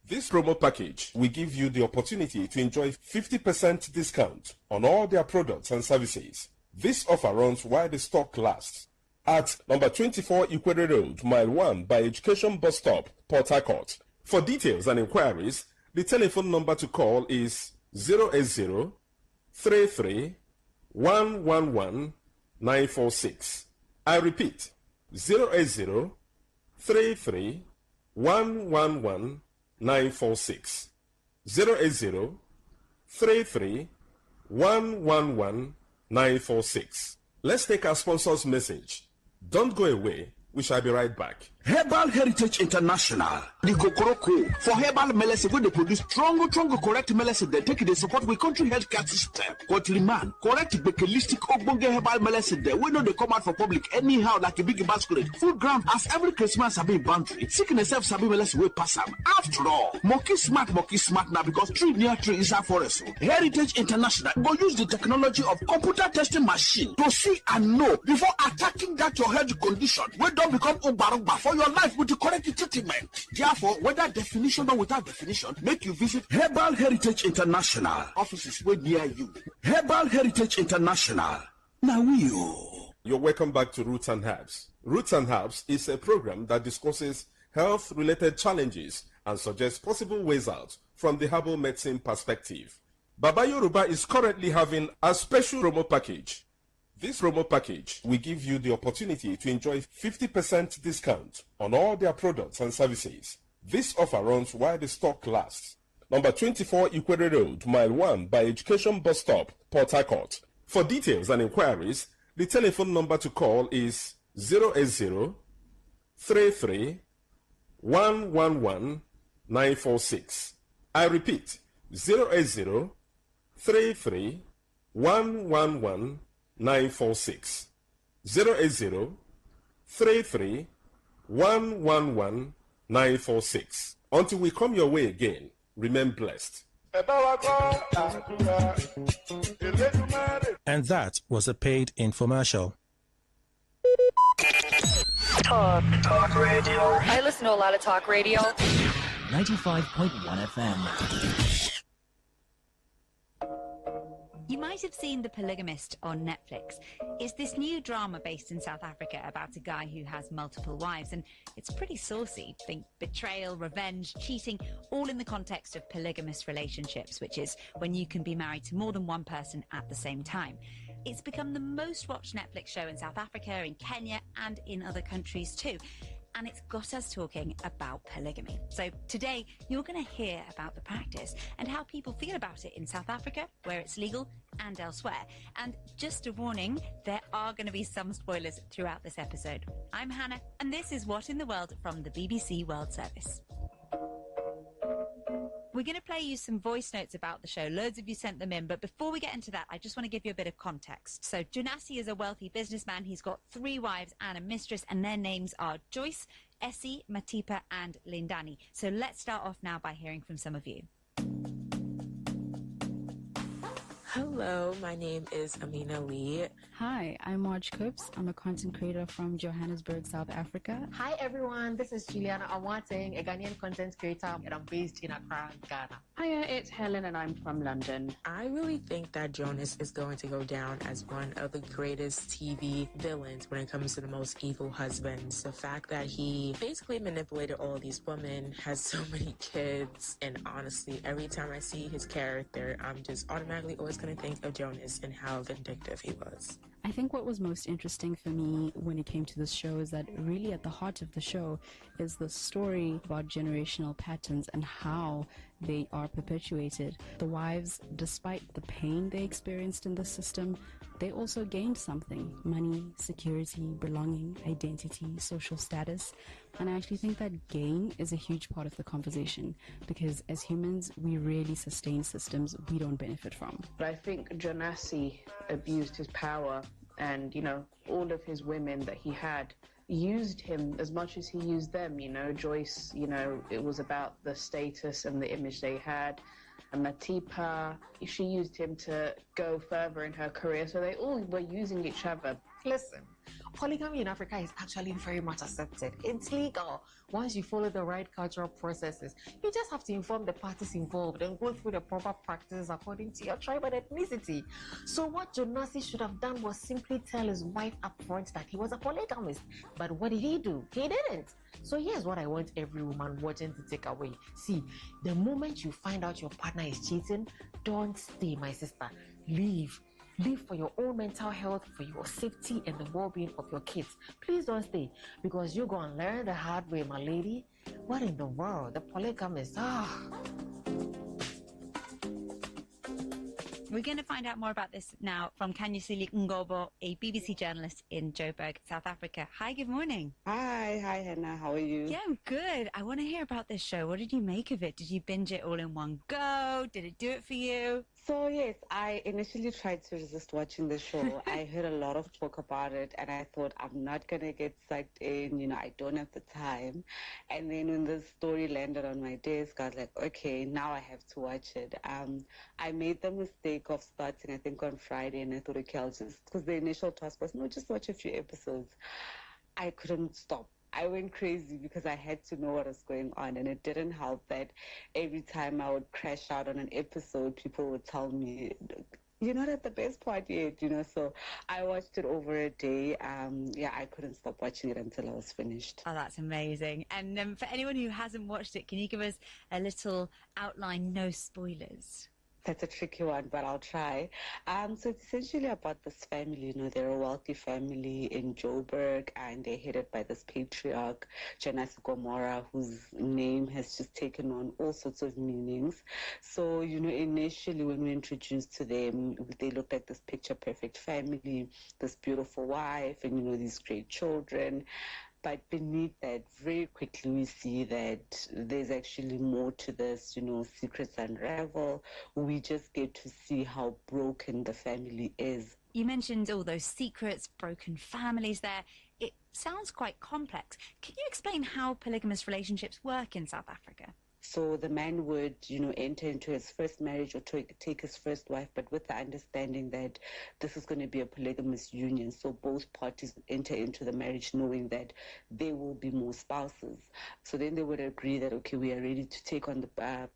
[SPEAKER 9] This promo package will give you the opportunity to enjoy 50% discount on all their products and services. This offer runs while the stock lasts. At number 24 Ikwere Road, Mile 1 by Education Bus Stop, Port Harcourt. For details and inquiries, the telephone number to call is 080 33 111 946. I repeat, 080 33 111 946. 080 33 111 946. Let's take our sponsor's message. Don't go away. We shall be right back.
[SPEAKER 3] Herbal Heritage International, the Kokoroko for herbal medicine when they produce strong, correct medicine. They take it, they support the country healthcare system. Quality man, correct bekelistic ogbonge herbal medicine. They we know they come out for public anyhow like a big basket. Food ground as every Christmas have been boundary. Sickness self sabi medicine will pass them. After all, monkey smart now because tree near tree is a forest. Heritage International go use the technology of computer testing machine to see and know before attacking that your health condition. We don't become ubarugba for your life with the correct treatment. Therefore, whether definition or without definition, make you visit Herbal Heritage International offices way near you. Herbal Heritage International. Now
[SPEAKER 9] You're welcome back to Roots and Herbs. Roots and Herbs is a program that discusses health-related challenges and suggests possible ways out from the herbal medicine perspective. Baba Yoruba is currently having a special promo package. This promo package will give you the opportunity to enjoy 50% discount on all their products and services. This offer runs while the stock lasts. Number 24 Ikwere Road, Mile 1 by Education Bus Stop, Port Harcourt. For details and inquiries, the telephone number to call is 080 33 111 946. I repeat, 080 33 111 946. 080 33 111 946. Until we come your way again, remain blessed.
[SPEAKER 25] And that was a paid infomercial.
[SPEAKER 6] Talk radio. I listen to a lot of talk radio.
[SPEAKER 12] 95.1 FM.
[SPEAKER 10] You might have seen The Polygamist on Netflix. It's this new drama based in South Africa about a guy who has multiple wives, and it's pretty saucy. Think betrayal, revenge, cheating, all in the context of polygamous relationships, which is when you can be married to more than one person at the same time. It's become the most watched Netflix show in South Africa, in Kenya, and in other countries too. And it's got us talking about polygamy. So today, you're going to hear about the practice and how people feel about it in South Africa, where it's legal, and elsewhere. And just a warning, there are going to be some spoilers throughout this episode. I'm Hannah, and this is What in the World from the BBC World Service. We're going to play you some voice notes about the show. Loads of you sent them in. But before we get into that, I just want to give you a bit of context. So Jonasi is a wealthy businessman. He's got 3 wives and a mistress, and their names are Joyce, Essie, Matipa, and Lindani. So let's start off now by hearing from some of you.
[SPEAKER 7] Hello, my name is Amina Lee.
[SPEAKER 11] Hi, I'm Marge Coops. I'm a content creator from Johannesburg, South Africa.
[SPEAKER 14] Hi everyone, this is Juliana Awating, a Ghanaian content creator, and I'm based in Accra, Ghana.
[SPEAKER 16] Hiya, it's Helen and I'm from London.
[SPEAKER 7] I really think that Jonas is going to go down as one of the greatest TV villains when it comes to the most evil husbands. The fact that he basically manipulated all of these women, has so many kids, and honestly, every time I see his character, I'm just automatically always going to think of Jonas and how vindictive he was.
[SPEAKER 11] I think what was most interesting for me when it came to this show is that really at the heart of the show is the story about generational patterns and how they are perpetuated. The wives, despite the pain they experienced in the system, they also gained something: money, security, belonging, identity, social status. And I actually think that gain is a huge part of the conversation, because as humans, we really sustain systems we don't benefit from.
[SPEAKER 16] But I think Jonasi abused his power, and, you know, all of his women that he had used him as much as he used them. You know, Joyce, you know, it was about the status and the image they had. And Matipa, she used him to go further in her career, so they all were using each other.
[SPEAKER 14] Listen, polygamy in Africa is actually very much accepted. It's legal. Once you follow the right cultural processes, you just have to inform the parties involved and go through the proper practices according to your tribe and ethnicity. So what Jonasi should have done was simply tell his wife up front that he was a polygamist. But what did he do? He didn't. So here's what I want every woman watching to take away. See, the moment you find out your partner is cheating, don't stay, my sister. Leave. Leave for your own mental health, for your safety and the well-being of your kids. Please don't stay, because you're going to learn the hard way, my lady. What in the world? The polygamist.
[SPEAKER 10] We're going to find out more about this now from Kanyusili Ngobo, a BBC journalist in Joburg, South Africa. Hi, good morning.
[SPEAKER 21] Hi, Hannah. How are you?
[SPEAKER 10] Yeah, I'm good. I want to hear about this show. What did you make of it? Did you binge it all in one go? Did it do it for you?
[SPEAKER 21] So, yes, I initially tried to resist watching the show. I heard a lot of talk about it, and I thought, I'm not going to get sucked in. You know, I don't have the time. And then when the story landed on my desk, I was like, okay, now I have to watch it. I made the mistake of starting, I think, on Friday, and I thought, okay, I'll just, because the initial task was, no, just watch a few episodes. I couldn't stop. I went crazy because I had to know what was going on, and it didn't help that every time I would crash out on an episode, people would tell me, you're not at the best part yet, you know. So I watched it over a day. I couldn't stop watching it until I was finished.
[SPEAKER 10] Oh, that's amazing. And for anyone who hasn't watched it, can you give us a little outline, no spoilers?
[SPEAKER 21] That's a tricky one, but I'll try. So it's essentially about this family. You know, they're a wealthy family in Joburg, and they're headed by this patriarch, Jonasi Gomora, whose name has just taken on all sorts of meanings. So, you know, initially when we introduced to them, they looked like this picture-perfect family, this beautiful wife, and, you know, these great children. But beneath that, very quickly we see that there's actually more to this, you know, secrets unravel. We just get to see how broken the family is.
[SPEAKER 10] You mentioned all those secrets, broken families there. It sounds quite complex. Can you explain how polygamous relationships work in South Africa?
[SPEAKER 21] So the man would, you know, enter into his first marriage or take his first wife, but with the understanding that this is going to be a polygamous union. So both parties enter into the marriage knowing that there will be more spouses. So then they would agree that, okay, we are ready to take on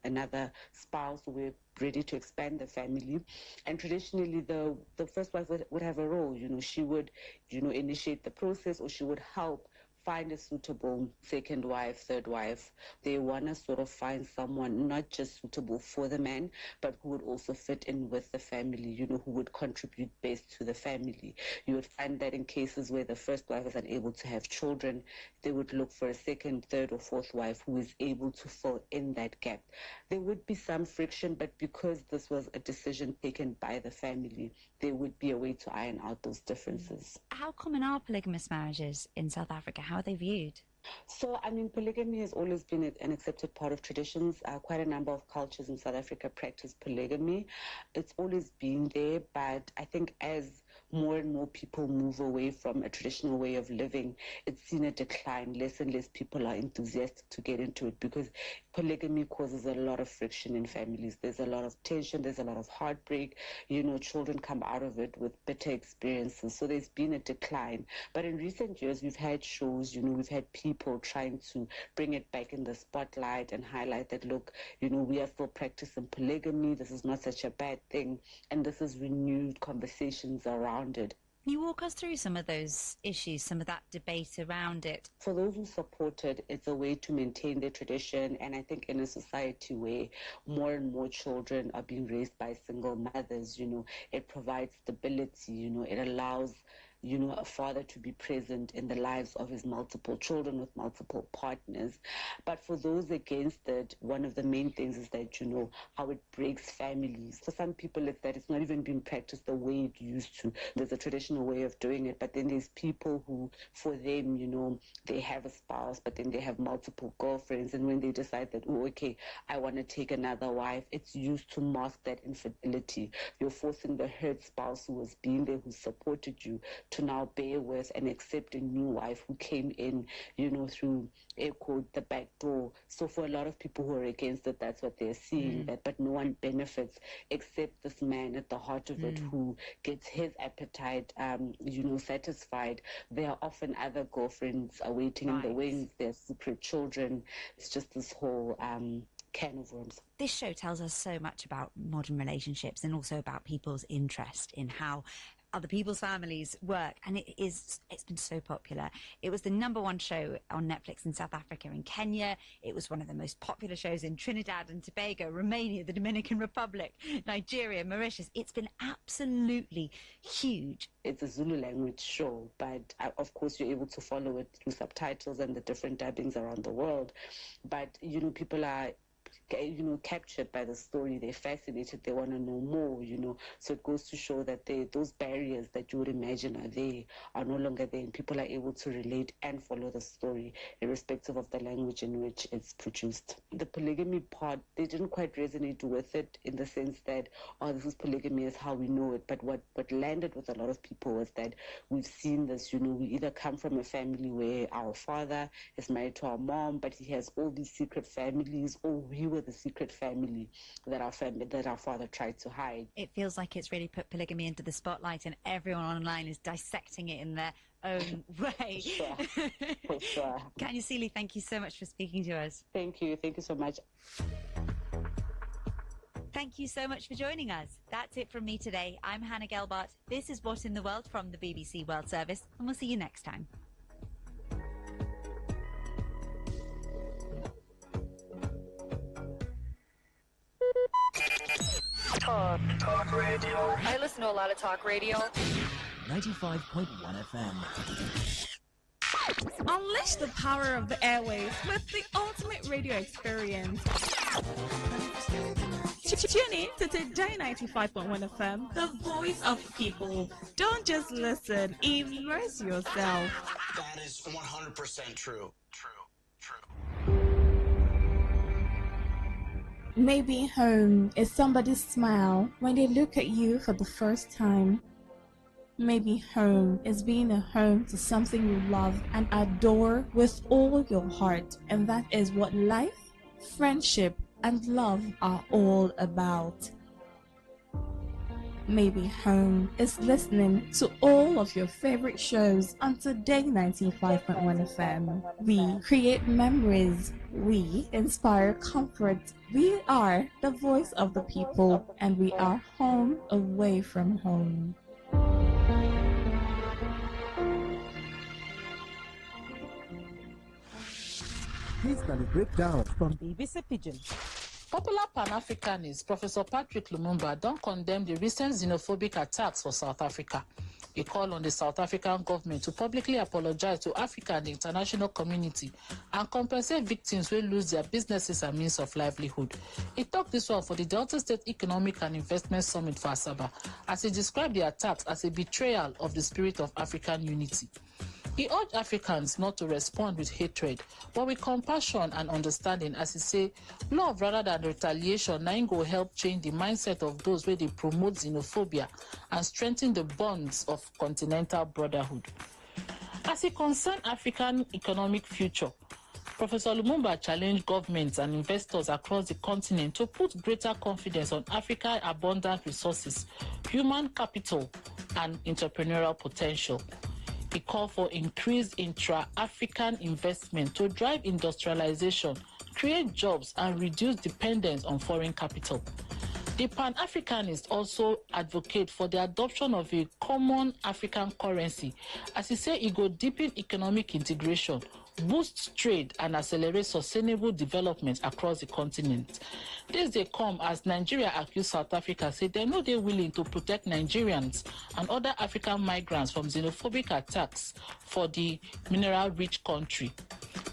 [SPEAKER 21] another spouse. We're ready to expand the family. And traditionally, the first wife would have a role. You know, she would, you know, initiate the process, or she would help find a suitable second wife, third wife. They want to sort of find someone not just suitable for the man, but who would also fit in with the family, you know, who would contribute best to the family. You would find that in cases where the first wife is unable to have children, they would look for a second, third, or fourth wife who is able to fill in that gap. There would be some friction, but because this was a decision taken by the family, there would be a way to iron out those differences.
[SPEAKER 10] How common are polygamous marriages in South Africa? How are they viewed?
[SPEAKER 21] So, I mean, polygamy has always been an accepted part of traditions. Quite a number of cultures in South Africa practice polygamy. It's always been there, but I think as more and more people move away from a traditional way of living, it's seen a decline. Less and less people are enthusiastic to get into it because polygamy causes a lot of friction in families. There's a lot of tension, there's a lot of heartbreak. Children come out of it with bitter experiences. So there's been a decline. But in recent years, we've had shows, we've had people trying to bring it back in the spotlight and highlight that, look, we are still practicing polygamy. This is not such a bad thing. And this is renewed conversations around it.
[SPEAKER 10] Can you walk us through some of those issues, some of that debate around it?
[SPEAKER 21] For those who support it, it's a way to maintain their tradition. And I think in a society where more and more children are being raised by single mothers, it provides stability, it allows a father to be present in the lives of his multiple children with multiple partners. But for those against it, one of the main things is that, how it breaks families. For some people, it's that it's not even being practiced the way it used to. There's a traditional way of doing it, but then there's people who, for them, they have a spouse, but then they have multiple girlfriends. And when they decide that, oh, okay, I want to take another wife, it's used to mask that infidelity. You're forcing the hurt spouse who was being there, who supported you, to now bear with and accept a new wife who came in, through air quote, the back door. So for a lot of people who are against it, that's what they're seeing, but no one benefits except this man at the heart of it who gets his appetite, satisfied. There are often other girlfriends awaiting in the wings, their secret children. It's just this whole can of worms.
[SPEAKER 10] This show tells us so much about modern relationships and also about people's interest in how other people's families work, and it's been so popular. It was the #1 show on Netflix in South Africa, in Kenya. It was one of the most popular shows in Trinidad and Tobago, Romania, the Dominican Republic, Nigeria, Mauritius. It's been absolutely huge.
[SPEAKER 21] It's a Zulu language show, but of course you're able to follow it through subtitles and the different dubbings around the world. But people are captured by the story. They're fascinated. They want to know more, So it goes to show that those barriers that you would imagine are there are no longer there, and people are able to relate and follow the story irrespective of the language in which it's produced. The polygamy part, they didn't quite resonate with it in the sense that, this is polygamy as how we know it. But what landed with a lot of people was that we've seen this, we either come from a family where our father is married to our mom, but he has all these secret families, or we were the secret family that our father tried to hide.
[SPEAKER 10] It feels like it's really put polygamy into the spotlight, and everyone online is dissecting it in their own way.
[SPEAKER 21] For sure.
[SPEAKER 10] Kanya Seeley, thank you so much for speaking to us.
[SPEAKER 21] Thank you so much.
[SPEAKER 10] Thank you so much for joining us. That's it from me today. I'm Hannah Gelbart. This is What in the World from the BBC World Service, and we'll see you next time.
[SPEAKER 6] Talk radio. I listen to a lot of talk radio.
[SPEAKER 8] 95.1 FM.
[SPEAKER 17] Unleash the power of the airwaves with the ultimate radio experience. Tune in to Today 95.1 FM, the voice of people. Don't just listen, immerse yourself.
[SPEAKER 18] That is 100% true.
[SPEAKER 17] Maybe home is somebody's smile when they look at you for the first time. Maybe home is being a home to something you love and adore with all your heart. And that is what life, friendship, and love are all about. Maybe home is listening to all of your favorite shows on Today 95.1 FM. We create memories. We inspire comfort. We are the voice of the people, and we are home away from home.
[SPEAKER 8] Here's the breakdown from
[SPEAKER 19] BBC Pidgin. Popular Pan-Africanist Professor Patrick Lumumba don't condemn the recent xenophobic attacks for South Africa. He called on the South African government to publicly apologize to Africa and the international community and compensate victims who lose their businesses and means of livelihood. He talked this one for the Delta State Economic and Investment Summit for Asaba, as he described the attacks as a betrayal of the spirit of African unity. He urged Africans not to respond with hatred, but with compassion and understanding, as he say, love rather than retaliation na go help change the mindset of those where they promote xenophobia and strengthen the bonds of continental brotherhood. As it concerns African economic future, Professor Lumumba challenged governments and investors across the continent to put greater confidence on Africa's abundant resources, human capital, and entrepreneurial potential. He called for increased intra-African investment to drive industrialization, create jobs, and reduce dependence on foreign capital. The Pan-Africanists also advocate for the adoption of a common African currency, as he said it will deepen economic integration, boost trade, and accelerate sustainable development across the continent. This they come as Nigeria accused South Africa, say they know they're willing to protect Nigerians and other African migrants from xenophobic attacks for the mineral-rich country.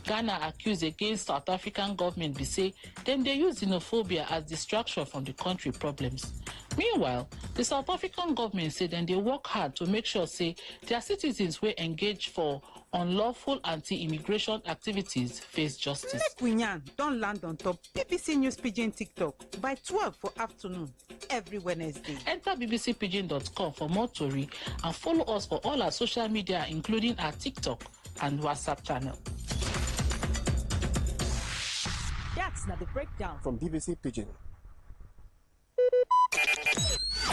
[SPEAKER 19] Ghana accused against South African government be say then they use xenophobia as distraction from the country problems. Meanwhile, the South African government say then they work hard to make sure say their citizens will engage for unlawful anti-immigration activities face justice.
[SPEAKER 2] Queen don't land on top BBC News Pidgin TikTok by 12 for afternoon every Wednesday.
[SPEAKER 19] Enter bbcpidgin.com for more story and follow us for all our social media, including our TikTok and WhatsApp channel.
[SPEAKER 2] That's not the breakdown
[SPEAKER 4] from BBC Pidgin.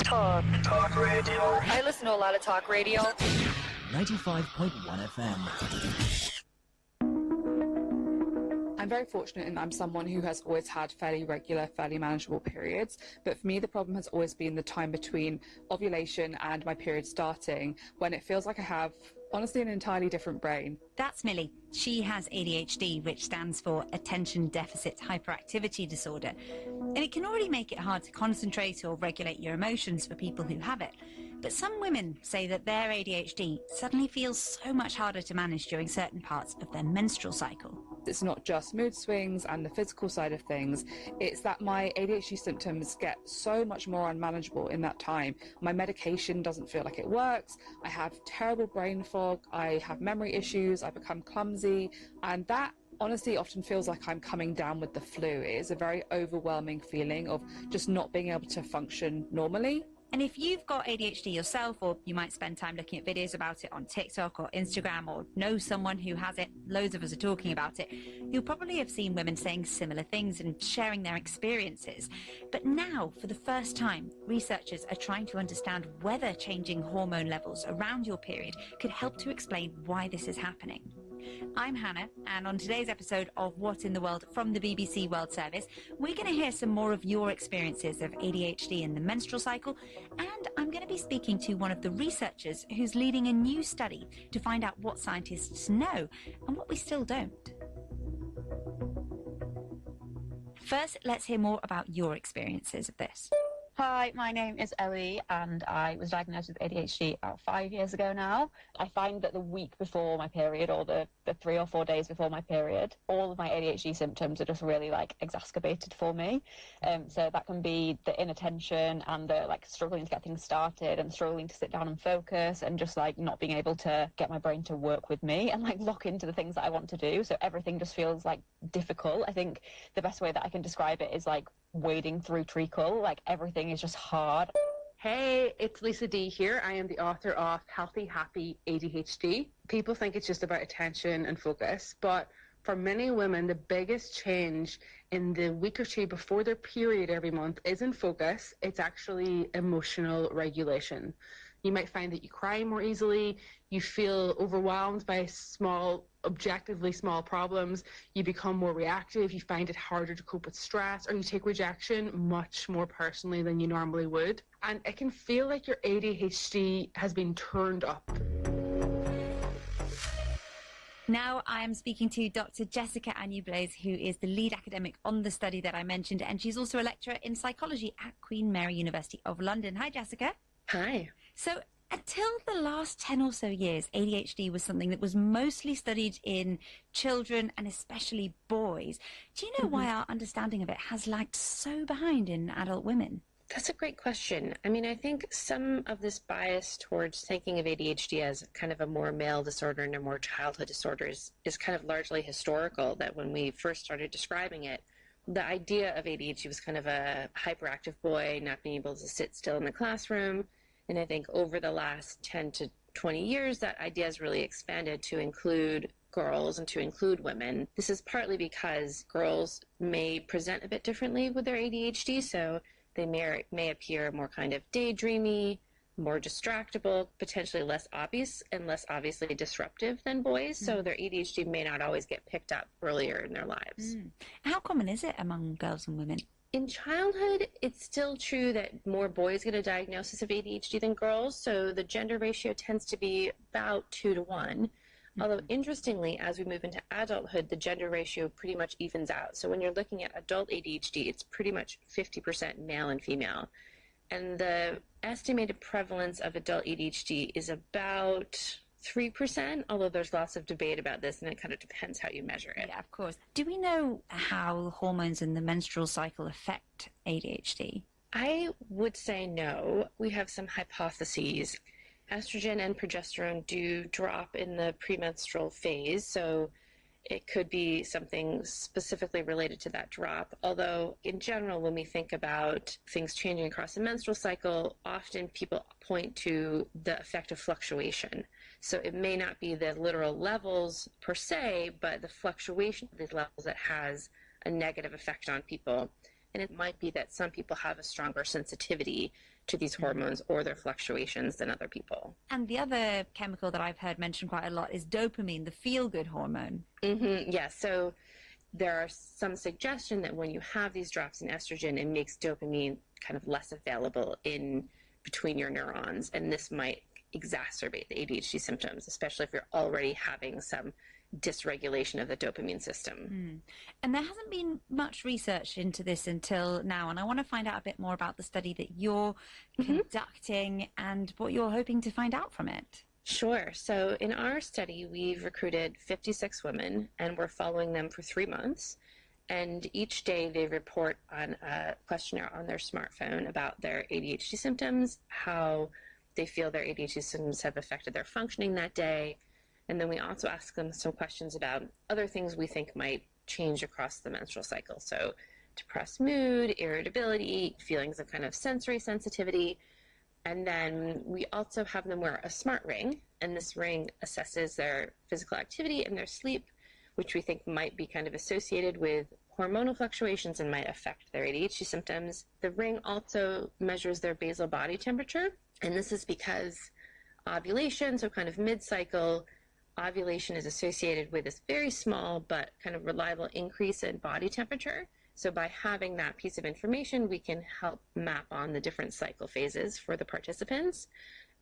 [SPEAKER 6] Talk radio. I listen to a lot of talk radio.
[SPEAKER 8] 95.1 FM.
[SPEAKER 15] I'm very fortunate in that I'm someone who has always had fairly regular, fairly manageable periods. But for me, the problem has always been the time between ovulation and my period starting, when it feels like I have, honestly, an entirely different brain.
[SPEAKER 10] That's Millie. She has ADHD, which stands for Attention Deficit Hyperactivity Disorder. And it can already make it hard to concentrate or regulate your emotions for people who have it. But some women say that their ADHD suddenly feels so much harder to manage during certain parts of their menstrual cycle.
[SPEAKER 15] It's not just mood swings and the physical side of things, it's that my ADHD symptoms get so much more unmanageable in that time. My medication doesn't feel like it works, I have terrible brain fog, I have memory issues, I become clumsy, and that honestly often feels like I'm coming down with the flu. It is a very overwhelming feeling of just not being able to function normally.
[SPEAKER 10] And if you've got ADHD yourself, or you might spend time looking at videos about it on TikTok or Instagram, or know someone who has it, loads of us are talking about it, you'll probably have seen women saying similar things and sharing their experiences. But now, for the first time, researchers are trying to understand whether changing hormone levels around your period could help to explain why this is happening. I'm Hannah, and on today's episode of What in the World from the BBC World Service, we're going to hear some more of your experiences of ADHD in the menstrual cycle, and I'm going to be speaking to one of the researchers who's leading a new study to find out what scientists know and what we still don't. First, let's hear more about your experiences of this.
[SPEAKER 20] Hi, my name is Ellie and I was diagnosed with ADHD about 5 years ago now. I find that the week before my period, or the 3 or 4 days before my period, all of my ADHD symptoms are just really exacerbated for me. So that can be the inattention and the struggling to get things started and struggling to sit down and focus and just not being able to get my brain to work with me and lock into the things that I want to do. So everything just feels difficult. I think the best way that I can describe it is wading through treacle. Everything is just hard.
[SPEAKER 16] Hey, it's Lisa D here. I am the author of Healthy, Happy ADHD. People think it's just about attention and focus, but for many women, the biggest change in the week or two before their period every month isn't focus, it's actually emotional regulation. You might find that you cry more easily, you feel overwhelmed by objectively small problems, you become more reactive, you find it harder to cope with stress, or you take rejection much more personally than you normally would. And it can feel like your ADHD has been turned up.
[SPEAKER 10] Now I am speaking to Dr. Jessica Agnew-Blaise, who is the lead academic on the study that I mentioned, and she's also a lecturer in psychology at Queen Mary University of London. Hi, Jessica.
[SPEAKER 16] Hi.
[SPEAKER 10] So until the last 10 or so years, ADHD was something that was mostly studied in children and especially boys. Do you know why our understanding of it has lagged so behind in adult women?
[SPEAKER 4] That's a great question. I mean, I think some of this bias towards thinking of ADHD as kind of a more male disorder and a more childhood disorder is kind of largely historical, that when we first started describing it, the idea of ADHD was kind of a hyperactive boy not being able to sit still in the classroom. And I think over the last 10 to 20 years, that idea has really expanded to include girls and to include women. This is partly because girls may present a bit differently with their ADHD, so they may appear more kind of daydreamy, more distractible, potentially less obvious and less obviously disruptive than boys, so their ADHD may not always get picked up earlier in their lives.
[SPEAKER 10] How common is it among girls and women?
[SPEAKER 4] In childhood, it's still true that more boys get a diagnosis of ADHD than girls, so the gender ratio tends to be about 2 to 1. Although, interestingly, as we move into adulthood, the gender ratio pretty much evens out. So when you're looking at adult ADHD, it's pretty much 50% male and female. And the estimated prevalence of adult ADHD is about 3%, although there's lots of debate about this, and it kind of depends how you measure it.
[SPEAKER 10] Yeah, of course. Do we know how hormones in the menstrual cycle affect ADHD?
[SPEAKER 4] I would say no. We have some hypotheses. Estrogen and progesterone do drop in the premenstrual phase, so it could be something specifically related to that drop. Although, in general, when we think about things changing across the menstrual cycle, often people point to the effect of fluctuation. So it may not be the literal levels per se, but the fluctuation of these levels that has a negative effect on people. And it might be that some people have a stronger sensitivity to these hormones or their fluctuations than other people.
[SPEAKER 10] And the other chemical that I've heard mentioned quite a lot is dopamine, the feel-good hormone.
[SPEAKER 4] Yeah, so there are some suggestion that when you have these drops in estrogen, it makes dopamine kind of less available in between your neurons, and this might exacerbate the ADHD symptoms, especially if you're already having some dysregulation of the dopamine system.
[SPEAKER 10] And there hasn't been much research into this until now, and I want to find out a bit more about the study that you're conducting and what you're hoping to find out from it.
[SPEAKER 4] Sure. So in our study, we've recruited 56 women, and we're following them for 3 months. And each day they report on a questionnaire on their smartphone about their ADHD symptoms, how they feel their ADHD symptoms have affected their functioning that day. And then we also ask them some questions about other things we think might change across the menstrual cycle. So depressed mood, irritability, feelings of kind of sensory sensitivity. And then we also have them wear a smart ring. And this ring assesses their physical activity and their sleep, which we think might be kind of associated with hormonal fluctuations and might affect their ADHD symptoms. The ring also measures their basal body temperature. And this is because ovulation, so kind of mid-cycle, ovulation is associated with this very small but kind of reliable increase in body temperature. So by having that piece of information, we can help map on the different cycle phases for the participants.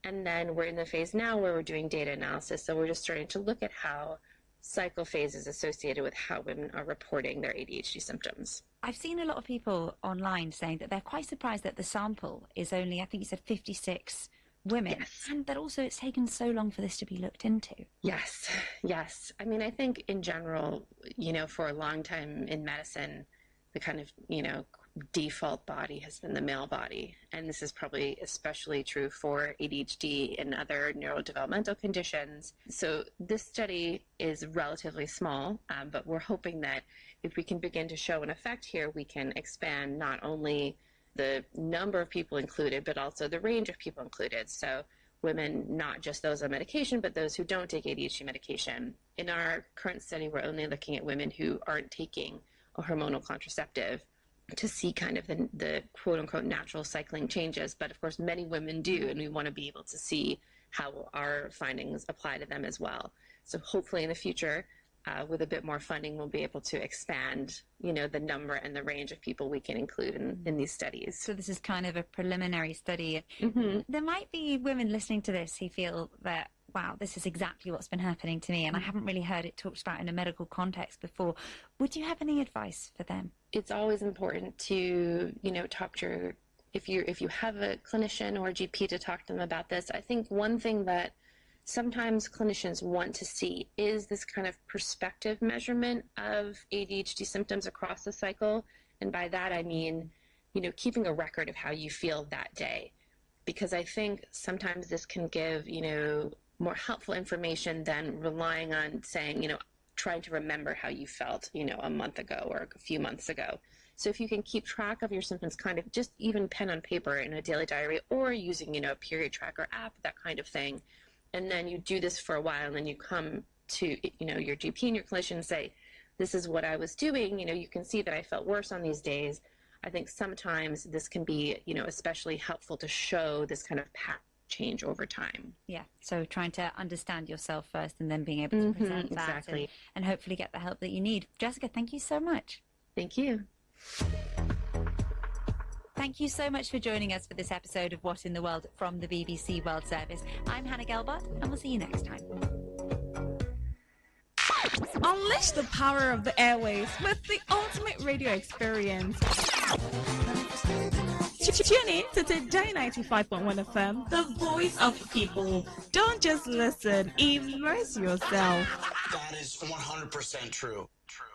[SPEAKER 4] And then we're in the phase now where we're doing data analysis. So we're just starting to look at how cycle phase is associated with how women are reporting their ADHD symptoms.
[SPEAKER 10] I've seen a lot of people online saying that they're quite surprised that the sample is only, I think you said 56 women, and that also it's taken so long for this to be looked into.
[SPEAKER 4] Yes. I mean, I think in general, for a long time in medicine, the kind of, default body has been the male body. And this is probably especially true for ADHD and other neurodevelopmental conditions. So this study is relatively small, but we're hoping that if we can begin to show an effect here, we can expand not only the number of people included, but also the range of people included. So women, not just those on medication, but those who don't take ADHD medication. In our current study, we're only looking at women who aren't taking a hormonal contraceptive to see kind of the quote-unquote natural cycling changes. But of course, many women do, and we want to be able to see how our findings apply to them as well. So hopefully in the future, with a bit more funding, we'll be able to expand, the number and the range of people we can include in these studies.
[SPEAKER 10] So this is kind of a preliminary study. There might be women listening to this who feel that, wow, this is exactly what's been happening to me, and I haven't really heard it talked about in a medical context before. Would you have any advice for them?
[SPEAKER 4] It's always important to, talk to if you have a clinician or a GP to talk to them about this. I think one thing that sometimes clinicians want to see is this kind of perspective measurement of ADHD symptoms across the cycle. And by that, I mean keeping a record of how you feel that day. Because I think sometimes this can give, more helpful information than relying on saying, trying to remember how you felt, a month ago or a few months ago. So if you can keep track of your symptoms, kind of just even pen on paper in a daily diary or using, a period tracker app, that kind of thing. And then you do this for a while and then you come to, your GP and your clinician and say, this is what I was doing. You can see that I felt worse on these days. I think sometimes this can be, especially helpful to show this kind of pattern change over time.
[SPEAKER 10] Yeah, so trying to understand yourself first and then being able to present that
[SPEAKER 4] exactly.
[SPEAKER 10] and hopefully get the help that you need. Jessica, thank you so much.
[SPEAKER 4] Thank you.
[SPEAKER 10] Thank you so much for joining us for this episode of What in the World from the BBC World Service. I'm Hannah Gelbart, and we'll see you next time.
[SPEAKER 17] Unleash the power of the airwaves with the ultimate radio experience. Tune in to Today95.1 FM, the voice of the people. Don't just listen, immerse yourself.
[SPEAKER 18] That is 100% true. True.